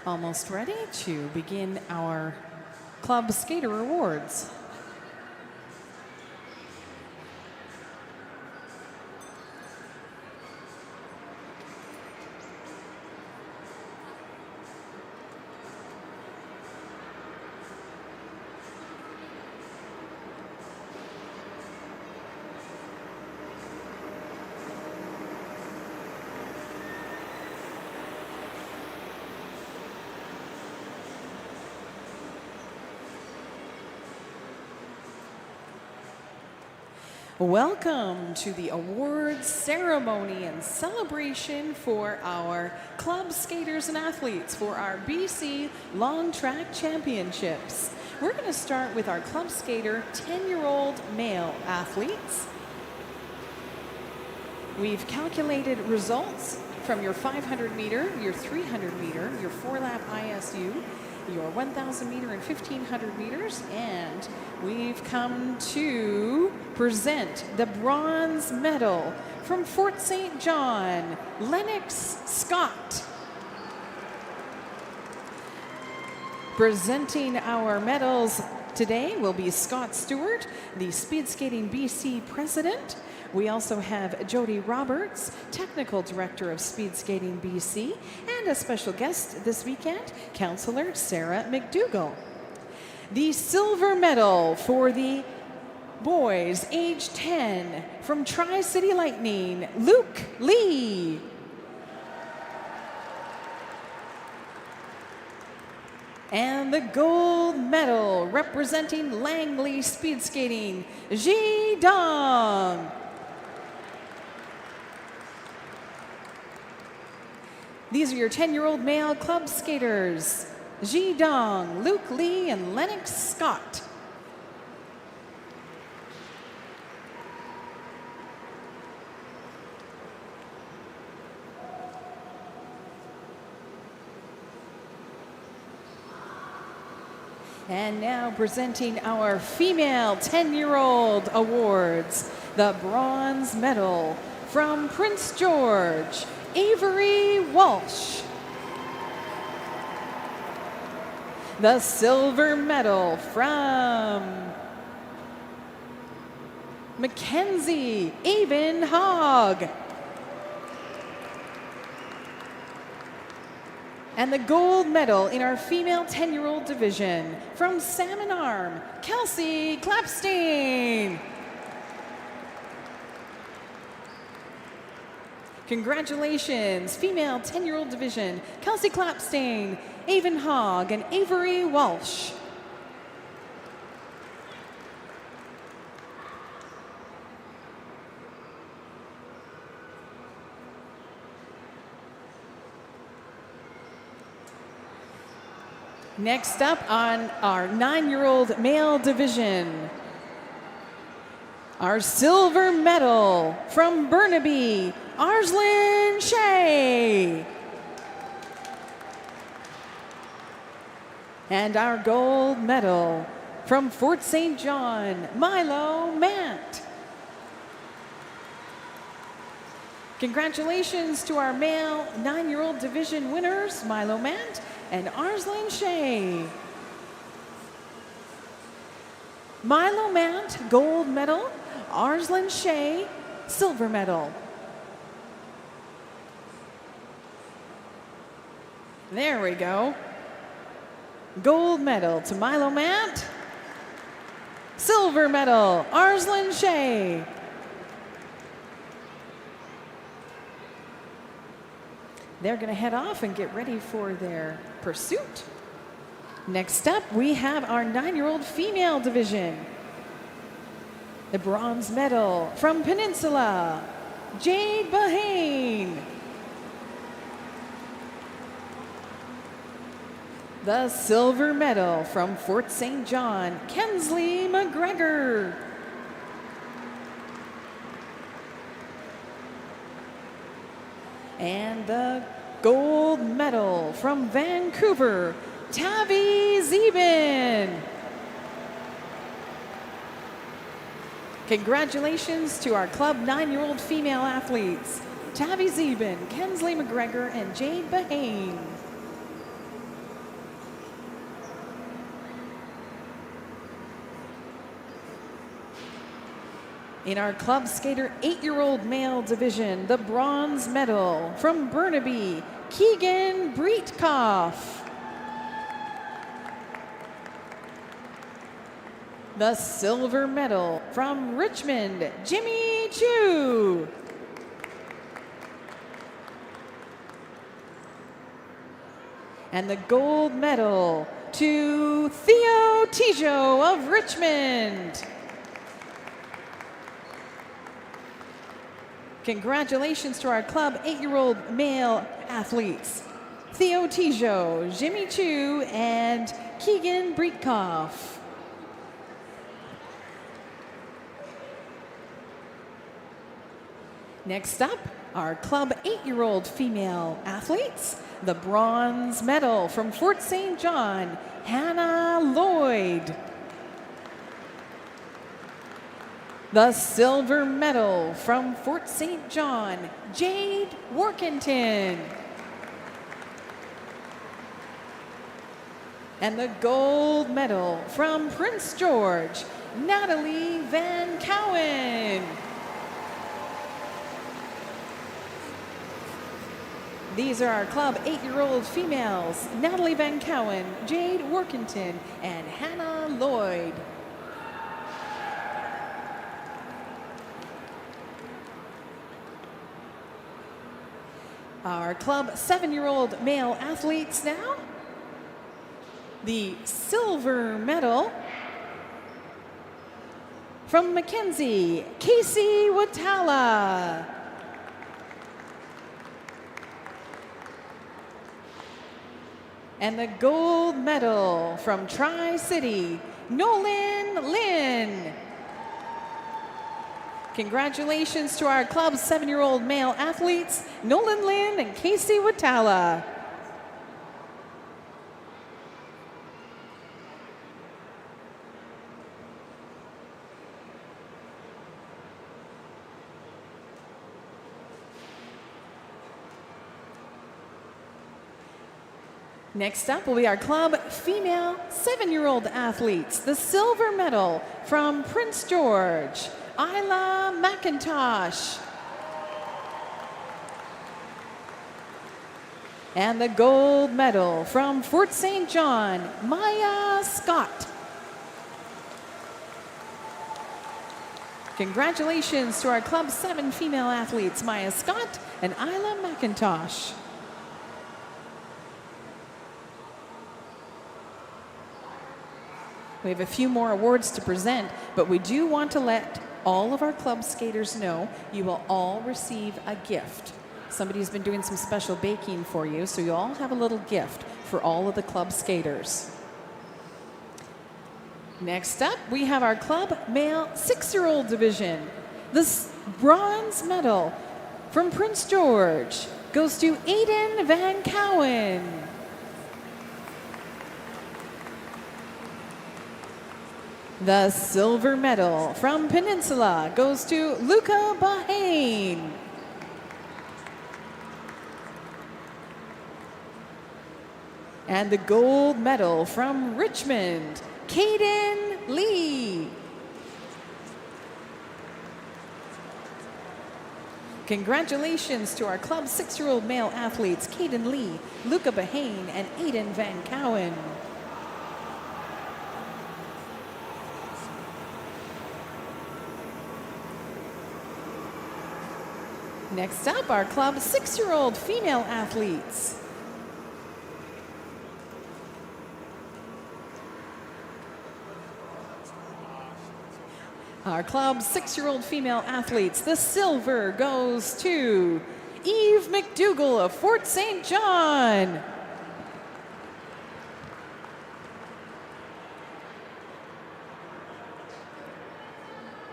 almost ready to begin our Club Skater Awards. Welcome to the awards ceremony and celebration for our club skaters and athletes for our BC Long Track Championships. We're going to start with our club skater 10-year-old male athletes. We've calculated results from your 500 meter, your 300 meter, your 4-lap ISU, your 1,000 meter and 1,500 meters, and we've come to present the bronze medal from Fort St. John, Lennox Scott. Presenting our medals today will be Scott Stewart, the Speed Skating BC president. We also have Jody Roberts, Technical Director of Speed Skating BC, and a special guest this weekend, Counselor Sarah McDougall. The silver medal for the boys age 10 from Tri-City Lightning, Luke Lee. And the gold medal representing Langley Speed Skating, Ji Dong. These are your 10-year-old male club skaters, Ji Dong, Luke Lee, and Lennox Scott. And now presenting our female 10-year-old awards, the bronze medal from Prince George, Avery Walsh. The silver medal from Mackenzie Avon Hogg. And the gold medal in our female 10-year-old division from Salmon Arm, Kelsey Klapstein. Congratulations, female 10-year-old division, Kelsey Klapstein, Avon Hogg, and Avery Walsh. Next up on our 9-year-old male division, our silver medal from Burnaby, Arslan Shea. And our gold medal from Fort St. John, Milo Mant. Congratulations to our male 9-year-old division winners, Milo Mant and Arslan Shea. Milo Mant, gold medal. Arslan Shea, silver medal. There we go. Gold medal to Milo Mant. Silver medal, Arslan Shea. They're going to head off and get ready for their pursuit. Next up, we have our 9-year-old female division. The bronze medal from Peninsula, Jade Bahane. The silver medal from Fort St. John, Kensley McGregor. And the gold medal from Vancouver, Tavi Zeben. Congratulations to our Club 9-year-old female athletes, Tavi Zeben, Kensley McGregor, and Jade Bahane. In our Club Skater 8-year-old male division, the bronze medal from Burnaby, Keegan Breitkoff. The silver medal from Richmond, Jimmy Chu. And the gold medal to Theo Tijo of Richmond. Congratulations to our Club 8-year-old male athletes, Theo Tijo, Jimmy Chu, and Keegan Breitkoff. Next up, our Club 8-year-old female athletes, the bronze medal from Fort St. John, Hannah Lloyd. The silver medal from Fort St. John, Jade Workington. And the gold medal from Prince George, Natalie Van Cowen. These are our Club 8-year-old females, Natalie Van Cowen, Jade Workington, and Hannah Lloyd. Our Club 7-year-old male athletes now. The silver medal from Mackenzie, Casey Watala. And the gold medal from Tri-City, Nolan Lynn. Congratulations to our Club 7-year-old male athletes, Nolan Lynn and Casey Watala. Next up will be our Club female 7-year-old athletes, the silver medal from Prince George, Isla McIntosh. And the gold medal from Fort St. John, Maya Scott. Congratulations to our Club 7 female athletes, Maya Scott and Isla McIntosh. We have a few more awards to present, but we do want to let all of our club skaters know you will all receive a gift. Somebody's been doing some special baking for you, so you all have a little gift for all of the club skaters. Next up, we have our Club male 6-year-old division. This bronze medal from Prince George goes to Aiden Van Cowen. The silver medal from Peninsula goes to Luca Bahane. And the gold medal from Richmond, Caden Lee. Congratulations to our Club 6-year-old male athletes, Caden Lee, Luca Bahane, and Aiden Van Cowen. Next up, our Club 6-year-old female athletes. Our Club 6-year-old female athletes, the silver goes to Eve McDougall of Fort St. John.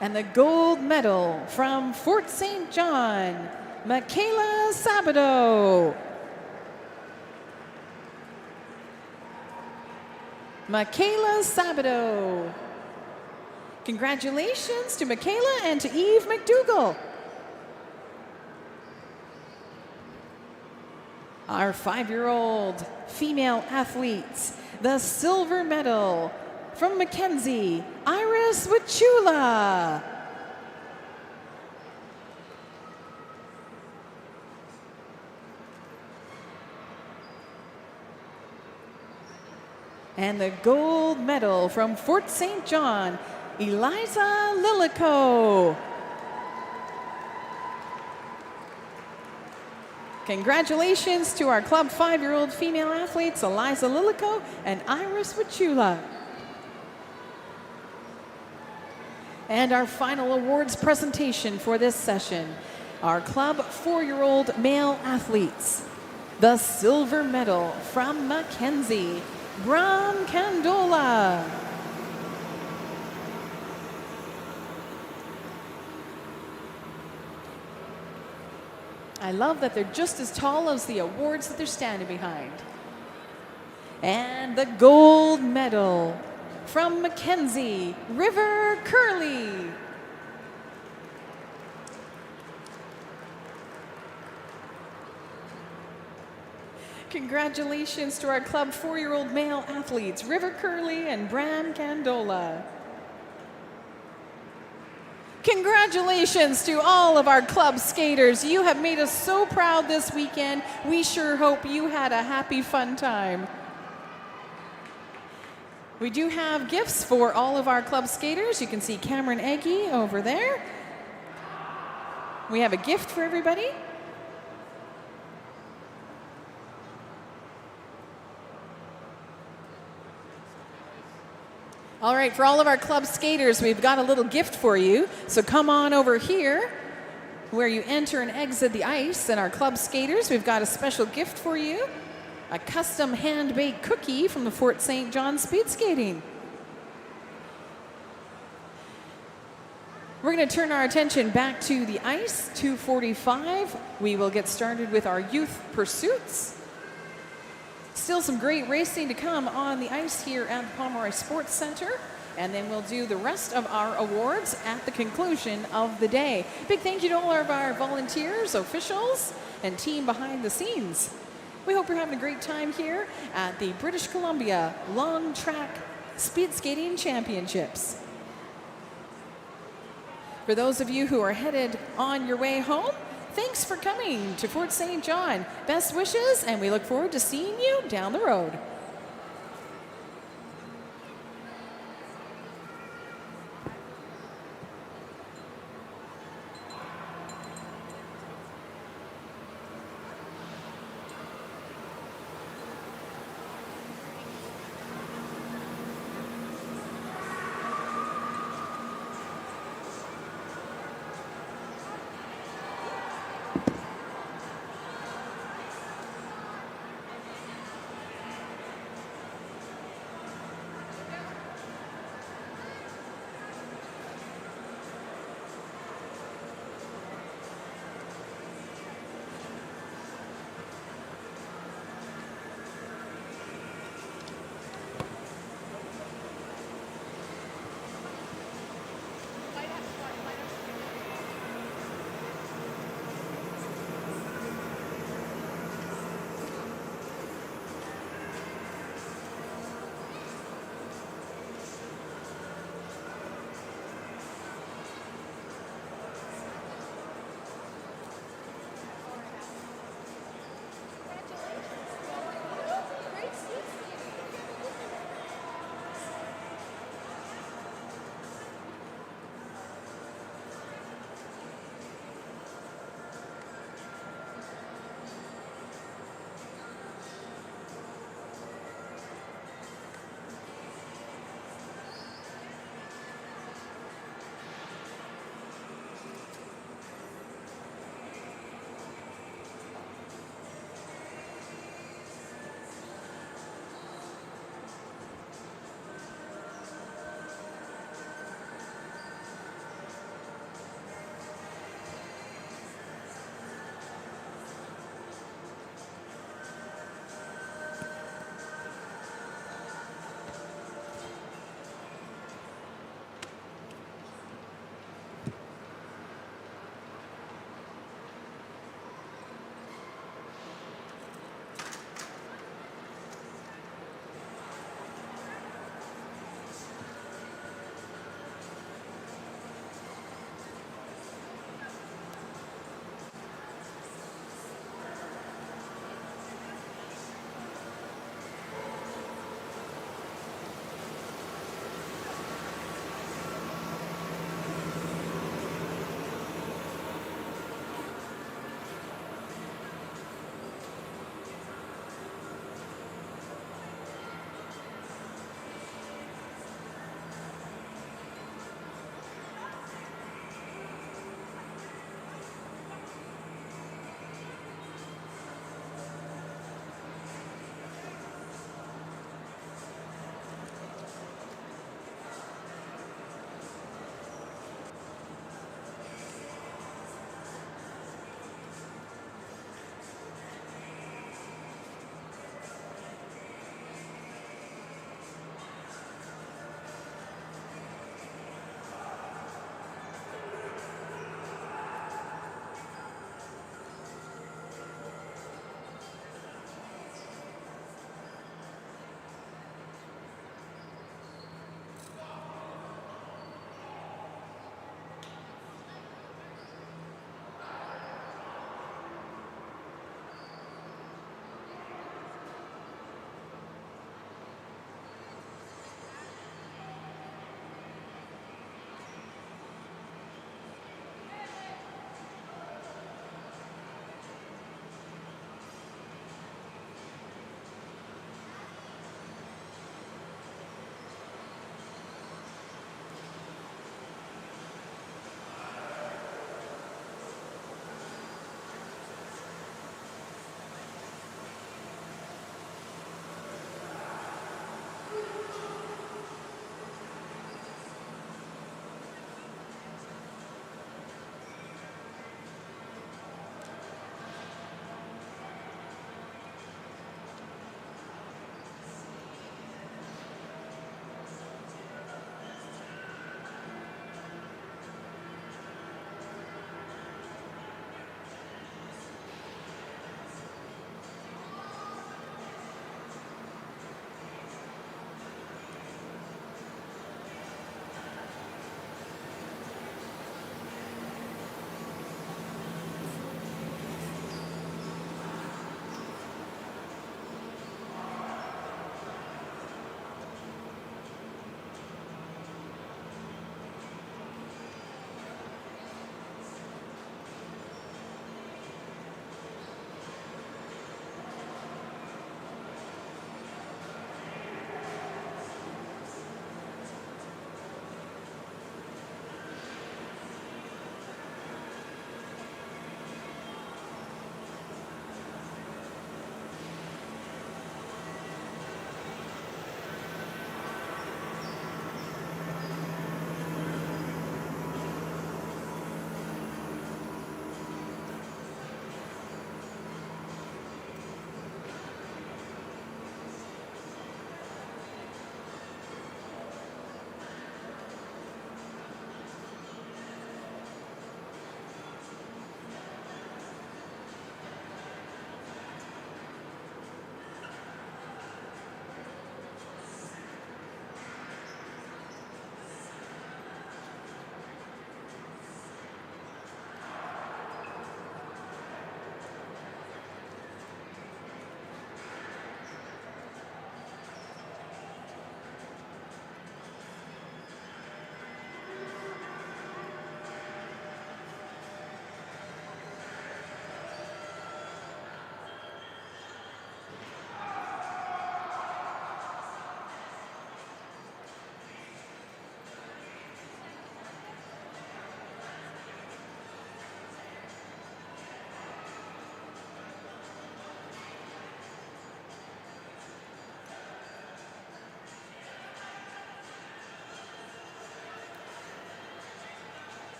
And the gold medal from Fort St. John, Michaela Sabato. Michaela Sabato. Congratulations to Michaela and to Eve McDougall. Our 5-year-old female athletes, the silver medal from Mackenzie, Iris Wachula. And the gold medal from Fort St. John, Eliza Lilico. Congratulations to our club 5-year-old female athletes, Eliza Lilico and Iris Wachula. And our final awards presentation for this session, our club 4-year-old male athletes. The silver medal from Mackenzie, Bram Candola. I love that they're just as tall as the awards that they're standing behind. And the gold medal from Mackenzie, River Curley. Congratulations to our club 4-year-old male athletes, River Curley and Bram Candola. Congratulations to all of our club skaters. You have made us so proud this weekend. We sure hope you had a happy, fun time. We do have gifts for all of our club skaters. You can see Cameron Eggy over there. We have a gift for everybody. All right, for all of our club skaters, we've got a little gift for you. So come on over here where you enter and exit the ice. And our club skaters, we've got a special gift for you. A custom hand-baked cookie from the Fort St. John Speed Skating. We're going to turn our attention back to the ice, 2:45. We will get started with our youth pursuits. Still some great racing to come on the ice here at the Pomeroy Sports Center. And then we'll do the rest of our awards at the conclusion of the day. Big thank you to all of our volunteers, officials, and team behind the scenes. We hope you're having a great time here at the British Columbia Long Track Speed Skating Championships. For those of you who are headed on your way home, thanks for coming to Fort St. John. Best wishes, and we look forward to seeing you down the road.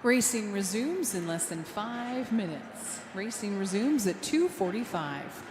Racing resumes in less than 5 minutes. Racing resumes at 2:45.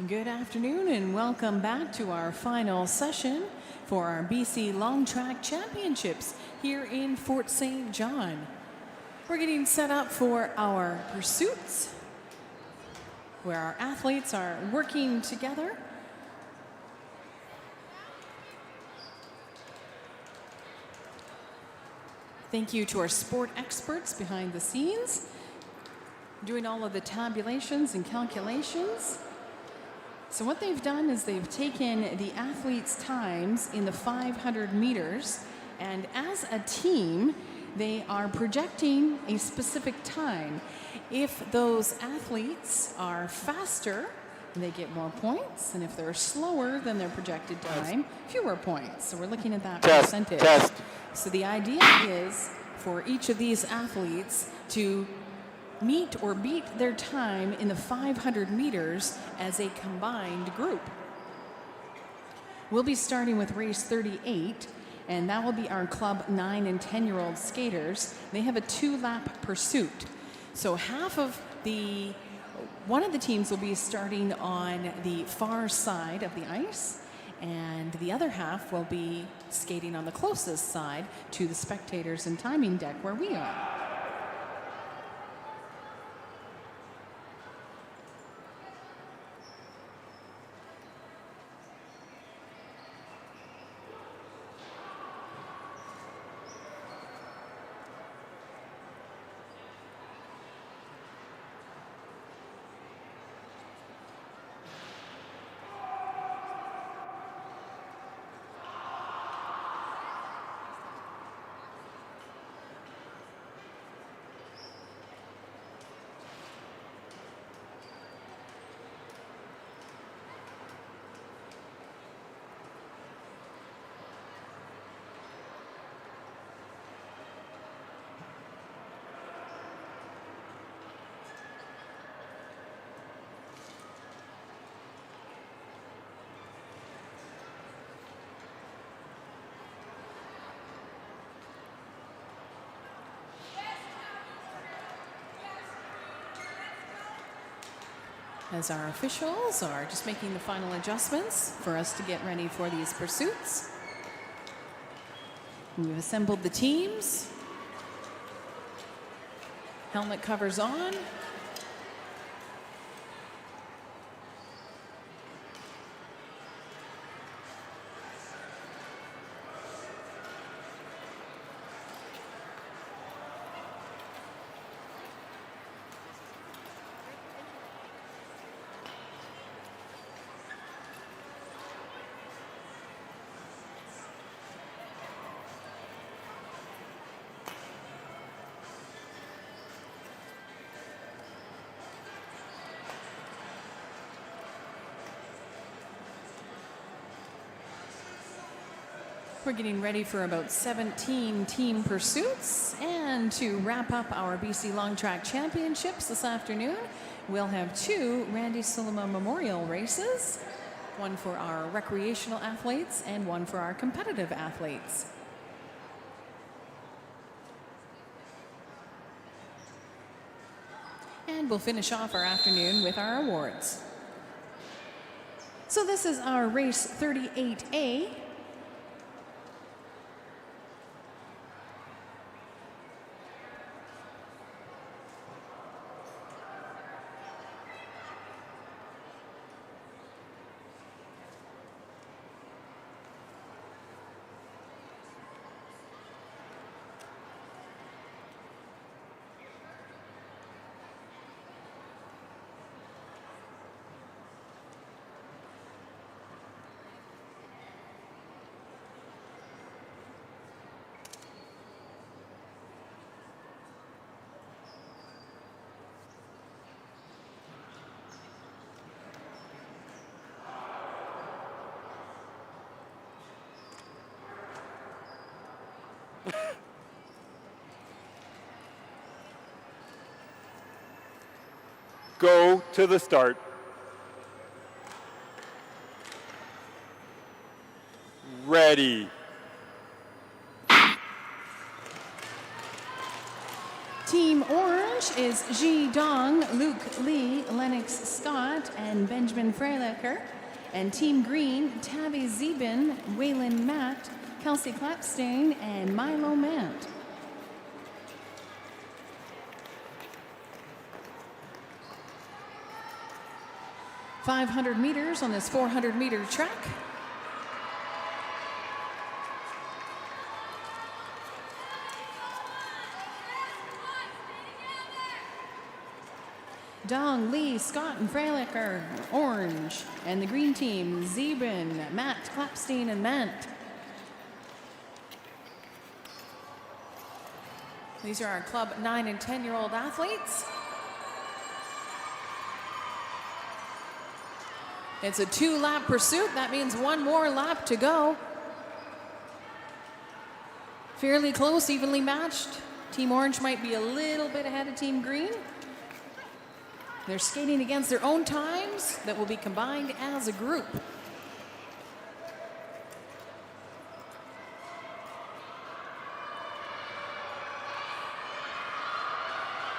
Good afternoon and welcome back to our final session for our BC Long Track Championships here in Fort St. John. We're getting set up for our pursuits where our athletes are working together. Thank you to our sport experts behind the scenes, doing all of the tabulations and calculations. So what they've done is they've taken the athletes' times in the 500 meters, and as a team, they are projecting a specific time. If those athletes are faster, they get more points, and if they're slower than their projected time, fewer points. So we're looking at that percentage. So the idea is for each of these athletes to meet or beat their time in the 500 meters as a combined group. We'll be starting with race 38, and that will be our club 9 and 10-year-old skaters. They have a 2-lap pursuit. So one of the teams will be starting on the far side of the ice, and the other half will be skating on the closest side to the spectators and timing deck where we are. as our officials are just making the final adjustments for us to get ready for these pursuits. We've assembled the teams. Helmet covers on. We're getting ready for about 17 team pursuits. And to wrap up our BC Long Track Championships this afternoon, we'll have 2 Randy Sulima Memorial races, one for our recreational athletes and one for our competitive athletes. And we'll finish off our afternoon with our awards. So this is our race 38A. Go to the start. Ready. Team Orange is Ji Dong, Luke Lee, Lennox Scott, and Benjamin Freilecker. And Team Green, Tabby Zeben, Waylon Matt, Kelsey Clapstain, and Milo Mant. .500 meters on this 400-meter track. Dong, Lee, Scott, and Freilecker, orange. And the green team, Zeben, Matt, Clapstein, and Mant. These are our club 9 and 10-year-old athletes. It's a 2-lap pursuit. That means 1 more lap to go. Fairly close, evenly matched. Team Orange might be a little bit ahead of Team Green. They're skating against their own times that will be combined as a group.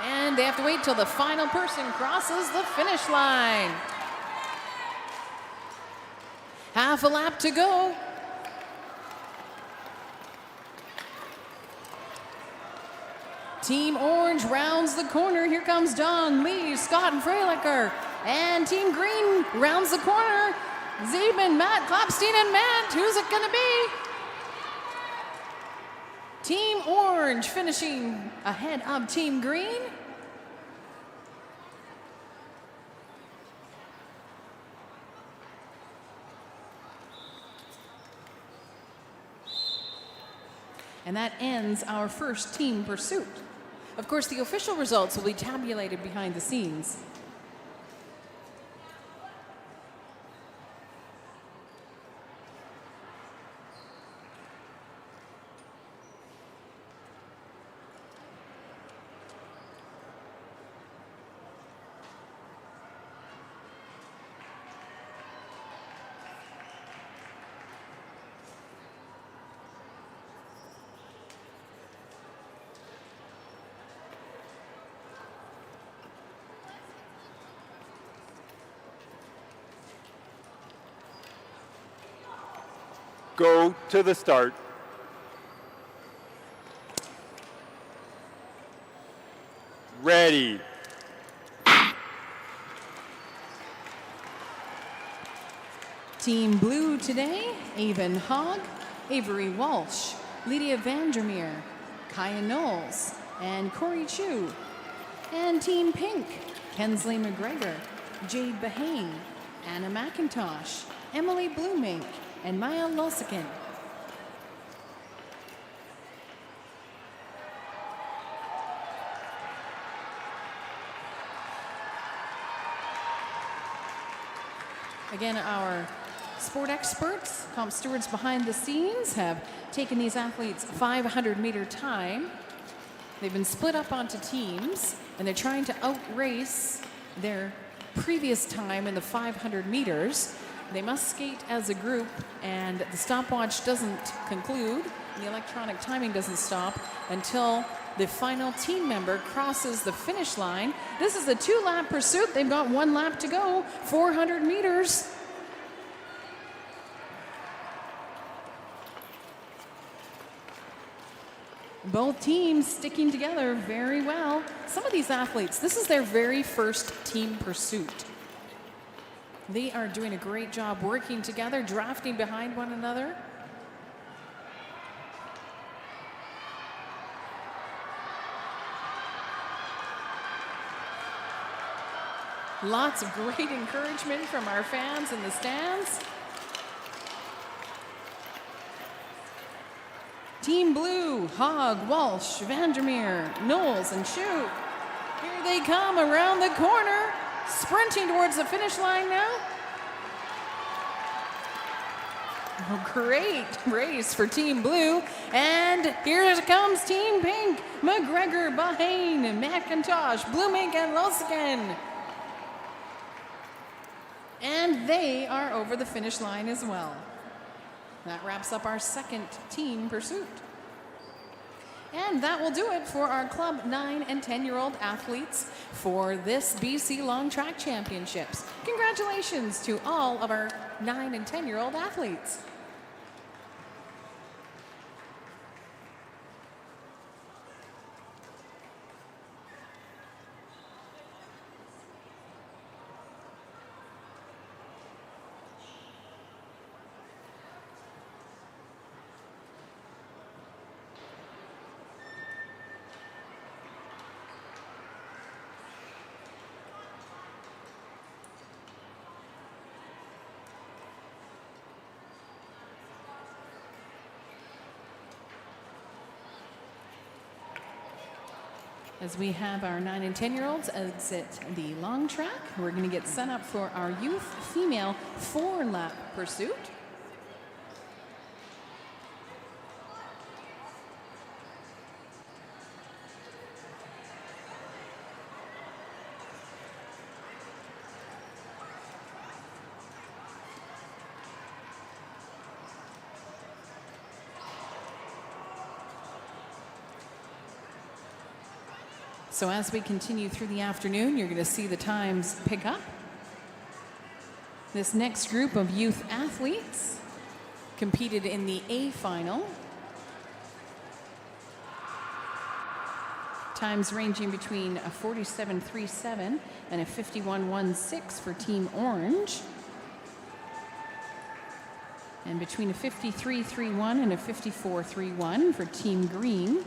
And they have to wait till the final person crosses the finish line. Half a lap to go. Team Orange rounds the corner. Here comes Dong, Lee, Scott, and Freilecker. And Team Green rounds the corner. Zeben, Matt, Clapstein, and Matt. Who's it going to be? Team Orange finishing ahead of Team Green. And that ends our first team pursuit. Of course, the official results will be tabulated behind the scenes. Go to the start. Ready. Team Blue today, Avon Hogg, Avery Walsh, Lydia Vandermeer, Kaya Knowles, and Corey Chu. And Team Pink, Kensley McGregor, Jade Bahane, Anna McIntosh, Emily Blumink, and Maya Losikin. Again, our sport experts, comp stewards behind the scenes, have taken these athletes' 500-meter time. They've been split up onto teams, and they're trying to outrace their previous time in the 500 meters. They must skate as a group, and the stopwatch doesn't conclude, and the electronic timing doesn't stop until the final team member crosses the finish line. This is a 2-lap pursuit. They've got 1 lap to go, 400 meters. Both teams sticking together very well. Some of these athletes, this is their very first team pursuit. They are doing a great job working together, drafting behind one another. Lots of great encouragement from our fans in the stands. Team Blue, Hogg, Walsh, Vandermeer, Knowles, and Chu. Here they come around the corner, sprinting towards the finish line now. Oh, great race for Team Blue. And here comes Team Pink, McGregor, Bahane, McIntosh, Blumink, and Losikin. And they are over the finish line as well. That wraps up our second team pursuit. And that will do it for our club 9 and 10-year-old athletes for this BC Long Track Championships. Congratulations to all of our 9 and 10-year-old athletes. As we have our 9 and 10-year-olds exit the long track, we're going to get set up for our youth female 4-lap pursuit. So as we continue through the afternoon, you're going to see the times pick up. This next group of youth athletes competed in the A final. Times ranging between a 47.37 and a 51.16 for Team Orange. And between a 53.31 and a 54.31 for Team Green.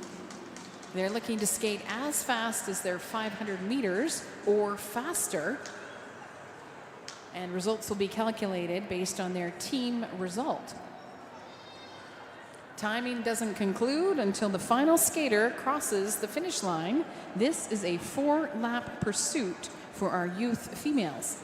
They're looking to skate as fast as their 500 meters or faster. And results will be calculated based on their team result. Timing doesn't conclude until the final skater crosses the finish line. This is a 4-lap pursuit for our youth females.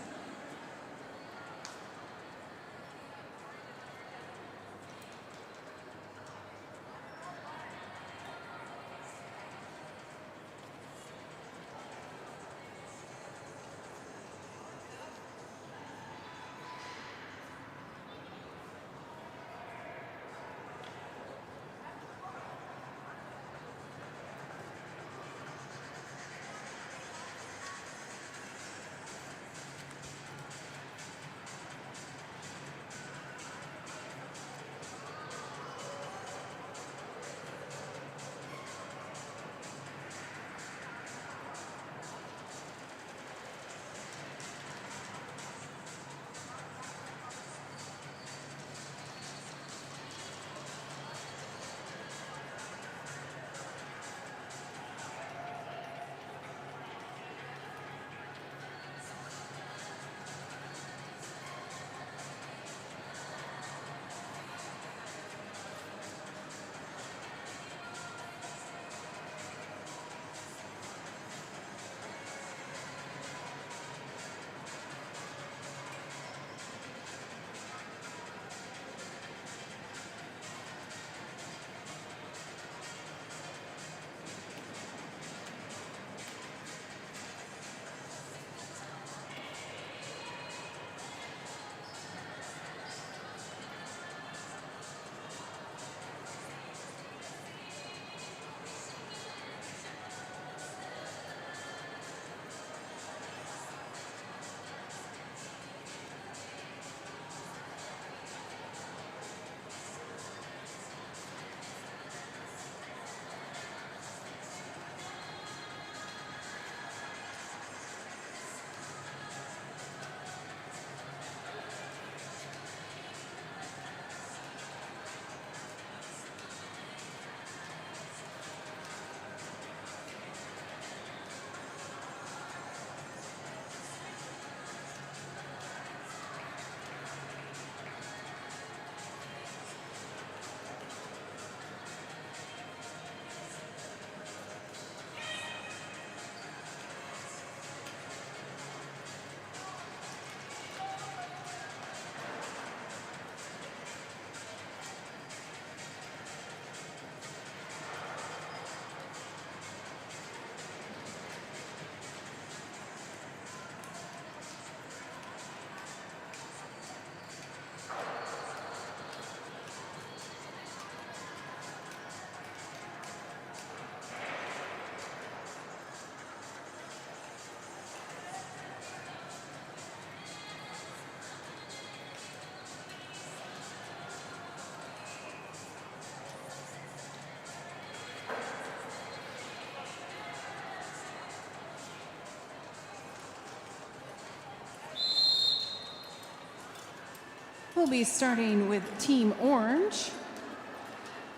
We'll be starting with Team Orange.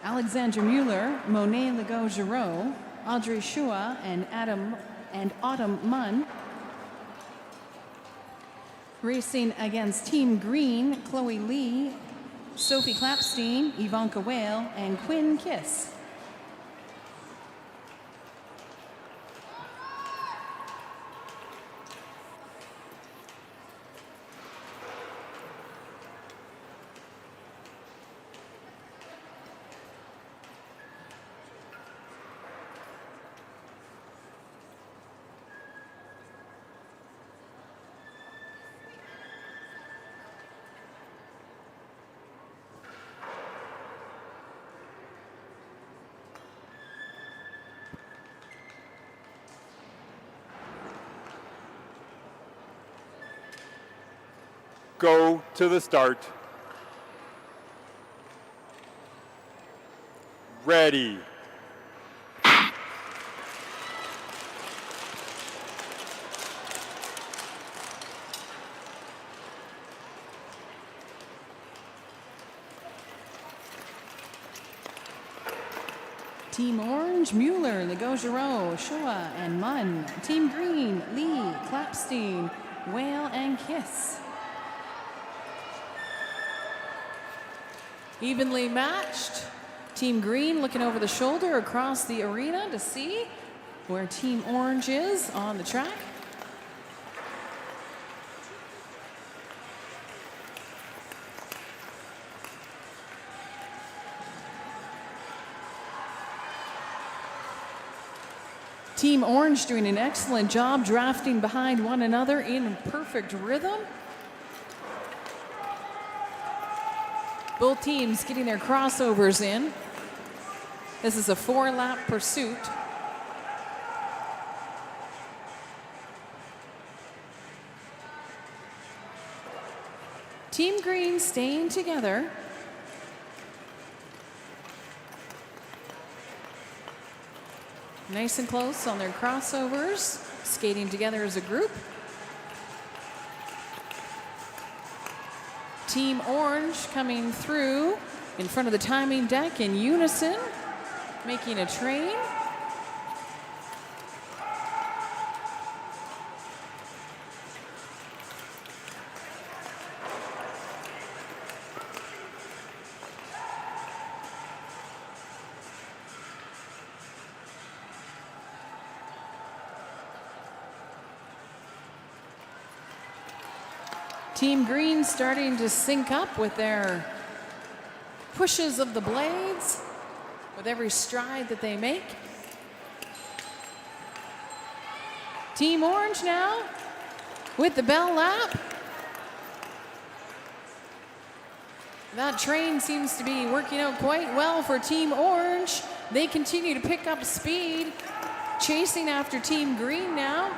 Alexandra Mueller, Monet Legault-Giroux, Audrey Shua, and Autumn Munn. Racing against Team Green, Chloe Lee, Sophie Klapstein, Ivanka Whale, and Quinn Kiss. Go to the start. Ready. Team Orange, Mueller, Legault-Giroux, Shua, and Munn. Team Green, Lee, Klapstein, Whale, and Kiss. Evenly matched. Team Green looking over the shoulder across the arena to see where Team Orange is on the track. Team Orange doing an excellent job drafting behind one another in perfect rhythm. Both teams getting their crossovers in. This is a 4-lap pursuit. Team Green staying together. Nice and close on their crossovers, skating together as a group. Team Orange coming through in front of the timing deck in unison, making a train. Team Green starting to sync up with their pushes of the blades with every stride that they make. Team Orange now with the bell lap. That train seems to be working out quite well for Team Orange. They continue to pick up speed, chasing after Team Green now.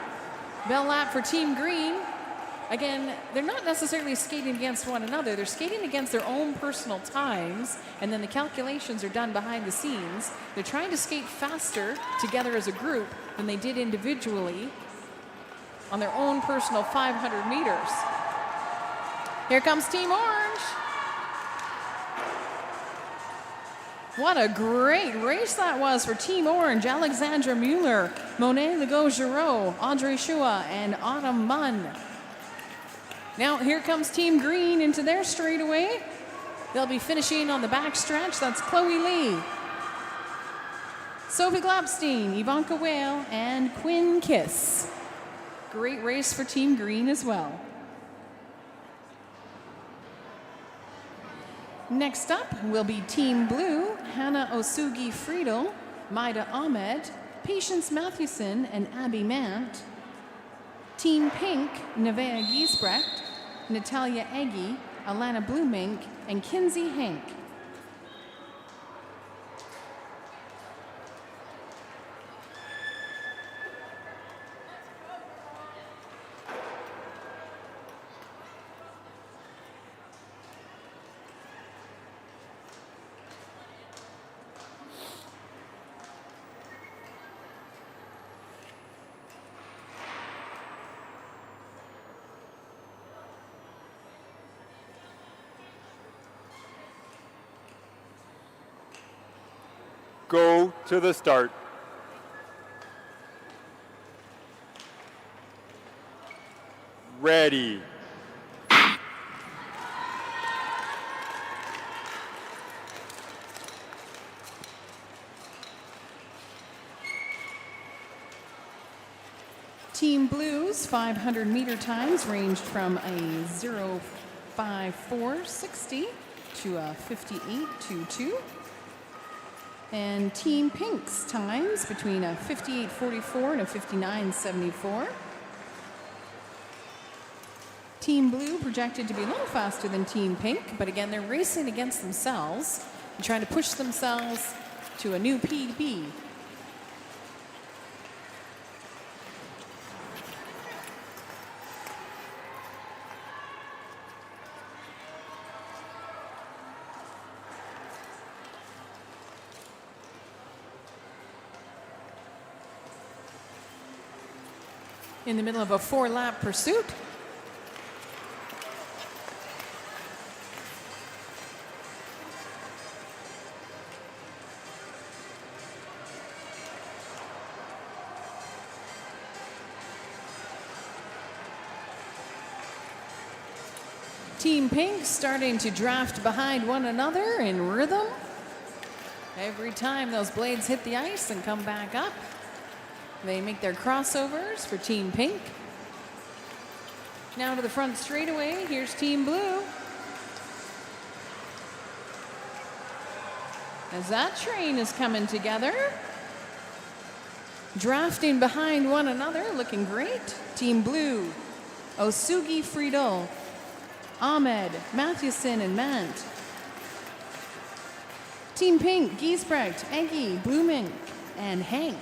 Bell lap for Team Green. Again, they're not necessarily skating against one another. They're skating against their own personal times, and then the calculations are done behind the scenes. They're trying to skate faster together as a group than they did individually on their own personal 500 meters. Here comes Team Orange. What a great race that was for Team Orange. Alexandra Mueller, Monet Legault-Giroux, Audrey Shua, and Autumn Munn. Now here comes Team Green into their straightaway. They'll be finishing on the backstretch. That's Chloe Lee, Sophie Klapstein, Ivanka Whale, and Quinn Kiss. Great race for Team Green as well. Next up will be Team Blue, Hannah Osugi Friedel, Maida Ahmed, Patience Mathewson, and Abby Mant. Team Pink, Nevea Giesbrecht, Natalia Eggy, Alana Blumink, and Kinsey Hank. Go to the start. Ready. Team Blue's 500-meter times ranged from a 0.5460 to a 58.22. And Team Pink's times between a 58.44 and a 59.74. Team Blue projected to be a little faster than Team Pink, but again, they're racing against themselves and trying to push themselves to a new PB. In the middle of a 4-lap pursuit. Team Pink starting to draft behind one another in rhythm. Every time those blades hit the ice and come back up, they make their crossovers for Team Pink. Now to the front straightaway, here's Team Blue. As that train is coming together, drafting behind one another, looking great. Team Blue, Osugi Friedel, Ahmed, Mathewson, and Mant. Team Pink, Giesbrecht, Eggy, Blooming, and Hank.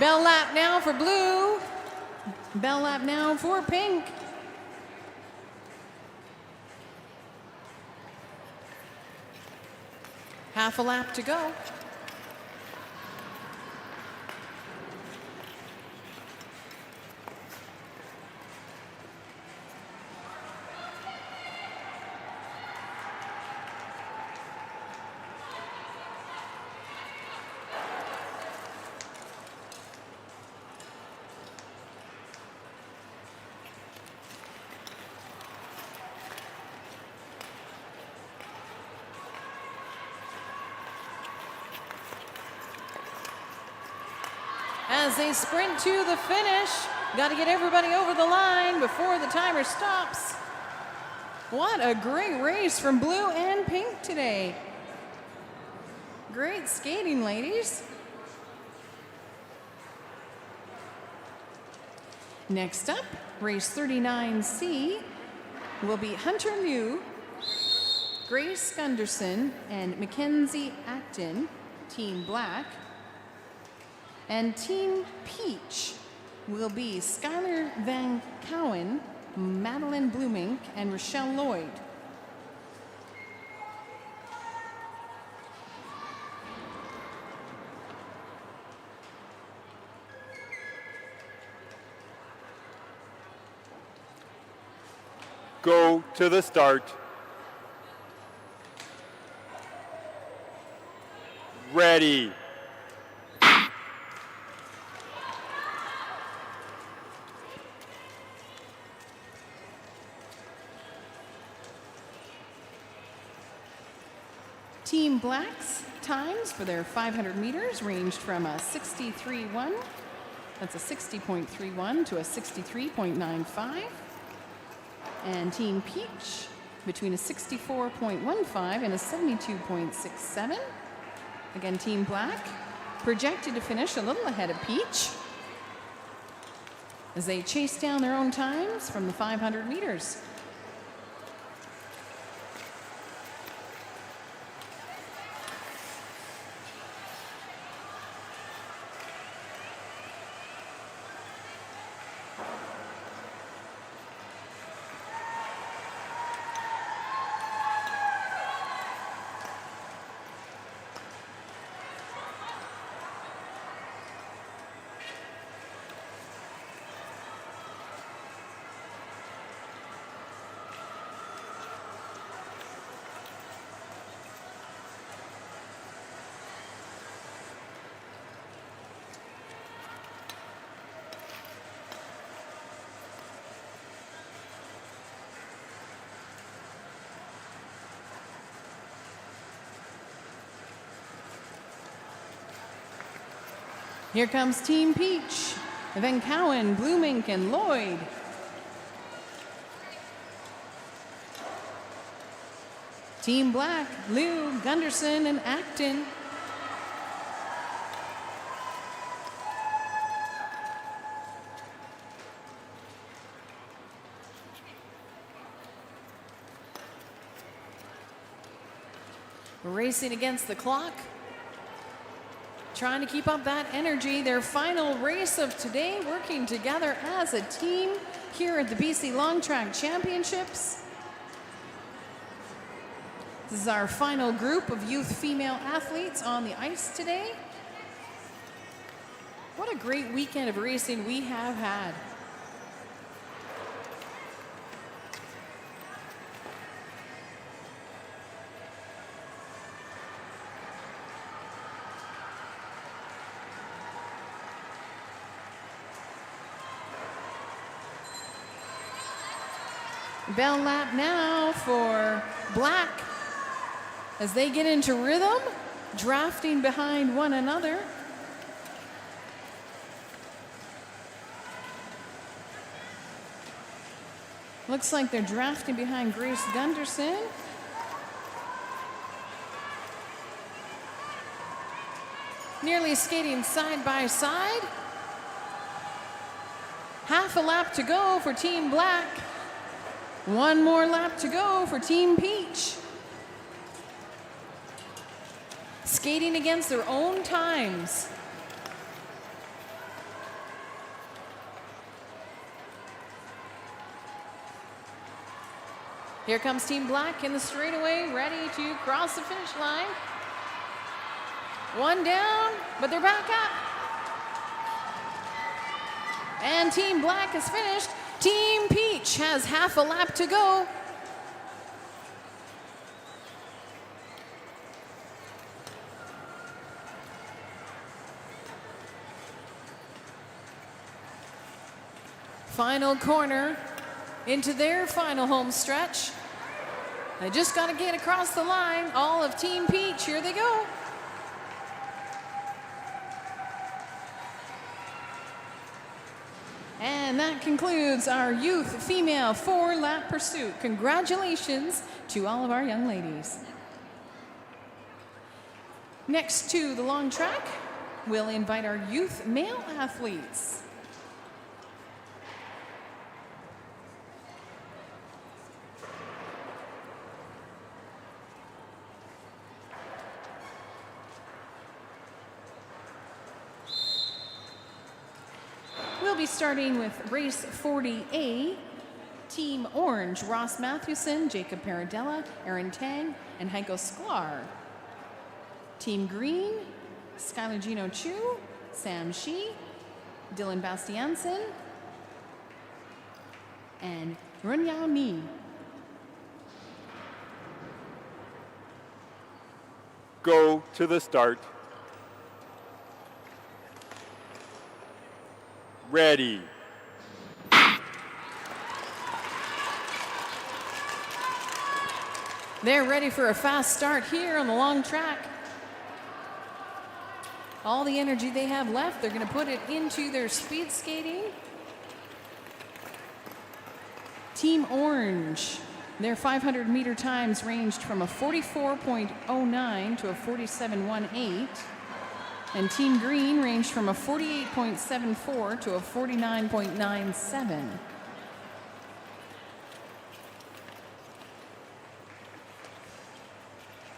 Bell lap now for Blue. Bell lap now for Pink. Half a lap to go. As they sprint to the finish, got to get everybody over the line before the timer stops. What a great race from Blue and Pink today. Great skating, ladies. Next up, race 39C will be Hunter Liu, Grace Gunderson, and Mackenzie Acton, Team Black. And Team Peach will be Skylar Van Cowen, Madeline Bloomink, and Rochelle Lloyd. Go to the start. Ready. Team Black's times for their 500 meters ranged from a 63.1, that's a 60.31, to a 63.95. And Team Peach between a 64.15 and a 72.67. Again, Team Black projected to finish a little ahead of Peach as they chase down their own times from the 500 meters. Here comes Team Peach, Van Cowen, Bloomink, and Lloyd. Team Black, Liu, Gunderson, and Acton. Racing against the clock, trying to keep up that energy. Their final race of today, working together as a team here at the BC Long Track Championships. This is our final group of youth female athletes on the ice today. What a great weekend of racing we have had. Bell lap now for Black as they get into rhythm, drafting behind one another. Looks like they're drafting behind Grace Gunderson. Nearly skating side by side. Half a lap to go for Team Black. One more lap to go for Team Peach. Skating against their own times. Here comes Team Black in the straightaway, ready to cross the finish line. One down, but they're back up. And Team Black is finished. Team Peach has half a lap to go. Final corner into their final home stretch. They just got to get across the line. All of Team Peach, here they go. And that concludes our youth female 4-lap pursuit. Congratulations to all of our young ladies. Next to the long track, we'll invite our youth male athletes. We'll be starting with race 40A. Team Orange, Ross Mathewson, Jacob Paradella, Aaron Tang, and Heiko Sklar. Team Green, Skylar Gino Chu, Sam Shi, Dylan Bastiansen, and Runyao Ni. Go to the start. Ready. They're ready for a fast start here on the long track. All the energy they have left, they're going to put it into their speed skating. Team Orange, their 500-meter times ranged from a 44.09 to a 47.18. And Team Green ranged from a 48.74 to a 49.97.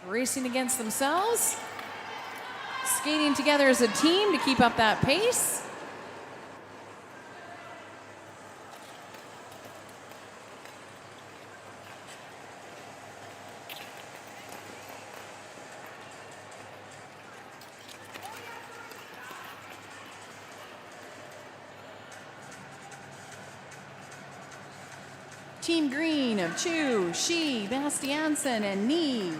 Racing against themselves, skating together as a team to keep up that pace. Team Green of Chu, Shi, Bastiansen, and Ni.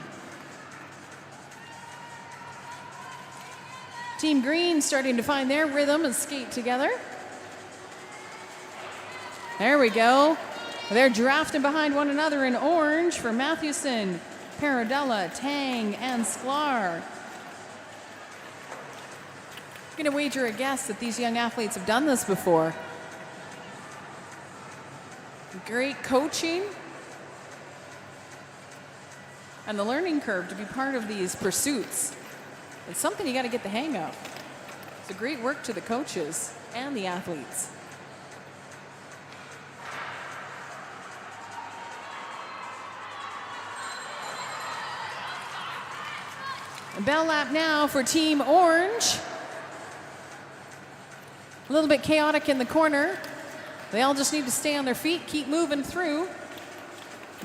Team Green starting to find their rhythm and skate together. There we go. They're drafting behind one another in orange for Mathewson, Paradella, Tang, and Sklar. I'm going to wager a guess that these young athletes have done this before. Great coaching and the learning curve to be part of these pursuits. It's something you got to get the hang of. It's a great work to the coaches and the athletes. A bell lap now for Team Orange. A little bit chaotic in the corner. They all just need to stay on their feet, keep moving through.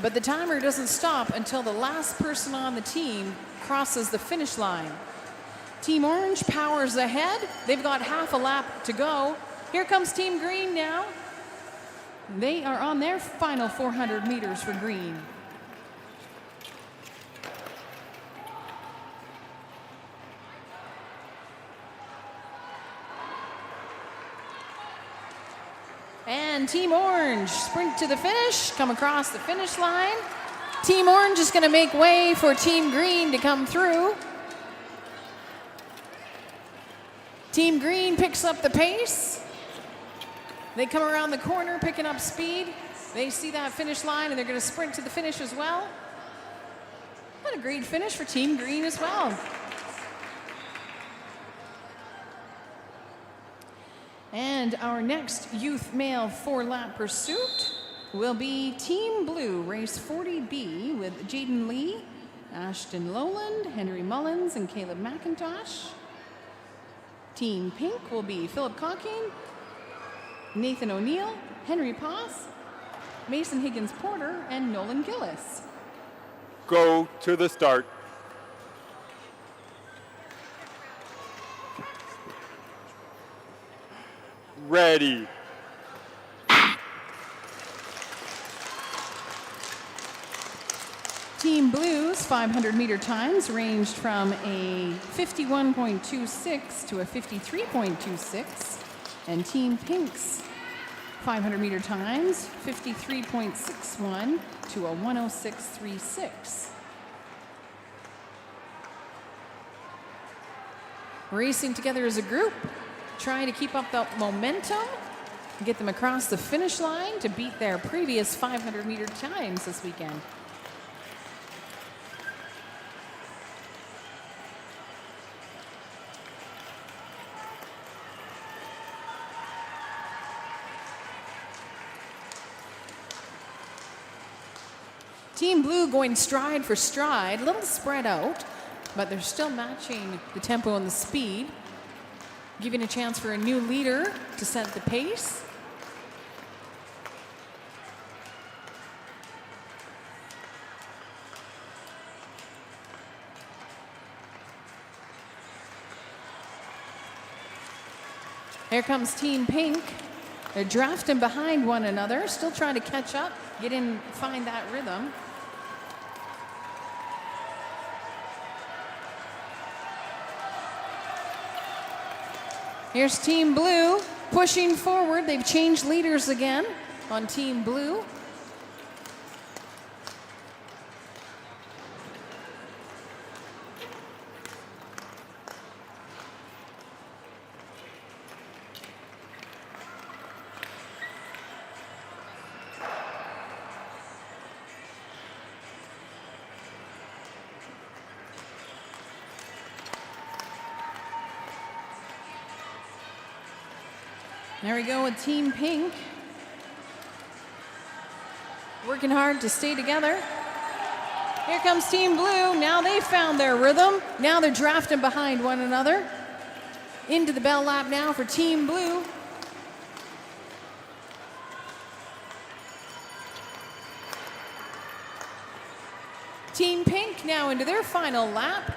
But the timer doesn't stop until the last person on the team crosses the finish line. Team Orange powers ahead. They've got half a lap to go. Here comes Team Green now. They are on their final 400 meters for green. And Team Orange sprint to the finish, come across the finish line. Team Orange is going to make way for Team Green to come through. Team Green picks up the pace. They come around the corner, picking up speed. They see that finish line, and they're going to sprint to the finish as well. What a great finish for Team Green as well. And our next youth male 4-lap pursuit will be Team Blue, race 40B, with Jaden Lee, Ashton Lowland, Henry Mullins, and Caleb McIntosh. Team Pink will be Philip Cocking, Nathan O'Neill, Henry Poss, Mason Higgins Porter, and Nolan Gillis. Go to the start. Ready. Team Blue's 500-meter times ranged from a 51.26 to a 53.26, and Team Pink's 500-meter times 53.61 to a 106.36. Racing together as a group, trying to keep up that momentum and get them across the finish line to beat their previous 500-meter times this weekend. Team Blue going stride for stride, a little spread out, but they're still matching the tempo and the speed, giving a chance for a new leader to set the pace. Here comes Team Pink. They're drafting behind one another, still trying to catch up, get in, find that rhythm. Here's Team Blue pushing forward. They've changed leaders again on Team Blue. There we go with Team Pink. Working hard to stay together. Here comes Team Blue. Now they've found their rhythm. Now they're drafting behind one another. Into the bell lap now for Team Blue. Team Pink now into their final lap.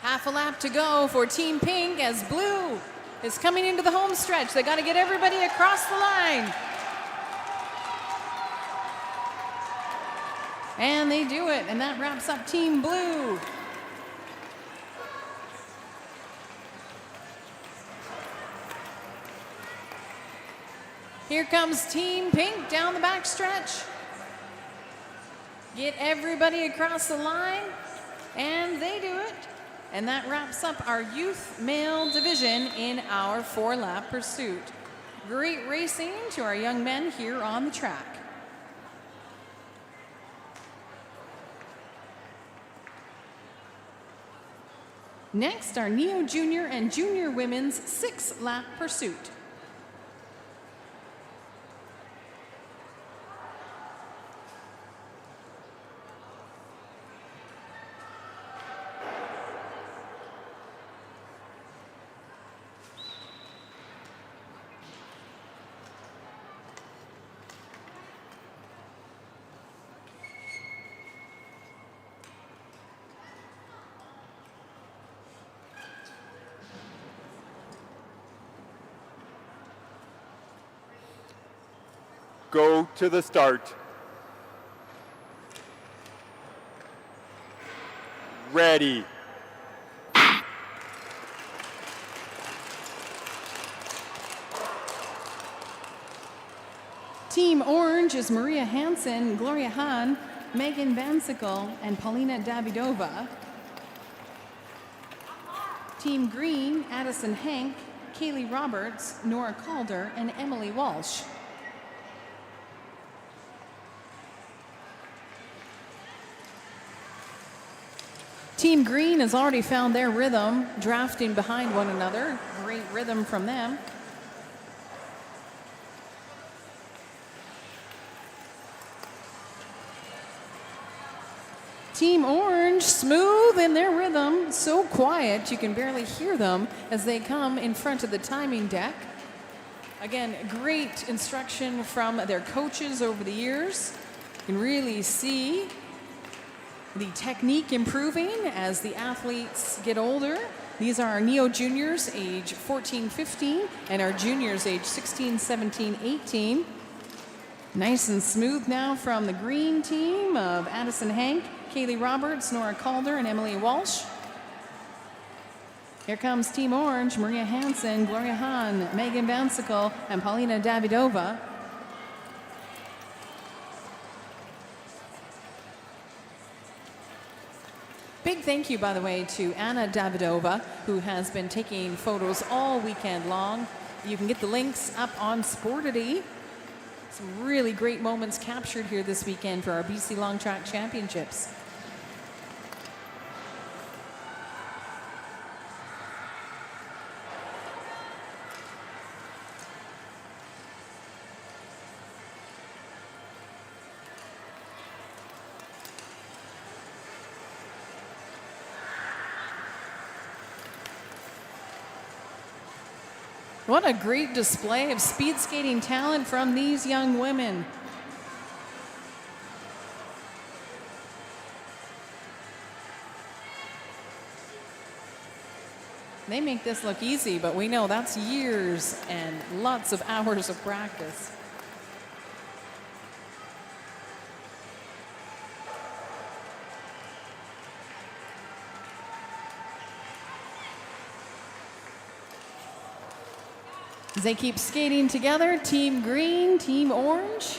Half a lap to go for Team Pink as Blue is coming into the home stretch. They got to get everybody across the line. And they do it, and that wraps up Team Blue. Here comes Team Pink down the back stretch. Get everybody across the line, and they do it. And that wraps up our youth male division in our 4-lap pursuit. Great racing to our young men here on the track. Next, our Neo Junior and Junior Women's 6-lap pursuit. Go to the start. Ready. Team Orange is Maria Hansen, Gloria Hahn, Megan Vansickle, and Paulina Davidova. Team Green, Addison Hank, Kaylee Roberts, Nora Calder, and Emily Walsh. Team Green has already found their rhythm, drafting behind one another. Great rhythm from them. Team Orange, smooth in their rhythm, so quiet you can barely hear them as they come in front of the timing deck. Again, great instruction from their coaches over the years. You can really see the technique improving as the athletes get older. These are our Neo Juniors, age 14, 15, and our juniors, age 16, 17, 18. Nice and smooth now from the green team of Addison Hank, Kaylee Roberts, Nora Calder, and Emily Walsh. Here comes Team Orange, Maria Hansen, Gloria Hahn, Megan Vansickle, and Paulina Davidova. Big thank you, by the way, to Anna Davidova, who has been taking photos all weekend long. You can get the links up on Sportity. Some really great moments captured here this weekend for our BC Long Track Championships. What a great display of speed skating talent from these young women. They make this look easy, but we know that's years and lots of hours of practice. As they keep skating together, Team Green, Team Orange.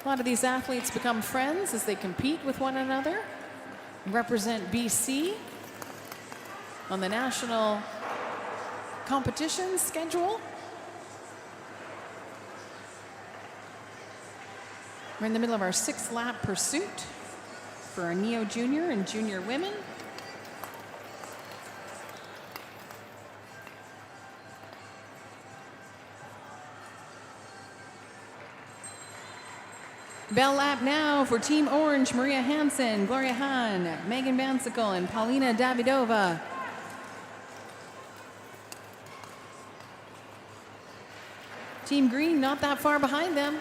A lot of these athletes become friends as they compete with one another, represent BC on the national competition schedule. We're in the middle of our 6-lap pursuit for our Neo Junior and Junior women. Bell lap now for Team Orange, Maria Hansen, Gloria Hahn, Megan Vansickle, and Paulina Davidova. Team Green not that far behind them.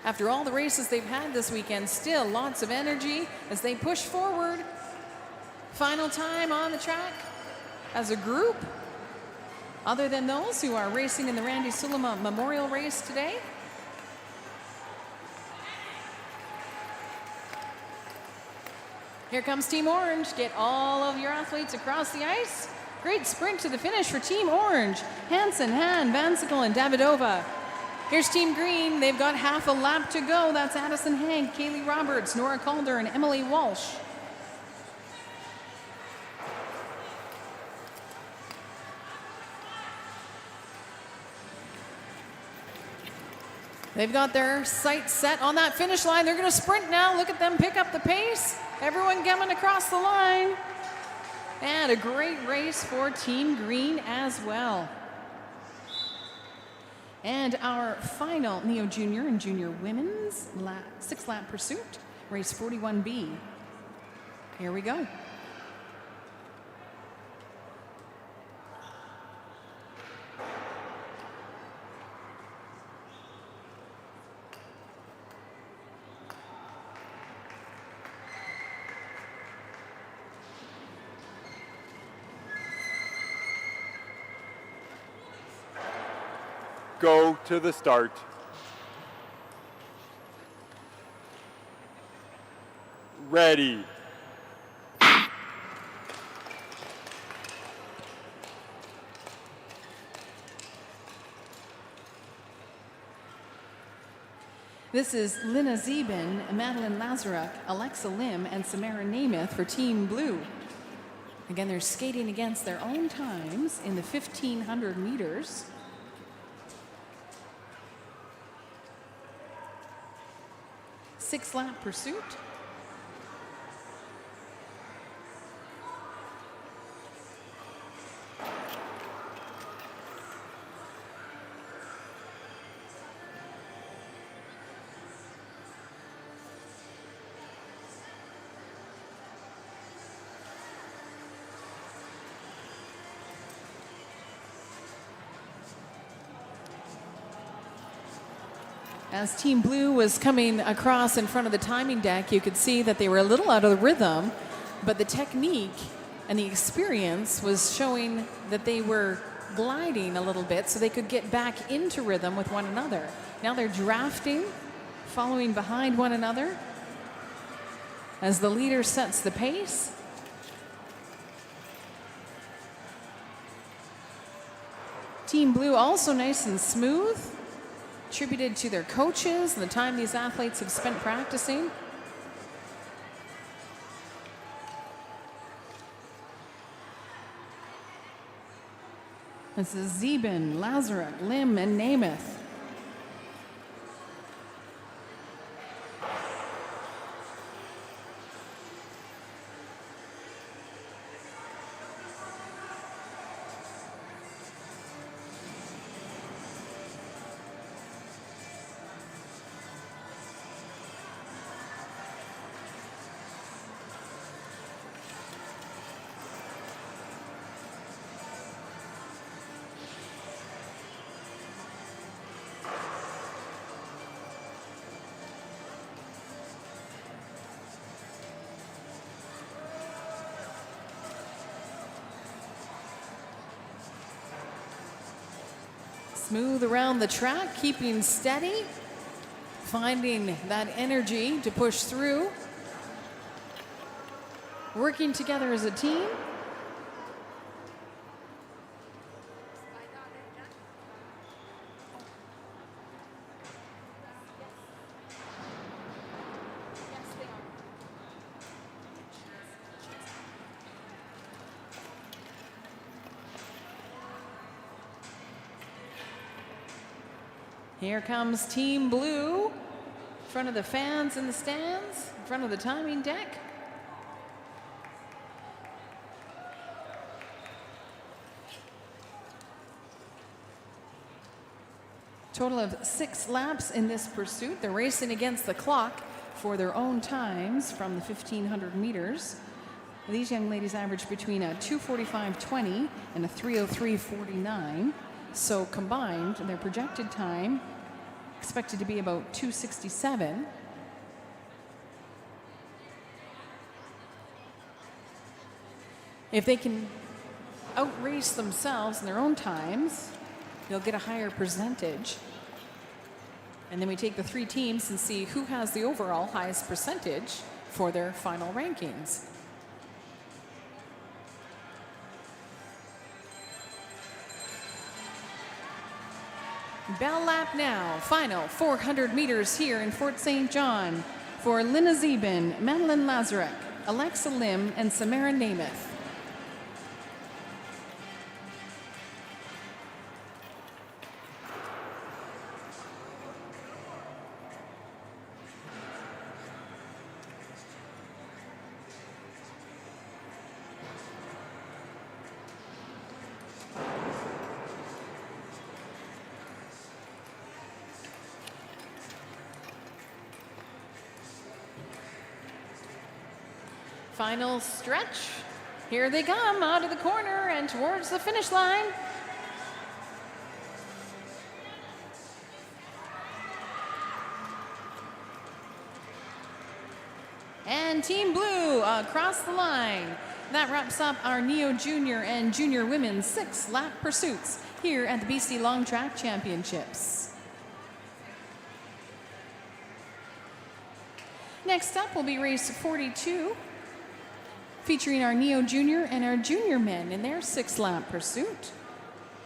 After all the races they've had this weekend, still lots of energy as they push forward. Final time on the track as a group, other than those who are racing in the Randy Sulima Memorial Race today. Here comes Team Orange. Get all of your athletes across the ice. Great sprint to the finish for Team Orange. Hansen, Han, Van Sickle, and Davidova. Here's Team Green. They've got half a lap to go. That's Addison Hank, Kaylee Roberts, Nora Calder, and Emily Walsh. They've got their sights set on that finish line. They're going to sprint now. Look at them pick up the pace. Everyone coming across the line. And a great race for Team Green as well. And our final Neo Junior and Junior Women's 6-lap pursuit, race 41B. Here we go. Go to the start. Ready. This is Lina Zeben, Madeline Lazaruk, Alexa Lim, and Samara Namath for Team Blue. Again, they're skating against their own times in the 1,500 meters. Six-lap pursuit. As Team Blue was coming across in front of the timing deck, you could see that they were a little out of the rhythm, but the technique and the experience was showing that they were gliding a little bit so they could get back into rhythm with one another. Now they're drafting, following behind one another as the leader sets the pace. Team Blue also nice and smooth, attributed to their coaches and the time these athletes have spent practicing. This is Zeben, Lazaruk, Lim, and Namath. Smooth around the track, keeping steady, finding that energy to push through, working together as a team. Here comes Team Blue, in front of the fans in the stands, in front of the timing deck. Total of 6 laps in this pursuit. They're racing against the clock for their own times from the 1,500 meters. These young ladies average between a 2:45.20 and a 3:03.49. So combined, their projected time expected to be about 2:67. If they can outrace themselves in their own times, they'll get a higher percentage. And then we take the 3 teams and see who has the overall highest percentage for their final rankings. Bell lap now. Final 400 meters here in Fort St. John for Lina Zeben, Madeline Lazarek, Alexa Lim, and Samara Namath. Final stretch. Here they come out of the corner and towards the finish line. And Team Blue across the line. That wraps up our Neo Junior and Junior Women's 6-lap pursuits here at the BC Long Track Championships. Next up will be race 42, featuring our Neo Junior and our Junior men in their 6-lap pursuit.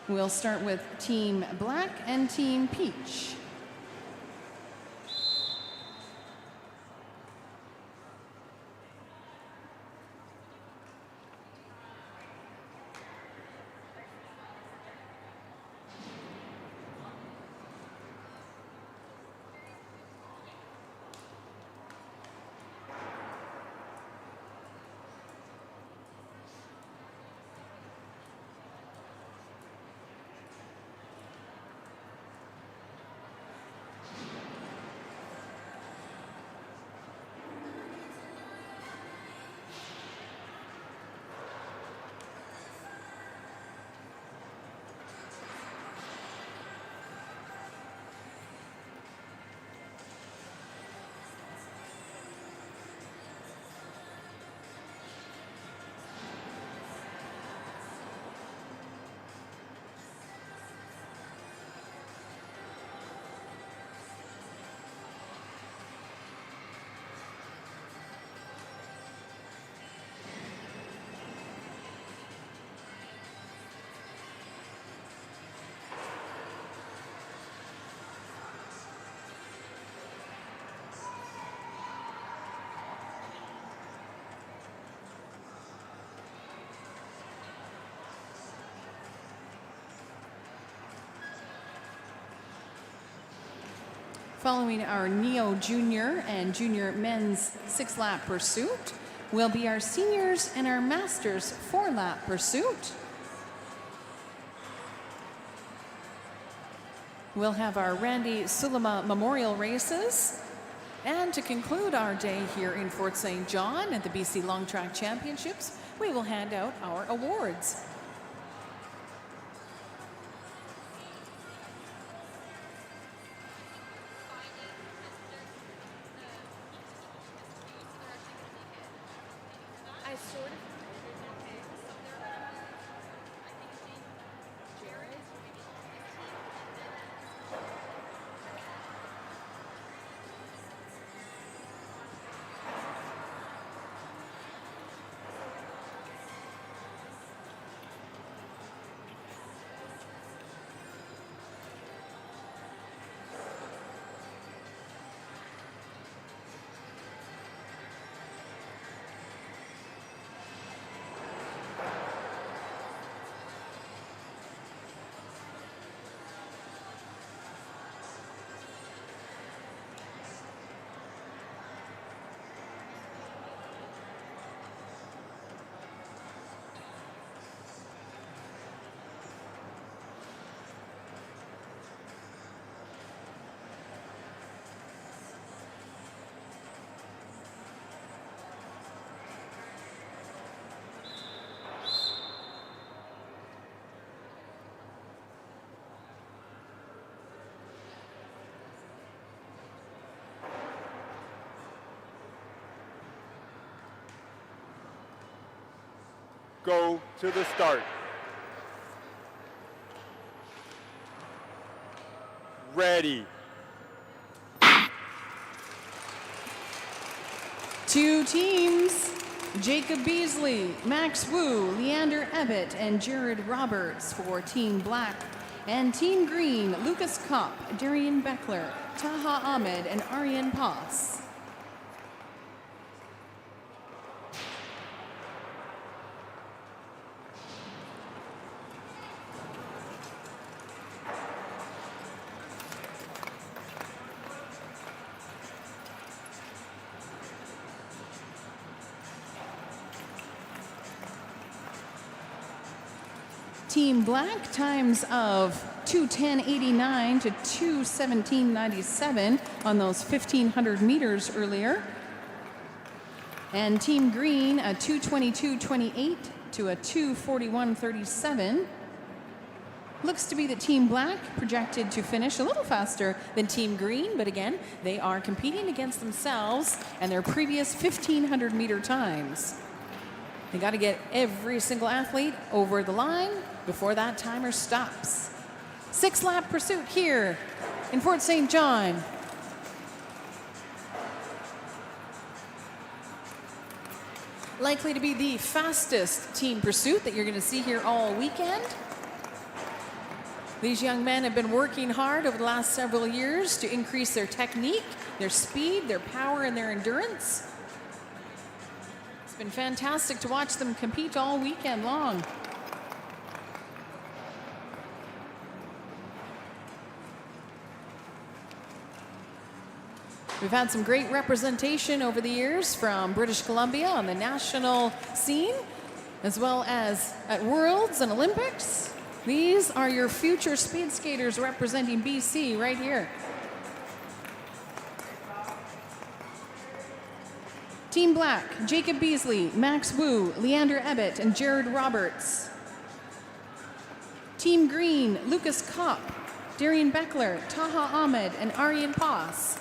We'll start with Team Black and Team Peach. Following our Neo Junior and Junior men's 6-lap pursuit will be our Seniors and our Masters 4-lap pursuit. We'll have our Randy Sulima Memorial Races. And to conclude our day here in Fort St. John at the BC Long Track Championships, we will hand out our awards. Go to the start. Ready. Two teams, Jacob Beasley, Max Wu, Leander Ebbett, and Jared Roberts for Team Black, And Team Green, Lucas Kopp, Darian Beckler, Taha Ahmed, and Aryan Pass. Team Black, times of 2:10.89 to 2:17.97 on those 1,500 meters earlier. And Team Green, a 2:22.28 to a 2:41.37. Looks to be that Team Black projected to finish a little faster than Team Green, but again, they are competing against themselves and their previous 1,500 meter times. They got to get every single athlete over the line before that timer stops. 6-lap pursuit here in Fort St. John. Likely to be the fastest team pursuit that you're going to see here all weekend. These young men have been working hard over the last several years to increase their technique, their speed, their power, and their endurance. It's been fantastic to watch them compete all weekend long. We've had some great representation over the years from British Columbia on the national scene, as well as at Worlds and Olympics. These are your future speed skaters representing BC right here. Team Black, Jacob Beasley, Max Wu, Leander Ebbett, and Jared Roberts. Team Green, Lucas Kopp, Darian Beckler, Taha Ahmed, and Aryan Pass.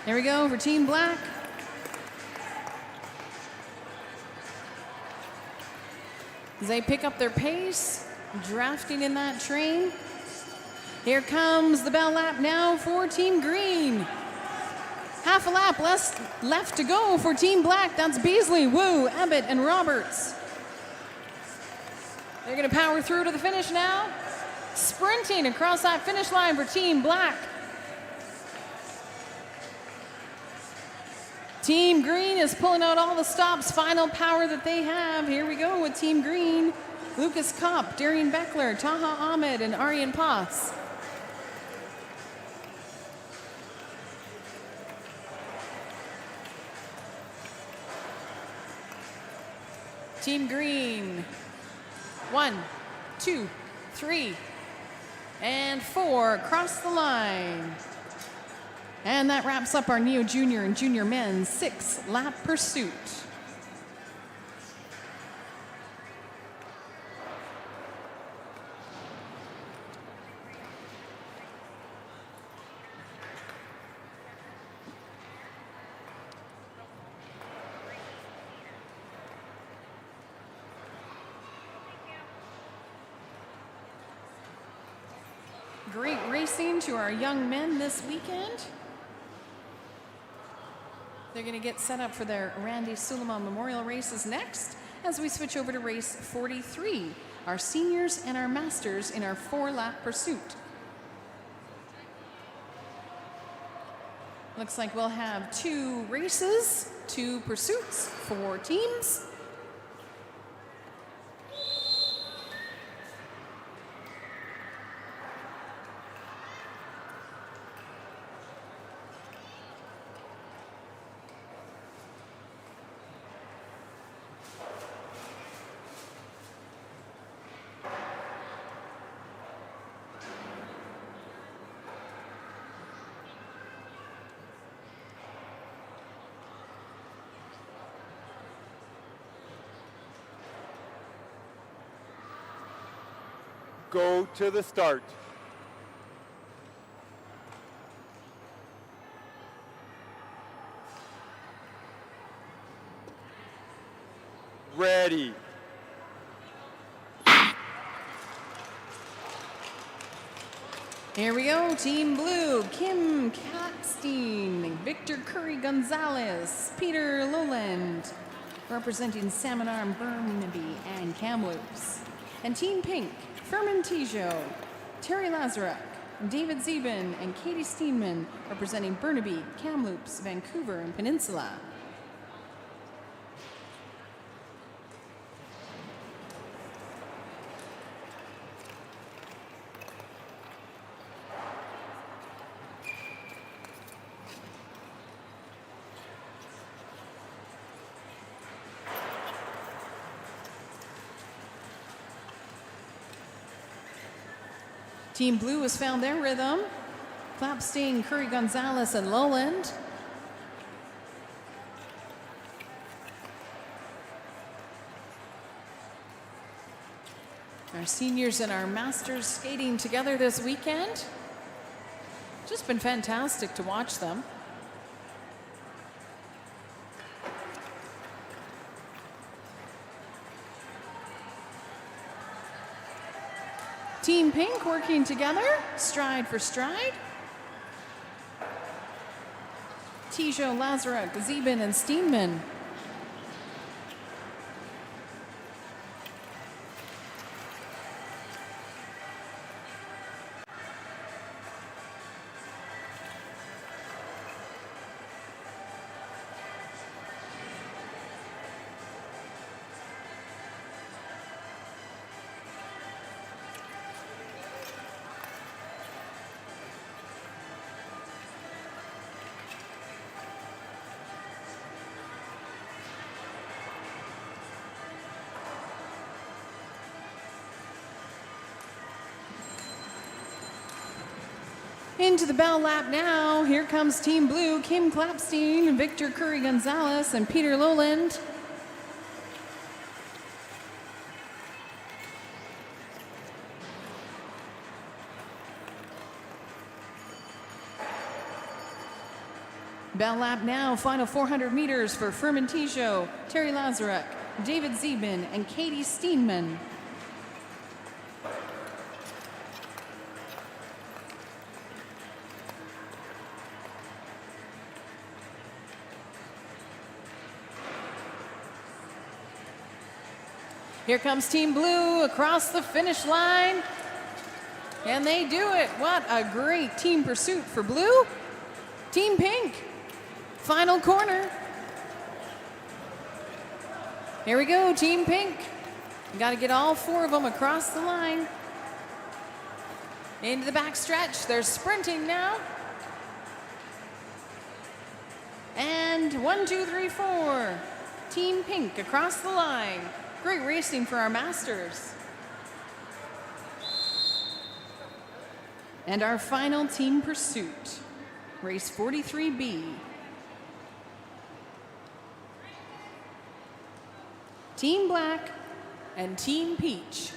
There we go for Team Black. As they pick up their pace, drafting in that train. Here comes the bell lap now for Team Green. Half a lap left to go for Team Black. That's Beasley, Wu, Ebbett, and Roberts. They're going to power through to the finish now. Sprinting across that finish line for Team Black. Team Green is pulling out all the stops, final power that they have. Here we go with Team Green. Lucas Kopp, Darian Beckler, Taha Ahmed, and Aryan Pass. Team Green. 1, 2, 3, and 4 across the line. And that wraps up our Neo Junior and Junior men's 6-lap pursuit. Great racing to our young men this weekend. They're going to get set up for their Randy Suleiman Memorial races next as we switch over to race 43, our seniors and our masters in our 4-lap pursuit. Looks like we'll have 2 races, 2 pursuits, 4 teams. Go to the start. Ready. Here we go, Team Blue, Kim Kapstein, Victor Curry Gonzalez, Peter Lowland, representing Salmon Arm, Burnaby, and Kamloops. And Team Pink, Furman Tijo, Terry Lazaruk, David Zeben, and Katie Steenman, representing Burnaby, Kamloops, Vancouver, and Peninsula. Team Blue has found their rhythm. Klapstein, Curry Gonzalez, and Lowland. Our seniors and our masters skating together this weekend. Just been fantastic to watch them. Team Pink working together, stride for stride. Tijo, Lazaruk, Zeben, and Steenman. Into the bell lap now. Here comes Team Blue, Kim Klapstein, Victor Curry Gonzalez, and Peter Lowland. Bell lap now, final 400 meters for Furman Tijo, Terry Lazaruk, David Zeben, and Katie Steenman. Here comes Team Blue across the finish line. And they do it. What a great team pursuit for Blue. Team Pink, final corner. Here we go, Team Pink. You got to get all four of them across the line. Into the back stretch. They're sprinting now. And 1, 2, 3, 4. Team Pink across the line. Great racing for our masters. And our final team pursuit, race 43B. Team Black and Team Peach.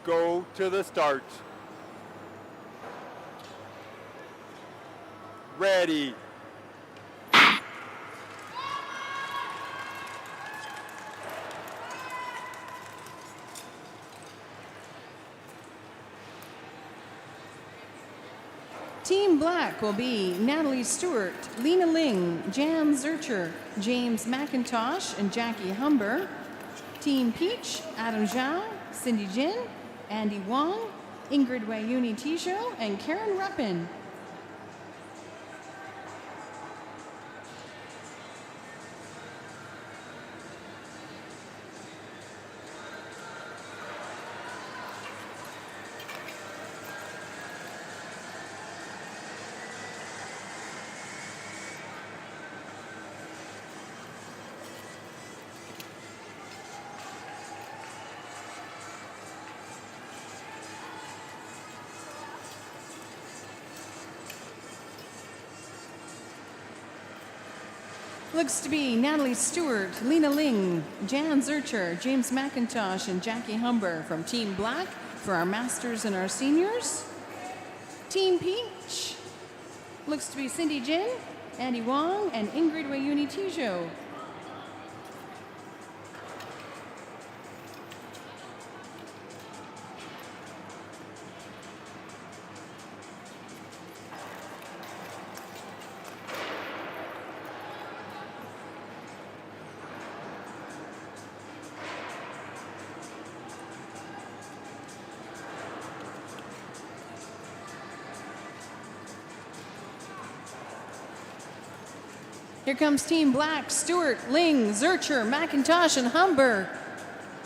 Go to the start. Ready. Team Black will be Natalie Stewart, Lena Ling, Jan Zurcher, James McIntosh, and Jackie Humber. Team Peach, Adam Zhao, Cindy Jin, Andy Wong, Ingrid Wayuni Tijo, and Karen Ruppin. Looks to be Natalie Stewart, Lena Ling, Jan Zurcher, James McIntosh, and Jackie Humber from Team Black for our masters and our seniors. Team Peach looks to be Cindy Jin, Andy Wong, and Ingrid Wayuni Tijo. Here comes Team Black, Stewart, Ling, Zurcher, McIntosh, and Humber.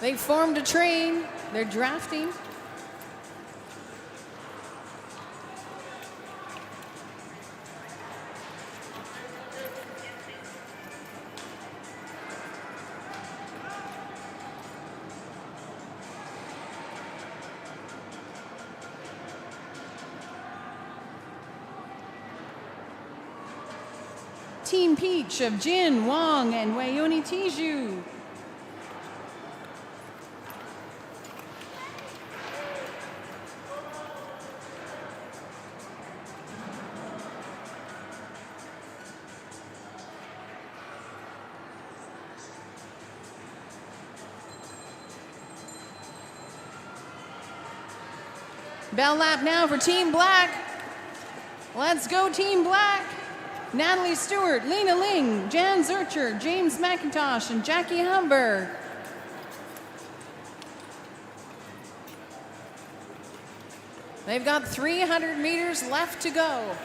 They formed a train. They're drafting. Team Peach of Jin, Wong, and Wayoni Tiju. Bell lap now for Team Black. Let's go, Team Black. Natalie Stewart, Lena Ling, Jan Zurcher, James McIntosh, and Jackie Humber. They've got 300 meters left to go.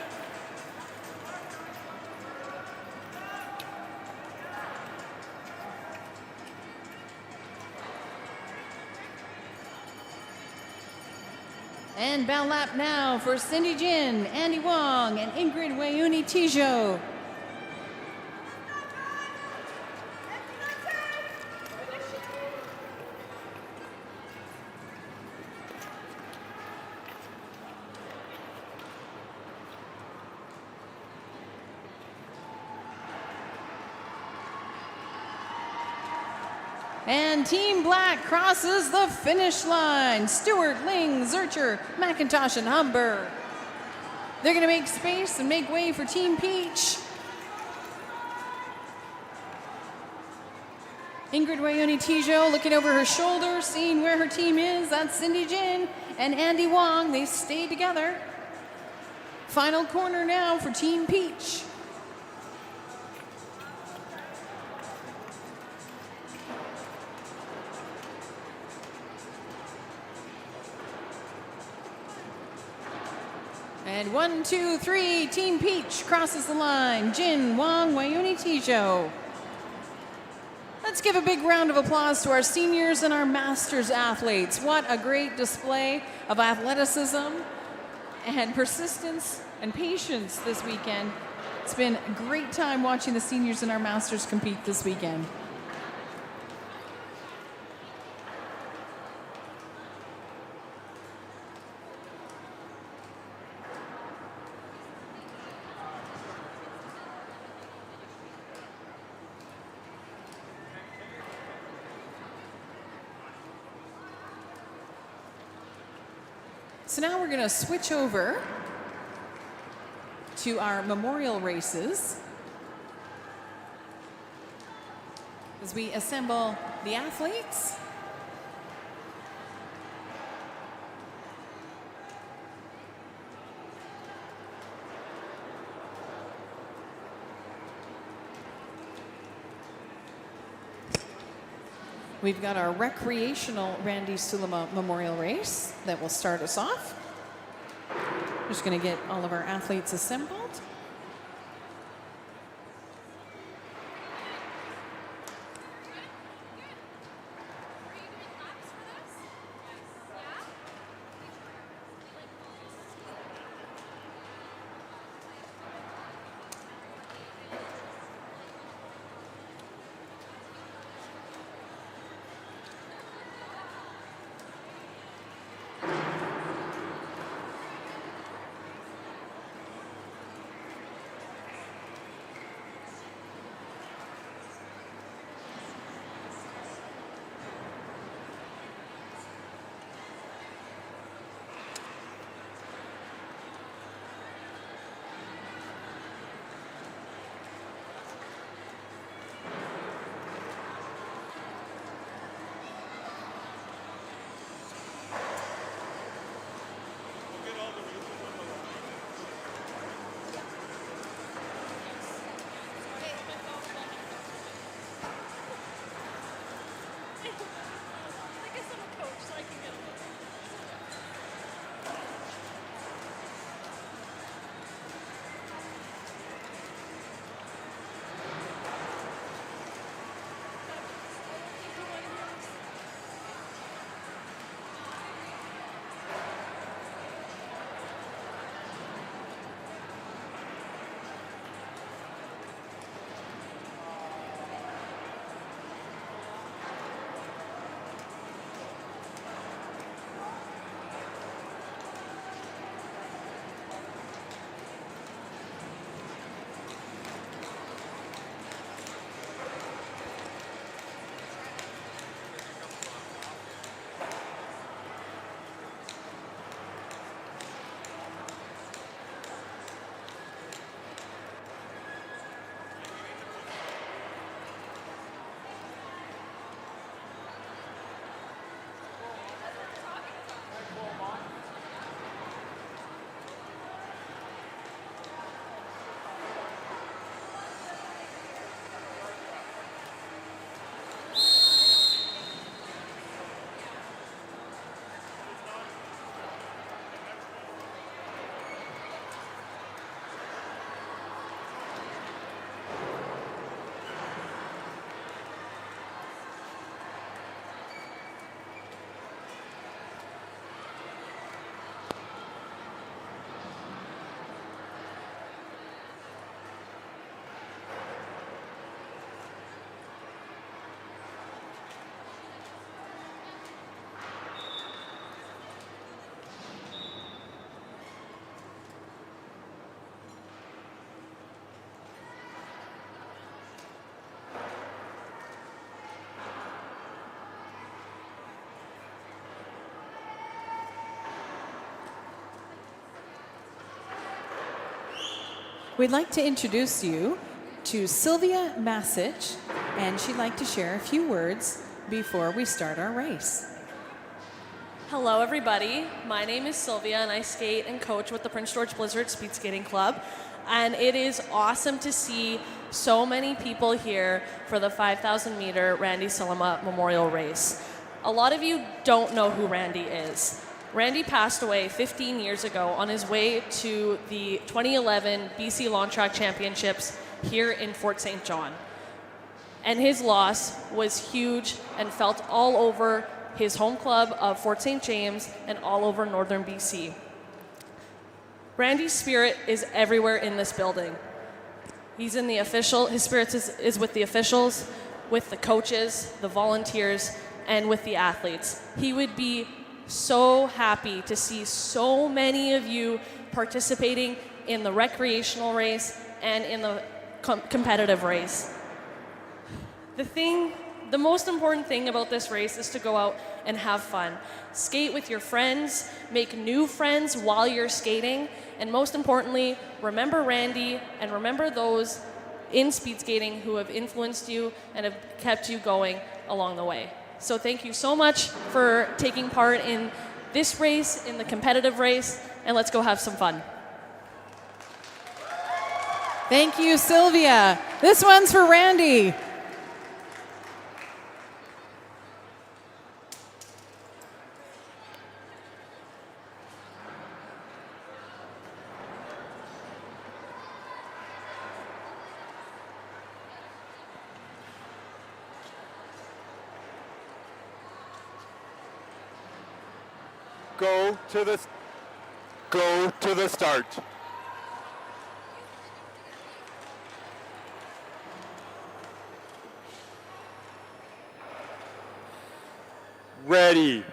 And bell lap now for Cindy Jin, Andy Wong, and Ingrid Wayuni Tijo. And Team Black crosses the finish line. Stewart, Ling, Zurcher, McIntosh, and Humber. They're going to make space and make way for Team Peach. Ingrid Wayuni Tijo looking over her shoulder, seeing where her team is. That's Cindy Jin and Andy Wong. They stay together. Final corner now for Team Peach. And 1, 2, 3, Team Peach crosses the line. Jin, Wong, Wayuni Tijo. Let's give a big round of applause to our seniors and our masters athletes. What a great display of athleticism and persistence and patience this weekend. It's been a great time watching the seniors and our masters compete this weekend. So now we're going to switch over to our memorial races as we assemble the athletes. We've got our recreational Randy Sulima Memorial Race that will start us off. Just going to get all of our athletes assembled. we'd like to introduce you to Sylvia Masic, and she'd like to share a few words before we start our race. Hello, everybody. My name is Sylvia, and I skate and coach with the Prince George Blizzard Speed Skating Club. And it is awesome to see so many people here for the 5,000 meter Randy Silema Memorial Race. A lot of you don't know who Randy is. Randy passed away 15 years ago on his way to the 2011 BC Long Track Championships here in Fort St. John. And his loss was huge and felt all over his home club of Fort St. James and all over northern BC. Randy's spirit is everywhere in this building. He's in the his spirit is with the officials, with the coaches, the volunteers, and with the athletes. He would be so happy to see so many of you participating in the recreational race and in the competitive race. The most important thing about this race is to go out and have fun. Skate with your friends, make new friends while you're skating, and most importantly, remember Randy and remember those in speed skating who have influenced you and have kept you going along the way. So thank you so much for taking part in this race, in the competitive race, and let's go have some fun. Thank you, Sylvia. This one's for Randy. Go to the start. Ready.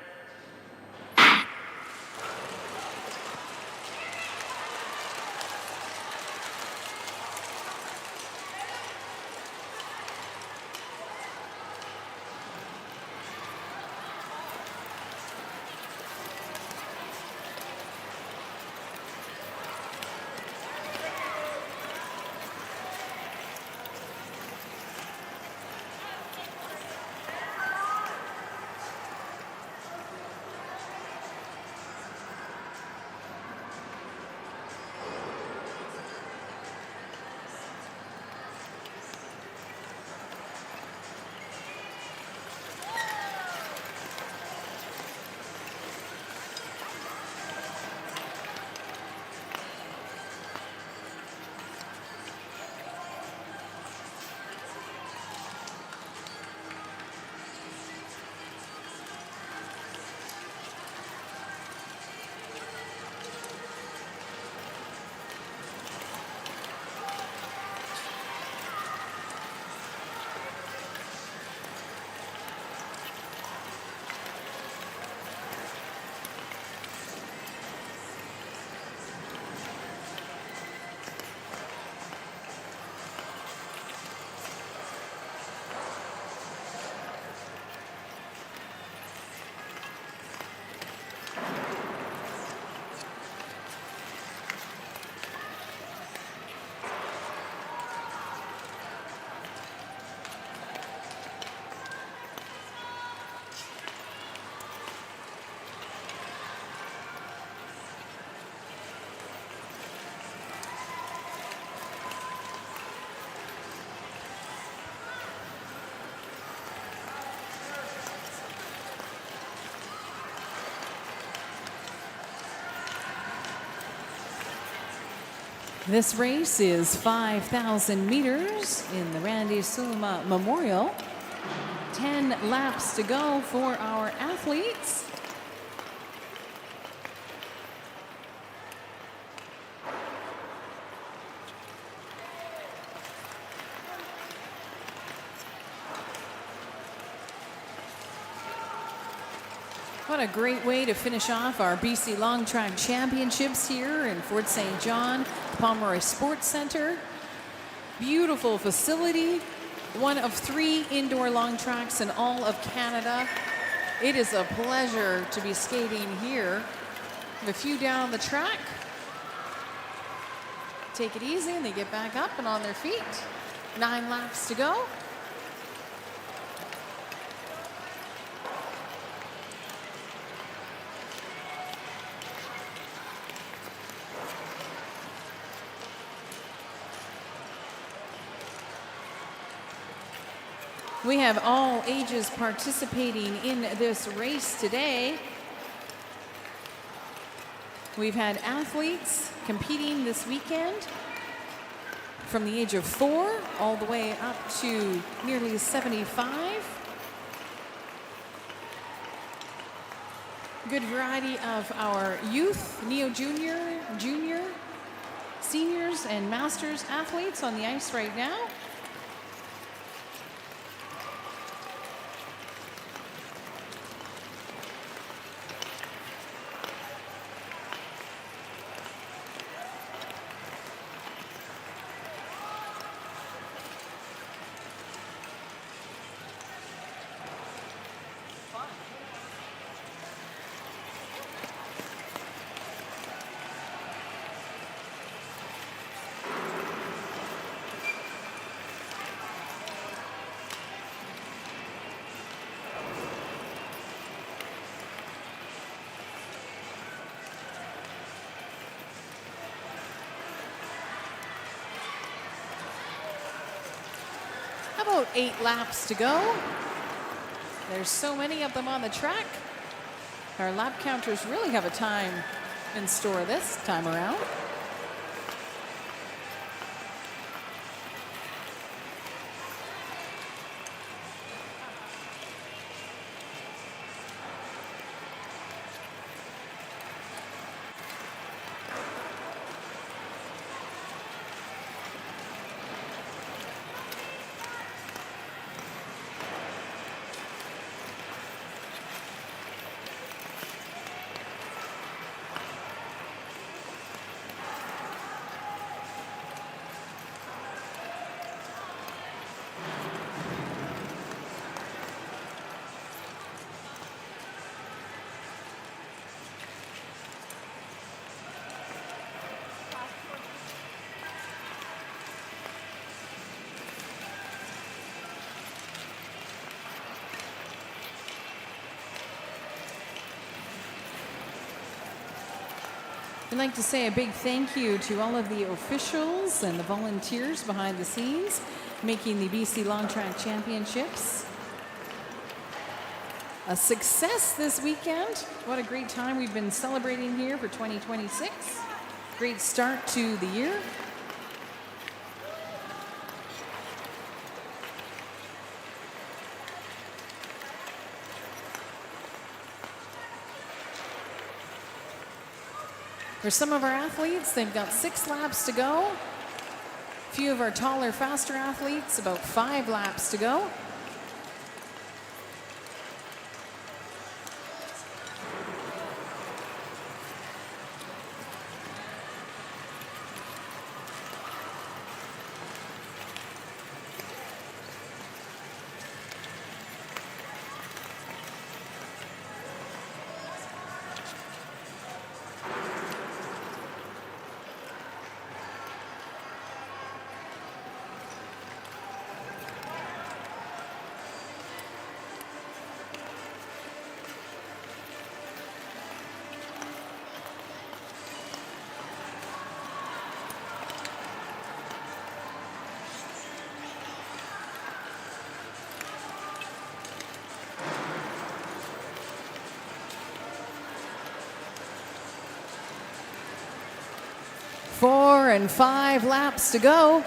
This race is 5,000 meters in the Randy Silema Memorial. 10 laps to go for our athletes. What a great way to finish off our BC Long Track Championships here in Fort St. John, Pomeroy Sports Center. Beautiful facility, one of 3 indoor long tracks in all of Canada. It is a pleasure to be skating here. A few down the track. take it easy and they get back up and on their feet. 9 laps to go. We have all ages participating in this race today. We've had athletes competing this weekend from the age of 4 all the way up to nearly 75. Good variety of our youth, neo-junior, junior, seniors, and masters athletes on the ice right now. About 8 laps to go. There's so many of them on the track. Our lap counters really have a time in store this time around. I'd like to say a big thank you to all of the officials and the volunteers behind the scenes making the BC Long Track Championships a success this weekend. What a great time we've been celebrating here for 2026. Great start to the year. For some of our athletes, they've got 6 laps to go. A few of our taller, faster athletes, about 5 laps to go. Four and 5 laps to go.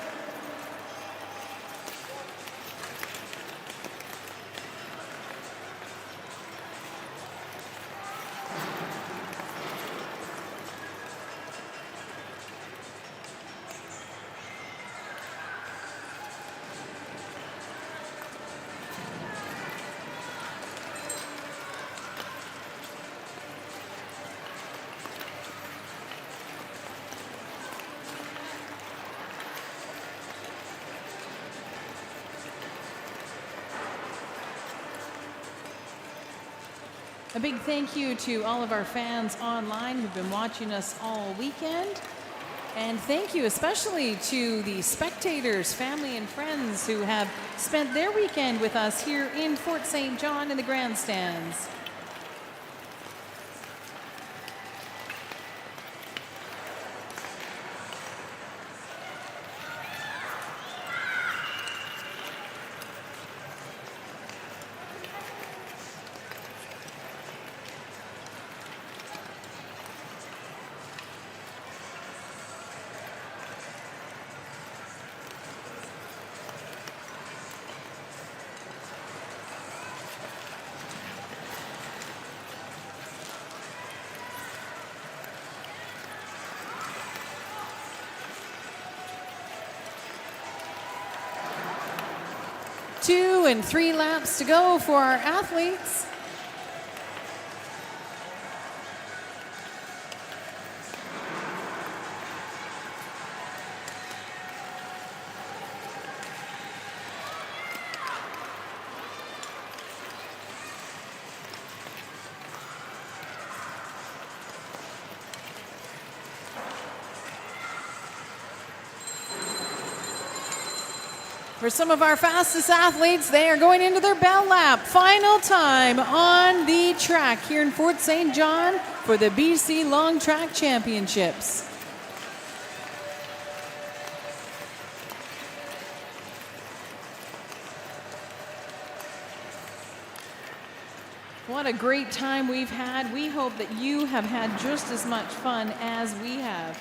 A big thank you to all of our fans online who've been watching us all weekend. And thank you especially to the spectators, family, and friends who have spent their weekend with us here in Fort St. John in the grandstands. Two and 3 laps to go for our athletes. For some of our fastest athletes, they are going into their bell lap. Final time on the track here in Fort St. John for the BC Long Track Championships. What a great time we've had. We hope that you have had just as much fun as we have.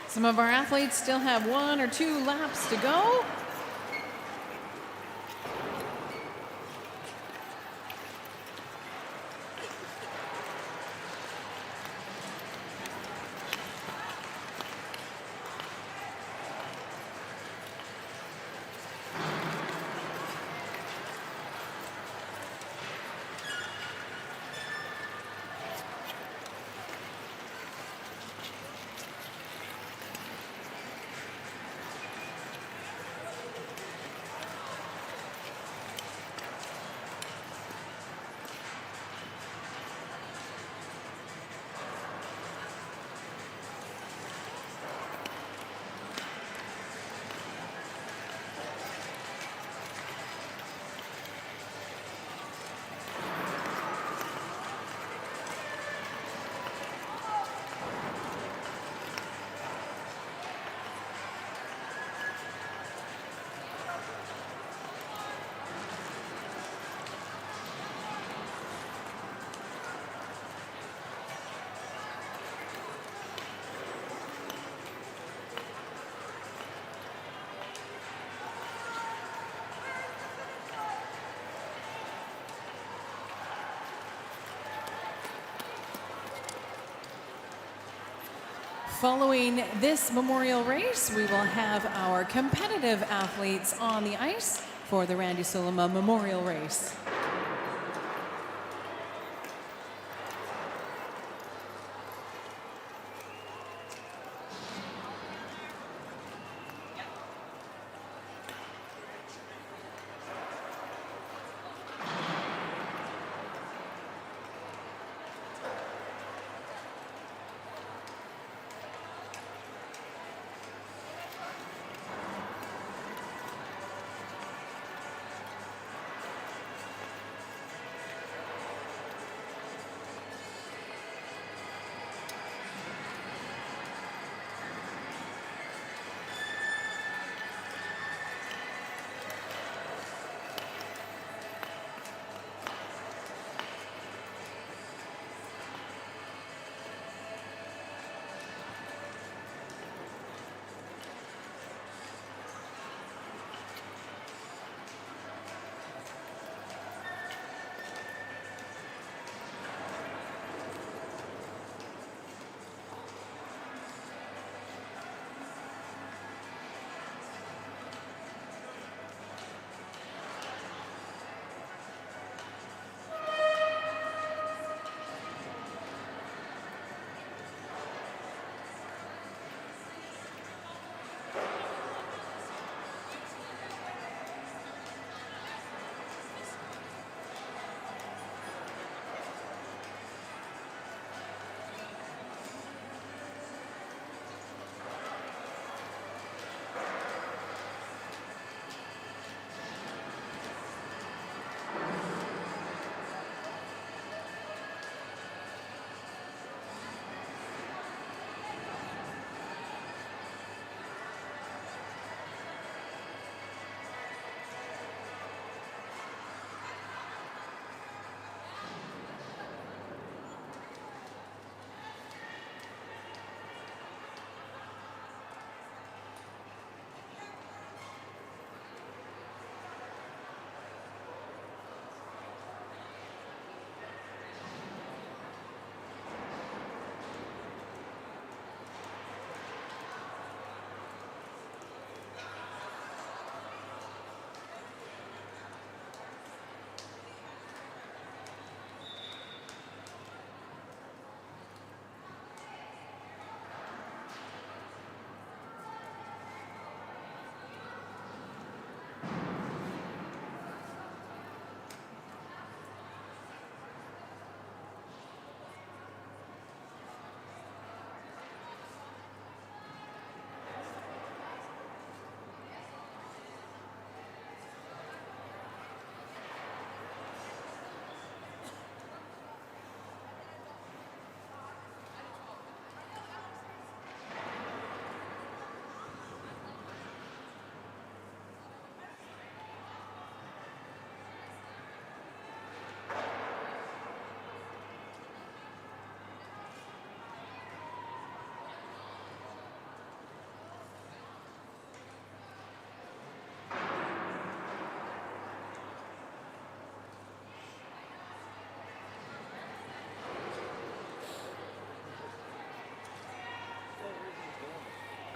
Some of our athletes still have 1 or 2 laps to go. Following this memorial race, we will have our competitive athletes on the ice for the Randy Sulima Memorial Race.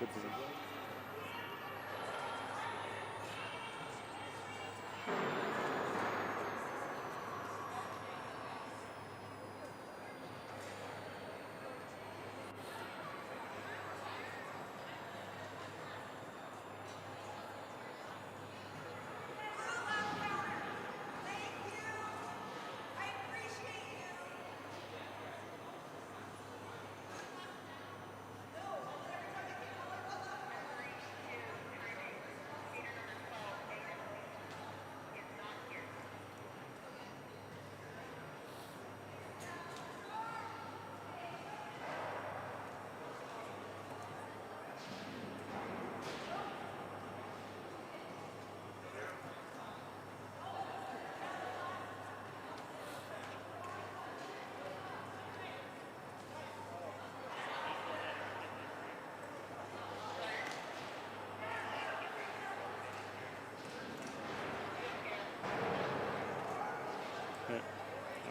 Good for them.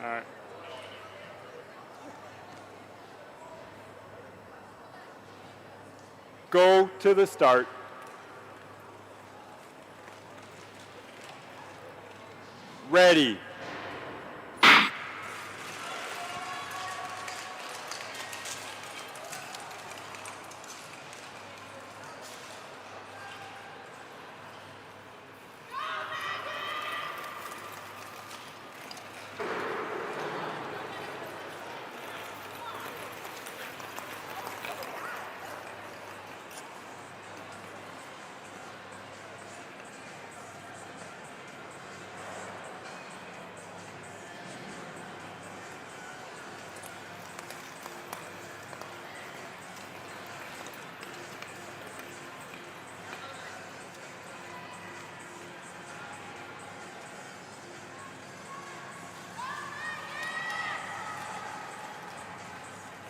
All right. Go to the start. Ready.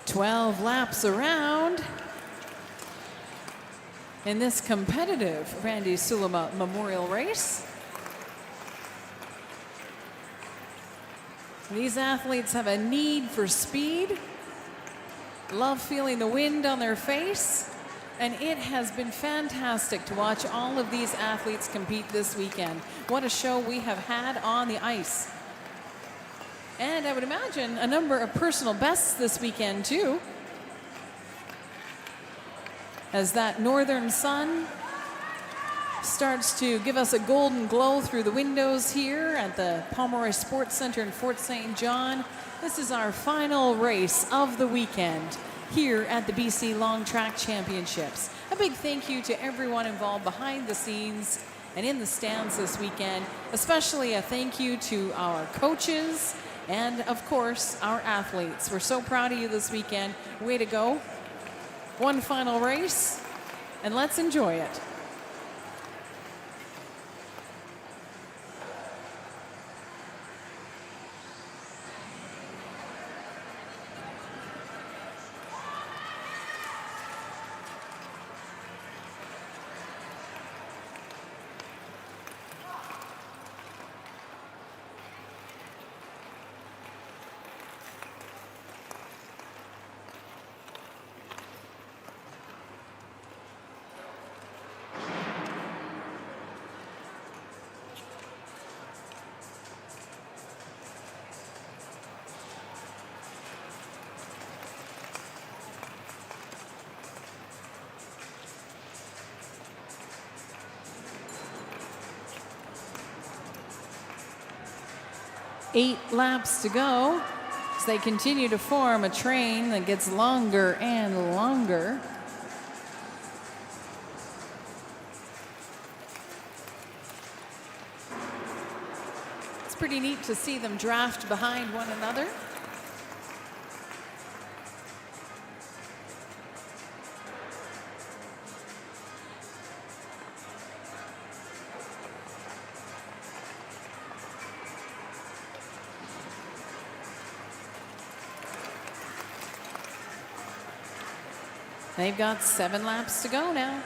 "12 laps around in this competitive Randy Sulima Memorial Race. These athletes have a need for speed, love feeling the wind on their face, and it has been fantastic to watch all of these athletes compete this weekend. What a show we have had on the ice. And I would imagine a number of personal bests this weekend too, as that northern sun starts to give us a golden glow through the windows here at the Pomeroy Sports Center in Fort St. John. This is our final race of the weekend here at the BC Long Track Championships. A big thank you to everyone involved behind the scenes and in the stands this weekend. Especially a thank you to our coaches and, of course, our athletes. We're so proud of you this weekend. Way to go. One final race, and let's enjoy it. Eight laps to go as they continue to form a train that gets longer and longer. It's pretty neat to see them draft behind one another. They've got 7 laps to go now.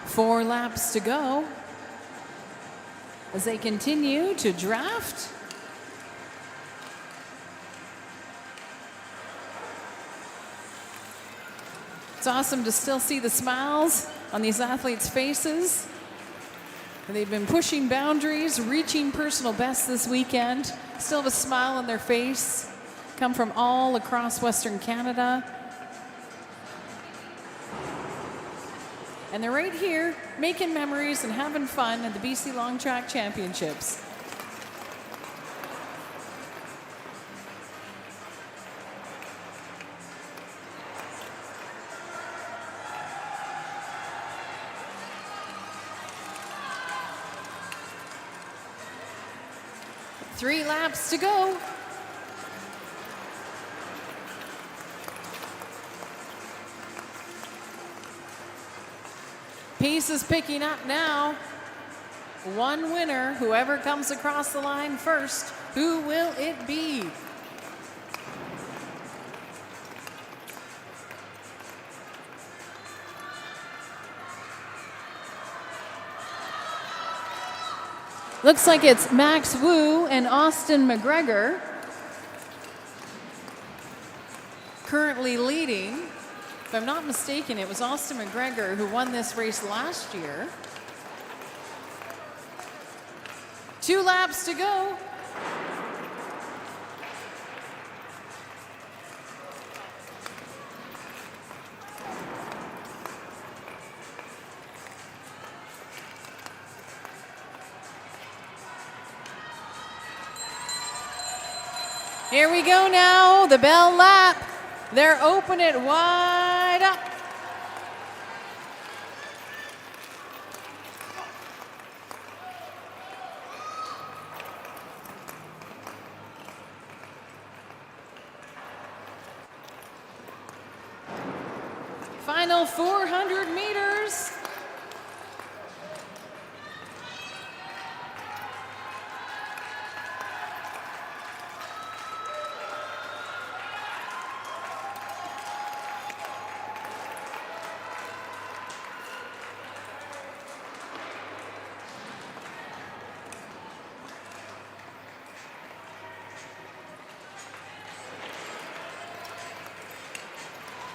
4 laps to go as they continue to draft. It's awesome to still see the smiles on these athletes' faces. They've been pushing boundaries, reaching personal bests this weekend. Still have a smile on their face. Come from all across Western Canada. And they're right here making memories and having fun at the BC Long Track Championships. Three laps to go. Pace is picking up now. One winner, whoever comes across the line first. Who will it be? Looks like it's Max Wu and Austin McGregor currently leading. If I'm not mistaken, it was Austin McGregor who won this race last year. 2 laps to go. Here we go now, the bell lap. They're opening it wide up. Final 400 meters.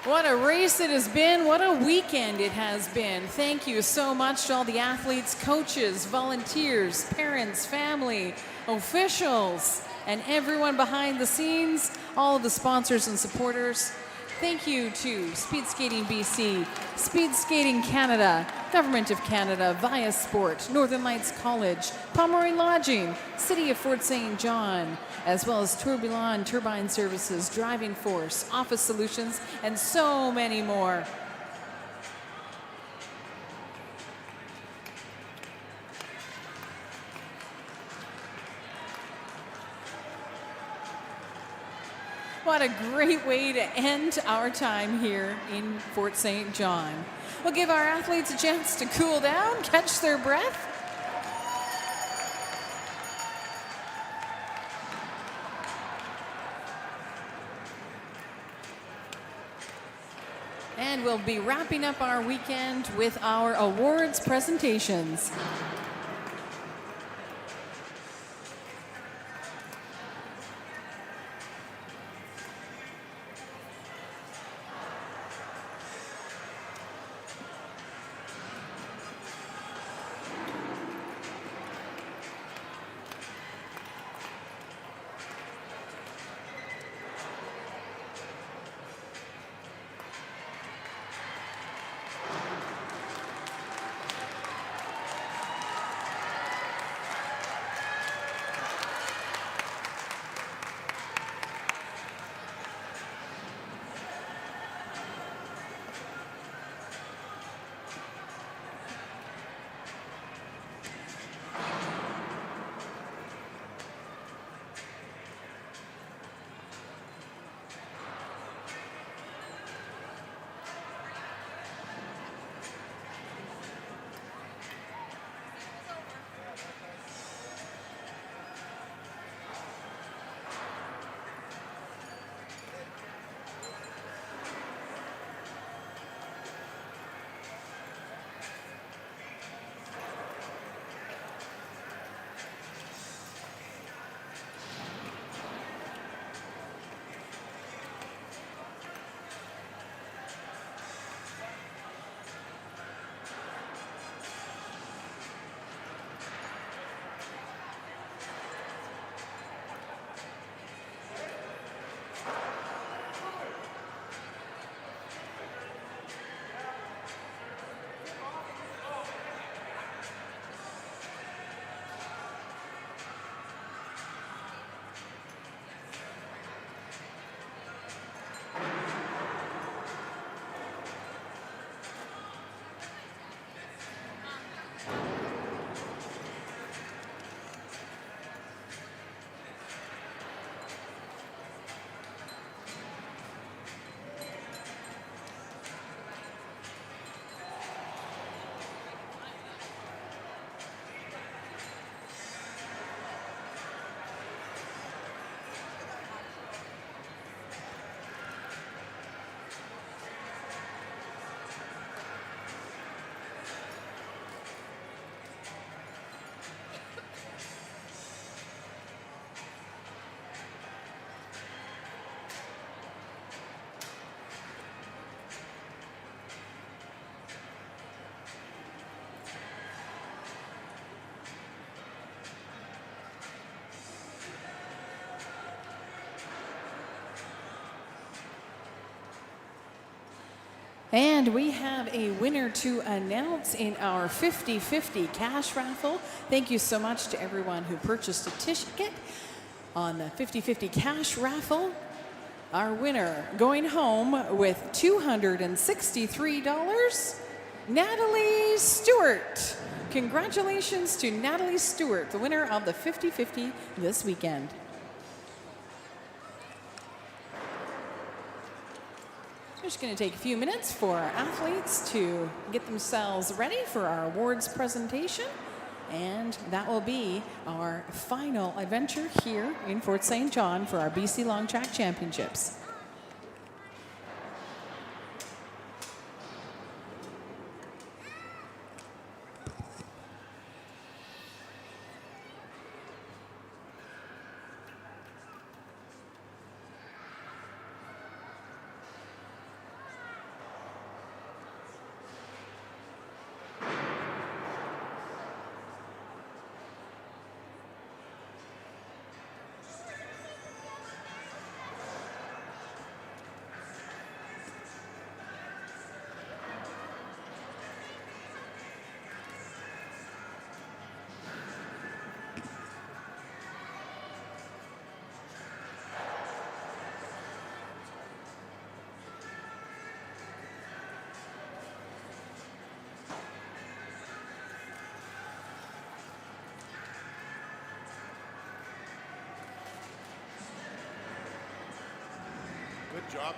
What a race it has been. What a weekend it has been. Thank you so much to all the athletes, coaches, volunteers, parents, family, officials, and everyone behind the scenes, all of the sponsors and supporters. Thank you to Speed Skating BC, Speed Skating Canada, Government of Canada, Via Sport, Northern Lights College, Pomeroy Lodging, City of Fort St. John, as well as Tourbillon Turbine Services, Driving Force, Office Solutions, and so many more. What a great way to end our time here in Fort St. John. We'll give our athletes a chance to cool down, catch their breath. And we'll be wrapping up our weekend with our awards presentations. And we have a winner to announce in our 50-50 cash raffle. Thank you so much to everyone who purchased a ticket on the 50-50 cash raffle. Our winner going home with $263, Natalie Stewart. Congratulations to Natalie Stewart, the winner of the 50-50 this weekend. We're just going to take a few minutes for our athletes to get themselves ready for our awards presentation. And that will be our final adventure here in Fort St. John for our BC Long Track Championships. Good job.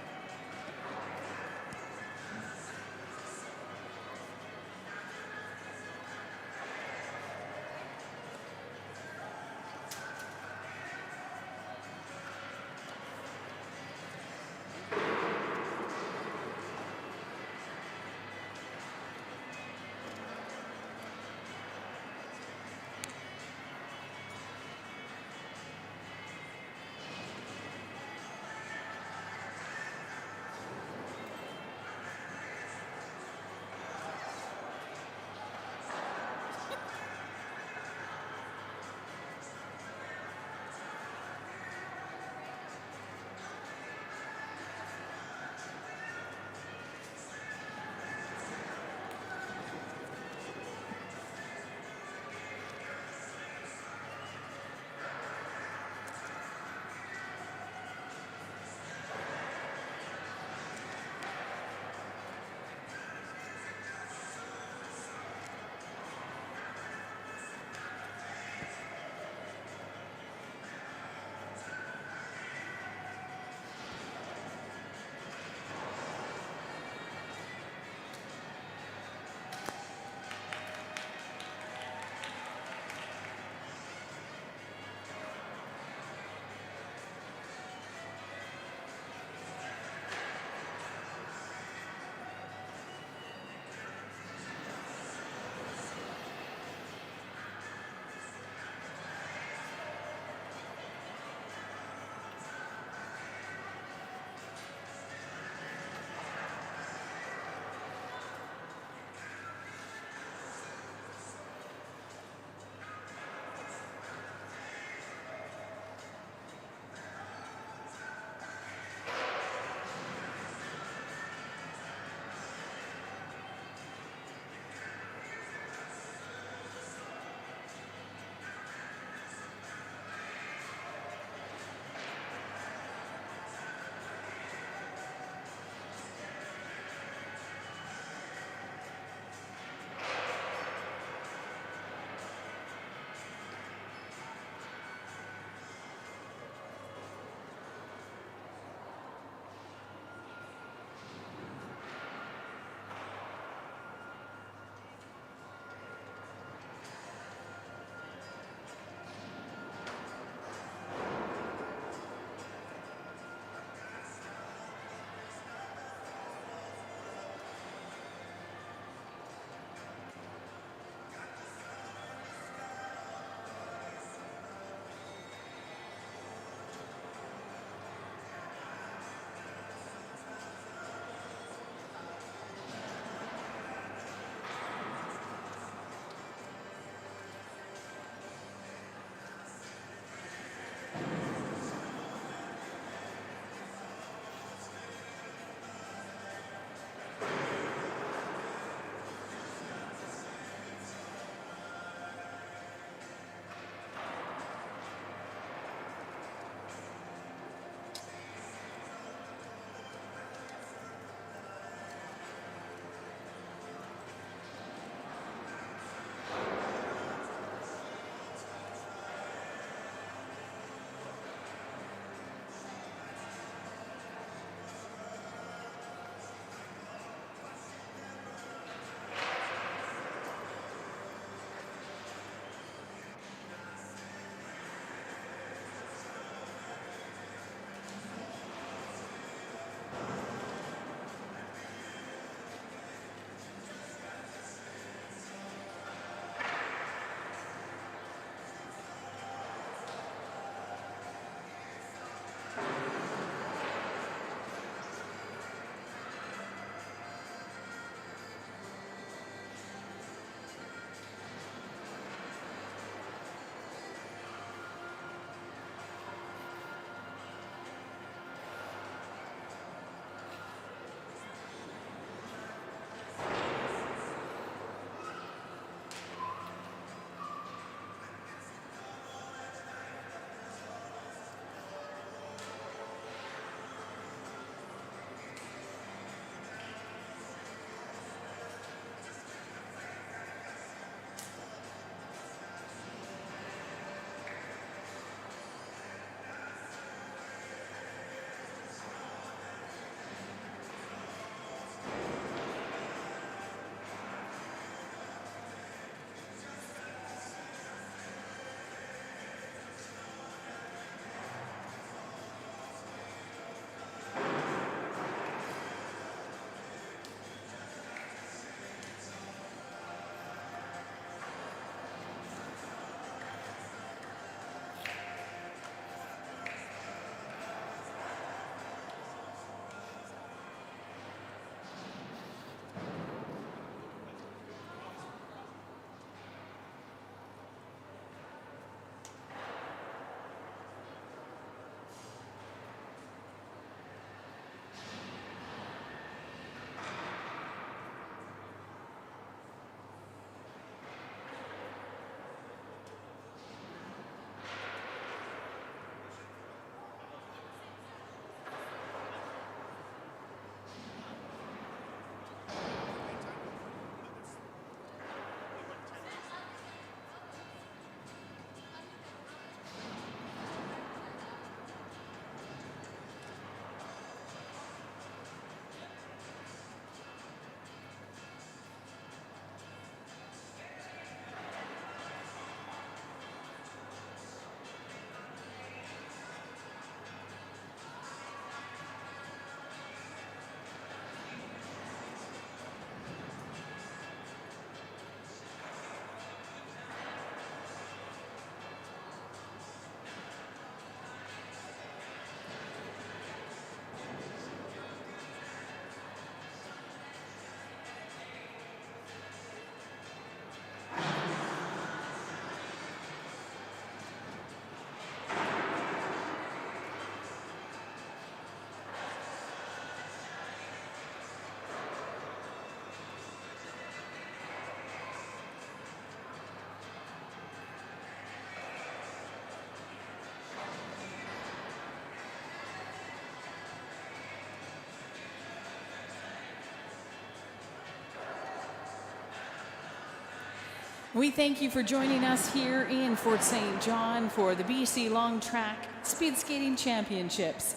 We thank you for joining us here in Fort St. John for the BC Long Track Speed Skating Championships.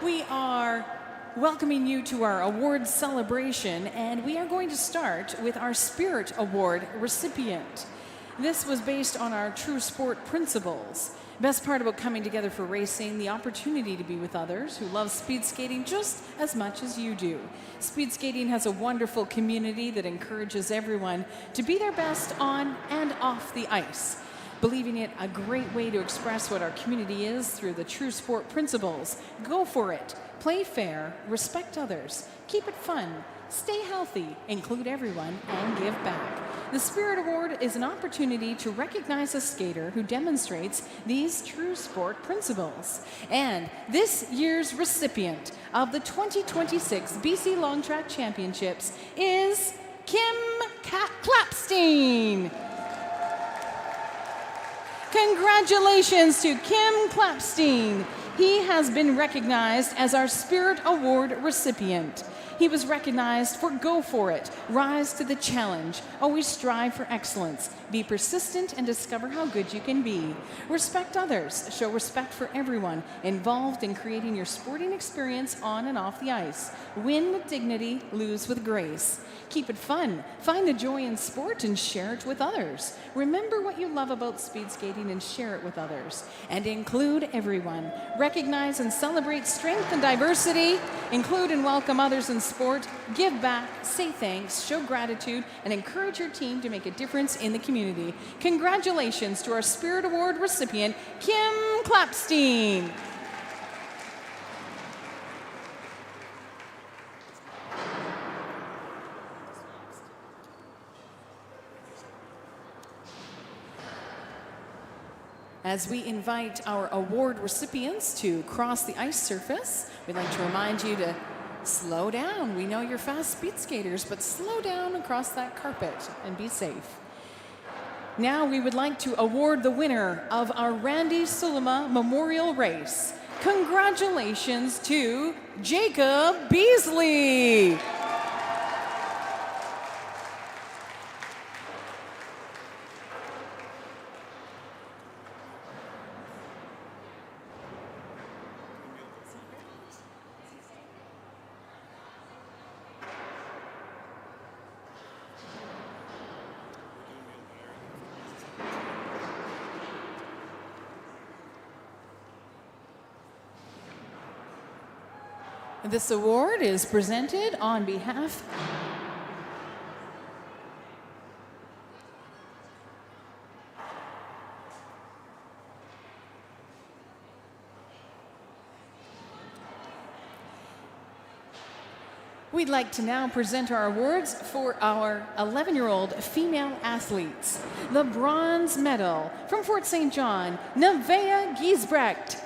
We are welcoming you to our awards celebration, and we are going to start with our Spirit Award recipient. This was based on our true sport principles. Best part about coming together for racing, the opportunity to be with others who love speed skating just as much as you do. Speed skating has a wonderful community that encourages everyone to be their best on and off the ice. Believing it a great way to express what our community is through the true sport principles. Go for it. Play fair, respect others, keep it fun, stay healthy, include everyone, and give back. The Spirit Award is an opportunity to recognize a skater who demonstrates these true sport principles. And this year's recipient of the 2026 BC Long Track Championships is Kim Klapstein. Congratulations to Kim Klapstein. He has been recognized as our Spirit Award recipient. He was recognized for Go For It, rise to the challenge, always strive for excellence, be persistent and discover how good you can be. Respect others, show respect for everyone involved in creating your sporting experience on and off the ice. Win with dignity, lose with grace. Keep it fun, find the joy in sport and share it with others. Remember what you love about speed skating and share it with others. And include everyone. Recognize and celebrate strength and diversity. Include and welcome others in sport. Give back, say thanks, show gratitude, and encourage your team to make a difference in the community. Congratulations to our Spirit Award recipient, Kim Klapstein. As we invite our award recipients to cross the ice surface, we'd like to remind you to slow down. We know you're fast speed skaters, but slow down across that carpet and be safe. Now we would like to award the winner of our Randy Sulima Memorial Race. Congratulations to Jacob Beasley. This award is presented on behalf We'd like to now present our awards for our 11-year-old female athletes. The bronze medal from Fort St. John, Nevaeh Giesbrecht.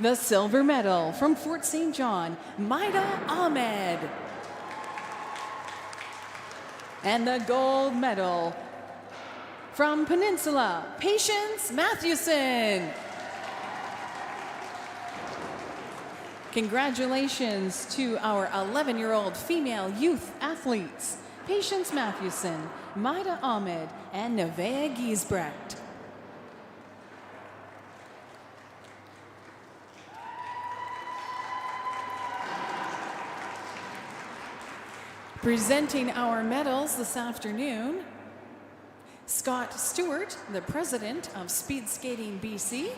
The silver medal from Fort St. John, Maida Ahmed. And the gold medal from Peninsula, Patience Mathewson. Congratulations to our 11-year-old female youth athletes, Patience Mathewson, Maida Ahmed, and Nevaeh Giesbrecht. Presenting our medals this afternoon, Scott Stewart, the president of Speed Skating BC,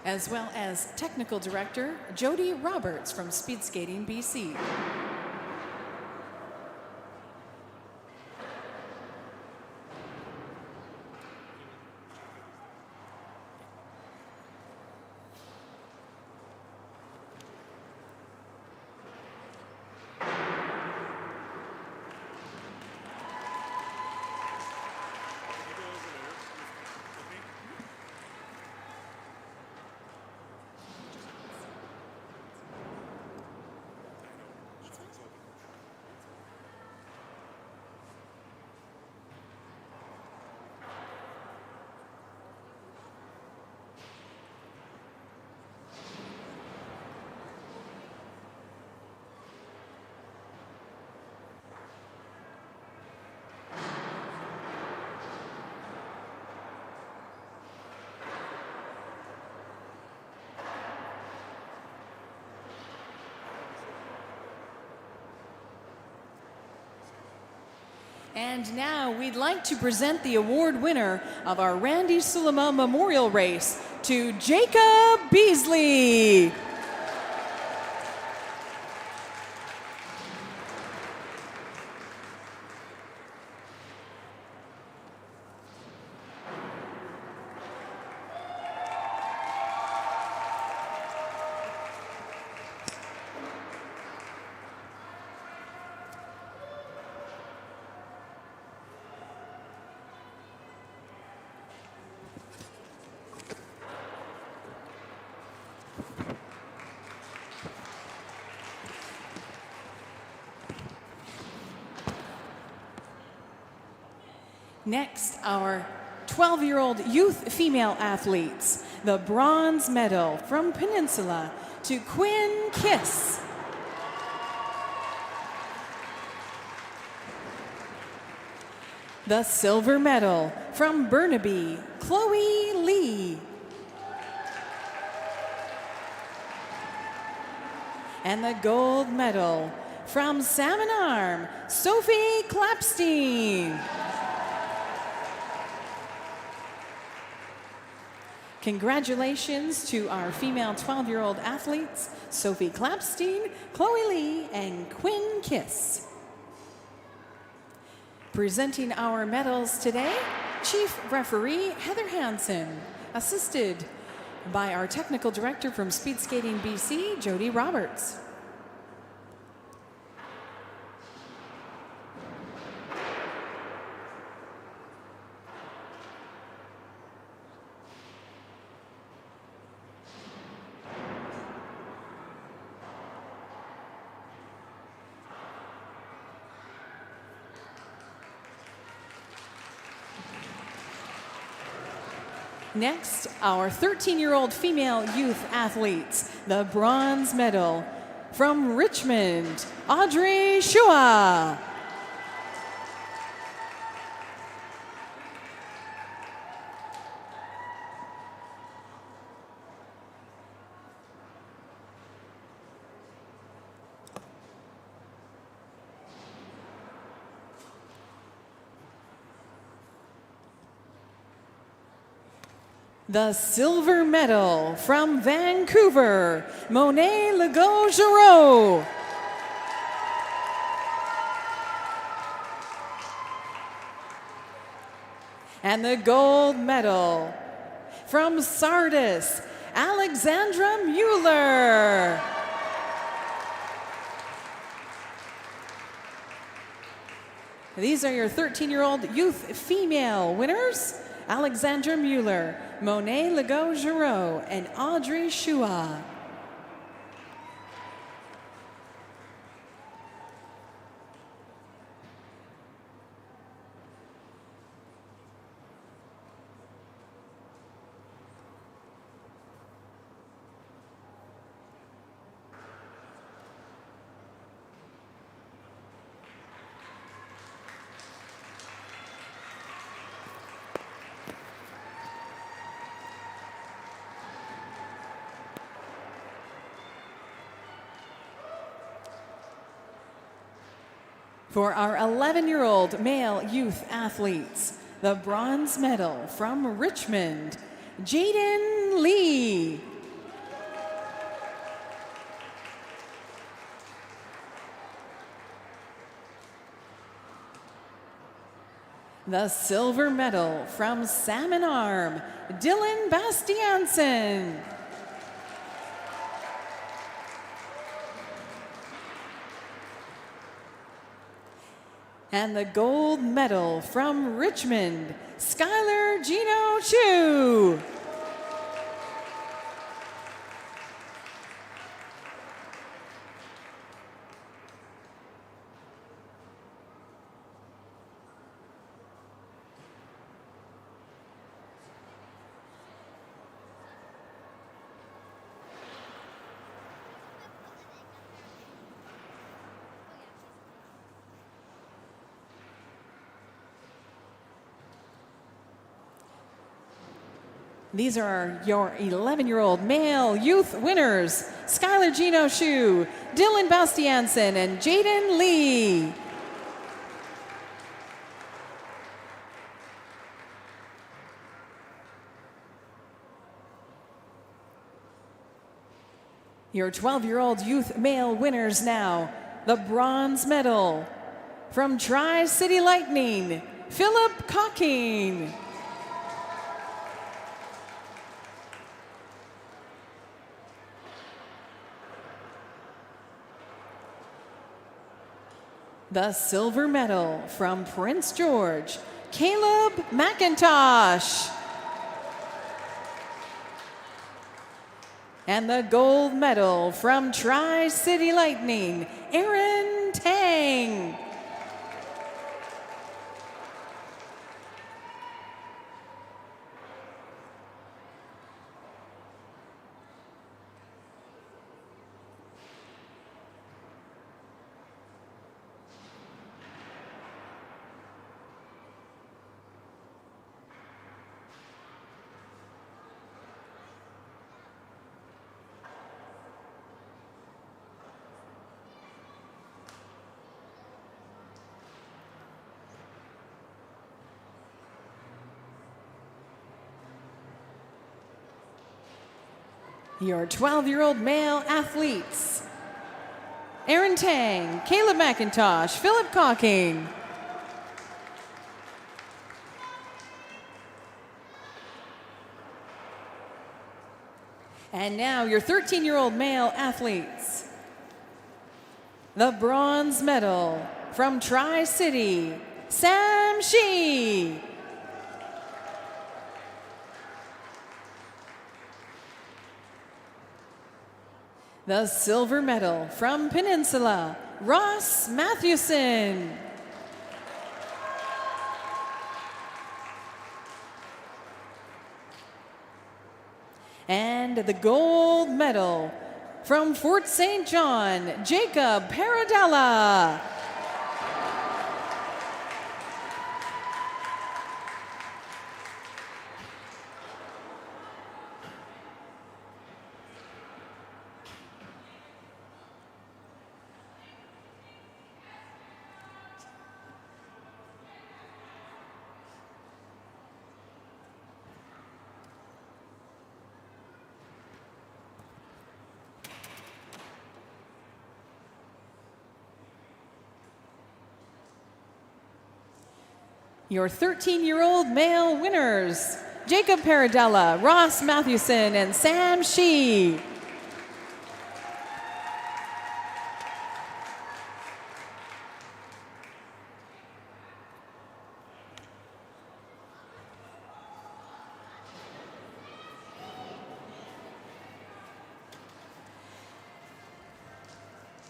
as well as technical director Jody Roberts from Speed Skating BC. And now we'd like to present the award winner of our Randy Sulema Memorial Race to Jacob Beasley. Next, our 12-year-old youth female athletes. The bronze medal from Peninsula to Quinn Kiss. The silver medal from Burnaby, Chloe Lee. And the gold medal from Salmon Arm, Sophie Klapstein. Congratulations to our female 12-year-old athletes, Sophie Klapstein, Chloe Lee, and Quinn Kiss. Presenting our medals today, Chief Referee Heather Hansen, assisted by our Technical Director from Speed Skating BC, Jody Roberts. Next, our 13-year-old female youth athletes, the bronze medal from Richmond, Audrey Shua. The silver medal from Vancouver, Monet Legault-Giroux. And the gold medal from Sardis, Alexandra Mueller. These are your 13-year-old youth female winners. Alexandra Mueller, Monet Legault-Giroux, and Audrey Shua. For our 11-year-old male youth athletes, the bronze medal from Richmond, Jaden Lee. The silver medal from Salmon Arm, Dylan Bastiansen. And the gold medal from Richmond, Skylar Gino Chu. These are your 11-year-old male youth winners, Skylar Gino Chu, Dylan Bastiansen, and Jaden Lee. Your 12-year-old youth male winners now. The bronze medal from Tri-City Lightning, Philip Cocking. The silver medal from Prince George, Caleb McIntosh. And the gold medal from Tri-City Lightning, Aaron Tang. Your 12-year-old male athletes, Aaron Tang, Caleb McIntosh, Philip Cocking. And now your 13-year-old male athletes. The bronze medal from Tri-City, Sam Shee. The silver medal from Peninsula, Ross Mathewson. And the gold medal from Fort St. John, Jacob Paradella. Your 13-year-old male winners, Jacob Paradella, Ross Mathewson, and Sam Shee.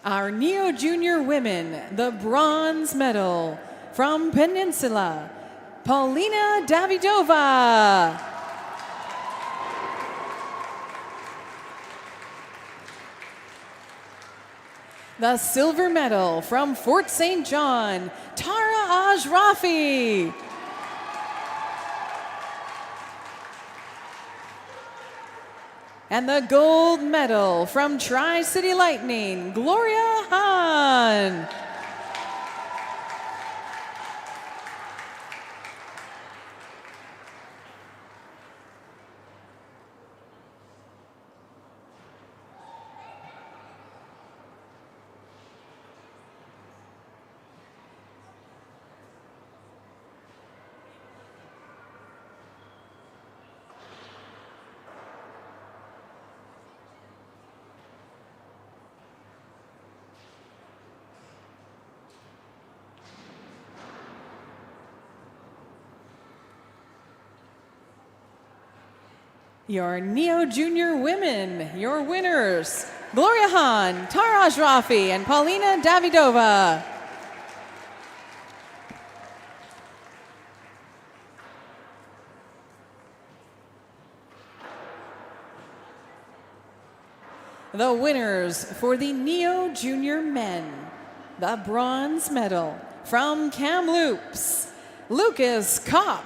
Our Neo Junior women, the bronze medal from Peninsula, Paulina Davidova. The silver medal from Fort St. John, Tara Ajrafi. And the gold medal from Tri-City Lightning, Gloria Hahn. Your Neo Junior women, your winners, Gloria Hahn, Tara Ajrafi, and Paulina Davidova. The winners for the Neo Junior men, the bronze medal from Kamloops, Lucas Kopp.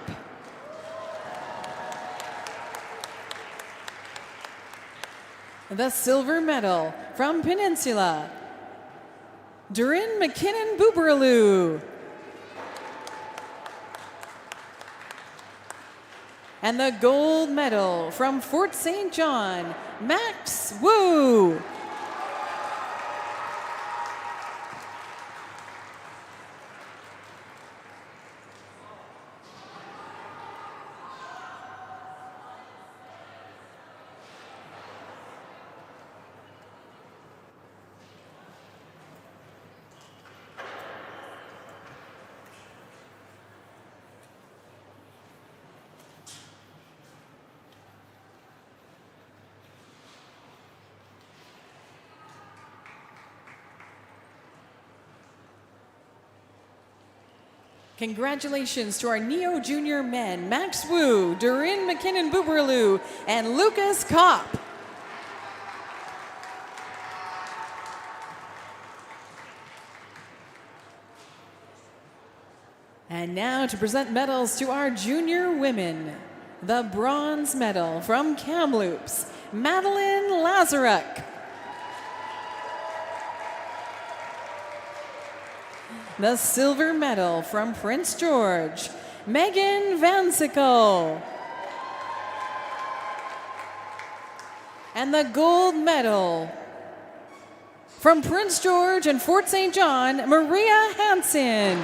The silver medal from Peninsula, Durin McKinnon Buberaloo. And the gold medal from Fort St. John, Max Wu. Congratulations to our Neo Junior men, Max Wu, Durin McKinnon Buberlu, and Lucas Kopp. And now to present medals to our junior women. The bronze medal from Kamloops, Madeline Lazaruk. The silver medal from Prince George, Megan Van Sickle. And the gold medal from Prince George and Fort St. John, Maria Hansen.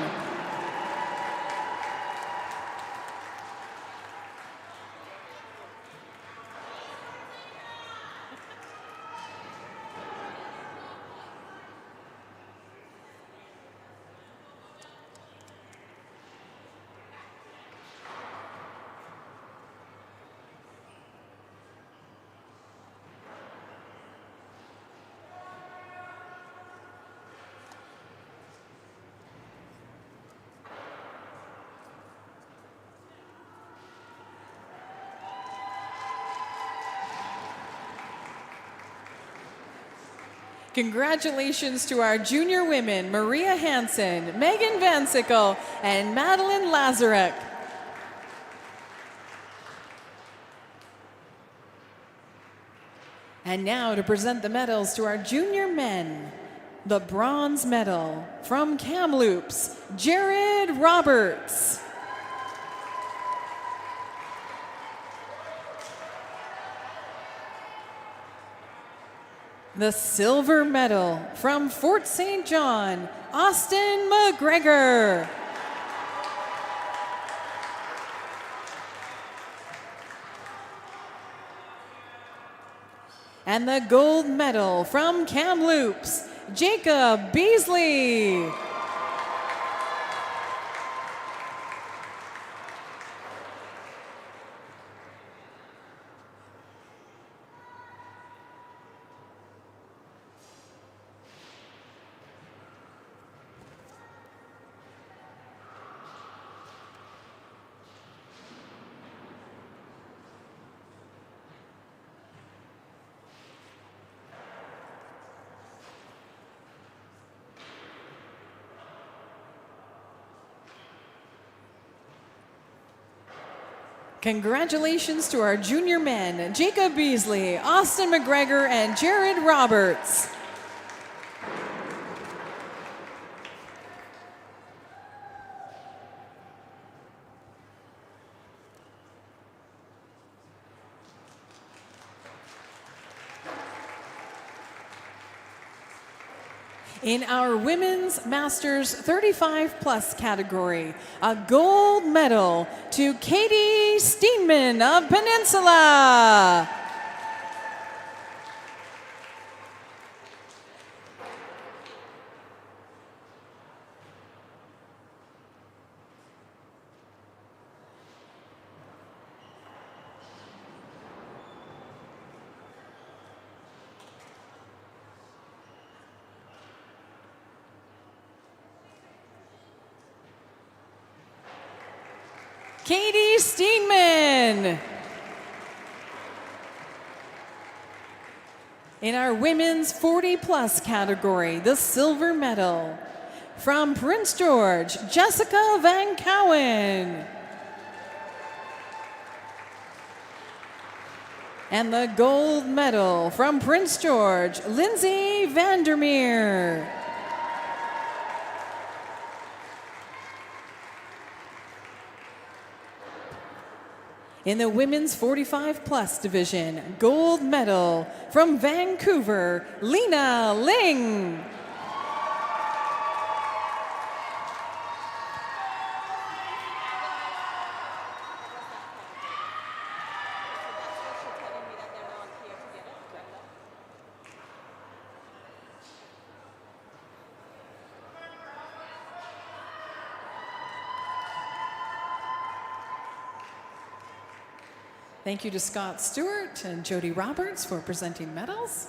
Congratulations to our junior women, Maria Hansen, Megan Van Sickle, and Madeline Lazaruk. And now to present the medals to our junior men. The bronze medal from Kamloops, Jared Roberts. The silver medal from Fort St. John, Austin McGregor. And the gold medal from Kamloops, Jacob Beasley. Congratulations to our junior men, Jacob Beasley, Austin McGregor, and Jared Roberts. In our Women's Masters 35+ category, a gold medal to Katie Steenman of Peninsula. Katie Steenman. In our women's 40+ category, the silver medal from Prince George, Jessica Van Cowen. And the gold medal from Prince George, Lindsay Vandermeer. In the women's 45+ division, gold medal from Vancouver, Lena Ling. Thank you to Scott Stewart and Jody Roberts for presenting medals.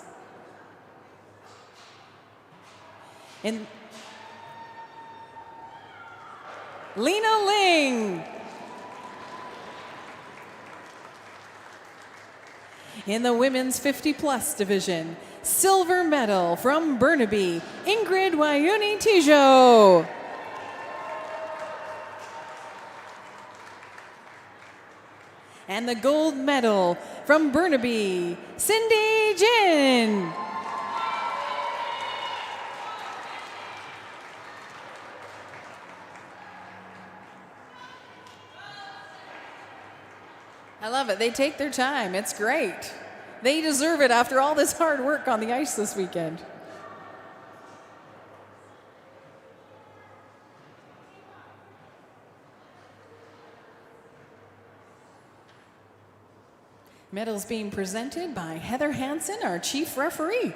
Lena Ling. In the women's 50-plus division, silver medal from Burnaby, Ingrid Wayuni Tijo. And the gold medal from Burnaby, Cindy Jin. I love it. They take their time. It's great. They deserve it after all this hard work on the ice this weekend. Medals being presented by Heather Hansen, our chief referee.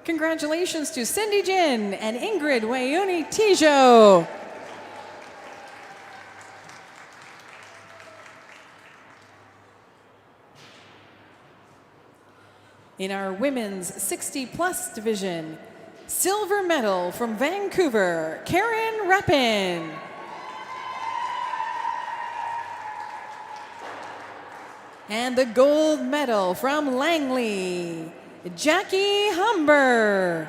Congratulations to Cindy Jin and Ingrid Wayuni Tijo. In our women's 60-plus division, silver medal from Vancouver, Karen Rappin. And the gold medal from Langley, Jackie Humber.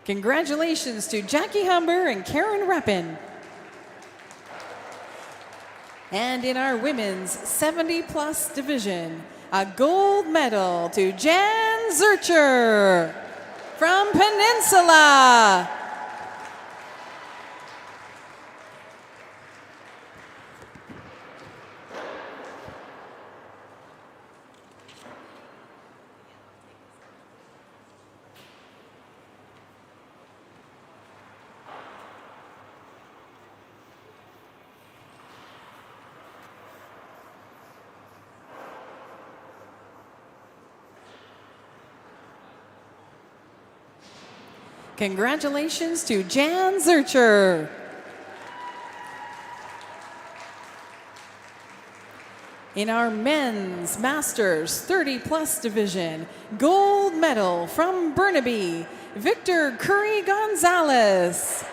Congratulations to Jackie Humber and Karen Rappin. And in our women's 70-plus division, a gold medal to Jan Zurcher from Peninsula. Congratulations to Jan Zurcher. In our men's Masters 30-plus division, gold medal from Burnaby, Victor Curry Gonzalez.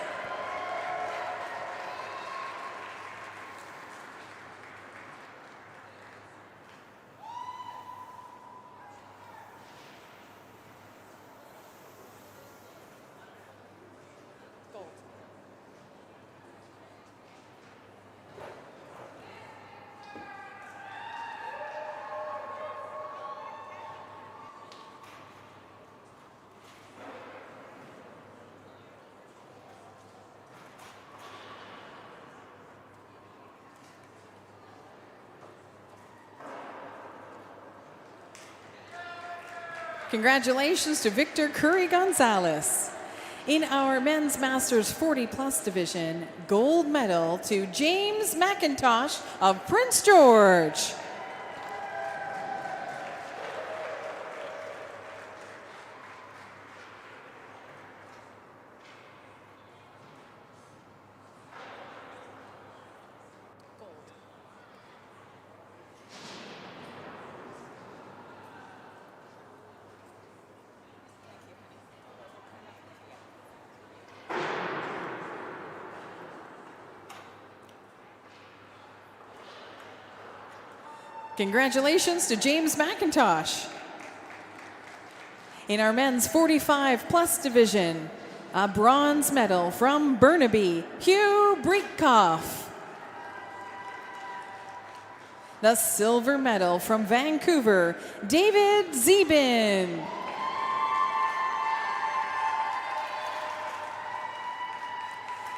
Congratulations to Victor Curry Gonzalez. In our men's Masters 40-plus division, gold medal to James McIntosh of Prince George. Congratulations to James McIntosh. In our men's 45-plus division, a bronze medal from Burnaby, Hugh Breekoff. The silver medal from Vancouver, David Zebin.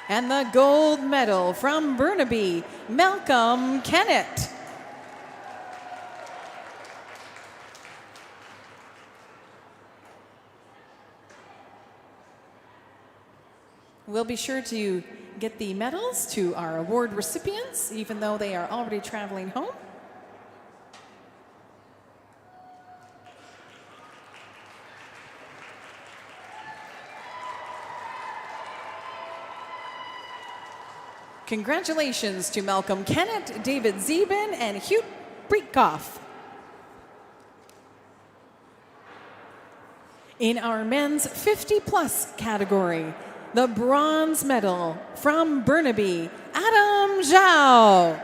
And the gold medal from Burnaby, Malcolm Kennett. We'll be sure to get the medals to our award recipients, even though they are already traveling home. Congratulations to Malcolm Kennett, David Zeben, and Hugh Breitkoff. In our men's 50-plus category, the bronze medal from Burnaby, Adam Zhao.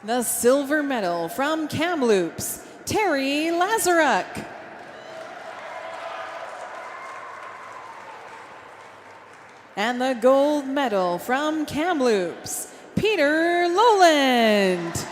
The silver medal from Kamloops, Terry Lazaruk. And the gold medal from Kamloops, Peter Lowland.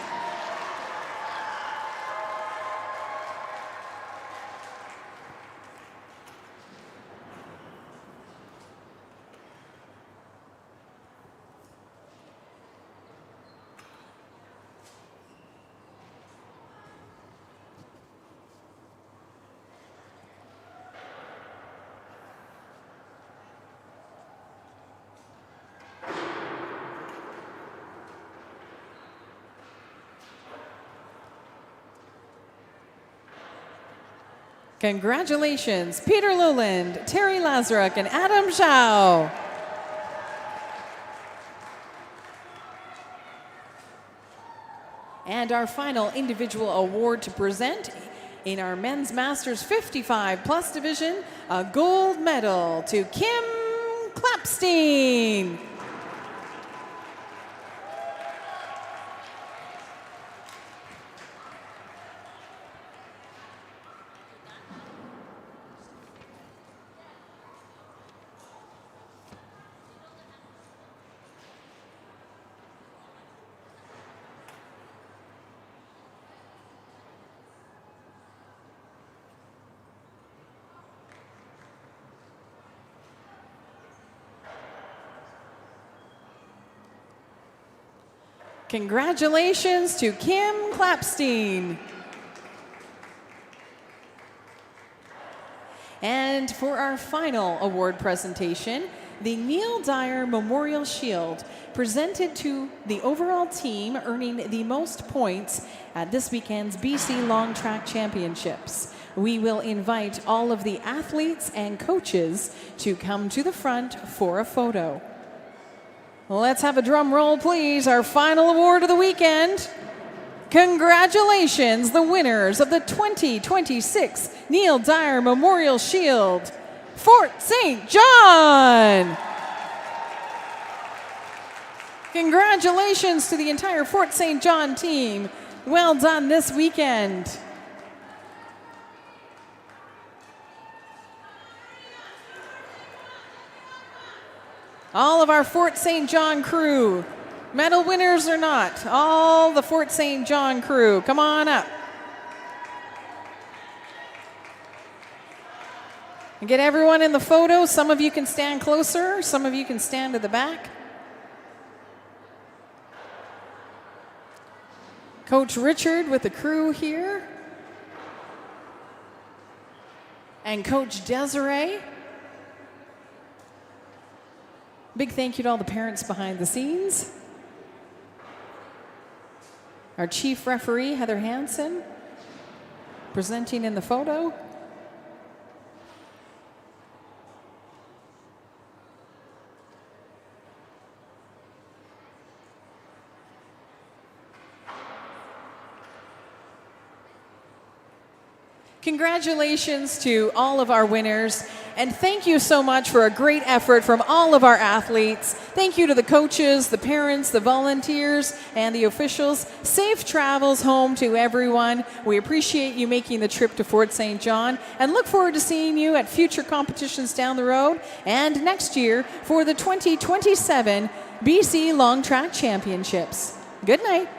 Congratulations, Peter Lowland, Terry Lazaruk, and Adam Zhao. And our final individual award to present in our men's Masters 55-plus division, a gold medal to Kim Klapstein. Congratulations to Kim Klapstein. And for our final award presentation, the Neil Dyer Memorial Shield, presented to the overall team earning the most points at this weekend's BC Long Track Championships. We will invite all of the athletes and coaches to come to the front for a photo. Let's have a drum roll, please. Our final award of the weekend. Congratulations, the winners of the 2026 Neil Dyer Memorial Shield, Fort St. John. Congratulations to the entire Fort St. John team. Well done this weekend. All of our Fort St. John crew, medal winners or not, all the Fort St. John crew, come on up. And get everyone in the photo. Some of you can stand closer, some of you can stand at the back. Coach Richard with the crew here. And Coach Desiree. Big thank you to all the parents behind the scenes. Our chief referee, Heather Hansen, presenting in the photo. Congratulations to all of our winners, and thank you so much for a great effort from all of our athletes. Thank you to the coaches, the parents, the volunteers, and the officials. Safe travels home to everyone. We appreciate you making the trip to Fort St. John and look forward to seeing you at future competitions down the road and next year for the 2027 BC Long Track Championships. Good night.